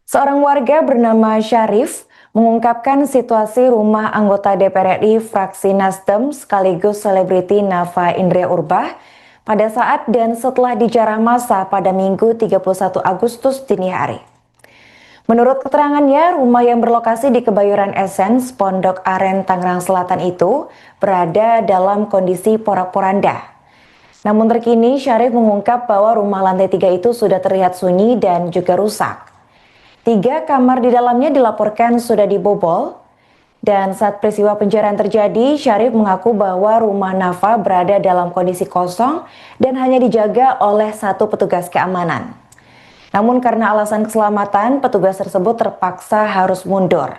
Seorang warga bernama Syarif mengungkapkan situasi rumah anggota DPR RI fraksi Nasdem sekaligus selebriti Nafa Indria Urbah pada saat dan setelah dijarah massa pada Minggu 31 Agustus dini hari. Menurut keterangannya, rumah yang berlokasi di Kebayoran Essence, Pondok Aren, Tangerang Selatan itu berada dalam kondisi porak-poranda. Namun terkini Syarif mengungkap bahwa rumah lantai 3 itu sudah terlihat sunyi dan juga rusak. 3 kamar di dalamnya dilaporkan sudah dibobol, dan saat peristiwa penjarahan terjadi, Syarif mengaku bahwa rumah Nafa berada dalam kondisi kosong dan hanya dijaga oleh 1 petugas keamanan. Namun karena alasan keselamatan, petugas tersebut terpaksa harus mundur.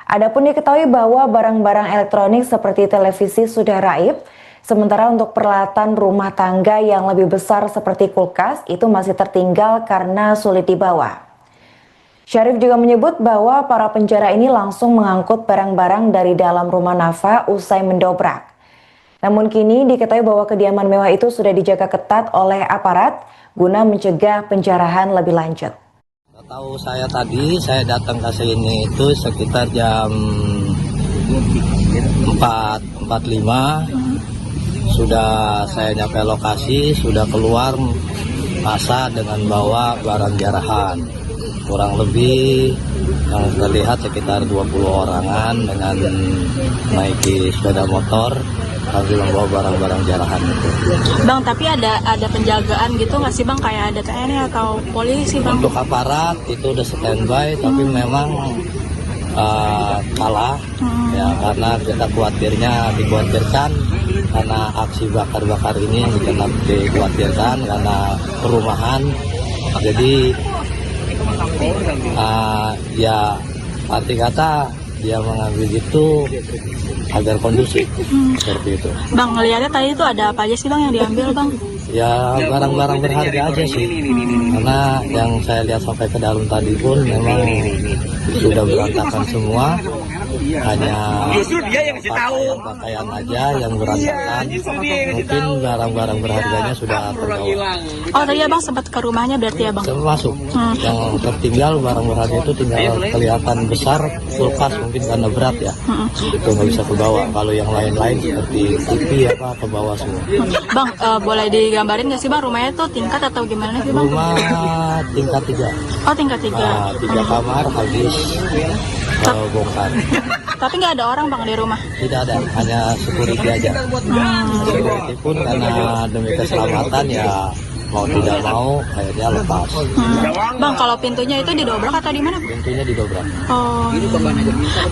Adapun diketahui bahwa barang-barang elektronik seperti televisi sudah raib, sementara untuk peralatan rumah tangga yang lebih besar seperti kulkas itu masih tertinggal karena sulit dibawa. Syarif juga menyebut bahwa para penjara ini langsung mengangkut barang-barang dari dalam rumah Nafa usai mendobrak. Namun kini diketahui bahwa kediaman mewah itu sudah dijaga ketat oleh aparat guna mencegah penjarahan lebih lanjut. Tahu saya tadi, saya datang ke sini itu sekitar jam 5 4.45 sudah saya nyampe lokasi, sudah keluar masa dengan bawa barang jarahan. Kurang lebih yang terlihat sekitar 20 orangan dengan naiki sepeda motor sambil membawa barang-barang jarahan itu. Bang, tapi ada penjagaan gitu nggak sih bang, kayak ada TNI atau polisi bang? Untuk aparat itu udah standby, tapi memang kalah ya, karena kita dikhawatirkan karena aksi bakar-bakar ini yang dikhawatirkan karena perumahan. Jadi ya arti kata dia mengambil itu agar kondusif seperti itu. Bang, ngeliatnya tadi itu ada apa aja sih bang yang diambil bang? Ya barang-barang berharga aja sih, karena yang saya lihat sampai ke dalam tadi pun memang sudah berantakan semua, hanya pakaian aja yang berantakan. Mungkin barang-barang berharganya sudah terbawa. Oh tadi abang sempat ke rumahnya berarti ya bang? Termasuk yang tertinggal barang berharga itu tinggal kelihatan besar, kulkas mungkin karena berat ya, itu nggak bisa ke bawah. Kalau yang lain-lain seperti TV apa ke bawah semua. Bang, boleh digambarin nggak sih bang rumahnya tuh tingkat atau gimana sih bang? Rumah tingkat 3. Oh tingkat 3. 3 kamar habis bongkar. Tapi nggak ada orang bang di rumah? Tidak ada, hanya security aja. Security pun karena demi keselamatan ya mau tidak mau akhirnya lepas. Bang, kalau pintunya itu didobrak atau di mana? Pintunya didobrak. Oh,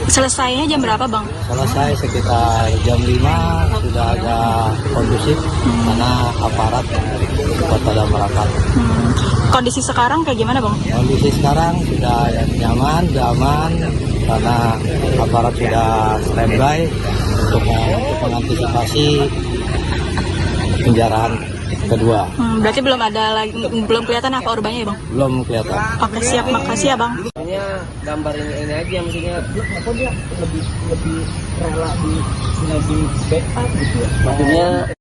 selesainya jam berapa bang? Selesai sekitar jam 5 sudah agak kondusif karena aparat cepat pada merapat. Kondisi sekarang kayak gimana bang? Kondisi sekarang sudah nyaman, sudah aman karena aparat sudah standby untuk mengantisipasi penjarahan kedua. Berarti belum kelihatan apa korbannya ya bang? Belum kelihatan. Oke siap, makasih ya bang. Maksudnya gambar ini aja, maksudnya apa dia lebih rela di backup gitu ya. Maksudnya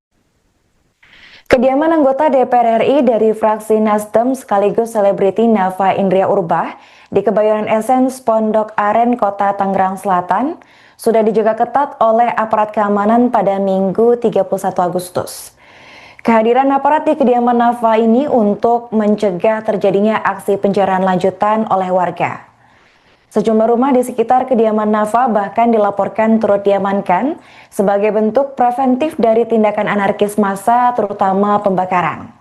Kediaman anggota DPR RI dari fraksi Nasdem sekaligus selebriti Nafa Indria Urbah di Kebayoran Essence Pondok Aren, Kota Tangerang Selatan sudah dijaga ketat oleh aparat keamanan pada Minggu 31 Agustus. Kehadiran aparat di kediaman Nafa ini untuk mencegah terjadinya aksi penjarahan lanjutan oleh warga. Sejumlah rumah di sekitar kediaman Nafa bahkan dilaporkan turut diamankan sebagai bentuk preventif dari tindakan anarkis massa, terutama pembakaran.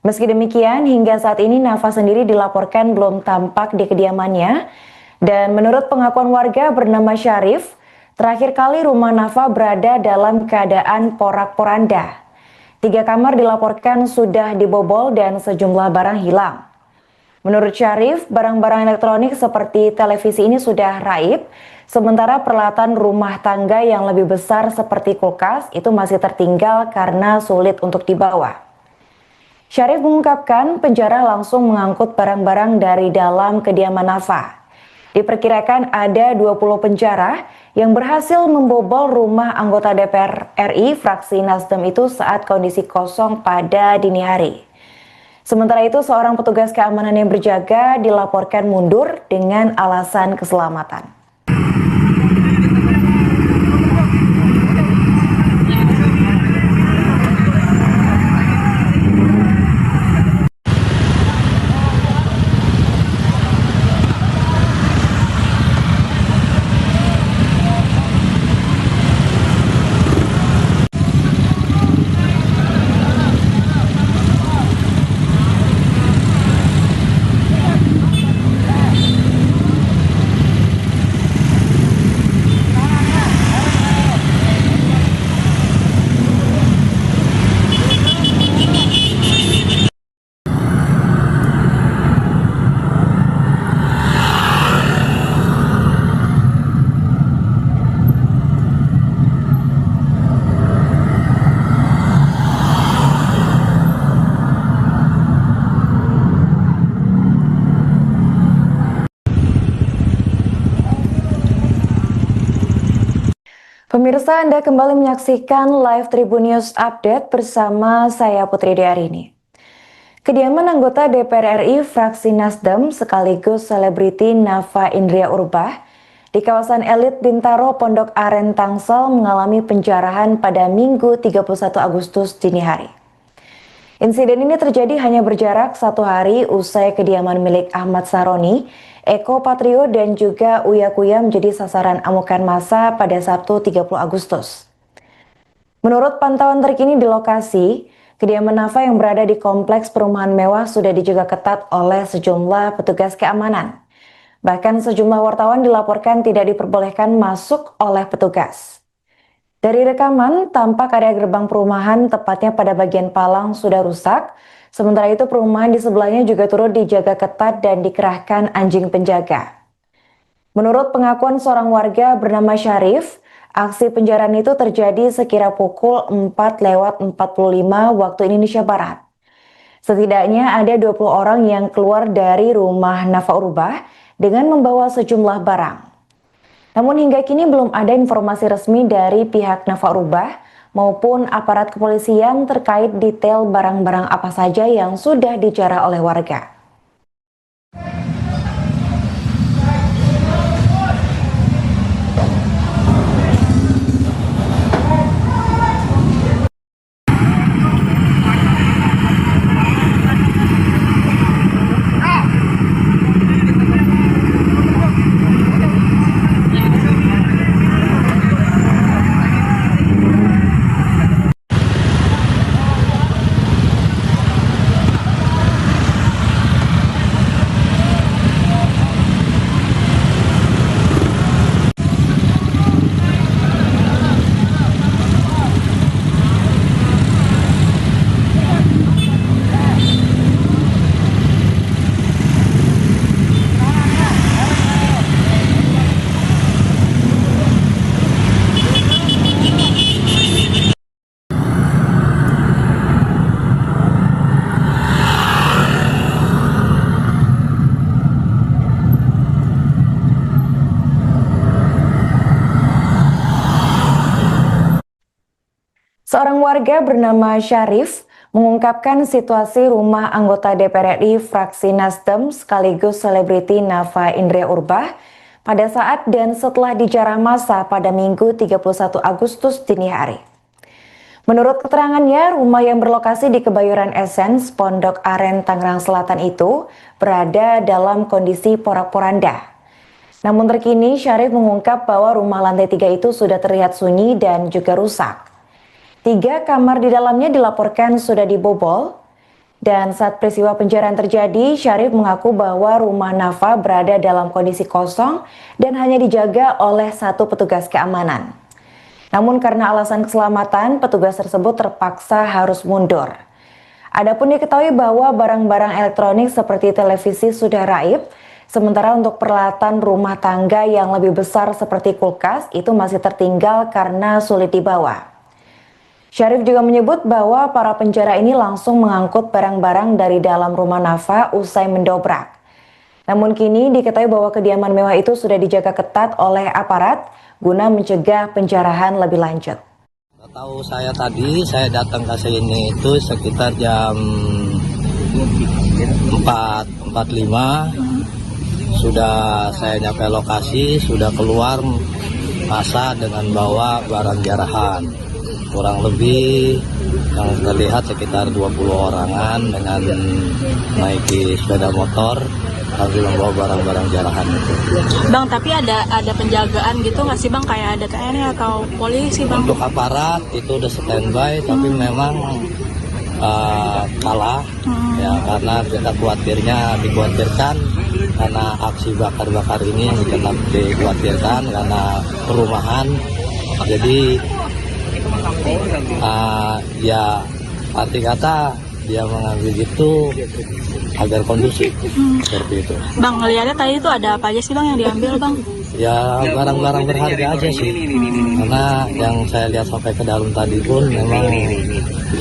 Meski demikian, hingga saat ini Nafa sendiri dilaporkan belum tampak di kediamannya, dan menurut pengakuan warga bernama Syarif, terakhir kali rumah Nafa berada dalam keadaan porak-poranda. 3 kamar dilaporkan sudah dibobol dan sejumlah barang hilang. Menurut Syarif, barang-barang elektronik seperti televisi ini sudah raib, sementara peralatan rumah tangga yang lebih besar seperti kulkas itu masih tertinggal karena sulit untuk dibawa. Syarif mengungkapkan penjara langsung mengangkut barang-barang dari dalam kediaman Nafa. Diperkirakan ada 20 penjara yang berhasil membobol rumah anggota DPR RI fraksi Nasdem itu saat kondisi kosong pada dini hari. Sementara itu, seorang petugas keamanan yang berjaga dilaporkan mundur dengan alasan keselamatan. Pemirsa, Anda kembali menyaksikan live Tribun News Update bersama saya Putri Diarini. Kediaman anggota DPR RI fraksi Nasdem sekaligus selebriti Nafa Indria Urbah di kawasan elit Bintaro, Pondok Aren, Tangsel mengalami penjarahan pada Minggu 31 Agustus dini hari. Insiden ini terjadi hanya berjarak 1 hari usai kediaman milik Ahmad Saroni, Eko Patrio, dan juga Uya Kuya menjadi sasaran amukan massa pada Sabtu 30 Agustus. Menurut pantauan terkini di lokasi, kediaman Nafa yang berada di kompleks perumahan mewah sudah dijaga ketat oleh sejumlah petugas keamanan. Bahkan sejumlah wartawan dilaporkan tidak diperbolehkan masuk oleh petugas. Dari rekaman, tampak area gerbang perumahan tepatnya pada bagian palang sudah rusak. Sementara itu perumahan di sebelahnya juga turut dijaga ketat dan dikerahkan anjing penjaga. Menurut pengakuan seorang warga bernama Syarif, aksi penjarahan itu terjadi sekira pukul 4:45 waktu Indonesia Barat. Setidaknya ada 20 orang yang keluar dari rumah Nafa Urbah dengan membawa sejumlah barang. Namun hingga kini belum ada informasi resmi dari pihak Nafa Urbah maupun aparat kepolisian terkait detail barang-barang apa saja yang sudah dijarah oleh warga. Seorang warga bernama Syarif mengungkapkan situasi rumah anggota DPR RI fraksi Nasdem sekaligus selebriti Nafa Indria Urbah pada saat dan setelah dijarah massa pada Minggu 31 Agustus dini hari. Menurut keterangannya, rumah yang berlokasi di Kebayoran Essence, Pondok Aren, Tangerang Selatan itu berada dalam kondisi porak-poranda. Namun terkini Syarif mengungkap bahwa rumah lantai 3 itu sudah terlihat sunyi dan juga rusak. 3 kamar di dalamnya dilaporkan sudah dibobol, dan saat peristiwa penjarahan terjadi, Syarif mengaku bahwa rumah Nafa berada dalam kondisi kosong dan hanya dijaga oleh 1 petugas keamanan. Namun karena alasan keselamatan, petugas tersebut terpaksa harus mundur. Adapun diketahui bahwa barang-barang elektronik seperti televisi sudah raib, sementara untuk peralatan rumah tangga yang lebih besar seperti kulkas itu masih tertinggal karena sulit dibawa. Syarif juga menyebut bahwa para penjara ini langsung mengangkut barang-barang dari dalam rumah Nafa usai mendobrak. Namun kini diketahui bahwa kediaman mewah itu sudah dijaga ketat oleh aparat guna mencegah penjarahan lebih lanjut. Tahu saya tadi, saya datang ke sini itu sekitar jam 4:45. Sudah saya nyampe lokasi, sudah keluar massa dengan bawa barang jarahan. Kurang lebih yang terlihat sekitar 20 orangan dengan naiki sepeda motor sambil membawa barang-barang jarahan itu. Bang, tapi ada penjagaan gitu nggak sih Bang? Kayak ada TNI atau polisi Bang? Untuk aparat itu udah standby, tapi memang kalah ya, karena kita dikhawatirkan karena aksi bakar-bakar ini tetap dikhawatirkan karena perumahan. Jadi ya arti kata dia mengambil itu agar kondusif seperti itu. Bang, ngeliatnya tadi itu ada apa aja sih Bang yang diambil Bang? Ya barang-barang berharga aja sih, karena yang saya lihat sampai ke dalam tadi pun memang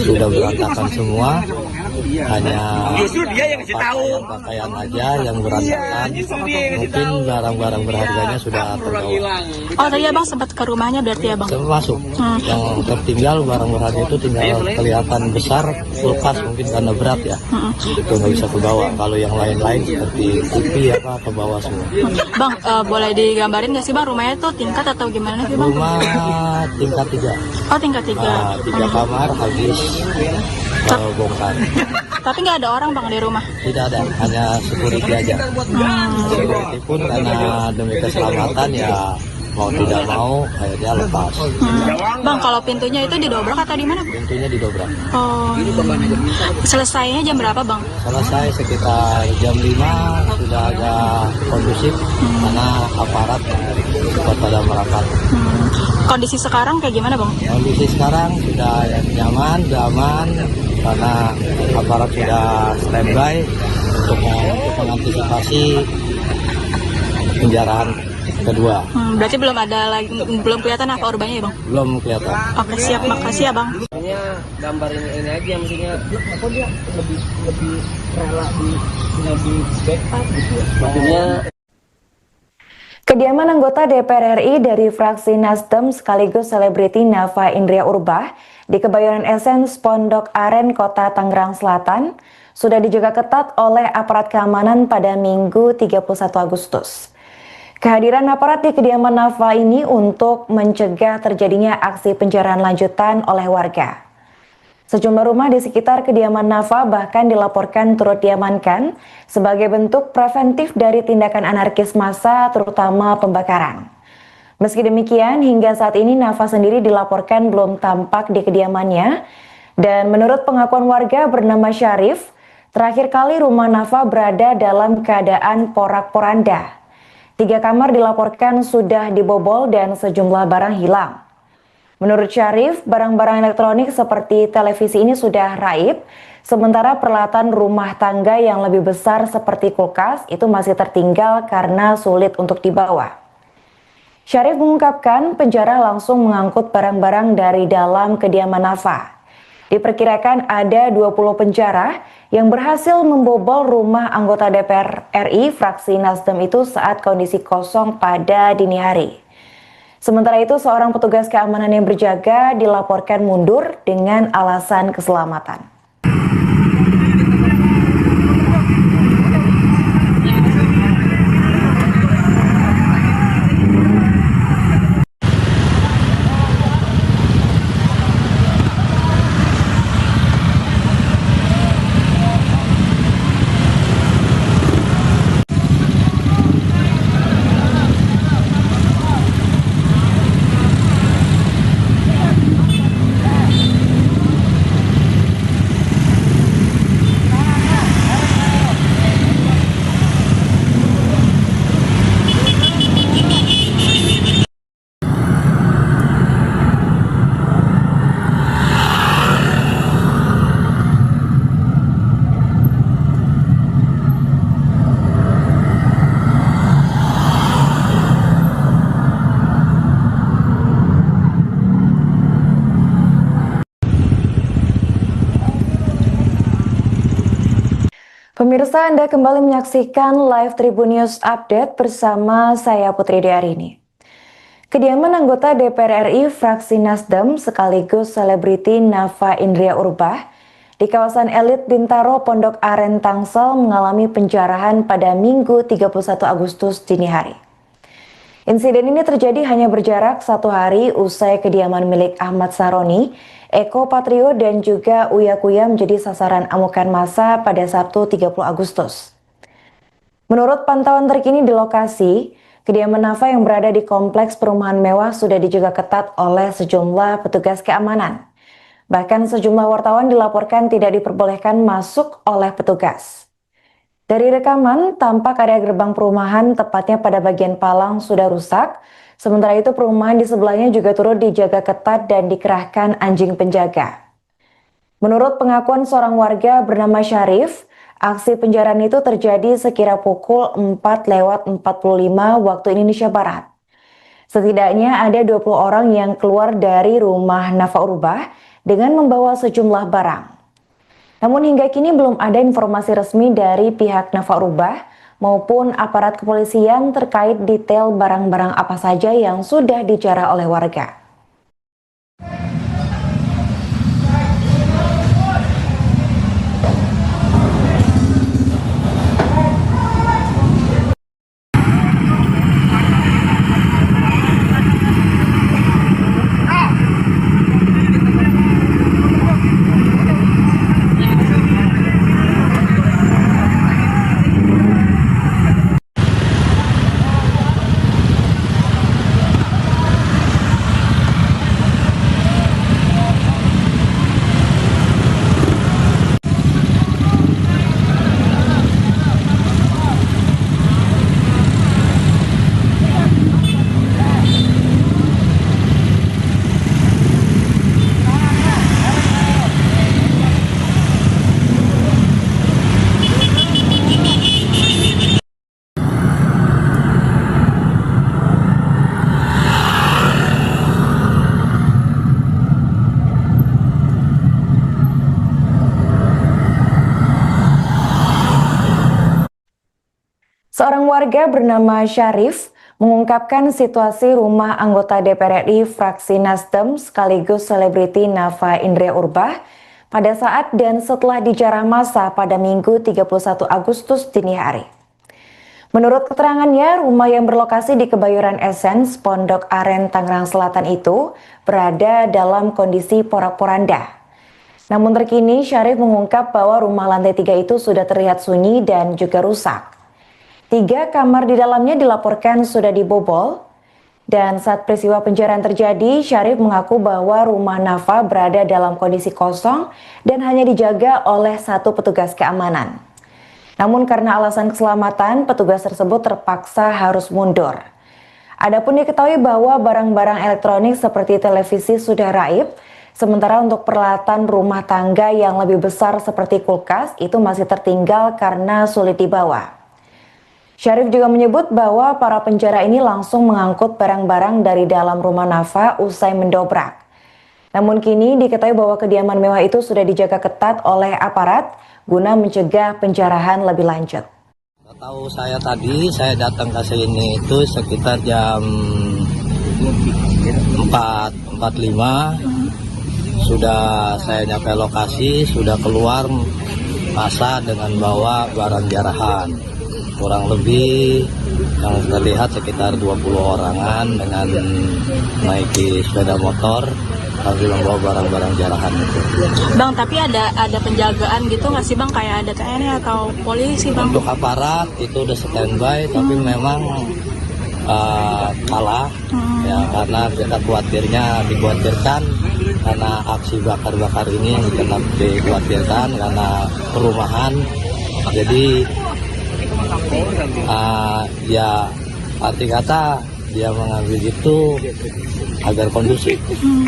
sudah berantakan semua, hanya pakaian aja yang berantakan, mungkin barang-barang berharganya sudah terbawa. Oh tadi Abang sempat ke rumahnya berarti ya Bang? Termasuk yang tertinggal barang berharga itu tinggal kelihatan besar, kulkas mungkin karena berat ya, itu nggak bisa ke bawah. Kalau yang lain-lain seperti TV apa ke bawah semua. Bang, boleh digambarin nggak sih Bang, rumahnya tuh tingkat atau gimana sih Bang? Rumah tingkat 3. Oh, tingkat 3. 3 kamar habis bongkar. Tapi nggak ada orang Bang di rumah? Tidak ada, hanya security aja. Security pun karena demi keselamatan ya mau tidak mau akhirnya lepas. Bang, kalau pintunya itu didobrak atau di mana? Pintunya didobrak. Oh, selesainya jam berapa Bang? Selesai sekitar jam 5 sudah agak kondusif karena aparat cepat pada merapat. Kondisi sekarang kayak gimana Bang? Kondisi sekarang sudah nyaman, sudah aman karena aparat sudah standby untuk mengantisipasi penjarahan kedua. Berarti belum kelihatan apa korbannya ya Bang? Belum kelihatan. Oke, siap, makasih ya Bang. Maksudnya gambarin ini aja, maksudnya apa dia lebih rela di backup gitu ya. Maksudnya Kediaman anggota DPR RI dari fraksi Nasdem sekaligus selebriti Nafa Indria Urbah di Kebayoran Essence Pondok Aren, Kota Tangerang Selatan sudah dijaga ketat oleh aparat keamanan pada Minggu 31 Agustus. Kehadiran aparat di kediaman Nafa ini untuk mencegah terjadinya aksi penjarahan lanjutan oleh warga. Sejumlah rumah di sekitar kediaman Nafa bahkan dilaporkan turut diamankan sebagai bentuk preventif dari tindakan anarkis massa, terutama pembakaran. Meski demikian, hingga saat ini Nafa sendiri dilaporkan belum tampak di kediamannya, dan menurut pengakuan warga bernama Syarif, terakhir kali rumah Nafa berada dalam keadaan porak-poranda. 3 kamar dilaporkan sudah dibobol dan sejumlah barang hilang. Menurut Syarif, barang-barang elektronik seperti televisi ini sudah raib, sementara peralatan rumah tangga yang lebih besar seperti kulkas itu masih tertinggal karena sulit untuk dibawa. Syarif mengungkapkan penjara langsung mengangkut barang-barang dari dalam kediaman Nafa. Diperkirakan ada 20 penjara yang berhasil membobol rumah anggota DPR RI fraksi Nasdem itu saat kondisi kosong pada dini hari. Sementara itu, seorang petugas keamanan yang berjaga dilaporkan mundur dengan alasan keselamatan. Pemirsa, Anda kembali menyaksikan live Tribun News Update bersama saya Putri Diarini. Kediaman anggota DPR RI fraksi Nasdem sekaligus selebriti Nafa Indria Urbah di kawasan elit Bintaro Pondok Aren Tangsel mengalami penjarahan pada Minggu 31 Agustus dini hari. Insiden ini terjadi hanya berjarak 1 hari usai kediaman milik Ahmad Saroni, Eko Patrio dan juga Uya Kuya menjadi sasaran amukan massa pada Sabtu 30 Agustus. Menurut pantauan terkini di lokasi, kediaman Nafa yang berada di kompleks perumahan mewah sudah dijaga ketat oleh sejumlah petugas keamanan. Bahkan sejumlah wartawan dilaporkan tidak diperbolehkan masuk oleh petugas. Dari rekaman, tampak area gerbang perumahan tepatnya pada bagian palang sudah rusak. Sementara itu perumahan di sebelahnya juga turut dijaga ketat dan dikerahkan anjing penjaga. Menurut pengakuan seorang warga bernama Syarif, aksi penjarahan itu terjadi sekira pukul 4:45 waktu Indonesia Barat. Setidaknya ada 20 orang yang keluar dari rumah Nafa Urbah dengan membawa sejumlah barang. Namun hingga kini belum ada informasi resmi dari pihak Nafa Urbah maupun aparat kepolisian terkait detail barang-barang apa saja yang sudah dijarah oleh warga. Seorang warga bernama Syarif mengungkapkan situasi rumah anggota DPR RI fraksi Nasdem sekaligus selebriti Nafa Indria Urbah pada saat dan setelah dijarah massa pada Minggu 31 Agustus dini hari. Menurut keterangannya, rumah yang berlokasi di Kebayoran Essence, Pondok Aren, Tangerang Selatan itu berada dalam kondisi porak-poranda. Namun terkini Syarif mengungkap bahwa rumah lantai 3 itu sudah terlihat sunyi dan juga rusak. 3 kamar di dalamnya dilaporkan sudah dibobol. Dan saat peristiwa penjarahan terjadi, Syarif mengaku bahwa rumah Nafa berada dalam kondisi kosong dan hanya dijaga oleh 1 petugas keamanan. Namun karena alasan keselamatan, petugas tersebut terpaksa harus mundur. Adapun diketahui bahwa barang-barang elektronik seperti televisi sudah raib, sementara untuk peralatan rumah tangga yang lebih besar seperti kulkas itu masih tertinggal karena sulit dibawa. Syarif juga menyebut bahwa para penjara ini langsung mengangkut barang-barang dari dalam rumah Nafa usai mendobrak. Namun kini diketahui bahwa kediaman mewah itu sudah dijaga ketat oleh aparat guna mencegah penjarahan lebih lanjut. Tahu saya tadi, saya datang ke sini itu sekitar jam 4.45. Sudah saya nyampe lokasi, sudah keluar massa dengan bawa barang jarahan. Kurang lebih yang terlihat sekitar 20 orangan dengan naiki sepeda motor sambil membawa barang-barang jarahan itu. Bang, tapi ada penjagaan gitu nggak sih Bang? Kayak ada TNI atau polisi Bang? Untuk aparat itu udah standby, tapi memang kalah ya, karena kita dikhawatirkan karena aksi bakar-bakar ini tetap dikhawatirkan karena perumahan. Jadi ya arti kata dia mengambil itu agar kondusif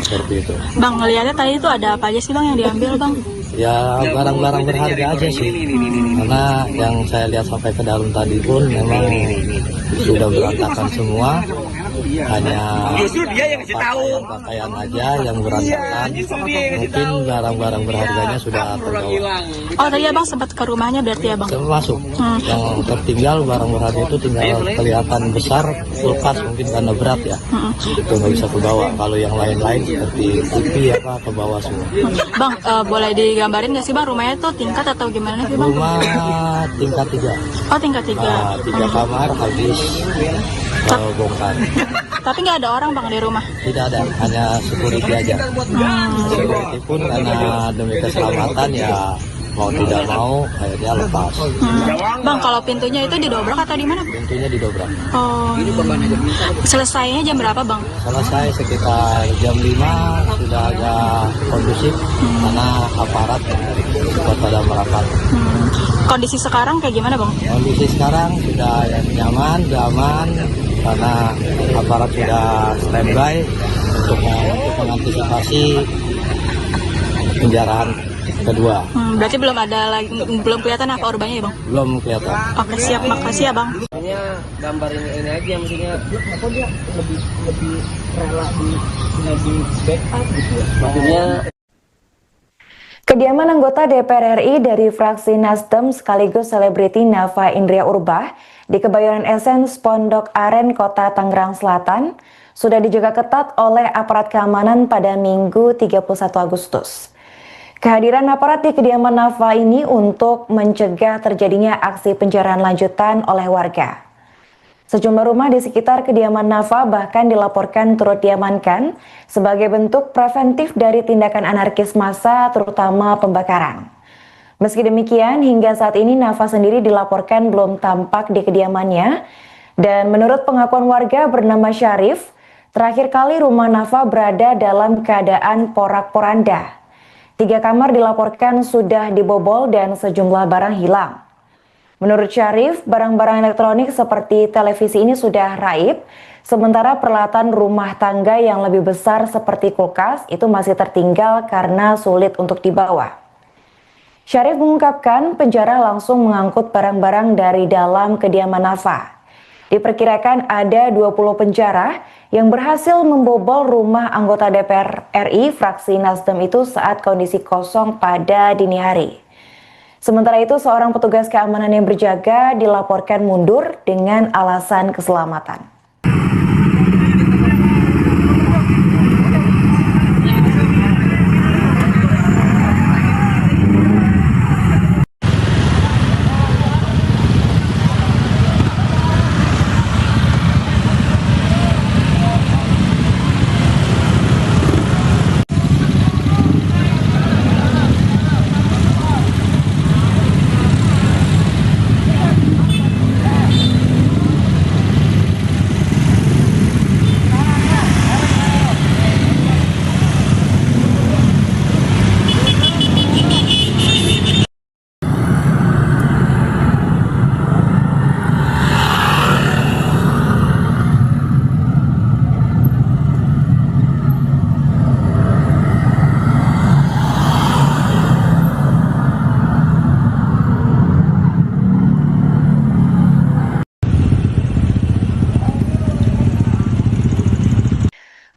seperti itu. Bang, ngeliatnya tadi itu ada apa aja sih Bang yang diambil Bang? Ya barang-barang berharga aja sih, karena yang saya lihat sampai ke dalam tadi pun memang sudah berantakan semua, hanya pakaian aja yang berantakan. Mungkin barang-barang berharganya sudah terbawa. Oh tadi Abang sempat ke rumahnya berarti ya Bang? Termasuk yang tertinggal barang berharga itu tinggal kelihatan besar, kulkas mungkin karena berat ya, itu nggak bisa kebawa. Kalau yang lain-lain seperti TV apa ke bawah semua. Bang, boleh digambarin nggak sih Bang rumahnya tuh tingkat atau gimana sih Bang? Rumah tingkat 3. Oh tingkat 3. 3 kamar habis bongkar. Tapi nggak ada orang Bang di rumah? Tidak ada, hanya security aja. Security pun karena demi keselamatan ya mau tidak mau akhirnya lepas. Bang, kalau pintunya itu didobrak atau di mana? Pintunya didobrak. Oh. Selesainya jam berapa Bang? Selesai sekitar jam 5, sudah agak kondusif karena aparat cepat pada merapat. Kondisi sekarang kayak gimana Bang? Kondisi sekarang sudah nyaman, sudah aman karena aparat sudah standby untuk mengantisipasi penjarahan kedua. Berarti belum kelihatan apa korbannya ya Bang? Belum kelihatan. Oke siap, makasih ya Bang. Maksudnya gambar ini aja, maksudnya apa dia lebih rela di backup gitu ya. Maksudnya Kediaman anggota DPR RI dari fraksi Nasdem sekaligus selebriti Nafa Indria Urbah di Kebayoran Essence, Pondok Aren, Kota Tangerang Selatan sudah dijaga ketat oleh aparat keamanan pada Minggu 31 Agustus. Kehadiran aparat di kediaman Nafa ini untuk mencegah terjadinya aksi penjarahan lanjutan oleh warga. Sejumlah rumah di sekitar kediaman Nafa bahkan dilaporkan turut diamankan sebagai bentuk preventif dari tindakan anarkis massa, terutama pembakaran. Meski demikian, hingga saat ini Nafa sendiri dilaporkan belum tampak di kediamannya. Dan menurut pengakuan warga bernama Syarif, terakhir kali rumah Nafa berada dalam keadaan porak-poranda. 3 kamar dilaporkan sudah dibobol dan sejumlah barang hilang. Menurut Syarif, barang-barang elektronik seperti televisi ini sudah raib, sementara peralatan rumah tangga yang lebih besar seperti kulkas itu masih tertinggal karena sulit untuk dibawa. Syarif mengungkapkan penjara langsung mengangkut barang-barang dari dalam kediaman Nafa. Diperkirakan ada 20 penjara yang berhasil membobol rumah anggota DPR RI fraksi Nasdem itu saat kondisi kosong pada dini hari. Sementara itu, seorang petugas keamanan yang berjaga dilaporkan mundur dengan alasan keselamatan.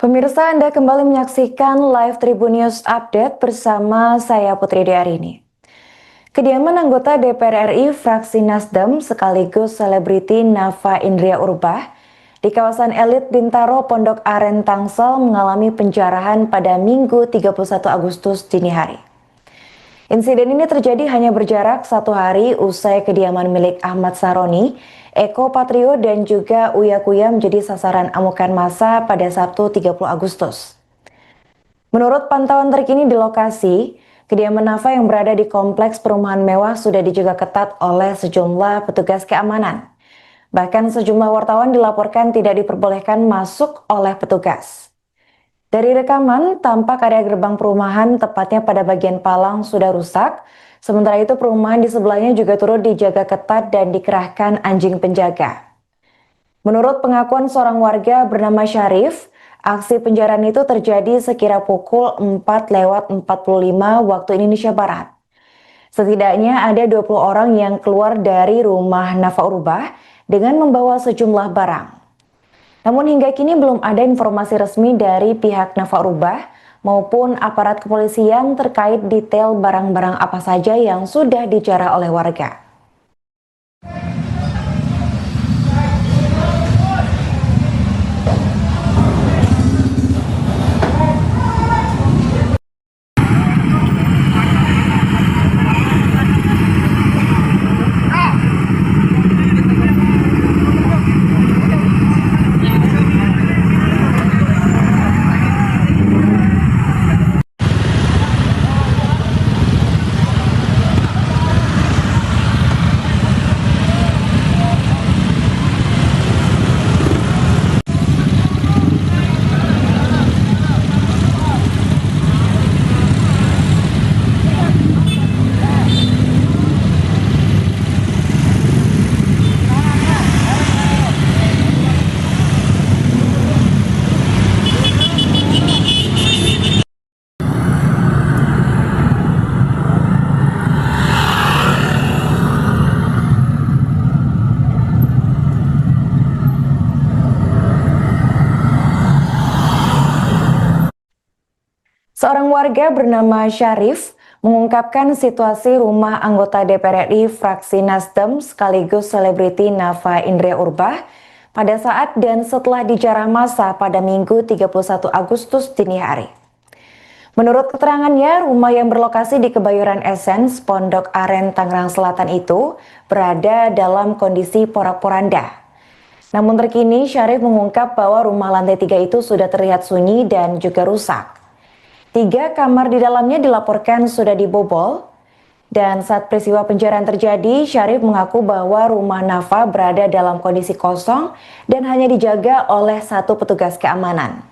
Pemirsa, Anda kembali menyaksikan live Tribun News Update bersama saya Putri Diarini. Kediaman anggota DPR RI fraksi Nasdem sekaligus selebriti Nafa Indria Urbah di kawasan elit Bintaro Pondok Aren Tangsel mengalami penjarahan pada Minggu 31 Agustus dini hari. Insiden ini terjadi hanya berjarak 1 hari usai kediaman milik Ahmad Saroni, Eko Patrio dan juga Uya Kuya menjadi sasaran amukan massa pada Sabtu 30 Agustus. Menurut pantauan terkini di lokasi, kediaman Nafa yang berada di kompleks perumahan mewah sudah dijaga ketat oleh sejumlah petugas keamanan. Bahkan sejumlah wartawan dilaporkan tidak diperbolehkan masuk oleh petugas. Dari rekaman, tampak area gerbang perumahan tepatnya pada bagian palang sudah rusak. Sementara itu perumahan di sebelahnya juga turut dijaga ketat dan dikerahkan anjing penjaga. Menurut pengakuan seorang warga bernama Syarif, aksi penjarahan itu terjadi sekira pukul 4:45 waktu Indonesia Barat. Setidaknya ada 20 orang yang keluar dari rumah Nafa Urbah dengan membawa sejumlah barang. Namun hingga kini belum ada informasi resmi dari pihak Nafa Urbah maupun aparat kepolisian terkait detail barang-barang apa saja yang sudah dijarah oleh warga. Seorang warga bernama Syarif mengungkapkan situasi rumah anggota DPR RI fraksi Nasdem sekaligus selebriti Nafa Indria Urbah pada saat dan setelah dijarah massa pada Minggu 31 Agustus dini hari. Menurut keterangannya, rumah yang berlokasi di Kebayoran Essence, Pondok Aren, Tangerang Selatan itu berada dalam kondisi porak-poranda. Namun terkini Syarif mengungkap bahwa rumah lantai 3 itu sudah terlihat sunyi dan juga rusak. 3 kamar di dalamnya dilaporkan sudah dibobol, dan saat peristiwa penjarahan terjadi, Syarif mengaku bahwa rumah Nafa berada dalam kondisi kosong dan hanya dijaga oleh 1 petugas keamanan.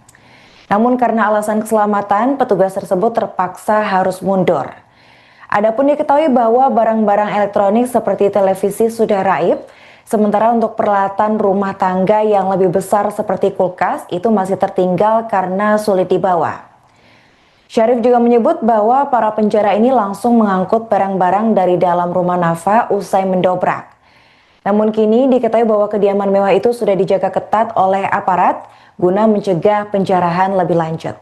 Namun karena alasan keselamatan, petugas tersebut terpaksa harus mundur. Adapun diketahui bahwa barang-barang elektronik seperti televisi sudah raib, sementara untuk peralatan rumah tangga yang lebih besar seperti kulkas itu masih tertinggal karena sulit dibawa. Syarif juga menyebut bahwa para penjara ini langsung mengangkut barang-barang dari dalam rumah Nafa usai mendobrak. Namun kini diketahui bahwa kediaman mewah itu sudah dijaga ketat oleh aparat guna mencegah penjarahan lebih lanjut.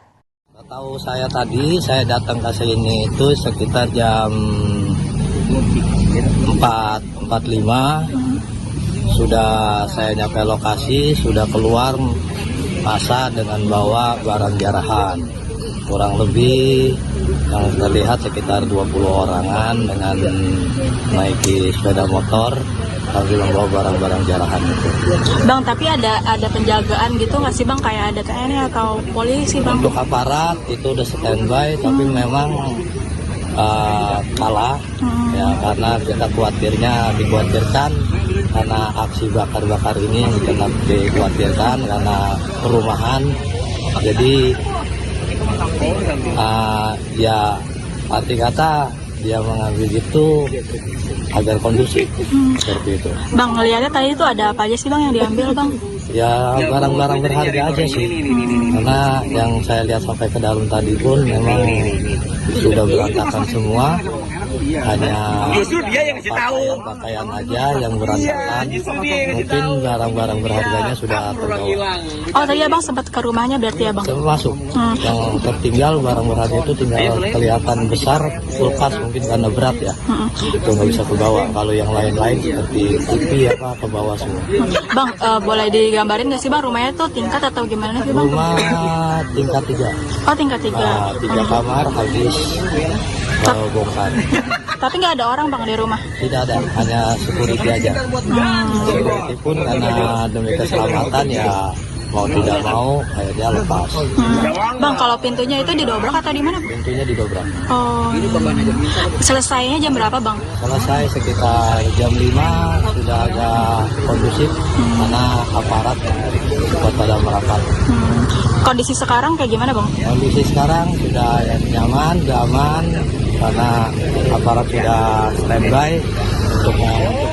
Tahu saya tadi, saya datang ke sini itu sekitar jam 4.45 sudah saya nyampe lokasi, sudah keluar masa dengan bawa barang jarahan. Kurang lebih yang terlihat sekitar 20 orangan dengan naiki sepeda motor sambil membawa barang-barang jarahan itu. Bang, tapi ada penjagaan gitu nggak sih bang? Kayak ada TNI atau polisi bang? Untuk aparat itu udah standby, tapi memang kalah ya, karena kita dikhawatirkan karena aksi bakar-bakar ini kita dikhawatirkan karena perumahan, jadi ya arti kata dia mengambil itu agar kondusif seperti itu. Bang, ngeliatnya tadi itu ada apa aja sih bang yang diambil bang? Ya barang-barang berharga aja sih, karena yang saya lihat sampai ke dalam tadi pun memang sudah berantakan semua, hanya pakaian aja yang berantakan. Mungkin barang-barang berharganya sudah terbawa. Oh tadi abang sempat ke rumahnya berarti ya bang? Termasuk yang tertinggal barang berharga itu tinggal kelihatan besar, kulkas mungkin karena berat ya, itu nggak bisa ke bawah. Kalau yang lain-lain seperti TV apa ke bawah semua. Bang, boleh digambarin nggak sih bang rumahnya tuh tingkat atau gimana sih bang? Rumah tingkat 3. Oh tingkat 3. 3 kamar habis bongkar. Tapi nggak ada orang bang di rumah? Tidak ada, hanya security aja. Security pun karena demi keselamatan ya mau tidak mau akhirnya lepas. Bang, kalau pintunya itu didobrak atau di mana? Pintunya didobrak. Oh. Selesainya jam berapa bang? Selesai sekitar jam 5 sudah agak kondusif karena aparat pada merapat. Kondisi sekarang kayak gimana bang? Kondisi sekarang sudah nyaman, aman karena aparat sudah standby untuk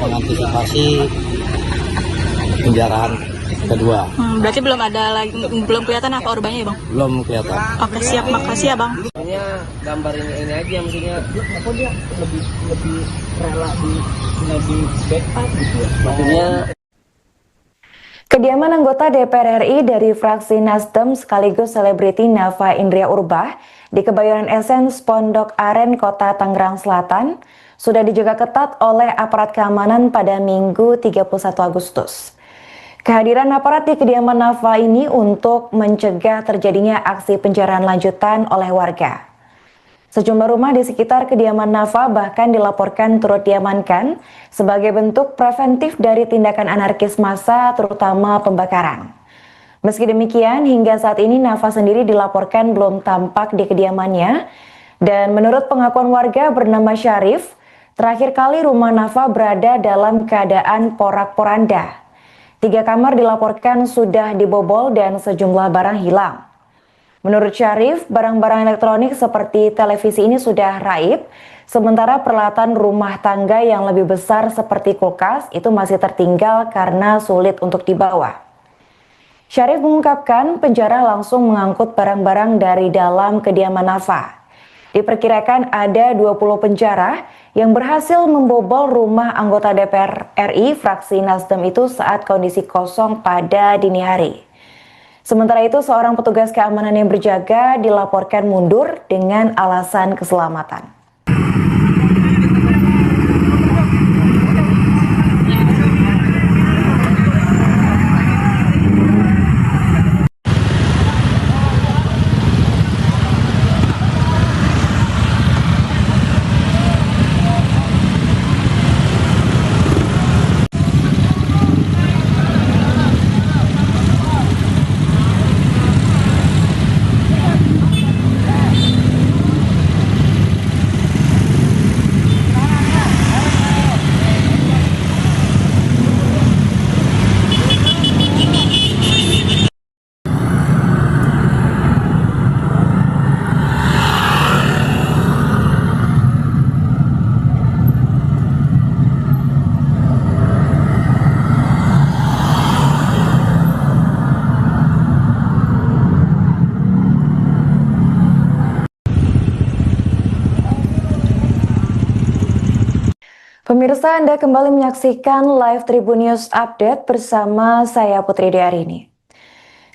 mengantisipasi penjarahan kedua. Berarti belum kelihatan apa korbannya ya bang? Belum kelihatan. Oke siap, makasih ya bang. Maksudnya gambarin ini aja, maksudnya apa dia lebih rela di backup gitu ya. Maksudnya Kediaman anggota DPR RI dari fraksi Nasdem sekaligus selebriti Nafa Indria Urbah di Kebayoran Essence Pondok Aren, Kota Tangerang Selatan sudah dijaga ketat oleh aparat keamanan pada Minggu 31 Agustus. Kehadiran aparat di kediaman Nafa ini untuk mencegah terjadinya aksi penjarahan lanjutan oleh warga. Sejumlah rumah di sekitar kediaman Nafa bahkan dilaporkan turut diamankan sebagai bentuk preventif dari tindakan anarkis massa, terutama pembakaran. Meski demikian, hingga saat ini Nafa sendiri dilaporkan belum tampak di kediamannya, dan menurut pengakuan warga bernama Syarif, terakhir kali rumah Nafa berada dalam keadaan porak-poranda. 3 kamar dilaporkan sudah dibobol dan sejumlah barang hilang. Menurut Syarif, barang-barang elektronik seperti televisi ini sudah raib, sementara peralatan rumah tangga yang lebih besar seperti kulkas itu masih tertinggal karena sulit untuk dibawa. Syarif mengungkapkan penjara langsung mengangkut barang-barang dari dalam kediaman Nafa. Diperkirakan ada 20 penjara yang berhasil membobol rumah anggota DPR RI fraksi Nasdem itu saat kondisi kosong pada dini hari. Sementara itu, seorang petugas keamanan yang berjaga dilaporkan mundur dengan alasan keselamatan. Pemirsa, Anda kembali menyaksikan live Tribun News Update bersama saya Putri Diarini.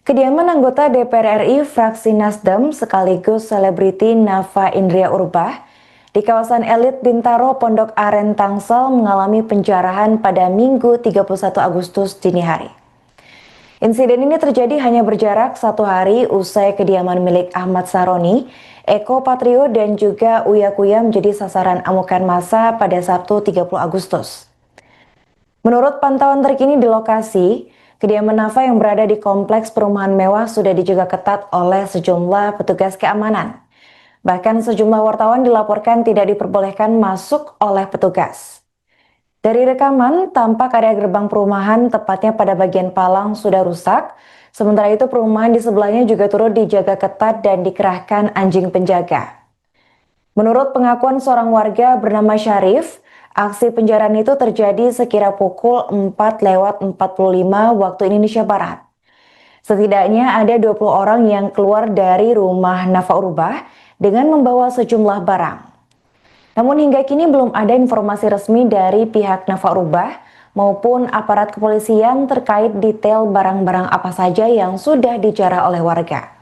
Kediaman anggota DPR RI fraksi Nasdem sekaligus selebriti Nafa Indria Urbah di kawasan elit Bintaro, Pondok Aren, Tangsel mengalami penjarahan pada Minggu 31 Agustus dini hari. Insiden ini terjadi hanya berjarak 1 hari usai kediaman milik Ahmad Saroni, Eko Patrio dan juga Uya Kuya menjadi sasaran amukan massa pada Sabtu 30 Agustus. Menurut pantauan terkini di lokasi, kediaman Nafa yang berada di kompleks perumahan mewah sudah dijaga ketat oleh sejumlah petugas keamanan. Bahkan sejumlah wartawan dilaporkan tidak diperbolehkan masuk oleh petugas. Dari rekaman, tampak area gerbang perumahan tepatnya pada bagian palang sudah rusak. Sementara itu perumahan di sebelahnya juga turut dijaga ketat dan dikerahkan anjing penjaga. Menurut pengakuan seorang warga bernama Syarif, aksi penjarahan itu terjadi sekira pukul 4:45 waktu Indonesia Barat. Setidaknya ada 20 orang yang keluar dari rumah Nafa Urbah dengan membawa sejumlah barang. Namun hingga kini belum ada informasi resmi dari pihak Nafa Urbah maupun aparat kepolisian terkait detail barang-barang apa saja yang sudah dijarah oleh warga.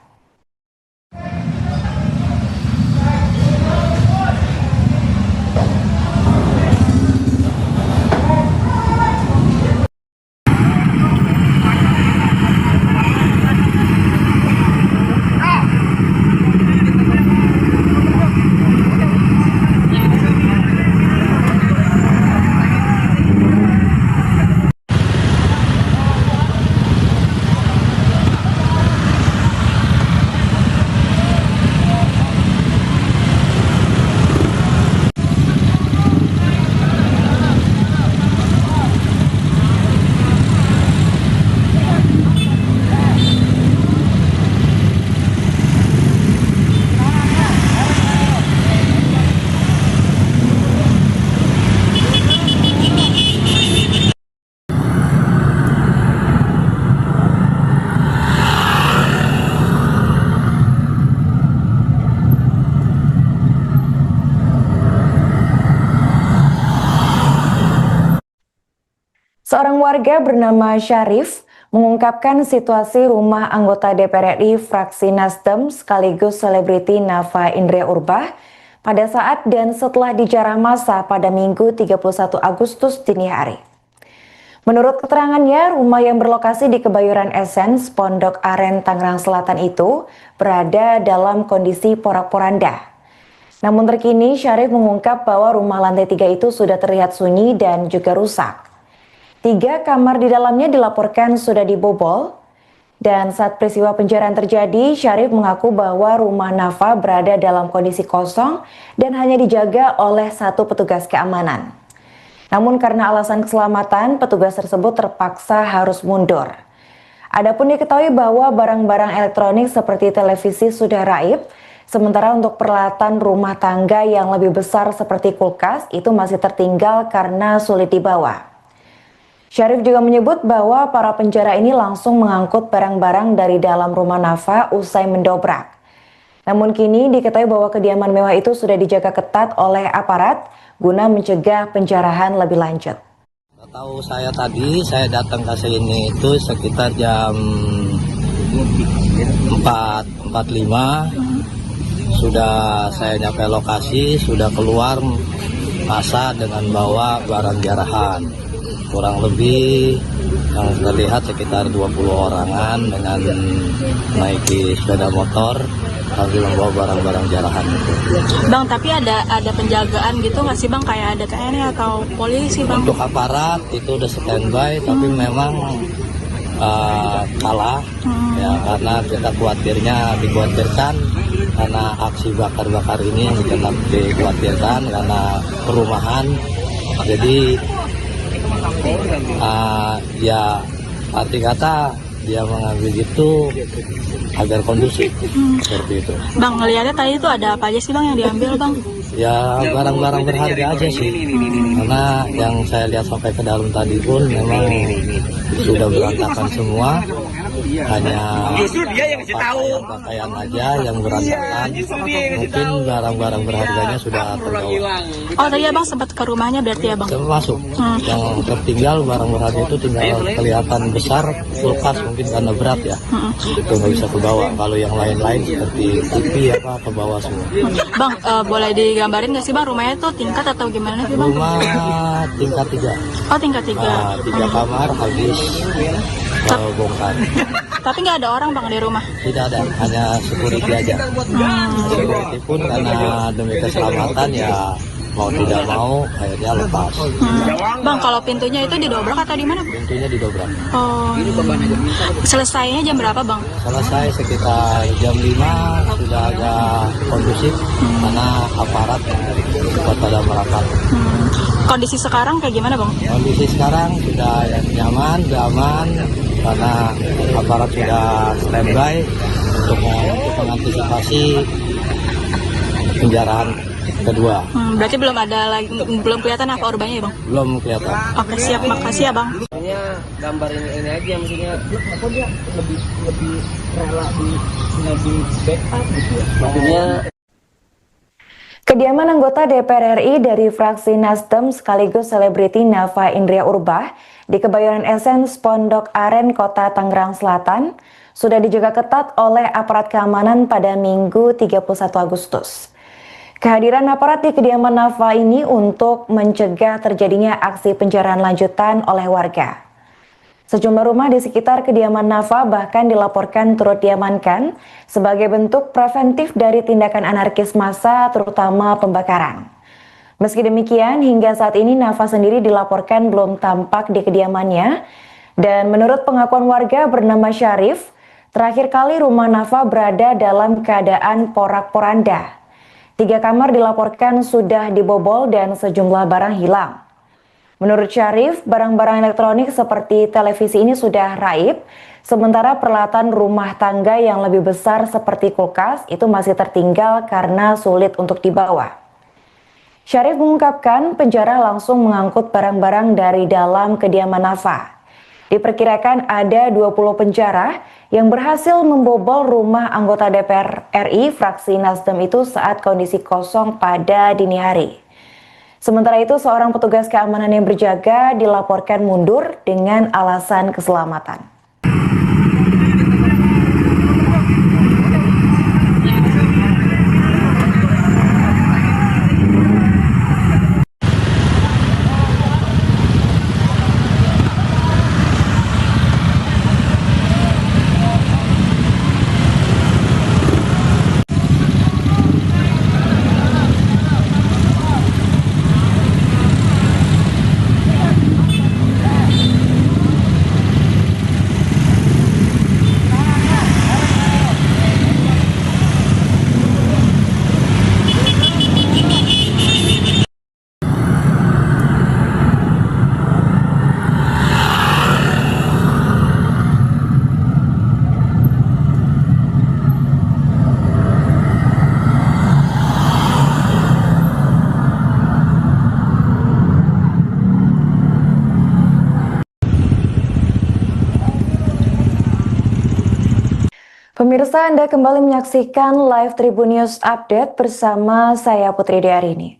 Seorang warga bernama Syarif mengungkapkan situasi rumah anggota DPR RI fraksi Nasdem sekaligus selebriti Nafa Indria Urbah pada saat dan setelah dijarah massa pada Minggu 31 Agustus dini hari. Menurut keterangannya, rumah yang berlokasi di Kebayoran Essence, Pondok Aren, Tangerang Selatan itu berada dalam kondisi porak-poranda. Namun terkini Syarif mengungkap bahwa rumah lantai 3 itu sudah terlihat sunyi dan juga rusak. 3 kamar di dalamnya dilaporkan sudah dibobol, dan saat peristiwa penjarahan terjadi, Syarif mengaku bahwa rumah Nafa berada dalam kondisi kosong dan hanya dijaga oleh 1 petugas keamanan. Namun karena alasan keselamatan, petugas tersebut terpaksa harus mundur. Adapun diketahui bahwa barang-barang elektronik seperti televisi sudah raib, sementara untuk peralatan rumah tangga yang lebih besar seperti kulkas itu masih tertinggal karena sulit dibawa. Syarif juga menyebut bahwa para penjara ini langsung mengangkut barang-barang dari dalam rumah Nafa usai mendobrak. Namun kini diketahui bahwa kediaman mewah itu sudah dijaga ketat oleh aparat guna mencegah penjarahan lebih lanjut. Tahu saya tadi, saya datang ke sini itu sekitar jam 4.45. Sudah saya nyampe lokasi, sudah keluar massa dengan bawa barang jarahan. Kurang lebih yang terlihat sekitar 20 orangan dengan naiki sepeda motor sambil membawa barang-barang jarahan itu. Bang, tapi ada penjagaan gitu nggak sih Bang? Kayak ada TNI atau polisi Bang? Untuk aparat itu udah standby, tapi memang kalah ya, karena kita dikhawatirkan karena aksi bakar-bakar ini yang tetap dikhawatirkan karena perumahan. Jadi ya arti kata dia mengambil itu agar kondusif seperti itu. Bang, ngeliatnya tadi itu ada apa aja sih Bang yang diambil Bang? Ya barang-barang berharga aja sih, karena yang saya lihat sampai ke dalam tadi pun memang sudah berantakan semua. Hanya pakaian aja yang berantakan, mungkin barang-barang berharganya sudah terbawa. Oh tadi Abang sempat ke rumahnya berarti ya Bang? Termasuk yang tertinggal barang berharga itu tinggal kelihatan besar, kulkas mungkin karena berat ya, itu nggak bisa ke bawah. Kalau yang lain-lain seperti TV ke bawah semua. Bang, boleh digambarkan gambarin nggak sih Bang, rumahnya tuh tingkat atau gimana sih Bang? Rumah tingkat 3. Oh, tingkat 3. 3 kamar habis bongkar. Tapi nggak ada orang Bang di rumah? Tidak ada, hanya security aja. Security pun karena demi keselamatan ya mau tidak mau akhirnya lepas. Bang, kalau pintunya itu didobrak atau di mana? Pintunya didobrak. Oh, selesainya jam berapa Bang? Selesai sekitar jam 5 sudah agak kondusif karena aparat cepat pada merapat. Kondisi sekarang kayak gimana Bang? Kondisi sekarang sudah nyaman, sudah aman karena aparat sudah standby untuk mengantisipasi penjarahan kedua. Berarti belum kelihatan apa korbannya ya Bang? Belum kelihatan. Oke, siap, makasih ya Bang. Maksudnya gambarin ini aja, maksudnya apa dia lebih rela di backup gitu ya. Maksudnya Kediaman anggota DPR RI dari fraksi Nasdem sekaligus selebriti Nafa Indria Urbah di Kebayoran Essence Pondok Aren, Kota Tangerang Selatan sudah dijaga ketat oleh aparat keamanan pada Minggu 31 Agustus. Kehadiran aparat di kediaman Nafa ini untuk mencegah terjadinya aksi penjarahan lanjutan oleh warga. Sejumlah rumah di sekitar kediaman Nafa bahkan dilaporkan turut diamankan sebagai bentuk preventif dari tindakan anarkis massa, terutama pembakaran. Meski demikian, hingga saat ini Nafa sendiri dilaporkan belum tampak di kediamannya, dan menurut pengakuan warga bernama Syarif, terakhir kali rumah Nafa berada dalam keadaan porak-poranda. 3 kamar dilaporkan sudah dibobol dan sejumlah barang hilang. Menurut Syarif, barang-barang elektronik seperti televisi ini sudah raib, sementara peralatan rumah tangga yang lebih besar seperti kulkas itu masih tertinggal karena sulit untuk dibawa. Syarif mengungkapkan penjara langsung mengangkut barang-barang dari dalam kediaman Nafa. Diperkirakan ada 20 penjara yang berhasil membobol rumah anggota DPR RI fraksi Nasdem itu saat kondisi kosong pada dini hari. Sementara itu, seorang petugas keamanan yang berjaga dilaporkan mundur dengan alasan keselamatan. Pemirsa, Anda kembali menyaksikan live Tribun News Update bersama saya Putri Diarini.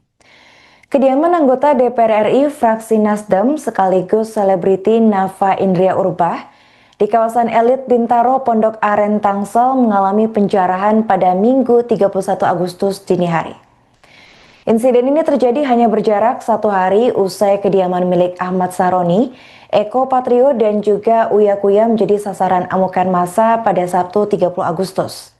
Kediaman anggota DPR RI fraksi Nasdem sekaligus selebriti Nafa Indria Urbah di kawasan elit Bintaro Pondok Aren Tangsel mengalami penjarahan pada Minggu 31 Agustus dini hari. Insiden ini terjadi hanya berjarak 1 hari usai kediaman milik Ahmad Saroni, Eko Patrio dan juga Uya Kuya menjadi sasaran amukan massa pada Sabtu 30 Agustus.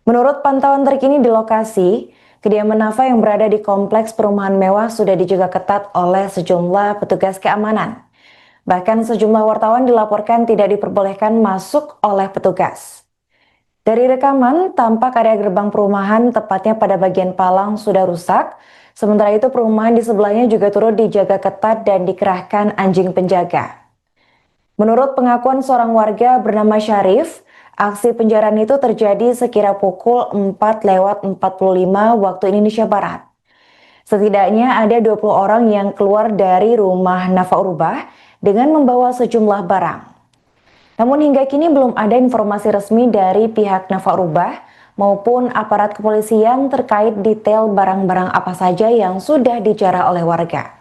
Menurut pantauan terkini di lokasi, kediaman Nafa yang berada di kompleks perumahan mewah sudah dijaga ketat oleh sejumlah petugas keamanan. Bahkan sejumlah wartawan dilaporkan tidak diperbolehkan masuk oleh petugas. Dari rekaman, tampak area gerbang perumahan tepatnya pada bagian palang sudah rusak. Sementara itu perumahan di sebelahnya juga turut dijaga ketat dan dikerahkan anjing penjaga. Menurut pengakuan seorang warga bernama Syarif, aksi penjarahan itu terjadi sekira pukul 4:45 waktu Indonesia Barat. Setidaknya ada 20 orang yang keluar dari rumah Nafa Urbah dengan membawa sejumlah barang. Namun hingga kini belum ada informasi resmi dari pihak Nafa Urbah maupun aparat kepolisian terkait detail barang-barang apa saja yang sudah dijarah oleh warga.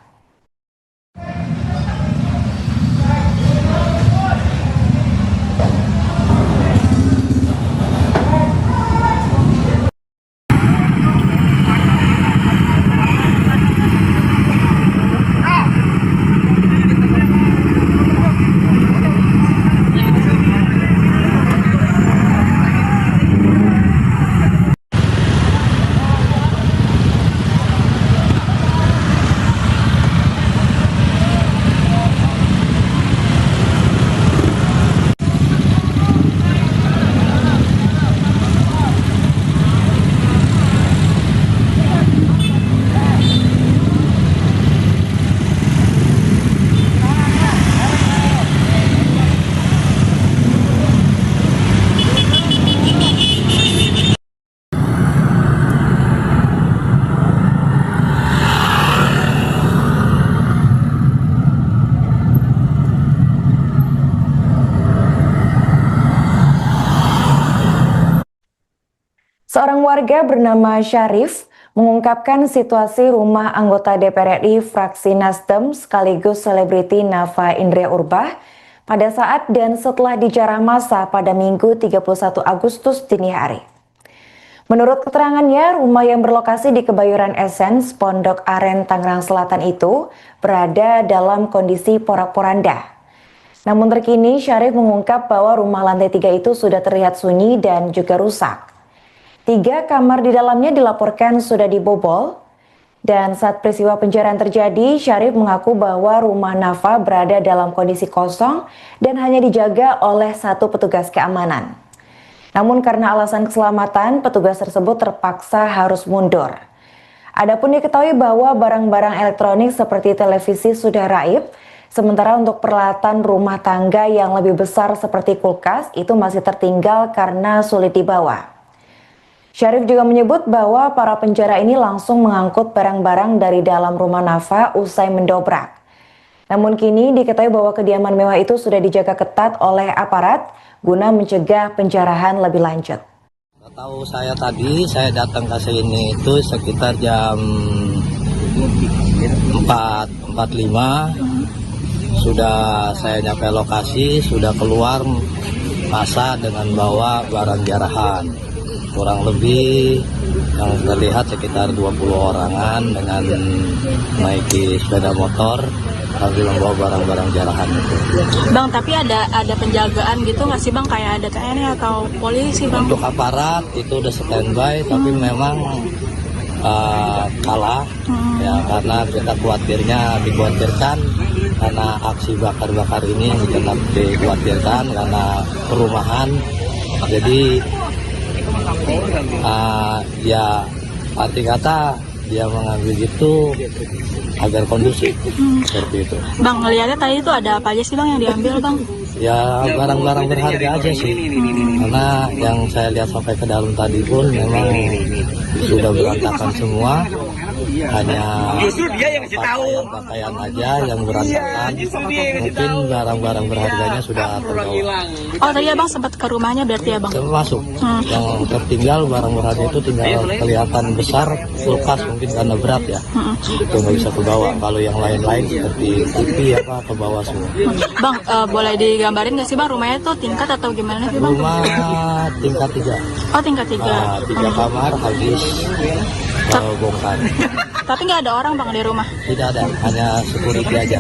Seorang warga bernama Syarif mengungkapkan situasi rumah anggota DPR RI fraksi Nasdem sekaligus selebriti Nafa Indria Urbah pada saat dan setelah dijarah massa pada Minggu 31 Agustus dini hari. Menurut keterangannya, rumah yang berlokasi di Kebayoran Essence, Pondok Aren, Tangerang Selatan itu berada dalam kondisi porak-poranda. Namun terkini Syarif mengungkap bahwa rumah lantai 3 itu sudah terlihat sunyi dan juga rusak. 3 kamar di dalamnya dilaporkan sudah dibobol, dan saat peristiwa pencurian terjadi, Syarif mengaku bahwa rumah Nafa berada dalam kondisi kosong dan hanya dijaga oleh 1 petugas keamanan. Namun karena alasan keselamatan, petugas tersebut terpaksa harus mundur. Adapun diketahui bahwa barang-barang elektronik seperti televisi sudah raib, sementara untuk peralatan rumah tangga yang lebih besar seperti kulkas itu masih tertinggal karena sulit dibawa. Syarif juga menyebut bahwa para penjara ini langsung mengangkut barang-barang dari dalam rumah Nafa usai mendobrak. Namun kini diketahui bahwa kediaman mewah itu sudah dijaga ketat oleh aparat guna mencegah penjarahan lebih lanjut. Tahu saya tadi, saya datang ke sini itu sekitar jam 4.45. Sudah saya nyampe lokasi, sudah keluar massa dengan bawa barang jarahan. Kurang lebih yang terlihat sekitar 20 orangan dengan menaiki sepeda motor sambil membawa barang-barang jarahan itu. Bang, tapi ada penjagaan gitu nggak sih Bang? Kayak ada TNI atau polisi Bang? Untuk aparat itu udah standby, tapi memang kalah ya, karena kita dikhawatirkan karena aksi bakar-bakar ini tetap dikhawatirkan karena perumahan. Jadi ya arti kata dia mengambil itu agar kondusif seperti itu. Bang, ngeliatnya tadi itu ada apa aja sih Bang yang diambil Bang? Ya barang-barang berharga aja sih, karena yang saya lihat sampai ke dalam tadi pun memang sudah berantakan semua, hanya pakaian aja yang berantakan. Mungkin barang-barang berharganya sudah terbawa. Oh tadi Abang sempat ke rumahnya berarti ya Bang? Termasuk yang tertinggal barang berharga itu tinggal kelihatan besar, kulkas mungkin karena berat ya, itu nggak bisa ke bawah. Kalau yang lain-lain seperti TV apa ke bawah semua. Bang, boleh digambarin nggak sih Bang rumahnya tuh tingkat atau gimana sih Bang? Rumah tingkat 3. Oh tingkat 3. 3 kamar habis bongkar. Tapi nggak ada orang Bang di rumah? Tidak ada, hanya security aja.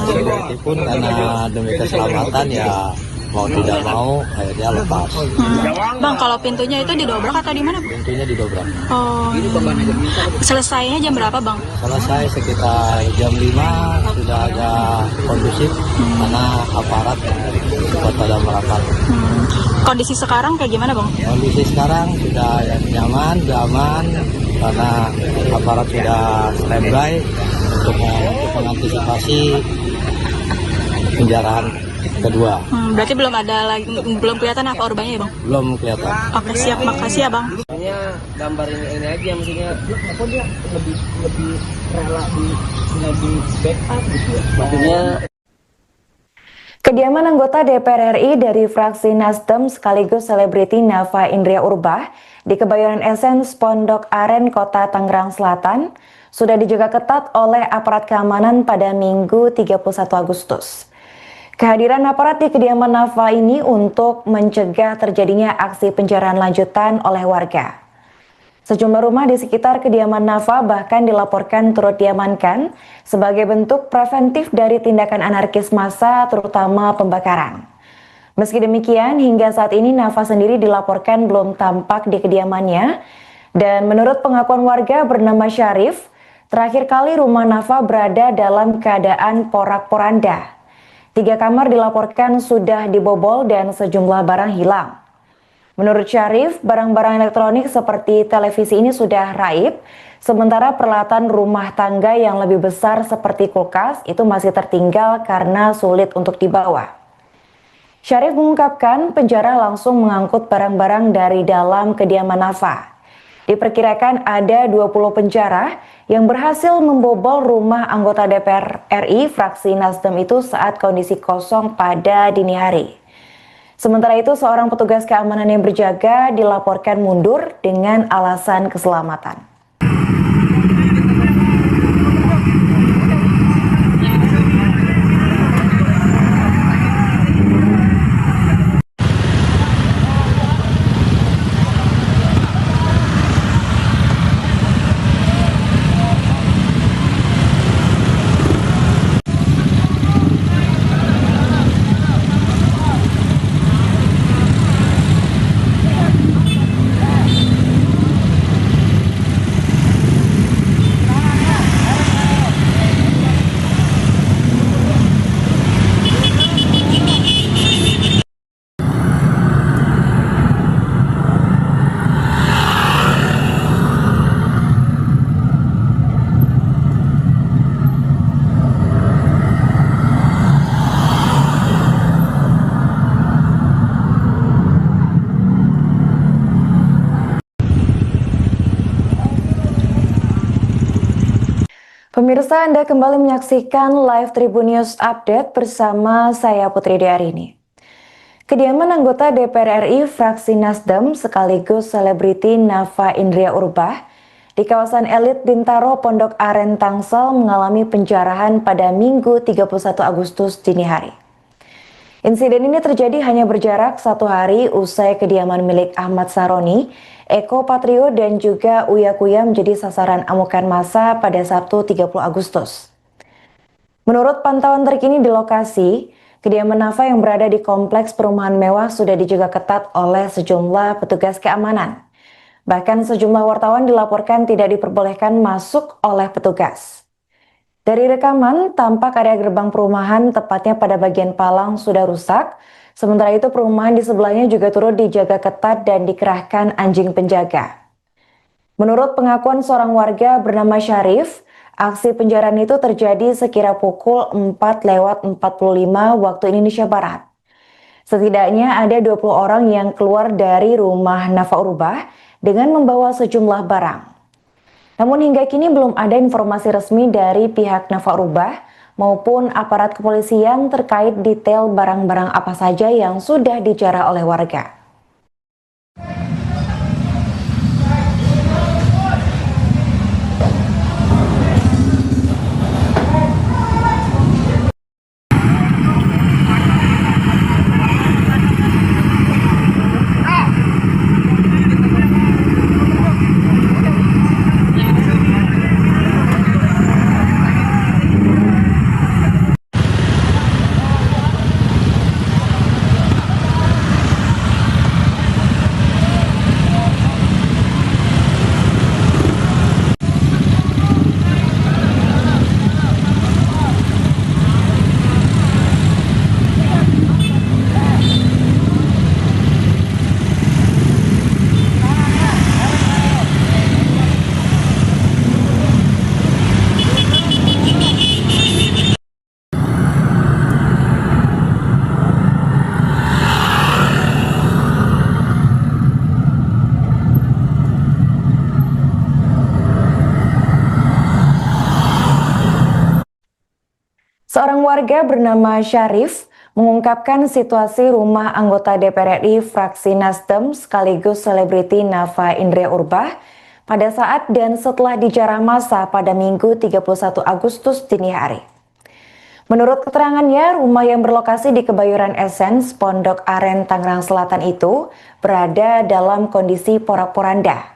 Security pun karena demi keselamatan ya mau tidak mau akhirnya lepas. Bang, kalau pintunya itu didobrak atau di mana? Pintunya didobrak. Oh. Selesainya jam berapa Bang? Selesai sekitar jam 5 sudah agak kondusif karena aparat pada merapat. Kondisi sekarang kayak gimana Bang? Kondisi sekarang sudah nyaman, sudah aman karena aparat sudah standby untuk mengantisipasi penjarahan kedua. Berarti belum kelihatan apa urbanya ya Bang? Belum kelihatan. Oke siap, makasih ya Bang. Maksudnya gambarin ini aja, maksudnya apa dia lebih rela di backup gitu ya. Maksudnya Kediaman anggota DPR RI dari fraksi Nasdem sekaligus selebriti Nafa Indria Urbah di Kebayoran Essence, Pondok Aren, Kota Tangerang Selatan sudah dijaga ketat oleh aparat keamanan pada Minggu 31 Agustus. Kehadiran aparat di kediaman Nafa ini untuk mencegah terjadinya aksi penjarahan lanjutan oleh warga. Sejumlah rumah di sekitar kediaman Nafa bahkan dilaporkan turut diamankan sebagai bentuk preventif dari tindakan anarkis massa, terutama pembakaran. Meski demikian, hingga saat ini Nafa sendiri dilaporkan belum tampak di kediamannya, dan menurut pengakuan warga bernama Syarif, terakhir kali rumah Nafa berada dalam keadaan porak-poranda. 3 kamar dilaporkan sudah dibobol dan sejumlah barang hilang. Menurut Syarif, barang-barang elektronik seperti televisi ini sudah raib, sementara peralatan rumah tangga yang lebih besar seperti kulkas itu masih tertinggal karena sulit untuk dibawa. Syarif mengungkapkan penjara langsung mengangkut barang-barang dari dalam kediaman Nafa. Diperkirakan ada 20 penjara yang berhasil membobol rumah anggota DPR RI fraksi Nasdem itu saat kondisi kosong pada dini hari. Sementara itu, seorang petugas keamanan yang berjaga dilaporkan mundur dengan alasan keselamatan. Pemirsa, Anda kembali menyaksikan live Tribun News Update bersama saya Putri Diarini. Kediaman anggota DPR RI fraksi Nasdem sekaligus selebriti Nafa Indria Urbah di kawasan elit Bintaro Pondok Aren Tangsel mengalami penjarahan pada Minggu 31 Agustus dini hari. Insiden ini terjadi hanya berjarak 1 hari usai kediaman milik Ahmad Saroni, Eko Patrio dan juga Uya Kuya menjadi sasaran amukan massa pada Sabtu 30 Agustus. Menurut pantauan terkini di lokasi, kediaman Nafa yang berada di kompleks perumahan mewah sudah dijaga ketat oleh sejumlah petugas keamanan. Bahkan sejumlah wartawan dilaporkan tidak diperbolehkan masuk oleh petugas. Dari rekaman, tampak area gerbang perumahan tepatnya pada bagian palang sudah rusak. Sementara itu perumahan di sebelahnya juga turut dijaga ketat dan dikerahkan anjing penjaga. Menurut pengakuan seorang warga bernama Syarif, aksi penjarahan itu terjadi sekira pukul 4:45 waktu Indonesia Barat. Setidaknya ada 20 orang yang keluar dari rumah Nafa Urbah dengan membawa sejumlah barang. Namun hingga kini belum ada informasi resmi dari pihak Nafa Urbah maupun aparat kepolisian terkait detail barang-barang apa saja yang sudah dijarah oleh warga. Seorang warga bernama Syarif mengungkapkan situasi rumah anggota DPR RI fraksi Nasdem sekaligus selebriti Nafa Indria Urbah pada saat dan setelah dijarah massa pada Minggu 31 Agustus dini hari. Menurut keterangannya, rumah yang berlokasi di Kebayoran Essence, Pondok Aren, Tangerang Selatan itu berada dalam kondisi porak-poranda.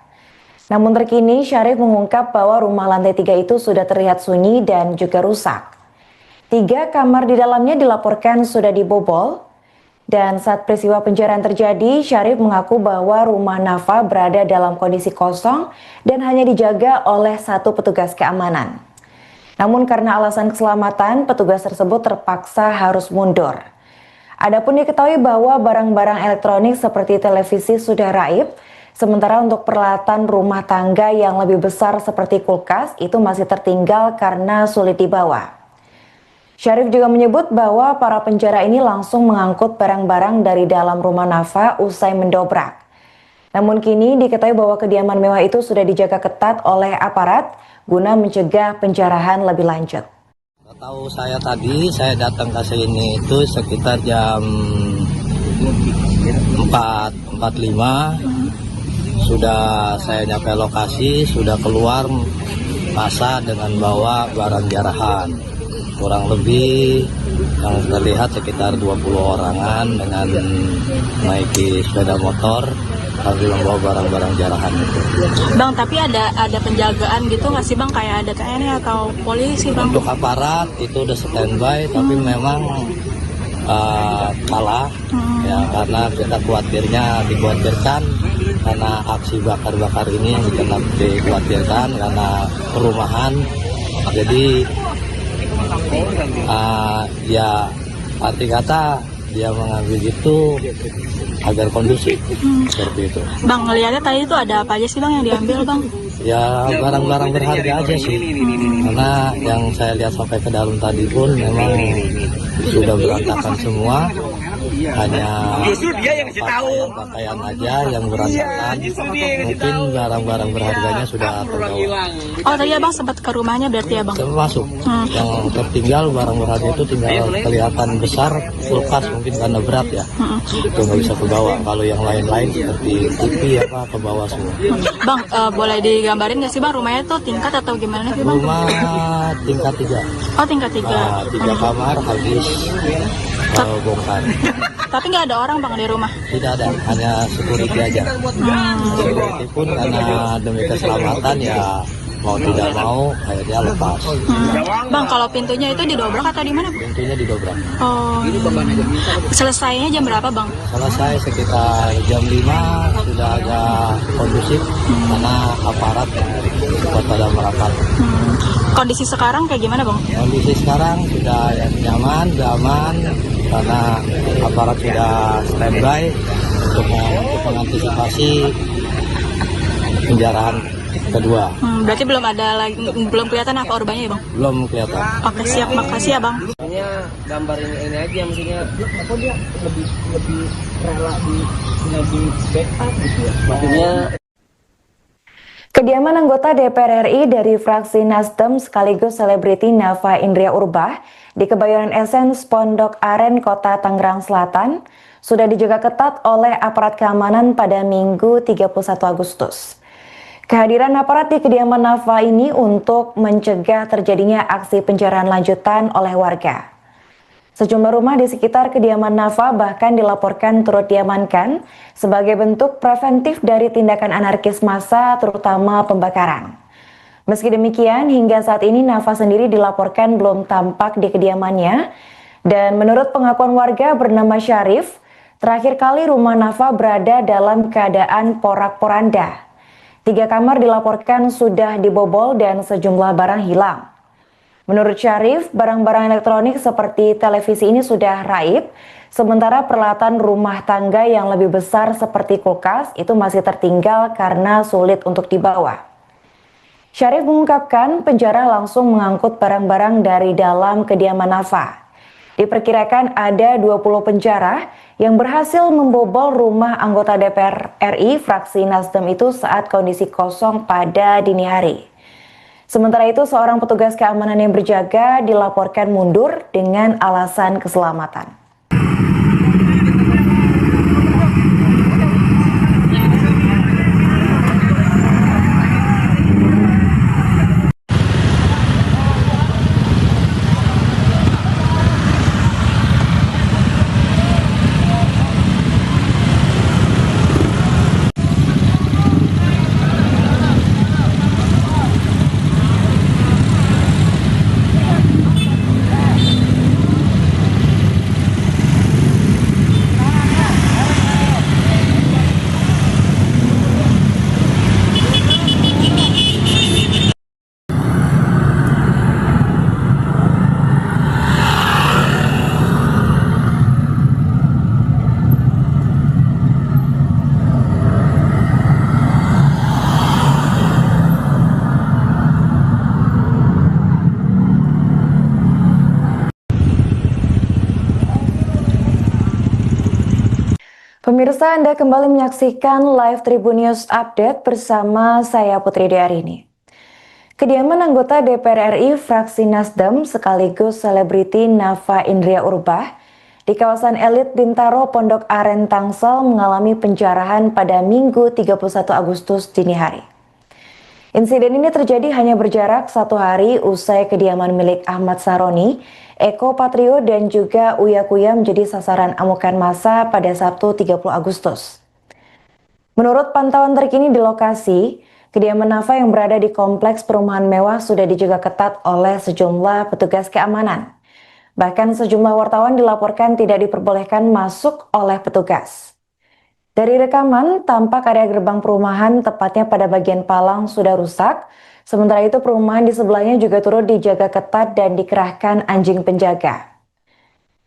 Namun terkini Syarif mengungkap bahwa rumah lantai 3 itu sudah terlihat sunyi dan juga rusak. 3 kamar di dalamnya dilaporkan sudah dibobol, dan saat peristiwa penjarahan terjadi, Syarif mengaku bahwa rumah Nafa berada dalam kondisi kosong dan hanya dijaga oleh 1 petugas keamanan. Namun karena alasan keselamatan, petugas tersebut terpaksa harus mundur. Adapun diketahui bahwa barang-barang elektronik seperti televisi sudah raib, sementara untuk peralatan rumah tangga yang lebih besar seperti kulkas itu masih tertinggal karena sulit dibawa. Syarif juga menyebut bahwa para penjara ini langsung mengangkut barang-barang dari dalam rumah Nafa usai mendobrak. Namun kini diketahui bahwa kediaman mewah itu sudah dijaga ketat oleh aparat guna mencegah penjarahan lebih lanjut. Tahu saya tadi, saya datang ke sini itu sekitar jam 5 lebih. 4.45 sudah saya nyampe lokasi, sudah keluar masa dengan bawa barang jarahan. Kurang lebih yang terlihat sekitar 20 orangan dengan naiki sepeda motor sambil membawa barang-barang jarahan itu. Bang, tapi ada penjagaan gitu nggak sih bang, kayak ada TNI atau polisi bang? Untuk aparat itu udah standby, tapi memang kalah ya, karena kita dikhawatirkan karena aksi bakar-bakar ini yang dikhawatirkan karena perumahan. Jadi ya arti kata dia mengambil itu agar kondusif seperti itu. Bang, ngeliatnya tadi itu ada apa aja sih bang yang diambil bang? Ya barang-barang berharga aja sih, karena yang saya lihat sampai ke dalam tadi pun memang sudah berantakan semua, hanya pakaian aja yang berantakan. Mungkin barang-barang berharganya sudah terbawa. Oh tadi abang sempat ke rumahnya berarti ya bang? Termasuk yang tertinggal barang berharga itu tinggal kelihatan besar, kulkas mungkin karena berat ya, itu nggak bisa ke bawah. Kalau yang lain-lain seperti TV apa ke bawah semua. Bang, boleh digambarin nggak sih bang rumahnya tuh tingkat atau gimana sih bang? Rumah tingkat 3. Oh tingkat 3. 3 kamar habis bongkar. Tapi nggak ada orang bang di rumah? Tidak ada, hanya security aja. Security pun karena demi keselamatan ya mau tidak mau akhirnya lepas. Bang, kalau pintunya itu didobrak atau di mana? Pintunya didobrak. Oh. Selesainya jam berapa bang? Selesai sekitar jam 5 sudah agak kondusif karena aparat buat pada merapat. Kondisi sekarang kayak gimana bang? Kondisi sekarang sudah nyaman, sudah aman karena aparat sudah standby untuk mengantisipasi penjarahan kedua. Berarti belum kelihatan apa korbannya ya bang? Belum kelihatan. Oke siap, makasih ya bang. Maksudnya gambar ini aja, maksudnya apa dia lebih rela di backup gitu ya. Maksudnya Kediaman anggota DPR RI dari fraksi Nasdem sekaligus selebriti Nafa Indria Urbah di Kebayoran Essence Pondok Aren, Kota Tangerang Selatan sudah dijaga ketat oleh aparat keamanan pada Minggu 31 Agustus. Kehadiran aparat di kediaman Nafa ini untuk mencegah terjadinya aksi penjarahan lanjutan oleh warga. Sejumlah rumah di sekitar kediaman Nafa bahkan dilaporkan turut diamankan sebagai bentuk preventif dari tindakan anarkis massa, terutama pembakaran. Meski demikian, hingga saat ini Nafa sendiri dilaporkan belum tampak di kediamannya, dan menurut pengakuan warga bernama Syarif, terakhir kali rumah Nafa berada dalam keadaan porak-poranda. 3 kamar dilaporkan sudah dibobol dan sejumlah barang hilang. Menurut Syarif, barang-barang elektronik seperti televisi ini sudah raib, sementara peralatan rumah tangga yang lebih besar seperti kulkas itu masih tertinggal karena sulit untuk dibawa. Syarif mengungkapkan penjara langsung mengangkut barang-barang dari dalam kediaman Nafa. Diperkirakan ada 20 penjara yang berhasil membobol rumah anggota DPR RI fraksi Nasdem itu saat kondisi kosong pada dini hari. Sementara itu, seorang petugas keamanan yang berjaga dilaporkan mundur dengan alasan keselamatan. Pemirsa, Anda kembali menyaksikan live Tribun News Update bersama saya Putri Diarini. Kediaman anggota DPR RI fraksi Nasdem sekaligus selebriti Nafa Indria Urbah di kawasan elit Bintaro, Pondok Aren, Tangsel mengalami penjarahan pada Minggu 31 Agustus dini hari. Insiden ini terjadi hanya berjarak 1 hari usai kediaman milik Ahmad Saroni, Eko Patrio, dan juga Uya Kuya menjadi sasaran amukan massa pada Sabtu 30 Agustus. Menurut pantauan terkini di lokasi, kediaman Nafa yang berada di kompleks perumahan mewah sudah dijaga ketat oleh sejumlah petugas keamanan. Bahkan sejumlah wartawan dilaporkan tidak diperbolehkan masuk oleh petugas. Dari rekaman, tampak area gerbang perumahan tepatnya pada bagian palang sudah rusak. Sementara itu perumahan di sebelahnya juga turut dijaga ketat dan dikerahkan anjing penjaga.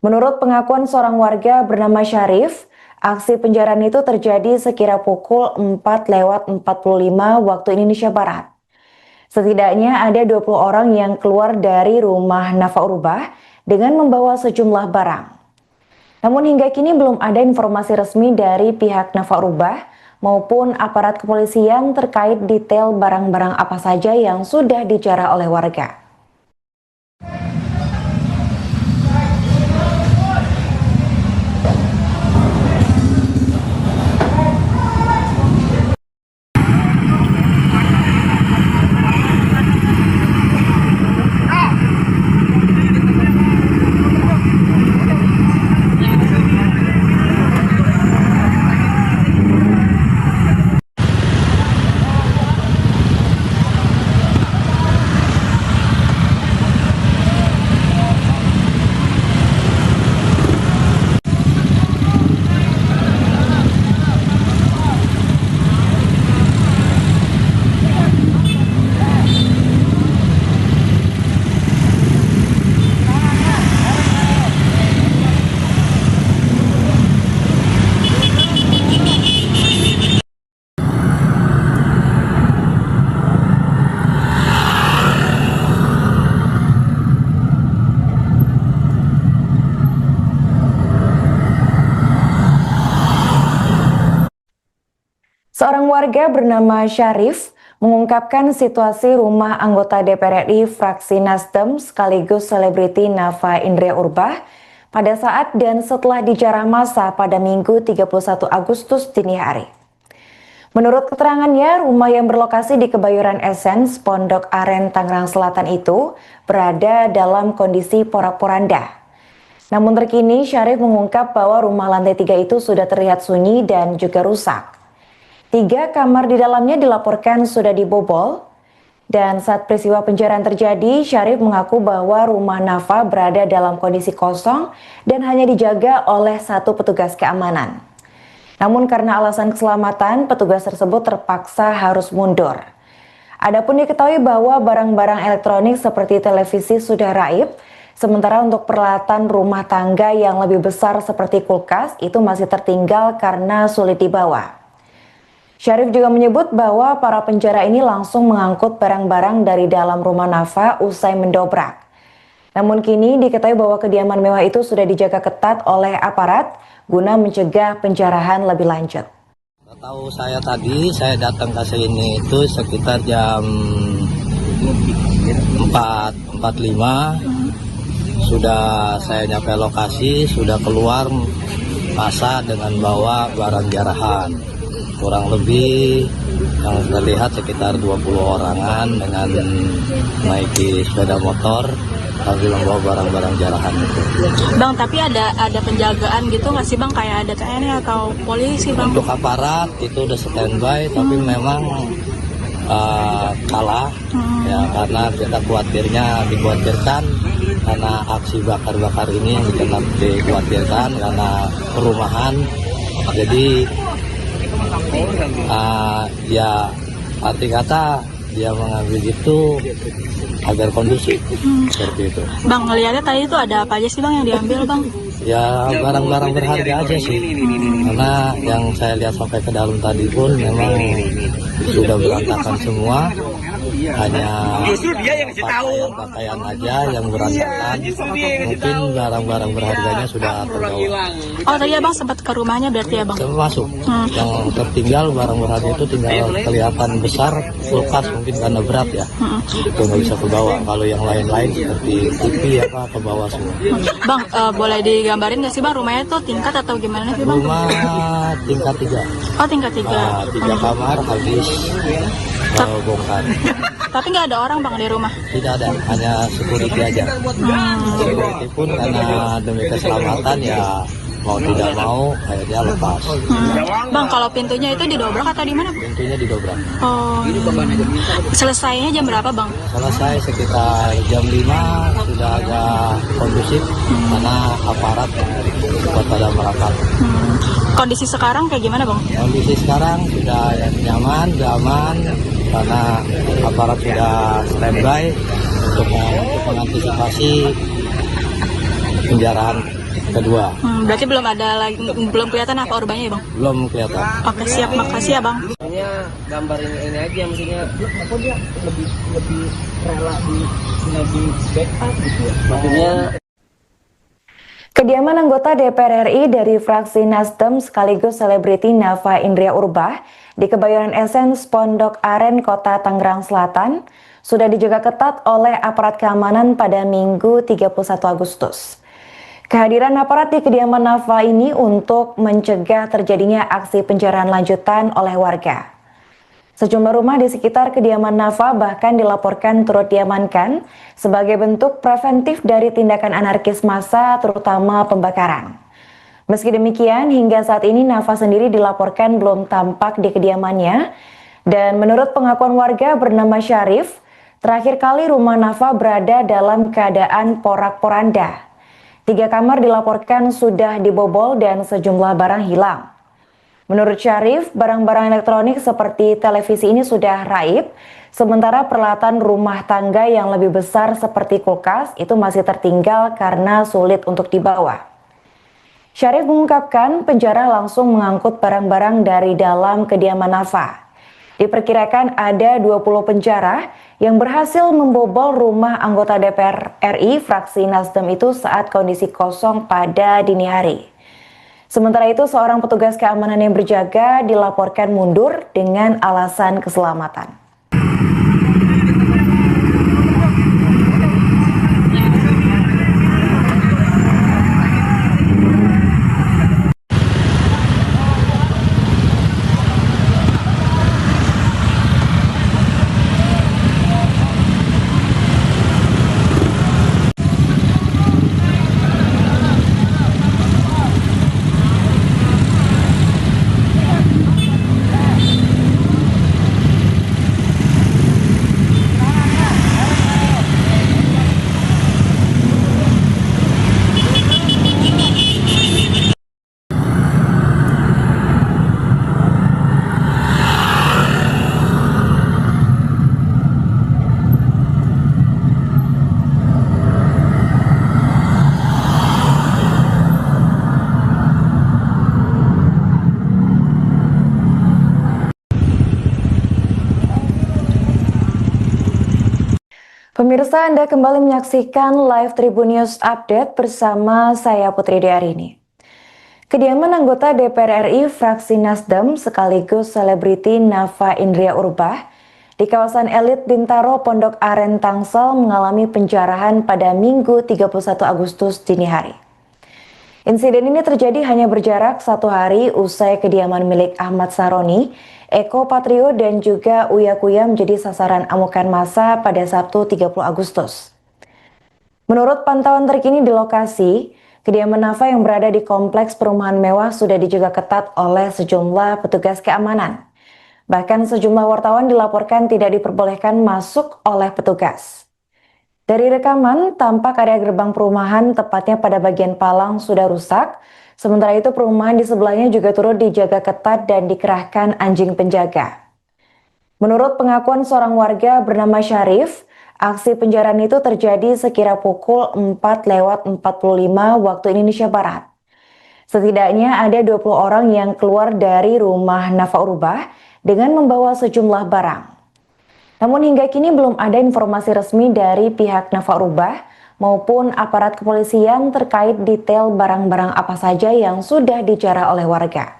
Menurut pengakuan seorang warga bernama Syarif, aksi penjarahan itu terjadi sekira pukul 4:45 waktu Indonesia Barat. Setidaknya ada 20 orang yang keluar dari rumah Nafa Urbah dengan membawa sejumlah barang. Namun hingga kini belum ada informasi resmi dari pihak Nafa Urbah maupun aparat kepolisian terkait detail barang-barang apa saja yang sudah dijarah oleh warga. Seorang warga bernama Syarif mengungkapkan situasi rumah anggota DPR RI fraksi Nasdem sekaligus selebriti Nafa Indria Urbah pada saat dan setelah dijarah massa pada Minggu 31 Agustus dini hari. Menurut keterangannya, rumah yang berlokasi di Kebayoran Essence, Pondok Aren, Tangerang Selatan itu berada dalam kondisi porak-poranda. Namun terkini Syarif mengungkap bahwa rumah lantai 3 itu sudah terlihat sunyi dan juga rusak. 3 kamar di dalamnya dilaporkan sudah dibobol, dan saat peristiwa penjarahan terjadi, Syarif mengaku bahwa rumah Nafa berada dalam kondisi kosong dan hanya dijaga oleh 1 petugas keamanan. Namun karena alasan keselamatan, petugas tersebut terpaksa harus mundur. Adapun diketahui bahwa barang-barang elektronik seperti televisi sudah raib, sementara untuk peralatan rumah tangga yang lebih besar seperti kulkas itu masih tertinggal karena sulit dibawa. Syarif juga menyebut bahwa para penjara ini langsung mengangkut barang-barang dari dalam rumah Nafa usai mendobrak. Namun kini diketahui bahwa kediaman mewah itu sudah dijaga ketat oleh aparat guna mencegah penjarahan lebih lanjut. Tahu saya tadi, saya datang ke sini itu sekitar jam 4:45. Sudah saya nyampe lokasi, sudah keluar massa dengan bawa barang jarahan. Kurang lebih yang terlihat sekitar 20 orangan dengan menaiki sepeda motor sambil membawa barang-barang jarahan itu. Bang, tapi ada penjagaan gitu nggak sih Bang, kayak ada TNI atau polisi Bang? Untuk aparat itu udah standby, tapi memang kalah ya, karena kita dikhawatirkan karena aksi bakar-bakar ini yang tetap dikhawatirkan karena perumahan. Jadi ya arti kata dia mengambil itu agar kondusif seperti itu. Bang, ngeliatnya tadi itu ada apa aja sih Bang yang diambil Bang? Ya barang-barang berharga aja sih, karena yang saya lihat sampai ke dalam tadi pun memang sudah berantakan semua. hanya pakaian aja yang berantakan. Mungkin barang-barang berharganya sudah terbawa. Oh tadi abang sempat ke rumahnya berarti abang? Termasuk yang tertinggal barang berharga itu tinggal kelihatan besar, kulkas mungkin karena berat ya, itu nggak bisa ke bawah. Kalau yang lain-lain seperti TV apa ke bawah semua. Bang, boleh digambarin nggak sih bang rumahnya tuh tingkat atau gimana sih bang? Rumah tingkat 3. Oh tingkat 3. 3 kamar habis bongkar. Tapi nggak ada orang bang di rumah? Tidak ada, hanya security aja. Security pun karena demi keselamatan ya mau tidak mau akhirnya lepas. Bang, kalau pintunya itu didobrak atau di mana? Pintunya didobrak. Oh. Selesainya jam berapa bang? Selesai sekitar jam 5 sudah agak kondusif karena aparat cepat pada merapat. Kondisi sekarang kayak gimana bang? Kondisi sekarang sudah nyaman, sudah aman karena aparat sudah standby untuk mengantisipasi penjarahan kedua. Berarti belum kelihatan apa korbannya ya bang? Belum kelihatan. Oke siap, makasih ya bang. Maksudnya gambarin ini aja, maksudnya apa dia lebih rela di backup gitu ya. Maksudnya Kediaman anggota DPR RI dari fraksi Nasdem sekaligus selebriti Nafa Indria Urbah di Kebayoran Essence Pondok Aren, Kota Tangerang Selatan sudah dijaga ketat oleh aparat keamanan pada Minggu 31 Agustus. Kehadiran aparat di kediaman Nafa ini untuk mencegah terjadinya aksi penjarahan lanjutan oleh warga. Sejumlah rumah di sekitar kediaman Nafa bahkan dilaporkan turut diamankan sebagai bentuk preventif dari tindakan anarkis massa, terutama pembakaran. Meski demikian, hingga saat ini Nafa sendiri dilaporkan belum tampak di kediamannya, dan menurut pengakuan warga bernama Syarif, terakhir kali rumah Nafa berada dalam keadaan porak-poranda. 3 kamar dilaporkan sudah dibobol dan sejumlah barang hilang. Menurut Syarif, barang-barang elektronik seperti televisi ini sudah raib, sementara peralatan rumah tangga yang lebih besar seperti kulkas itu masih tertinggal karena sulit untuk dibawa. Syarif mengungkapkan penjara langsung mengangkut barang-barang dari dalam kediaman Nafa. Diperkirakan ada 20 penjara yang berhasil membobol rumah anggota DPR RI fraksi Nasdem itu saat kondisi kosong pada dini hari. Sementara itu, seorang petugas keamanan yang berjaga dilaporkan mundur dengan alasan keselamatan. Pemirsa, Anda kembali menyaksikan live Tribun News Update bersama saya Putri Diarini. Kediaman anggota DPR RI fraksi Nasdem sekaligus selebriti Nafa Indria Urbah di kawasan elit Bintaro Pondok Aren Tangsel mengalami penjarahan pada Minggu 31 Agustus dini hari. Insiden ini terjadi hanya berjarak 1 hari usai kediaman milik Ahmad Saroni, Eko Patrio dan juga Uya Kuya menjadi sasaran amukan massa pada Sabtu 30 Agustus. Menurut pantauan terkini di lokasi, kediaman Nafa yang berada di kompleks perumahan mewah sudah dijaga ketat oleh sejumlah petugas keamanan. Bahkan sejumlah wartawan dilaporkan tidak diperbolehkan masuk oleh petugas. Dari rekaman, tampak area gerbang perumahan tepatnya pada bagian palang sudah rusak. Sementara itu perumahan di sebelahnya juga turut dijaga ketat dan dikerahkan anjing penjaga. Menurut pengakuan seorang warga bernama Syarif, aksi penjarahan itu terjadi sekira pukul 4:45 waktu Indonesia Barat. Setidaknya ada 20 orang yang keluar dari rumah Nafa Urbah dengan membawa sejumlah barang. Namun hingga kini belum ada informasi resmi dari pihak Nafa Urbah maupun aparat kepolisian terkait detail barang-barang apa saja yang sudah dijarah oleh warga.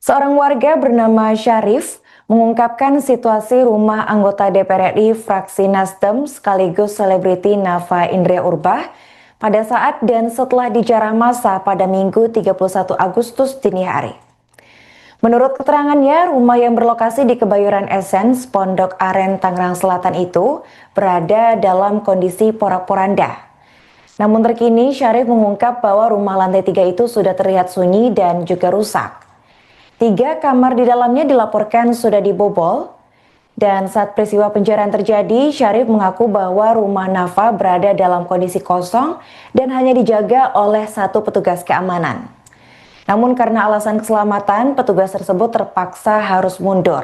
Seorang warga bernama Syarif mengungkapkan situasi rumah anggota DPR RI fraksi Nasdem sekaligus selebriti Nafa Indria Urbah pada saat dan setelah dijarah massa pada Minggu 31 Agustus dini hari. Menurut keterangannya, rumah yang berlokasi di Kebayoran Essence, Pondok Aren, Tangerang Selatan itu berada dalam kondisi porak-poranda. Namun terkini Syarif mengungkap bahwa rumah lantai 3 itu sudah terlihat sunyi dan juga rusak. 3 kamar di dalamnya dilaporkan sudah dibobol, dan saat peristiwa penjarahan terjadi, Syarif mengaku bahwa rumah Nafa berada dalam kondisi kosong dan hanya dijaga oleh 1 petugas keamanan. Namun karena alasan keselamatan, petugas tersebut terpaksa harus mundur.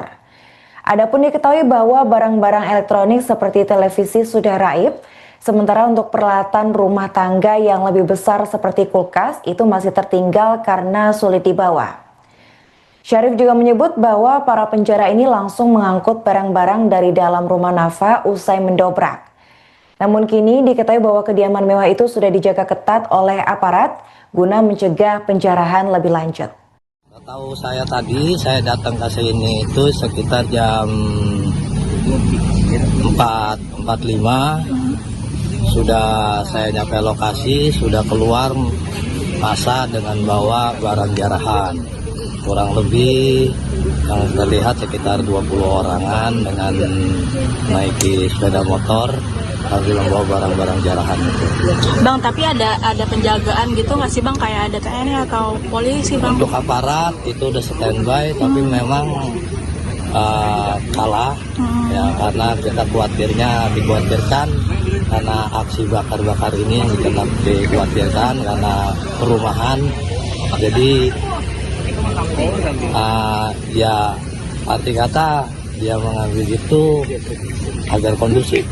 Adapun diketahui bahwa barang-barang elektronik seperti televisi sudah raib, sementara untuk peralatan rumah tangga yang lebih besar seperti kulkas itu masih tertinggal karena sulit dibawa. Syarif juga menyebut bahwa para penjara ini langsung mengangkut barang-barang dari dalam rumah Nafa usai mendobrak. Namun kini diketahui bahwa kediaman mewah itu sudah dijaga ketat oleh aparat guna mencegah penjarahan lebih lanjut. Tahu saya tadi, saya datang ke sini itu sekitar jam 4.45. Sudah saya nyampe lokasi, sudah keluar massa dengan bawa barang jarahan. Kurang lebih yang terlihat sekitar 20 orangan dengan naiki sepeda motor sambil membawa barang-barang jarahan itu. Bang, tapi ada penjagaan gitu nggak sih Bang, kayak ada TNI atau polisi Bang? Untuk aparat itu udah standby, tapi memang kalah ya, karena kita dikhawatirkan karena aksi bakar-bakar ini yang dikhawatirkan karena perumahan. Jadi ya arti kata dia mengambil itu agar kondusif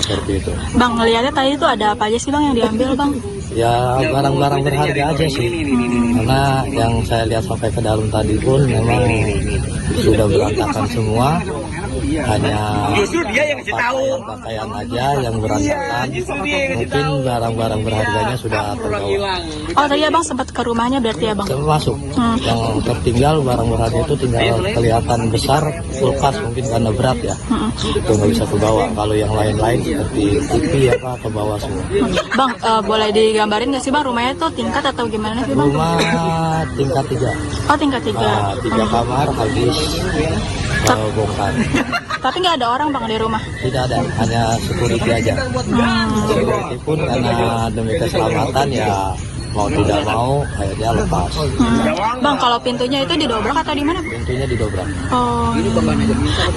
seperti itu. Bang, ngeliatnya tadi itu ada apa aja sih Bang yang diambil Bang? Ya barang-barang berharga aja sih, karena yang saya lihat sampai ke dalam tadi pun memang sudah berantakan semua, hanya pakaian aja yang berantakan. Mungkin barang-barang berharganya sudah terbawa. Oh tadi Abang sempat ke rumahnya berarti ya Bang? Termasuk yang tertinggal barang berharga itu tinggal kelihatan besar, kulkas mungkin karena berat ya, itu nggak bisa kebawa. Kalau yang lain-lain seperti TV apa ke bawah semua. Bang, boleh digambarin nggak sih Bang rumahnya tuh tingkat atau gimana sih Bang? Rumah tingkat 3. Oh tingkat 3. 3 kamar habis bongkar. Tapi nggak ada orang Bang di rumah? Tidak ada, hanya security aja. Security pun karena demi keselamatan ya mau tidak mau akhirnya lepas. Bang, kalau pintunya itu didobrak atau di mana? Pintunya didobrak. Oh.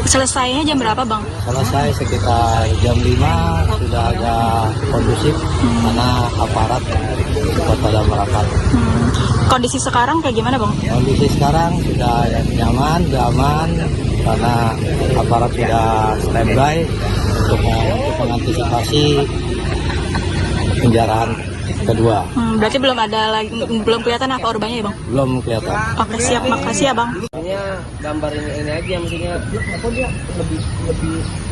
Selesainya jam berapa Bang? Selesai sekitar jam 5, sudah agak kondusif karena aparat pada merapat. Kondisi sekarang kayak gimana Bang? Kondisi sekarang sudah nyaman, aman karena aparat sudah standby untuk mengantisipasi penjarahan kedua. Berarti belum kelihatan apa urbanya ya Bang? Belum kelihatan. Oke siap, makasih ya Bang. Maksudnya gambar ini aja, maksudnya apa dia lebih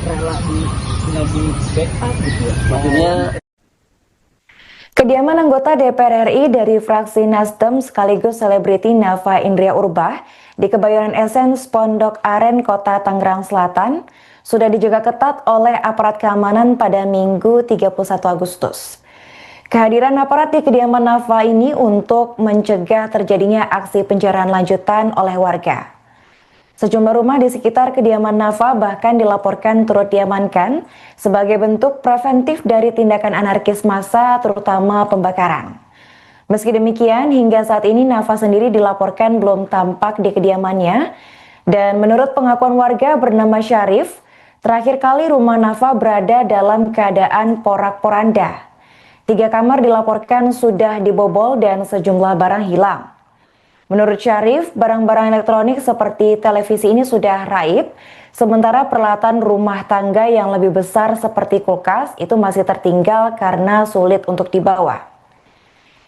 rela di backup gitu ya. Maksudnya Kediaman anggota DPR RI dari fraksi Nasdem sekaligus selebriti Nafa Indria Urbah di Kebayoran Essence Pondok Aren, Kota Tangerang Selatan sudah dijaga ketat oleh aparat keamanan pada Minggu 31 Agustus. Kehadiran aparat di kediaman Nafa ini untuk mencegah terjadinya aksi penjarahan lanjutan oleh warga. Sejumlah rumah di sekitar kediaman Nafa bahkan dilaporkan turut diamankan sebagai bentuk preventif dari tindakan anarkis massa, terutama pembakaran. Meski demikian, hingga saat ini Nafa sendiri dilaporkan belum tampak di kediamannya. Dan menurut pengakuan warga bernama Syarif, terakhir kali rumah Nafa berada dalam keadaan porak-poranda. 3 kamar dilaporkan sudah dibobol dan sejumlah barang hilang. Menurut Syarif, barang-barang elektronik seperti televisi ini sudah raib, sementara peralatan rumah tangga yang lebih besar seperti kulkas itu masih tertinggal karena sulit untuk dibawa.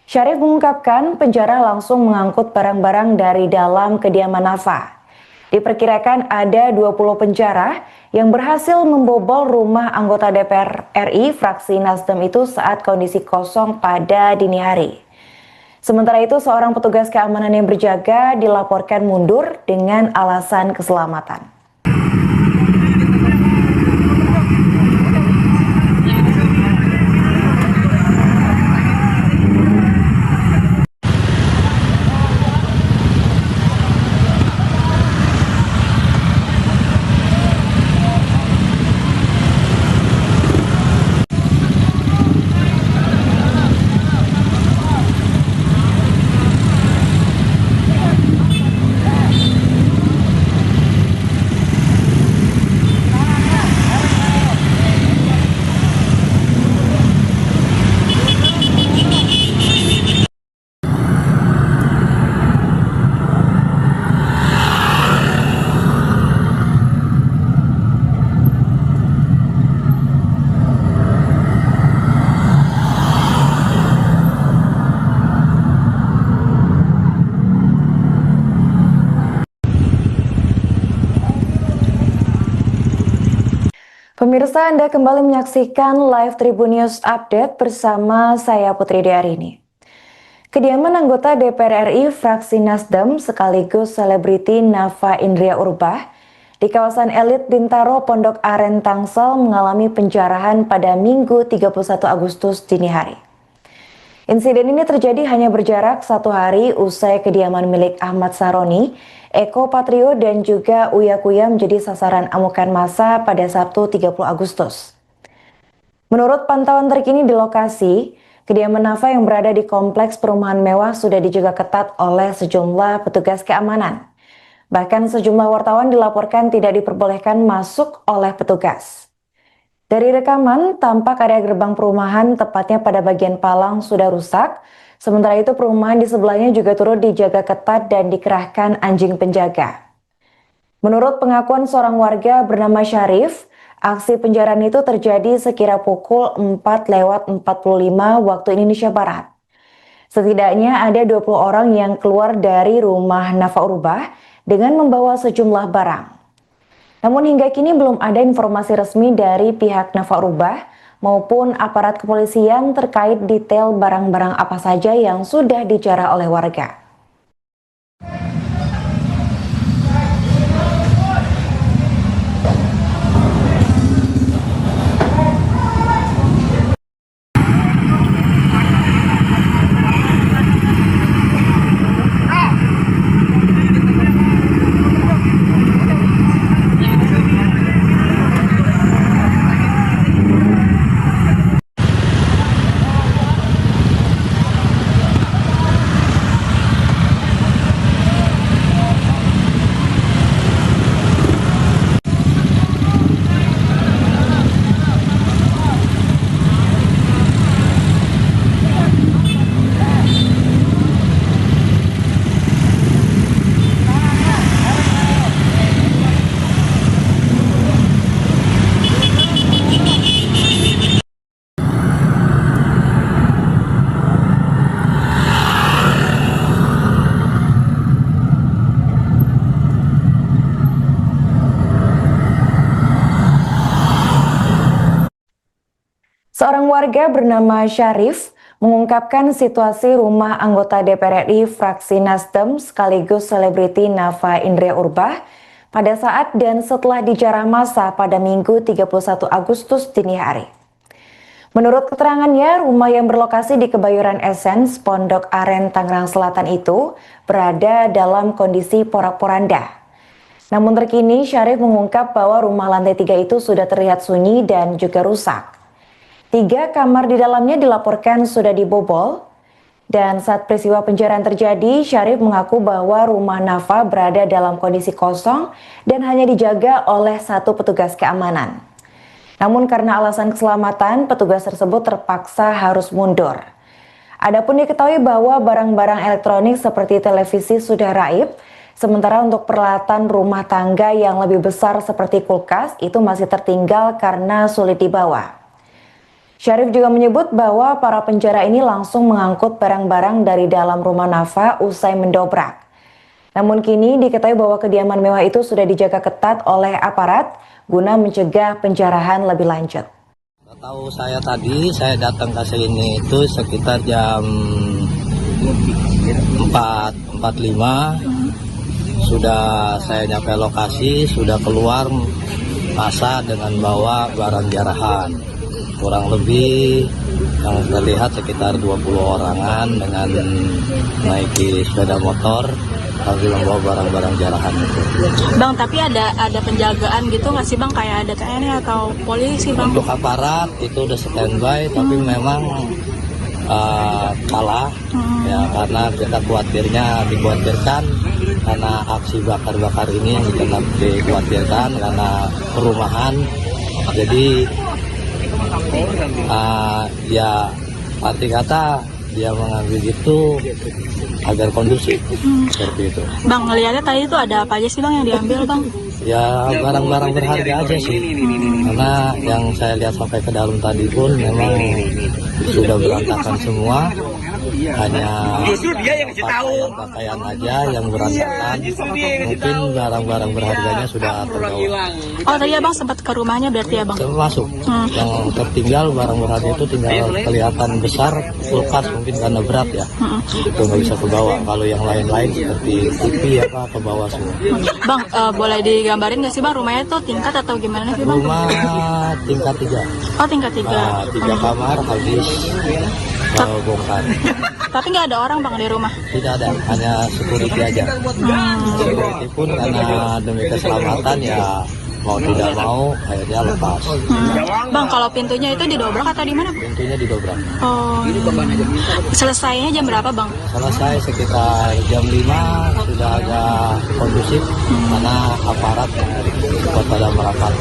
Syarif mengungkapkan penjara langsung mengangkut barang-barang dari dalam kediaman Nafa. Diperkirakan ada 20 penjara yang berhasil membobol rumah anggota DPR RI fraksi Nasdem itu saat kondisi kosong pada dini hari. Sementara itu, seorang petugas keamanan yang berjaga dilaporkan mundur dengan alasan keselamatan. Pemirsa, Anda kembali menyaksikan live Tribun News Update bersama saya Putri Diarini. Kediaman anggota DPR RI fraksi Nasdem sekaligus selebriti Nafa Indria Urbah di kawasan elit Bintaro Pondok Aren Tangsel mengalami penjarahan pada Minggu 31 Agustus dini hari. Insiden ini terjadi hanya berjarak 1 hari usai kediaman milik Ahmad Saroni, Eko Patrio dan juga Uya Kuya menjadi sasaran amukan massa pada Sabtu 30 Agustus. Menurut pantauan terkini di lokasi, kediaman Nafa yang berada di kompleks perumahan mewah sudah dijaga ketat oleh sejumlah petugas keamanan. Bahkan sejumlah wartawan dilaporkan tidak diperbolehkan masuk oleh petugas. Dari rekaman, tampak area gerbang perumahan tepatnya pada bagian palang sudah rusak. Sementara itu perumahan di sebelahnya juga turut dijaga ketat dan dikerahkan anjing penjaga. Menurut pengakuan seorang warga bernama Syarif, aksi penjarahan itu terjadi sekira pukul 4:45 waktu Indonesia Barat. Setidaknya ada 20 orang yang keluar dari rumah Nafa Urbah dengan membawa sejumlah barang. Namun hingga kini belum ada informasi resmi dari pihak Nafa Urbah maupun aparat kepolisian terkait detail barang-barang apa saja yang sudah dijarah oleh warga. Seorang warga bernama Syarif mengungkapkan situasi rumah anggota DPR RI fraksi Nasdem sekaligus selebriti Nafa Indria Urbah pada saat dan setelah dijarah massa pada Minggu 31 Agustus dini hari. Menurut keterangannya, rumah yang berlokasi di Kebayoran Essence, Pondok Aren, Tangerang Selatan itu berada dalam kondisi porak-poranda. Namun terkini, Syarif mengungkap bahwa rumah lantai 3 itu sudah terlihat sunyi dan juga rusak. 3 kamar di dalamnya dilaporkan sudah dibobol. Dan saat peristiwa pencurian terjadi, Syarif mengaku bahwa rumah Nafa berada dalam kondisi kosong dan hanya dijaga oleh 1 petugas keamanan. Namun karena alasan keselamatan, petugas tersebut terpaksa harus mundur. Adapun diketahui bahwa barang-barang elektronik seperti televisi sudah raib, sementara untuk peralatan rumah tangga yang lebih besar seperti kulkas itu masih tertinggal karena sulit dibawa. Syarif juga menyebut bahwa para penjara ini langsung mengangkut barang-barang dari dalam rumah Nafa usai mendobrak. Namun kini diketahui bahwa kediaman mewah itu sudah dijaga ketat oleh aparat guna mencegah penjarahan lebih lanjut. Tahu saya tadi, saya datang ke sini itu sekitar jam 4.45. Sudah saya nyampe lokasi, sudah keluar massa dengan bawa barang jarahan. Kurang lebih yang terlihat sekitar 20 orangan dengan naiki sepeda motor sambil membawa barang-barang jarahan itu. Bang, tapi ada penjagaan gitu nggak sih Bang? Kayak ada TNI atau polisi Bang? Untuk aparat itu udah standby, tapi memang kalah ya, karena kita dikhawatirkan karena aksi bakar-bakar ini yang dikhawatirkan karena perumahan. Jadi ya arti kata dia mengambil itu agar kondusif seperti itu. Bang, ngeliatnya tadi itu ada apa aja sih Bang yang diambil Bang? Ya barang-barang berharga aja sih, karena yang saya lihat sampai ke dalam tadi pun memang sudah berantakan semua, hanya pakaian aja yang berantakan. Mungkin barang-barang berharganya sudah terbawa. Oh tadi Abang sempat ke rumahnya berarti ya Bang? Termasuk yang tertinggal barang berharga itu tinggal kelihatan besar, kulkas mungkin karena berat ya, itu nggak bisa ke bawah. Kalau yang lain-lain seperti TV apa ke bawah semua. Bang, boleh digambarin nggak sih Bang rumahnya tuh tingkat atau gimana sih Bang? Rumah tingkat 3. Oh tingkat 3. 3 kamar habis bongkar. Tapi nggak ada orang Bang di rumah? Tidak ada, hanya security aja. Security pun karena demi keselamatan ya mau tidak mau akhirnya lepas. Bang, kalau pintunya itu didobrak atau di mana? Pintunya didobrak. Oh. Selesainya jam berapa Bang? Selesai sekitar jam 5 sudah agak kondusif karena aparat cepat pada merapat.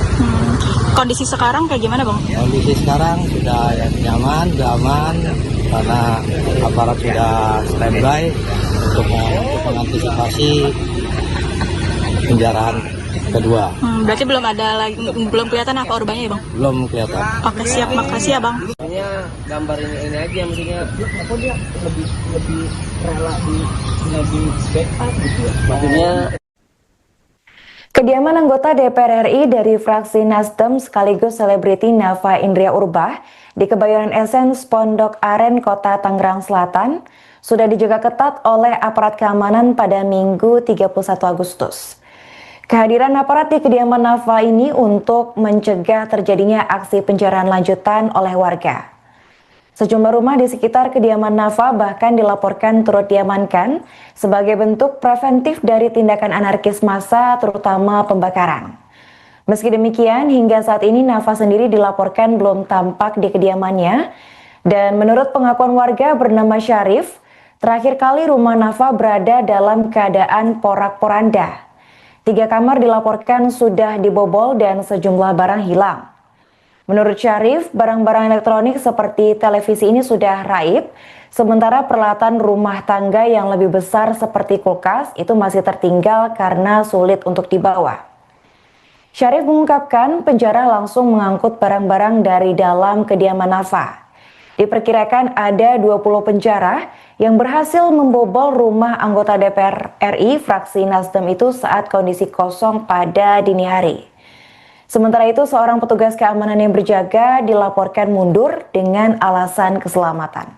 Kondisi sekarang kayak gimana Bang? Kondisi sekarang sudah nyaman, aman karena aparat sudah standby untuk mengantisipasi penjarahan kedua. Berarti belum kelihatan apa urbanya ya Bang? Belum kelihatan. Oke siap, makasih ya Bang. Maksudnya gambarin ini aja, maksudnya apa dia lebih rela di backup gitu ya. Maksudnya Kediaman anggota DPR RI dari fraksi Nasdem sekaligus selebriti Nafa Indria Urbah di Kebayoran Essence, Pondok Aren, Kota Tangerang Selatan sudah dijaga ketat oleh aparat keamanan pada Minggu 31 Agustus. Kehadiran aparat di kediaman Nafa ini untuk mencegah terjadinya aksi penjarahan lanjutan oleh warga. Sejumlah rumah di sekitar kediaman Nafa bahkan dilaporkan turut diamankan sebagai bentuk preventif dari tindakan anarkis massa, terutama pembakaran. Meski demikian, hingga saat ini Nafa sendiri dilaporkan belum tampak di kediamannya. Dan menurut pengakuan warga bernama Syarif, terakhir kali rumah Nafa berada dalam keadaan porak-poranda. 3 kamar dilaporkan sudah dibobol dan sejumlah barang hilang. Menurut Syarif, barang-barang elektronik seperti televisi ini sudah raib, sementara peralatan rumah tangga yang lebih besar seperti kulkas itu masih tertinggal karena sulit untuk dibawa. Syarif mengungkapkan penjara langsung mengangkut barang-barang dari dalam kediaman Nafa. Diperkirakan ada 20 penjara yang berhasil membobol rumah anggota DPR RI fraksi Nasdem itu saat kondisi kosong pada dini hari. Sementara itu, seorang petugas keamanan yang berjaga dilaporkan mundur dengan alasan keselamatan.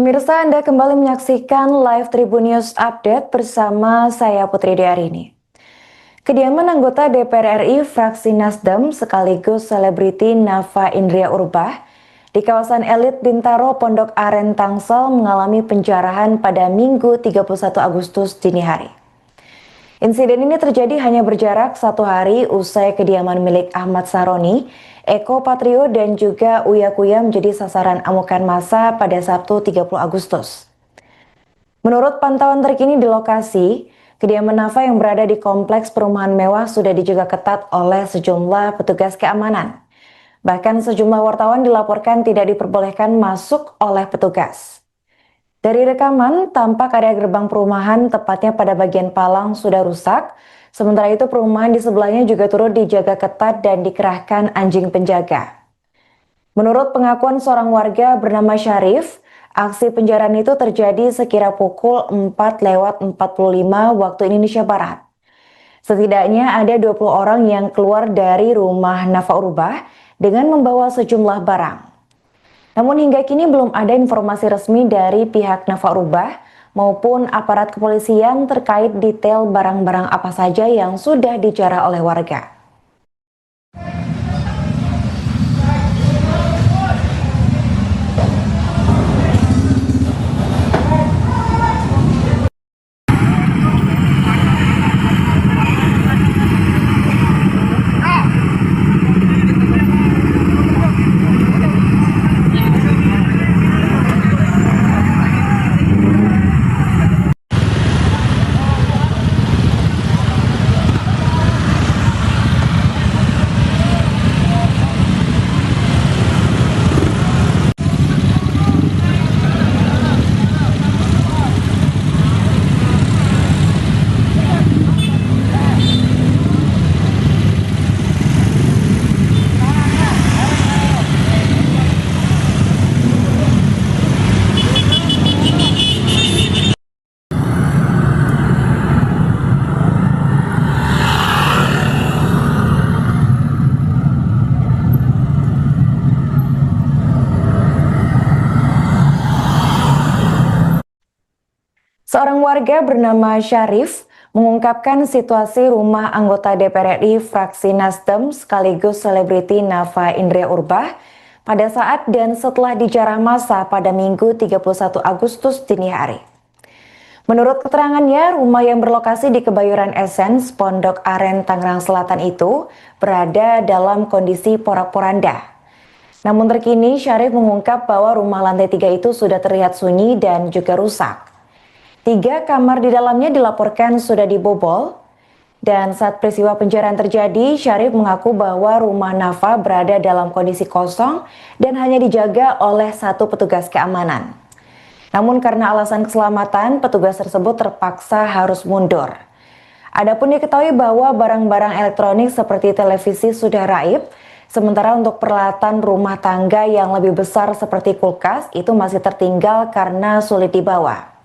Pemirsa, Anda kembali menyaksikan live Tribun News Update bersama saya Putri Diarini. Kediaman anggota DPR RI fraksi Nasdem sekaligus selebriti Nafa Indria Urbah di kawasan elit Bintaro Pondok Aren Tangsel mengalami penjarahan pada Minggu 31 Agustus dini hari. Insiden ini terjadi hanya berjarak 1 hari usai kediaman milik Ahmad Saroni, Eko Patrio dan juga Uya Kuya menjadi sasaran amukan massa pada Sabtu 30 Agustus. Menurut pantauan terkini di lokasi, kediaman Nafa yang berada di kompleks perumahan mewah sudah dijaga ketat oleh sejumlah petugas keamanan. Bahkan sejumlah wartawan dilaporkan tidak diperbolehkan masuk oleh petugas. Dari rekaman, tampak area gerbang perumahan tepatnya pada bagian palang sudah rusak. Sementara itu perumahan di sebelahnya juga turut dijaga ketat dan dikerahkan anjing penjaga. Menurut pengakuan seorang warga bernama Syarif, aksi penjarahan itu terjadi sekira pukul 4:45 waktu Indonesia Barat. Setidaknya ada 20 orang yang keluar dari rumah Nafa Urbah dengan membawa sejumlah barang. Namun hingga kini belum ada informasi resmi dari pihak Nafa Urbah maupun aparat kepolisian terkait detail barang-barang apa saja yang sudah dijarah oleh warga. Seorang warga bernama Syarif mengungkapkan situasi rumah anggota DPR RI fraksi Nasdem sekaligus selebriti Nafa Indria Urbah pada saat dan setelah dijarah massa pada Minggu 31 Agustus dini hari. Menurut keterangannya, rumah yang berlokasi di Kebayoran Essence, Pondok Aren, Tangerang Selatan itu berada dalam kondisi porak-poranda. Namun terkini Syarif mengungkap bahwa rumah lantai 3 itu sudah terlihat sunyi dan juga rusak. 3 kamar di dalamnya dilaporkan sudah dibobol, dan saat peristiwa penjarahan terjadi, Syarif mengaku bahwa rumah Nafa berada dalam kondisi kosong dan hanya dijaga oleh 1 petugas keamanan. Namun karena alasan keselamatan, petugas tersebut terpaksa harus mundur. Adapun diketahui bahwa barang-barang elektronik seperti televisi sudah raib, sementara untuk peralatan rumah tangga yang lebih besar seperti kulkas itu masih tertinggal karena sulit dibawa.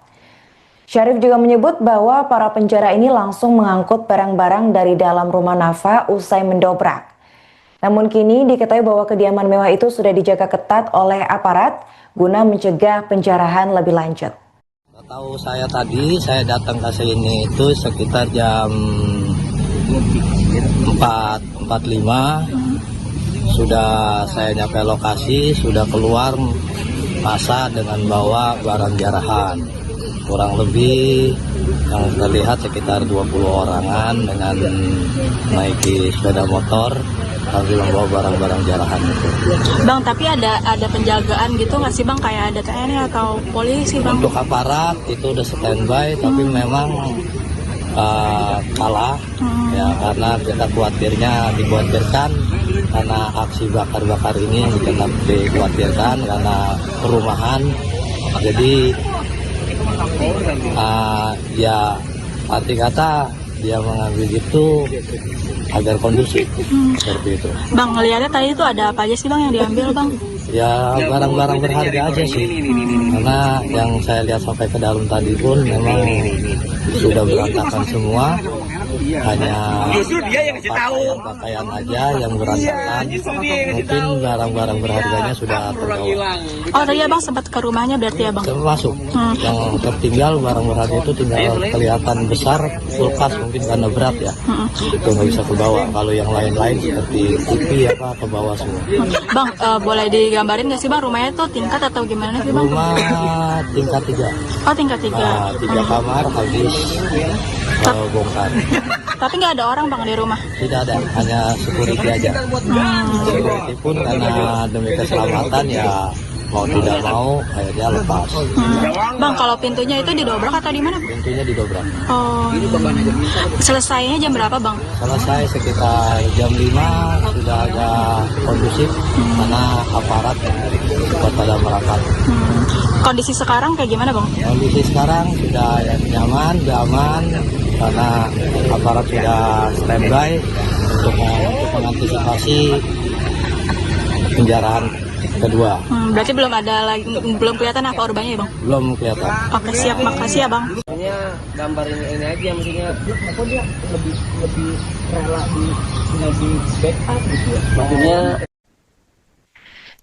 Syarif juga menyebut bahwa para penjara ini langsung mengangkut barang-barang dari dalam rumah Nafa usai mendobrak. Namun kini diketahui bahwa kediaman mewah itu sudah dijaga ketat oleh aparat guna mencegah penjarahan lebih lanjut. Tahu saya tadi, saya datang ke sini itu sekitar jam 4.45. Sudah saya nyampe lokasi, sudah keluar massa dengan bawa barang jarahan. Kurang lebih yang terlihat sekitar 20 orangan dengan menaiki sepeda motor sambil membawa barang-barang jarahan itu. Bang, tapi ada penjagaan gitu nggak sih Bang, kayak ada TNI atau polisi Bang? Untuk aparat itu udah standby, tapi memang kalah ya, karena kita dikhawatirkan karena aksi bakar-bakar ini tetap dikhawatirkan karena perumahan. Jadi ya arti kata dia mengambil itu agar kondusif seperti itu. Bang, ngeliatnya tadi itu ada apa aja sih Bang yang diambil Bang? Ya barang-barang berharga aja sih, karena yang saya lihat sampai ke dalam tadi pun memang sudah berantakan semua. hanya pakaian aja yang berantakan. Mungkin barang-barang berharganya sudah terbawa. Oh tadi abang sempat ke rumahnya berarti abang? Termasuk yang tertinggal barang berharga itu tinggal kelihatan besar, kulkas mungkin karena berat ya, itu nggak bisa kebawa. Kalau yang lain-lain seperti TV apa kebawa semua. Bang, boleh digambarin nggak sih bang rumahnya tuh tingkat atau gimana sih bang? Rumah tingkat 3. Oh tingkat 3. 3 kamar habis bongkar. Tapi nggak ada orang bang di rumah? Tidak ada, hanya security aja. Security pun karena demi keselamatan ya mau tidak mau akhirnya lepas. Bang, kalau pintunya itu didobrak atau di mana? Pintunya didobrak. Oh. Selesainya jam berapa bang? Selesai sekitar jam 5 sudah ada kondusif karena aparat cepat pada merapat. Kondisi sekarang kayak gimana bang? Kondisi sekarang sudah nyaman, sudah aman karena aparat sudah standby untuk mengantisipasi penjarahan kedua. Berarti belum kelihatan apa korbannya ya bang? Belum kelihatan. Oke siap, makasih ya bang. Maksudnya gambarin ini aja, maksudnya apa dia lebih rela di backup gitu ya. Maksudnya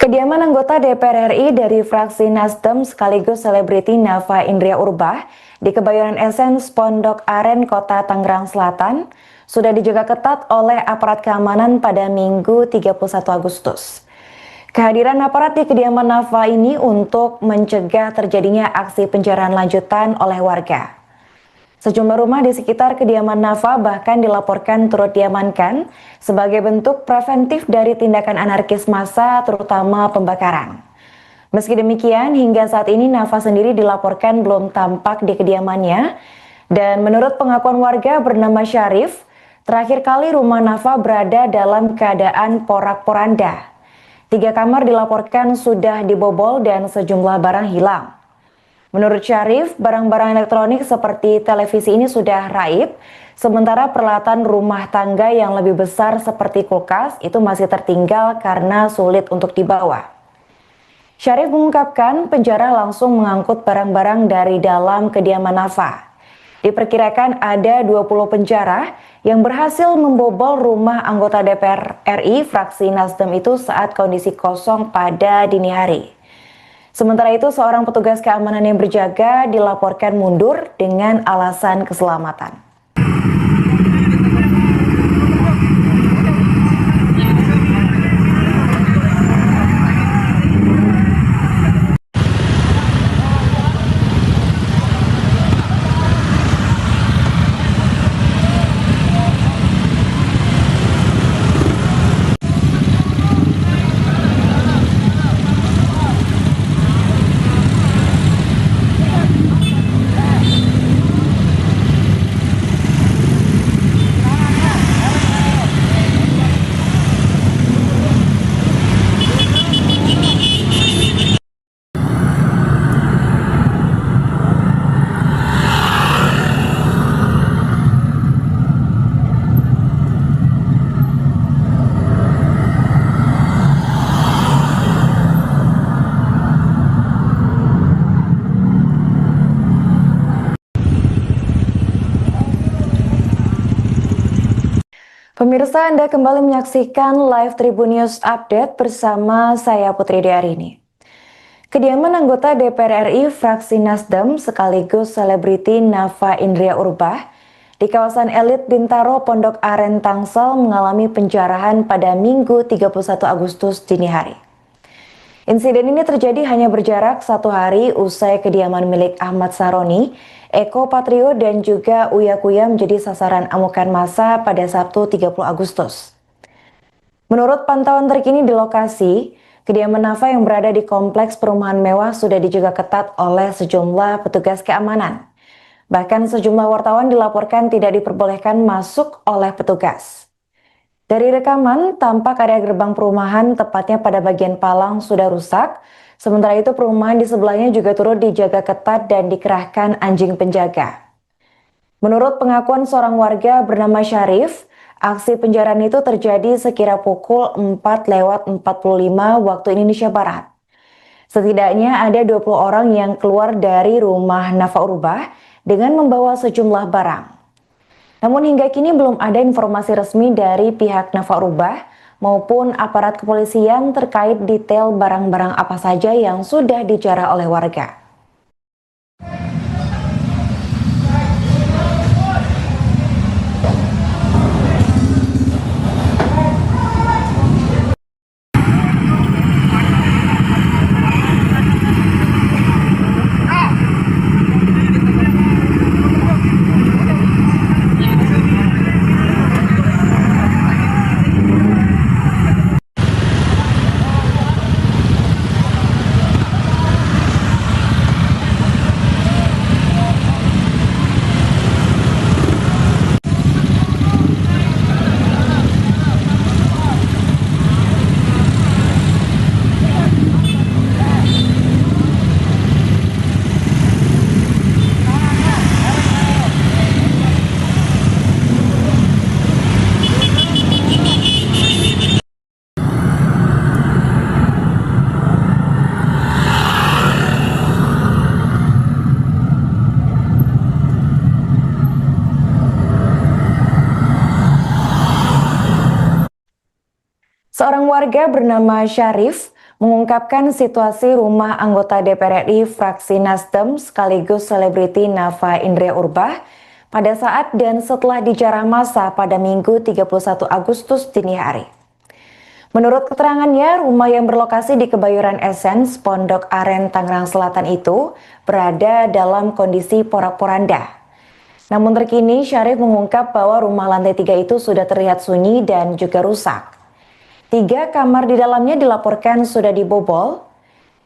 Kediaman anggota DPR RI dari fraksi Nasdem sekaligus selebriti Nafa Indria Urbah di Kebayoran Essence Pondok Aren, Kota Tangerang Selatan sudah dijaga ketat oleh aparat keamanan pada Minggu 31 Agustus. Kehadiran aparat di kediaman Nafa ini untuk mencegah terjadinya aksi penjarahan lanjutan oleh warga. Sejumlah rumah di sekitar kediaman Nafa bahkan dilaporkan turut diamankan sebagai bentuk preventif dari tindakan anarkis massa, terutama pembakaran. Meski demikian, hingga saat ini Nafa sendiri dilaporkan belum tampak di kediamannya, dan menurut pengakuan warga bernama Syarif, terakhir kali rumah Nafa berada dalam keadaan porak-poranda. 3 kamar dilaporkan sudah dibobol dan sejumlah barang hilang. Menurut Syarif, barang-barang elektronik seperti televisi ini sudah raib, sementara peralatan rumah tangga yang lebih besar seperti kulkas itu masih tertinggal karena sulit untuk dibawa. Syarif mengungkapkan penjara langsung mengangkut barang-barang dari dalam kediaman Nafa. Diperkirakan ada 20 penjara yang berhasil membobol rumah anggota DPR RI fraksi Nasdem itu saat kondisi kosong pada dini hari. Sementara itu, seorang petugas keamanan yang berjaga dilaporkan mundur dengan alasan keselamatan. Pemirsa, Anda kembali menyaksikan live Tribun News Update bersama saya Putri Diarini. Kediaman anggota DPR RI fraksi Nasdem sekaligus selebriti Nafa Indria Urbah di kawasan elit Bintaro Pondok Aren Tangsel mengalami penjarahan pada Minggu 31 Agustus dini hari. Insiden ini terjadi hanya berjarak 1 hari usai kediaman milik Ahmad Saroni, Eko Patrio dan juga Uya Kuya menjadi sasaran amukan massa pada Sabtu 30 Agustus. Menurut pantauan terkini di lokasi, kediaman Nafa yang berada di kompleks perumahan mewah sudah dijaga ketat oleh sejumlah petugas keamanan. Bahkan sejumlah wartawan dilaporkan tidak diperbolehkan masuk oleh petugas. Dari rekaman, tampak area gerbang perumahan tepatnya pada bagian palang sudah rusak. Sementara itu perumahan di sebelahnya juga turut dijaga ketat dan dikerahkan anjing penjaga. Menurut pengakuan seorang warga bernama Syarif, aksi penjarahan itu terjadi sekira pukul 4:45 waktu Indonesia Barat. Setidaknya ada 20 orang yang keluar dari rumah Nafa Urbah dengan membawa sejumlah barang. Namun hingga kini belum ada informasi resmi dari pihak Nafa Urbah maupun aparat kepolisian terkait detail barang-barang apa saja yang sudah dijarah oleh warga. Seorang warga bernama Syarif mengungkapkan situasi rumah anggota DPR RI fraksi Nasdem sekaligus selebriti Nafa Indria Urbah pada saat dan setelah dijarah massa pada Minggu 31 Agustus dini hari. Menurut keterangannya, rumah yang berlokasi di Kebayoran Essence, Pondok Aren, Tangerang Selatan itu berada dalam kondisi porak-poranda. Namun terkini Syarif mengungkap bahwa rumah lantai 3 itu sudah terlihat sunyi dan juga rusak. 3 kamar di dalamnya dilaporkan sudah dibobol,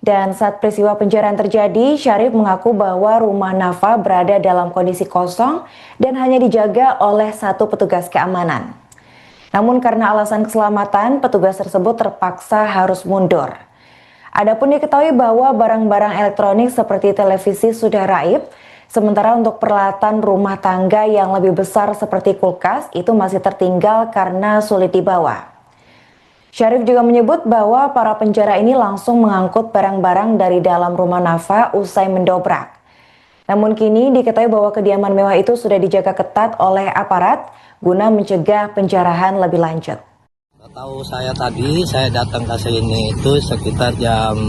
dan saat peristiwa pencurian terjadi, Syarif mengaku bahwa rumah Nafa berada dalam kondisi kosong dan hanya dijaga oleh 1 petugas keamanan. Namun karena alasan keselamatan, petugas tersebut terpaksa harus mundur. Adapun diketahui bahwa barang-barang elektronik seperti televisi sudah raib, sementara untuk peralatan rumah tangga yang lebih besar seperti kulkas itu masih tertinggal karena sulit dibawa. Syarif juga menyebut bahwa para penjara ini langsung mengangkut barang-barang dari dalam rumah Nafa usai mendobrak. Namun kini diketahui bahwa kediaman mewah itu sudah dijaga ketat oleh aparat guna mencegah penjarahan lebih lanjut. Tahu saya tadi, saya datang ke sini itu sekitar jam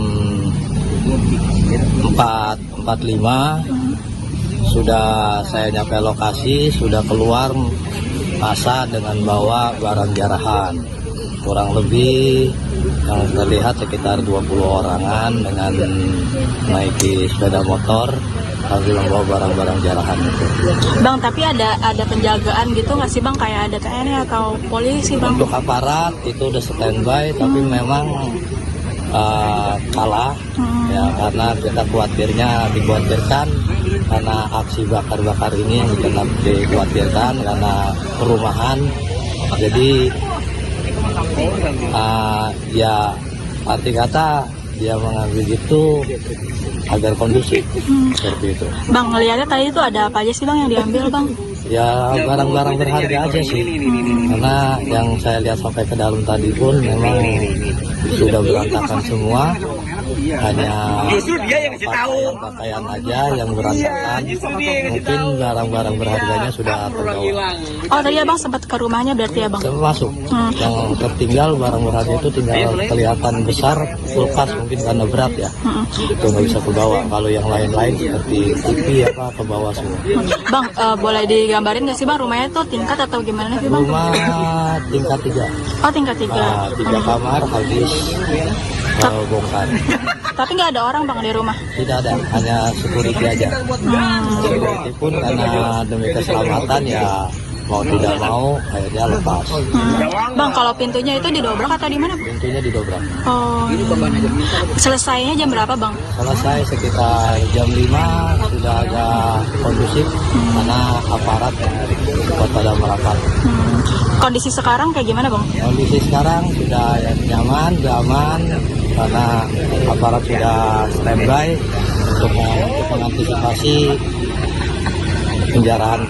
4.45. Sudah saya nyampe lokasi, sudah keluar massa dengan bawa barang jarahan. Kurang lebih yang terlihat sekitar 20 orangan dengan menaiki sepeda motor sambil membawa barang-barang jarahan itu. Bang, tapi ada penjagaan gitu nggak sih Bang, kayak ada TNI atau polisi Bang? Untuk aparat itu udah standby, tapi memang kalah ya, karena kita dikhawatirkan karena aksi bakar-bakar ini yang dikhawatirkan karena perumahan. Jadi ya arti kata dia mengambil itu agar kondusif seperti itu. Bang, ngeliatnya tadi itu ada apa aja sih Bang yang diambil Bang? Ya barang-barang berharga aja sih, karena yang saya lihat sampai ke dalam tadi pun memang sudah berantakan semua, hanya pakaian aja yang berantakan. Mungkin barang-barang berharganya sudah terbawa. Oh tadi Abang sempat ke rumahnya berarti ya Bang? Termasuk yang tertinggal barang berharga itu tinggal kelihatan besar, kulkas mungkin karena berat ya, itu nggak bisa ke bawah. Kalau yang lain-lain seperti TV apa ke bawah semua. Bang, boleh digambarin nggak sih Bang rumahnya tuh tingkat atau gimana sih Bang? Rumah tingkat 3. Oh tingkat 3. 3 kamar habis bongkar. Tapi nggak ada orang Bang di rumah? Tidak ada, hanya security aja. Security pun karena demi keselamatan ya mau tidak mau akhirnya lepas. Bang, kalau pintunya itu didobrak atau di mana? Pintunya didobrak. Oh. Selesainya jam berapa Bang? Selesai sekitar jam 5, sudah agak kondusif karena aparat ikut pada merapat. Kondisi sekarang kayak gimana Bang? Kondisi sekarang sudah nyaman, sudah aman karena aparat sudah standby untuk mengantisipasi penjarahan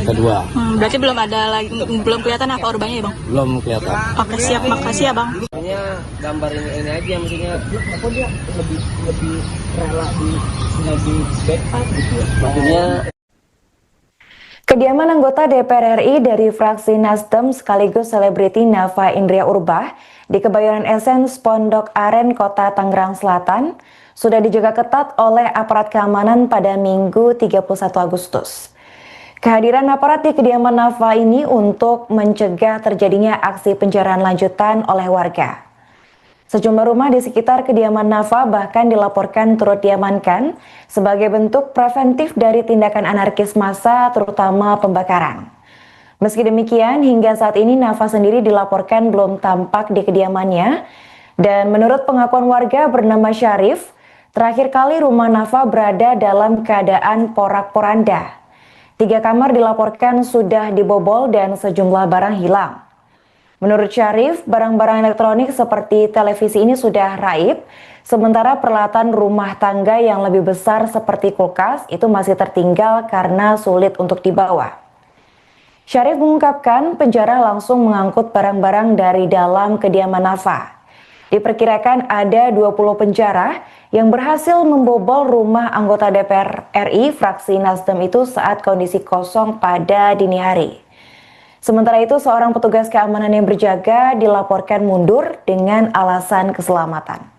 kedua. Berarti belum kelihatan apa urbanya ya Bang? Belum kelihatan. Oke siap, makasih ya Bang. Maksudnya gambar ini aja, maksudnya apa dia lebih rela di backup gitu ya. Maksudnya Kediaman anggota DPR RI dari fraksi Nasdem sekaligus selebriti Nafa Indria Urbah di Kebayoran Essence Pondok Aren, Kota Tangerang Selatan sudah dijaga ketat oleh aparat keamanan pada Minggu 31 Agustus. Kehadiran aparat di kediaman Nafa ini untuk mencegah terjadinya aksi penjarahan lanjutan oleh warga. Sejumlah rumah di sekitar kediaman Nafa bahkan dilaporkan turut diamankan sebagai bentuk preventif dari tindakan anarkis massa, terutama pembakaran. Meski demikian, hingga saat ini Nafa sendiri dilaporkan belum tampak di kediamannya, dan menurut pengakuan warga bernama Syarif, terakhir kali rumah Nafa berada dalam keadaan porak-poranda. 3 kamar dilaporkan sudah dibobol dan sejumlah barang hilang. Menurut Syarif, barang-barang elektronik seperti televisi ini sudah raib, sementara peralatan rumah tangga yang lebih besar seperti kulkas itu masih tertinggal karena sulit untuk dibawa. Syarif mengungkapkan penjara langsung mengangkut barang-barang dari dalam kediaman Nafa. Diperkirakan ada 20 penjara yang berhasil membobol rumah anggota DPR RI fraksi Nasdem itu saat kondisi kosong pada dini hari. Sementara itu, seorang petugas keamanan yang berjaga dilaporkan mundur dengan alasan keselamatan.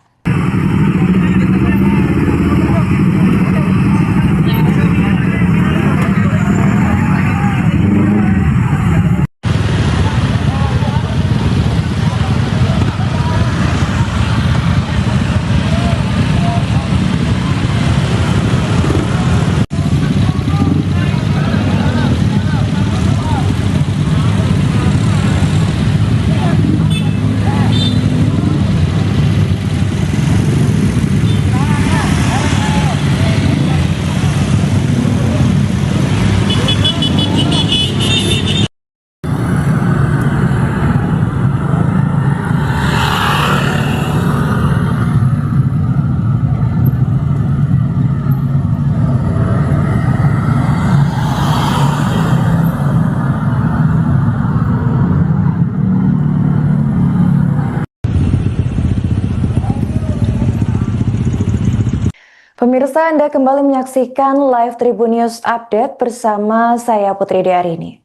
Pemirsa, Anda kembali menyaksikan live Tribun News Update bersama saya Putri Diarini.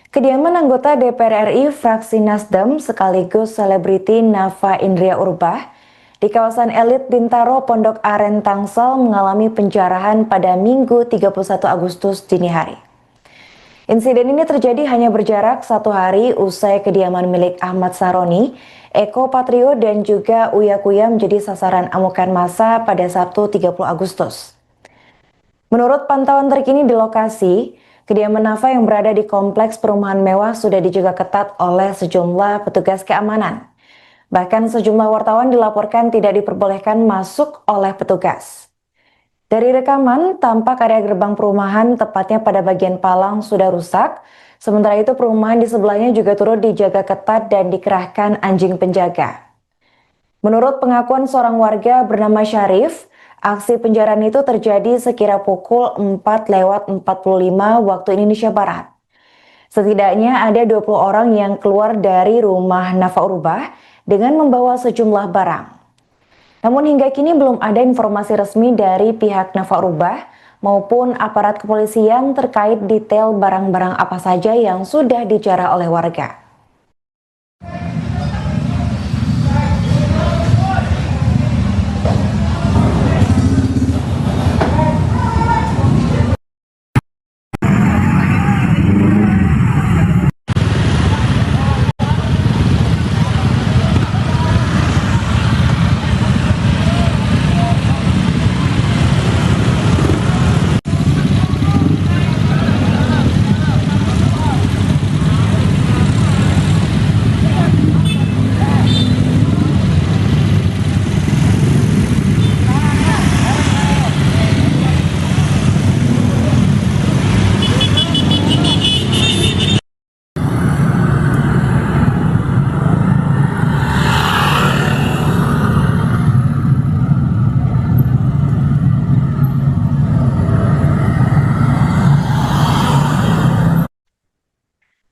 Kediaman anggota DPR RI fraksi Nasdem sekaligus selebriti Nafa Indria Urbah di kawasan elit Bintaro Pondok Aren Tangsel mengalami penjarahan pada Minggu 31 Agustus dini hari. Insiden ini terjadi hanya berjarak 1 hari usai kediaman milik Ahmad Saroni, Eko Patrio dan juga Uya Kuya menjadi sasaran amukan massa pada Sabtu 30 Agustus. Menurut pantauan terkini di lokasi, kediaman Nafa yang berada di kompleks perumahan mewah sudah dijaga ketat oleh sejumlah petugas keamanan. Bahkan sejumlah wartawan dilaporkan tidak diperbolehkan masuk oleh petugas. Dari rekaman, tampak area gerbang perumahan tepatnya pada bagian palang sudah rusak. Sementara itu perumahan di sebelahnya juga turut dijaga ketat dan dikerahkan anjing penjaga. Menurut pengakuan seorang warga bernama Syarif, aksi penjarahan itu terjadi sekira pukul 4:45 waktu Indonesia Barat. Setidaknya ada 20 orang yang keluar dari rumah Nafa Urbah dengan membawa sejumlah barang. Namun hingga kini belum ada informasi resmi dari pihak Nafa Urbah maupun aparat kepolisian terkait detail barang-barang apa saja yang sudah dijarah oleh warga.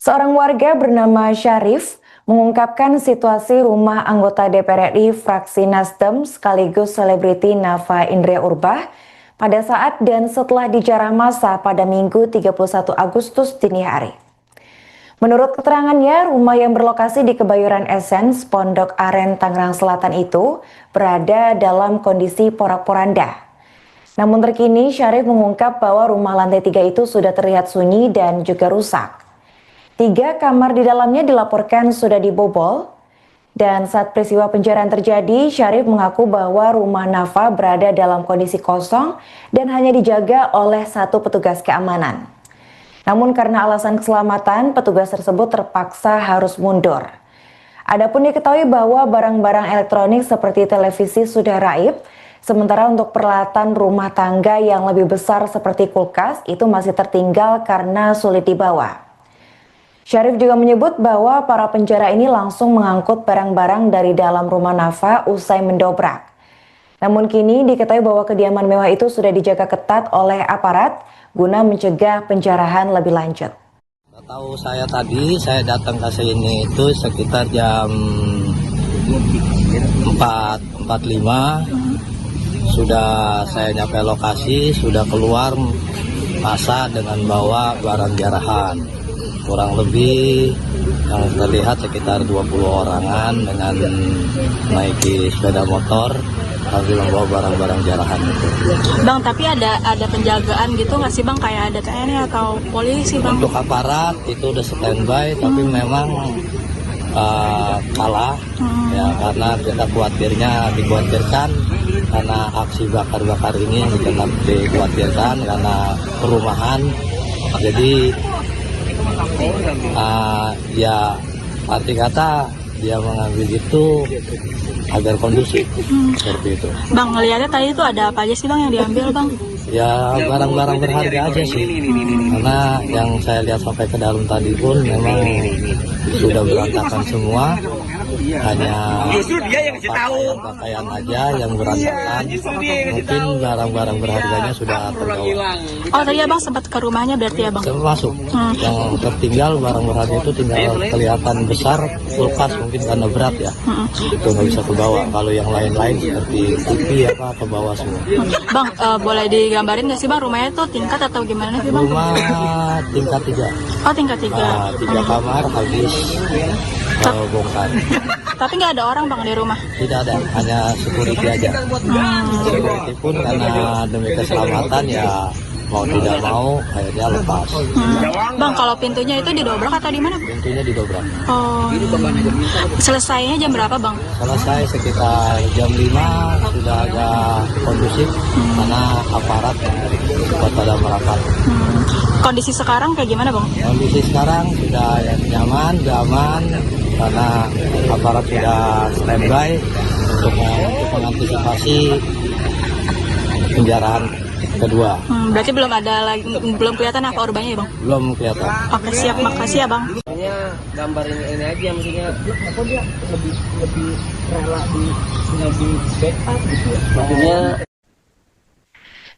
Seorang warga bernama Syarif mengungkapkan situasi rumah anggota DPR RI fraksi Nasdem sekaligus selebriti Nafa Indria Urbah pada saat dan setelah dijarah massa pada Minggu 31 Agustus dini hari. Menurut keterangannya, rumah yang berlokasi di Kebayoran Essence, Pondok Aren, Tangerang Selatan itu berada dalam kondisi porak-poranda. Namun terkini Syarif mengungkap bahwa rumah lantai 3 itu sudah terlihat sunyi dan juga rusak. 3 kamar di dalamnya dilaporkan sudah dibobol. Dan saat peristiwa penjarahan terjadi, Syarif mengaku bahwa rumah Nafa berada dalam kondisi kosong dan hanya dijaga oleh 1 petugas keamanan. Namun karena alasan keselamatan, petugas tersebut terpaksa harus mundur. Adapun diketahui bahwa barang-barang elektronik seperti televisi sudah raib, sementara untuk peralatan rumah tangga yang lebih besar seperti kulkas itu masih tertinggal karena sulit dibawa. Syarif juga menyebut bahwa para penjara ini langsung mengangkut barang-barang dari dalam rumah Nafa usai mendobrak. Namun kini diketahui bahwa kediaman mewah itu sudah dijaga ketat oleh aparat guna mencegah penjarahan lebih lanjut. Tahu saya tadi, saya datang ke sini itu sekitar jam 4.45. Sudah saya nyampe lokasi, sudah keluar massa dengan bawa barang jarahan. Kurang lebih yang terlihat sekitar 20 orangan dengan menaiki sepeda motor sambil membawa barang-barang jarahan itu. Bang, tapi ada penjagaan gitu nggak sih Bang, kayak ada TNI atau polisi Bang? Untuk aparat itu udah standby, tapi memang kalah ya, karena kita dikhawatirkan karena aksi bakar-bakar ini tetap dikhawatirkan karena perumahan. Jadi ya arti kata dia mengambil itu agar kondusif seperti itu. Bang, ngeliatnya tadi itu ada apa aja sih Bang yang diambil Bang? Ya barang-barang berharga aja sih, karena yang saya lihat sampai ke dalam tadi pun memang sudah berantakan semua, hanya pakaian aja yang berantakan, mungkin barang-barang berharganya sudah terbawa. Oh tadi Abang sempat ke rumahnya berarti ya Bang? Termasuk yang tertinggal barang berharga itu tinggal kelihatan besar, kulkas mungkin karena berat ya, itu nggak bisa ke bawah. Kalau yang lain-lain seperti TV apa ke bawah semua. Bang, boleh digambarin nggak sih Bang rumahnya tuh tingkat atau gimana sih Bang? Rumah tingkat 3. Oh tingkat 3. 3 kamar habis bongkar. Tapi nggak ada orang Bang di rumah? Tidak ada, hanya security aja. Security pun karena demi keselamatan ya mau tidak mau akhirnya lepas. Bang, kalau pintunya itu didobrak atau di mana? Pintunya didobrak. Oh. Selesainya jam berapa Bang? Selesai sekitar jam 5, sudah agak kondusif karena aparat cepat pada merapat. Kondisi sekarang kayak gimana Bang? Kondisi sekarang sudah nyaman, aman karena aparat sudah standby untuk mengantisipasi penjarahan kedua. Berarti belum kelihatan apa korbannya ya Bang? Belum kelihatan. Oke siap, makasih ya Bang. Maksudnya gambar ini aja, maksudnya apa dia lebih rela di backup gitu ya. Maksudnya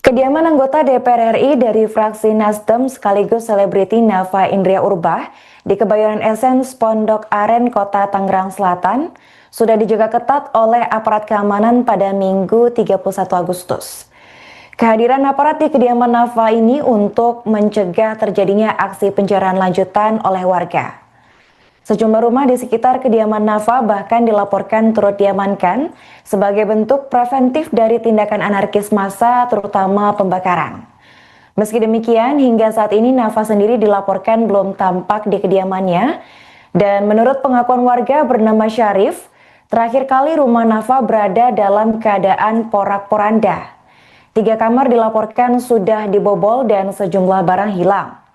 Kediaman anggota DPR RI dari fraksi Nasdem sekaligus selebriti Nafa Indria Urbah di Kebayoran Essence, Pondok Aren, Kota Tangerang Selatan sudah dijaga ketat oleh aparat keamanan pada Minggu 31 Agustus. Kehadiran aparat di kediaman Nafa ini untuk mencegah terjadinya aksi penjarahan lanjutan oleh warga. Sejumlah rumah di sekitar kediaman Nafa bahkan dilaporkan turut diamankan sebagai bentuk preventif dari tindakan anarkis massa, terutama pembakaran. Meski demikian, hingga saat ini Nafa sendiri dilaporkan belum tampak di kediamannya, dan menurut pengakuan warga bernama Syarif, terakhir kali rumah Nafa berada dalam keadaan porak-poranda. 3 kamar dilaporkan sudah dibobol dan sejumlah barang hilang.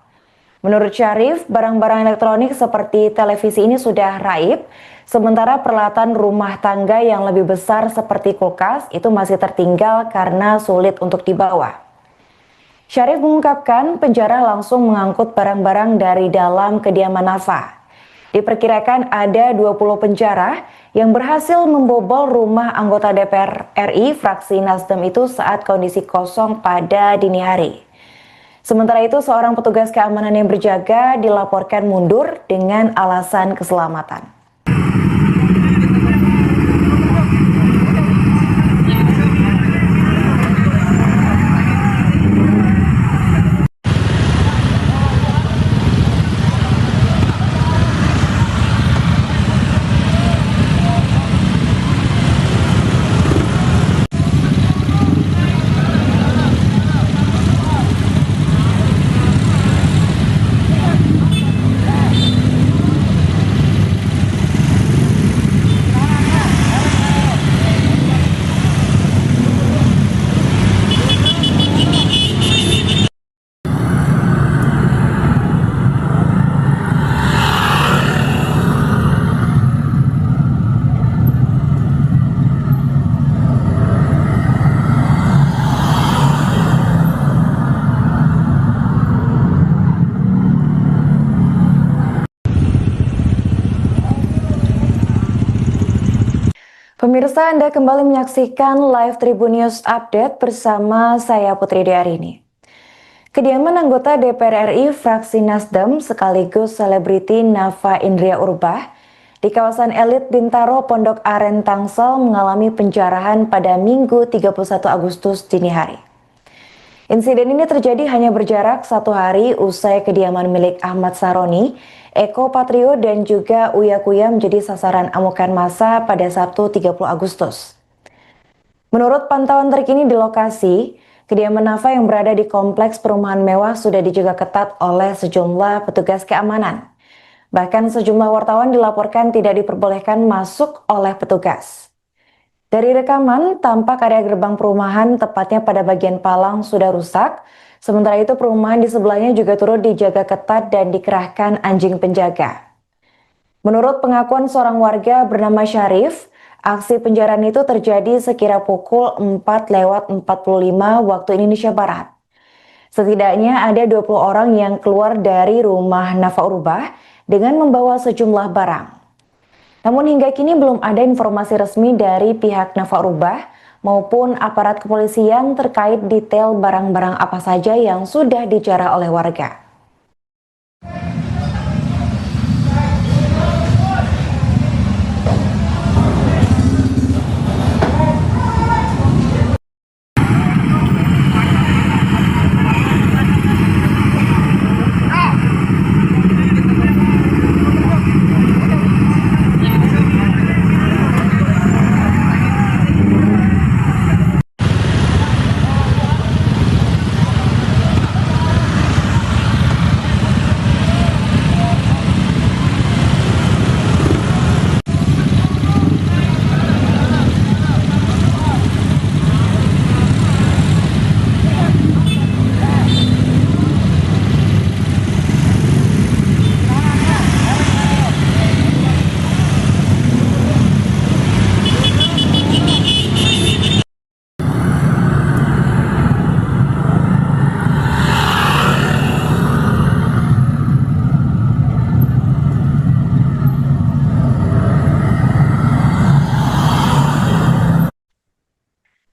Menurut Syarif, barang-barang elektronik seperti televisi ini sudah raib, sementara peralatan rumah tangga yang lebih besar seperti kulkas itu masih tertinggal karena sulit untuk dibawa. Syarif mengungkapkan penjara langsung mengangkut barang-barang dari dalam kediaman Nafa. Diperkirakan ada 20 penjara yang berhasil membobol rumah anggota DPR RI fraksi Nasdem itu saat kondisi kosong pada dini hari. Sementara itu, seorang petugas keamanan yang berjaga dilaporkan mundur dengan alasan keselamatan. Pemirsa, Anda kembali menyaksikan live Tribun News Update bersama saya Putri Diarini. Kediaman anggota DPR RI fraksi Nasdem sekaligus selebriti Nafa Indria Urbah di kawasan elit Bintaro Pondok Aren Tangsel mengalami penjarahan pada Minggu 31 Agustus dini hari. Insiden ini terjadi hanya berjarak 1 hari usai kediaman milik Ahmad Saroni, Eko Patrio dan juga Uya Kuya menjadi sasaran amukan massa pada Sabtu 30 Agustus. Menurut pantauan terkini di lokasi, kediaman Nafa yang berada di kompleks perumahan mewah sudah dijaga ketat oleh sejumlah petugas keamanan. Bahkan sejumlah wartawan dilaporkan tidak diperbolehkan masuk oleh petugas. Dari rekaman, tampak area gerbang perumahan tepatnya pada bagian palang sudah rusak. Sementara itu perumahan di sebelahnya juga turut dijaga ketat dan dikerahkan anjing penjaga. Menurut pengakuan seorang warga bernama Syarif, aksi penjarahan itu terjadi sekira pukul 4:45 waktu Indonesia Barat. Setidaknya ada 20 orang yang keluar dari rumah Nafa Urbah dengan membawa sejumlah barang. Namun hingga kini belum ada informasi resmi dari pihak Nafa Urbah maupun aparat kepolisian terkait detail barang-barang apa saja yang sudah dijarah oleh warga.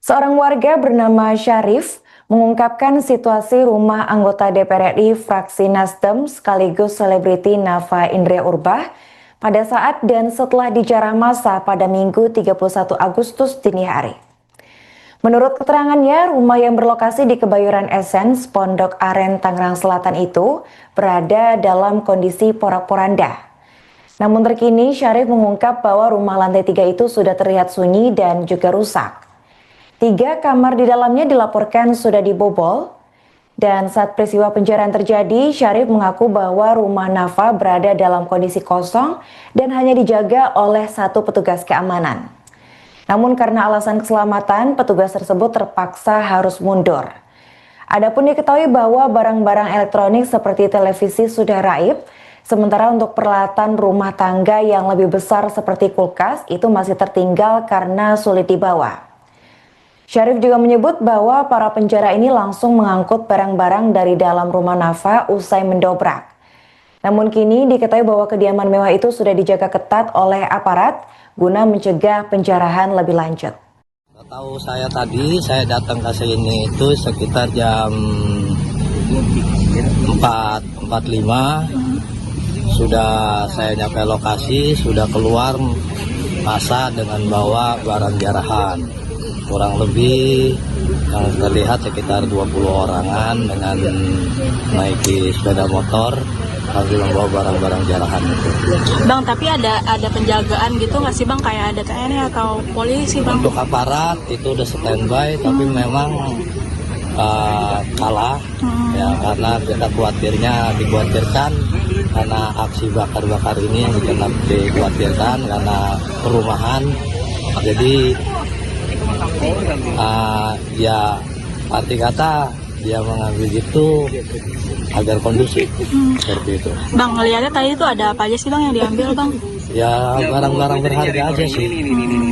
Seorang warga bernama Syarif mengungkapkan situasi rumah anggota DPR RI fraksi Nasdem sekaligus selebriti Nafa Indria Urbah pada saat dan setelah dijarah massa pada Minggu 31 Agustus dini hari. Menurut keterangannya, rumah yang berlokasi di Kebayoran Essence, Pondok Aren, Tangerang Selatan itu berada dalam kondisi porak-poranda. Namun terkini Syarif mengungkap bahwa rumah lantai 3 itu sudah terlihat sunyi dan juga rusak. 3 kamar di dalamnya dilaporkan sudah dibobol, dan saat peristiwa penjarahan terjadi, Syarif mengaku bahwa rumah Nafa berada dalam kondisi kosong dan hanya dijaga oleh 1 petugas keamanan. Namun karena alasan keselamatan, petugas tersebut terpaksa harus mundur. Adapun diketahui bahwa barang-barang elektronik seperti televisi sudah raib, sementara untuk peralatan rumah tangga yang lebih besar seperti kulkas itu masih tertinggal karena sulit dibawa. Syarif juga menyebut bahwa para penjara ini langsung mengangkut barang-barang dari dalam rumah Nafa usai mendobrak. Namun kini diketahui bahwa kediaman mewah itu sudah dijaga ketat oleh aparat guna mencegah penjarahan lebih lanjut. Tahu saya tadi, saya datang ke sini itu sekitar jam 4.45. Sudah saya nyampe lokasi, sudah keluar massa dengan bawa barang jarahan. Kurang lebih yang terlihat sekitar 20 orangan dengan naiki sepeda motor sambil membawa barang-barang jarahan itu. Bang, tapi ada penjagaan gitu nggak sih Bang, kayak ada TNI atau polisi Bang? Untuk aparat itu udah standby, tapi memang kalah ya, karena kita dikhawatirkan karena aksi bakar-bakar ini yang dikhawatirkan karena perumahan. Jadi ya arti kata dia mengambil itu agar kondusif seperti itu. Bang, ngeliatnya tadi itu ada apa aja sih Bang yang diambil Bang? Ya barang-barang berharga aja sih,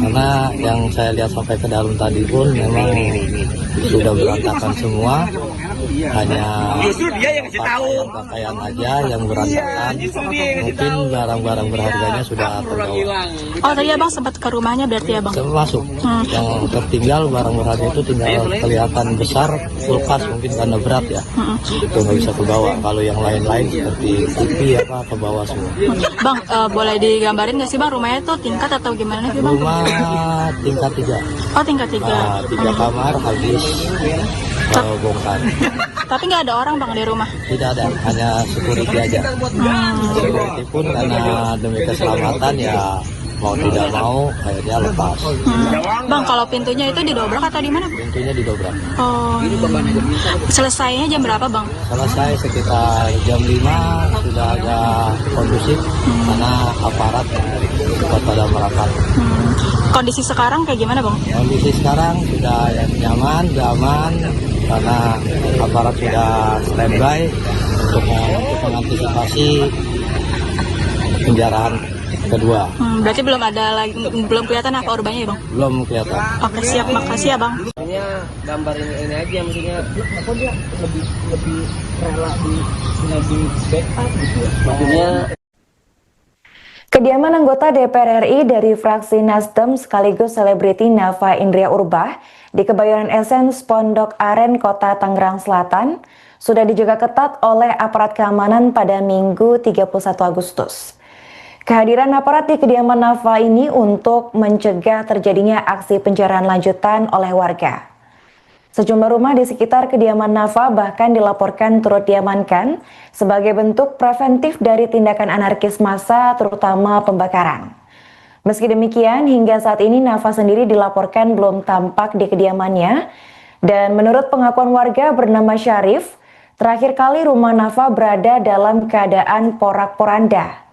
karena yang saya lihat sampai ke dalam tadi pun memang sudah berantakan semua, hanya pakaian aja yang berantakan. Mungkin barang-barang berharganya sudah terbawa. Oh tadi abang sempat ke rumahnya berarti abang? Termasuk yang tertinggal barang berharga itu tinggal kelihatan besar, kulkas mungkin karena berat ya, itu nggak bisa kebawa. Kalau yang lain-lain seperti TV apa ke bawah semua. Bang, boleh digambarin nggak sih bang rumahnya tuh tingkat atau gimana sih bang? Rumah tingkat 3. Oh tingkat 3. 3 kamar habis bongkar. Tapi nggak ada orang bang di rumah? Tidak ada, hanya security aja. Security pun karena demi keselamatan ya mau tidak mau akhirnya lepas. Bang, kalau pintunya itu didobrak atau di mana? Pintunya didobrak. Oh, selesainya jam berapa bang? Selesai sekitar jam 5 sudah agak kondusif karena aparat cepat pada merapat. Kondisi sekarang kayak gimana bang? Kondisi sekarang sudah nyaman, sudah aman karena aparat sudah standby untuk mengantisipasi penjarahan kedua. Berarti belum kelihatan apa korbannya ya bang? Belum kelihatan. Oke siap, makasih ya bang. Maksudnya gambarin ini aja, maksudnya apa dia lebih rela di backup gitu ya. Maksudnya Kediaman anggota DPR RI dari fraksi Nasdem sekaligus selebriti Nafa Indria Urbah di Kebayoran Essence Pondok Aren, Kota Tangerang Selatan sudah dijaga ketat oleh aparat keamanan pada Minggu 31 Agustus. Kehadiran aparat di kediaman Nafa ini untuk mencegah terjadinya aksi penjarahan lanjutan oleh warga. Sejumlah rumah di sekitar kediaman Nafa bahkan dilaporkan turut diamankan sebagai bentuk preventif dari tindakan anarkis massa, terutama pembakaran. Meski demikian, hingga saat ini Nafa sendiri dilaporkan belum tampak di kediamannya, dan menurut pengakuan warga bernama Syarif, terakhir kali rumah Nafa berada dalam keadaan porak-poranda.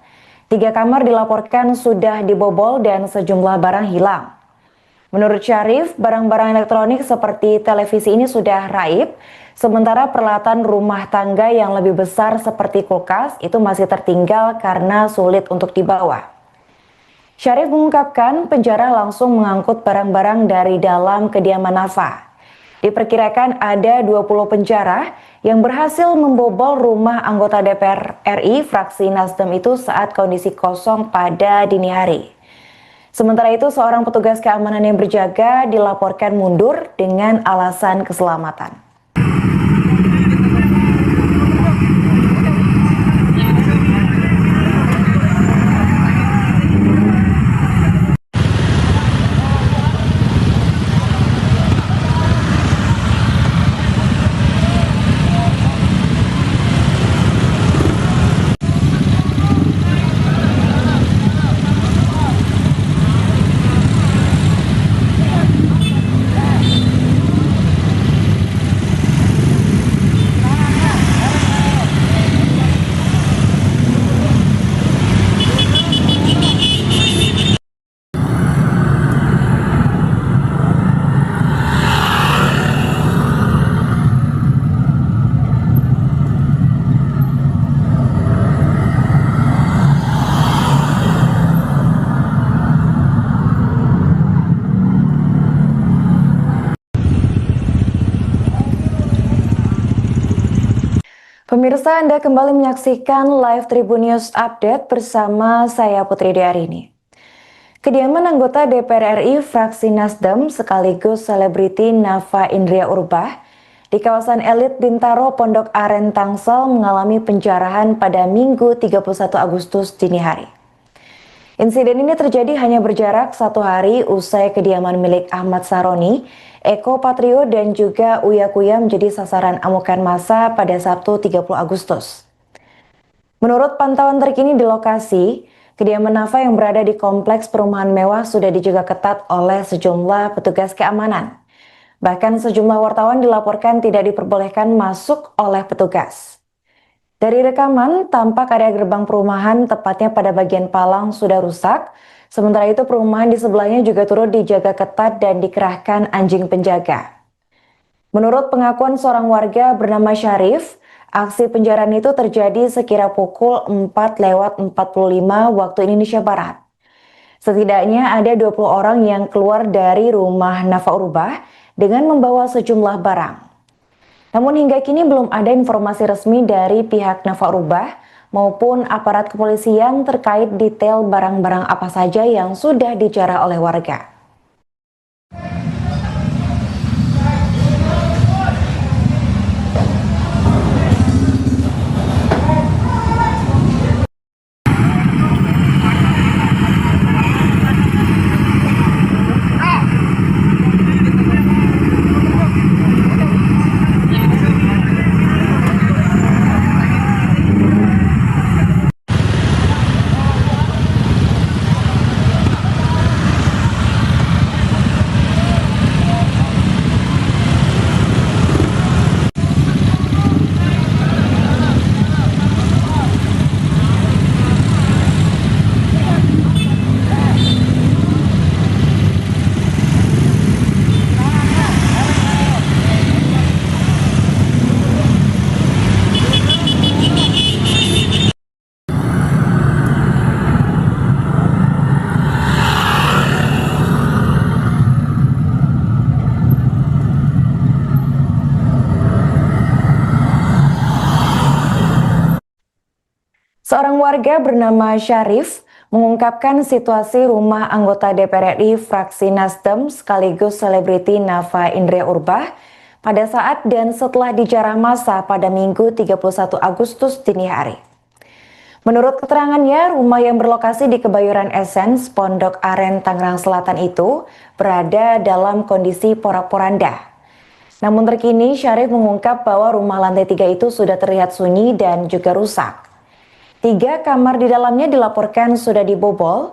3 kamar dilaporkan sudah dibobol dan sejumlah barang hilang. Menurut Syarif, barang-barang elektronik seperti televisi ini sudah raib, sementara peralatan rumah tangga yang lebih besar seperti kulkas itu masih tertinggal karena sulit untuk dibawa. Syarif mengungkapkan penjara langsung mengangkut barang-barang dari dalam kediaman Nafa. Diperkirakan ada 20 penjara yang berhasil membobol rumah anggota DPR RI fraksi Nasdem itu saat kondisi kosong pada dini hari. Sementara itu, seorang petugas keamanan yang berjaga dilaporkan mundur dengan alasan keselamatan. Pemirsa, Anda kembali menyaksikan live Tribun News Update bersama saya Putri Diarini. Kediaman anggota DPR RI fraksi Nasdem sekaligus selebriti Nafa Indria Urbah di kawasan elit Bintaro Pondok Aren Tangsel mengalami penjarahan pada Minggu 31 Agustus dini hari. Insiden ini terjadi hanya berjarak 1 hari usai kediaman milik Ahmad Saroni, Eko Patrio dan juga Uya Kuya menjadi sasaran amukan massa pada Sabtu 30 Agustus. Menurut pantauan terkini di lokasi, kediaman Nafa yang berada di kompleks perumahan mewah sudah dijaga ketat oleh sejumlah petugas keamanan. Bahkan sejumlah wartawan dilaporkan tidak diperbolehkan masuk oleh petugas. Dari rekaman, tampak area gerbang perumahan tepatnya pada bagian palang sudah rusak. Sementara itu perumahan di sebelahnya juga turut dijaga ketat dan dikerahkan anjing penjaga. Menurut pengakuan seorang warga bernama Syarif, Aksi penjarahan itu terjadi sekira pukul 4:45 waktu Indonesia Barat. Setidaknya ada 20 orang yang keluar dari rumah Nafa Urbah dengan membawa sejumlah barang. Namun hingga kini belum ada informasi resmi dari pihak Nafa Urbah maupun aparat kepolisian terkait detail barang-barang apa saja yang sudah dijarah oleh warga. Seorang warga bernama Syarif mengungkapkan situasi rumah anggota DPR RI fraksi Nasdem sekaligus selebriti Nafa Indria Urbah pada saat dan setelah dijarah massa pada Minggu 31 Agustus dini hari. Menurut keterangannya, rumah yang berlokasi di Kebayoran Essence, Pondok Aren, Tangerang Selatan itu berada dalam kondisi porak-poranda. Namun terkini Syarif mengungkap bahwa rumah lantai 3 itu sudah terlihat sunyi dan juga rusak. 3 kamar di dalamnya dilaporkan sudah dibobol,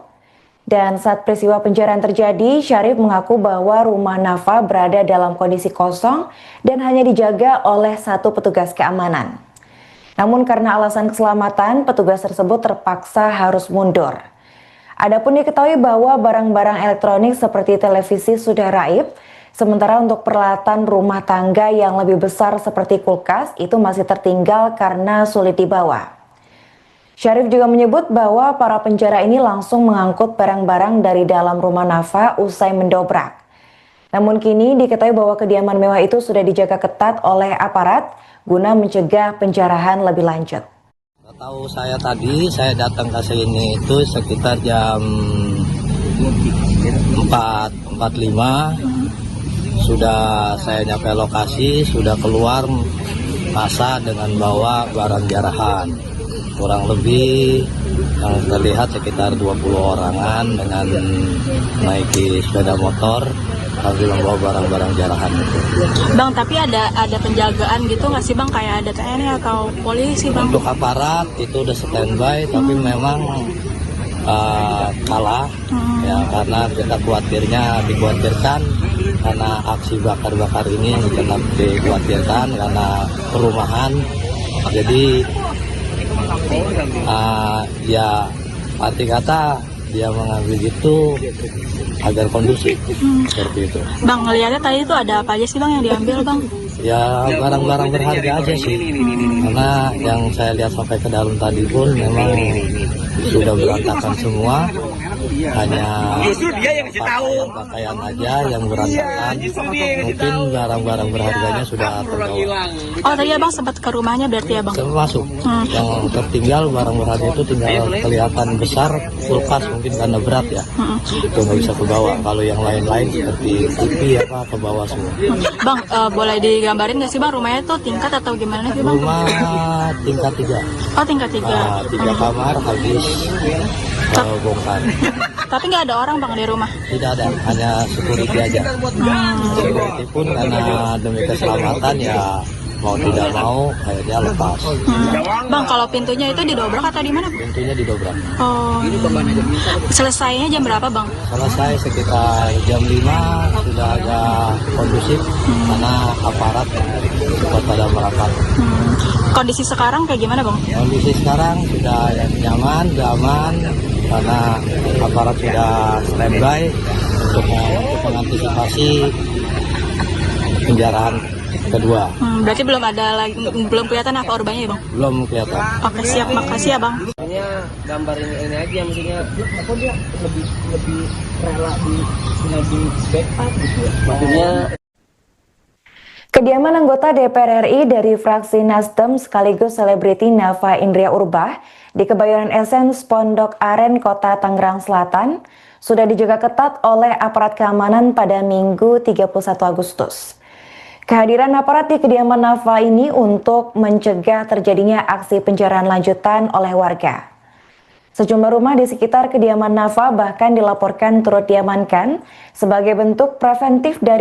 dan saat peristiwa penjarahan terjadi, Syarif mengaku bahwa rumah Nafa berada dalam kondisi kosong dan hanya dijaga oleh 1 petugas keamanan. Namun karena alasan keselamatan, petugas tersebut terpaksa harus mundur. Adapun diketahui bahwa barang-barang elektronik seperti televisi sudah raib, sementara untuk peralatan rumah tangga yang lebih besar seperti kulkas itu masih tertinggal karena sulit dibawa. Syarif juga menyebut bahwa para penjara ini langsung mengangkut barang-barang dari dalam rumah Nafa usai mendobrak. Namun kini diketahui bahwa kediaman mewah itu sudah dijaga ketat oleh aparat guna mencegah penjarahan lebih lanjut. Tahu saya tadi, saya datang ke sini itu sekitar jam 4.45. Sudah saya nyampe lokasi, sudah keluar massa dengan bawa barang jarahan. Kurang lebih yang terlihat sekitar 20 orangan dengan menaiki sepeda motor sambil membawa barang-barang jarahan itu. Bang, tapi ada penjagaan gitu nggak sih Bang, kayak ada TNI atau polisi Bang? Untuk aparat itu udah standby, tapi memang kalah ya, karena kita dikhawatirkan karena aksi bakar-bakar ini kita dikhawatirkan karena perumahan, jadi ya arti kata dia mengambil itu agar kondusif seperti itu. Bang, ngeliatnya tadi itu ada apa aja sih Bang yang diambil Bang? Ya barang-barang berharga aja sih, karena yang saya lihat sampai ke dalam tadi pun memang sudah berantakan semua, hanya pakaian aja yang berantakan, mungkin barang-barang berharganya sudah terbawa. Oh tadi Abang sempat ke rumahnya berarti ya Bang? Termasuk yang tertinggal barang berharga itu tinggal kelihatan besar, kulkas mungkin karena berat ya, itu nggak bisa ke bawah. Kalau yang lain-lain seperti TV apa ke bawah semua. Bang, boleh digambarin nggak sih Bang rumahnya itu tingkat atau gimana sih Bang? Rumah tingkat 3. Oh tingkat 3. 3 kamar habis bongkar. Tapi nggak ada orang Bang di rumah? Tidak ada, hanya security aja. Security pun karena demi keselamatan ya mau tidak mau akhirnya lepas. Bang, kalau pintunya itu didobrak atau di mana? Pintunya didobrak. Oh. Selesainya jam berapa Bang? Selesai sekitar jam 5, sudah agak kondusif karena aparat cepat pada merapat. Kondisi sekarang kayak gimana Bang? Kondisi sekarang sudah nyaman, aman, karena aparat sudah standby untuk mengantisipasi penjarahan kedua. Berarti belum kelihatan apa korbannya ya bang? Belum kelihatan. Oke siap, makasih ya bang. Maksudnya gambar ini aja, maksudnya apa dia lebih rela di backup gitu ya. Maksudnya Kediaman anggota DPR RI dari fraksi Nasdem sekaligus selebriti Nafa Indria Urbah di Kebayoran Essence Pondok Aren, Kota Tangerang Selatan sudah dijaga ketat oleh aparat keamanan pada Minggu 31 Agustus. Kehadiran aparat di kediaman Nafa ini untuk mencegah terjadinya aksi penjarahan lanjutan oleh warga. Sejumlah rumah di sekitar kediaman Nafa bahkan dilaporkan turut diamankan sebagai bentuk preventif dari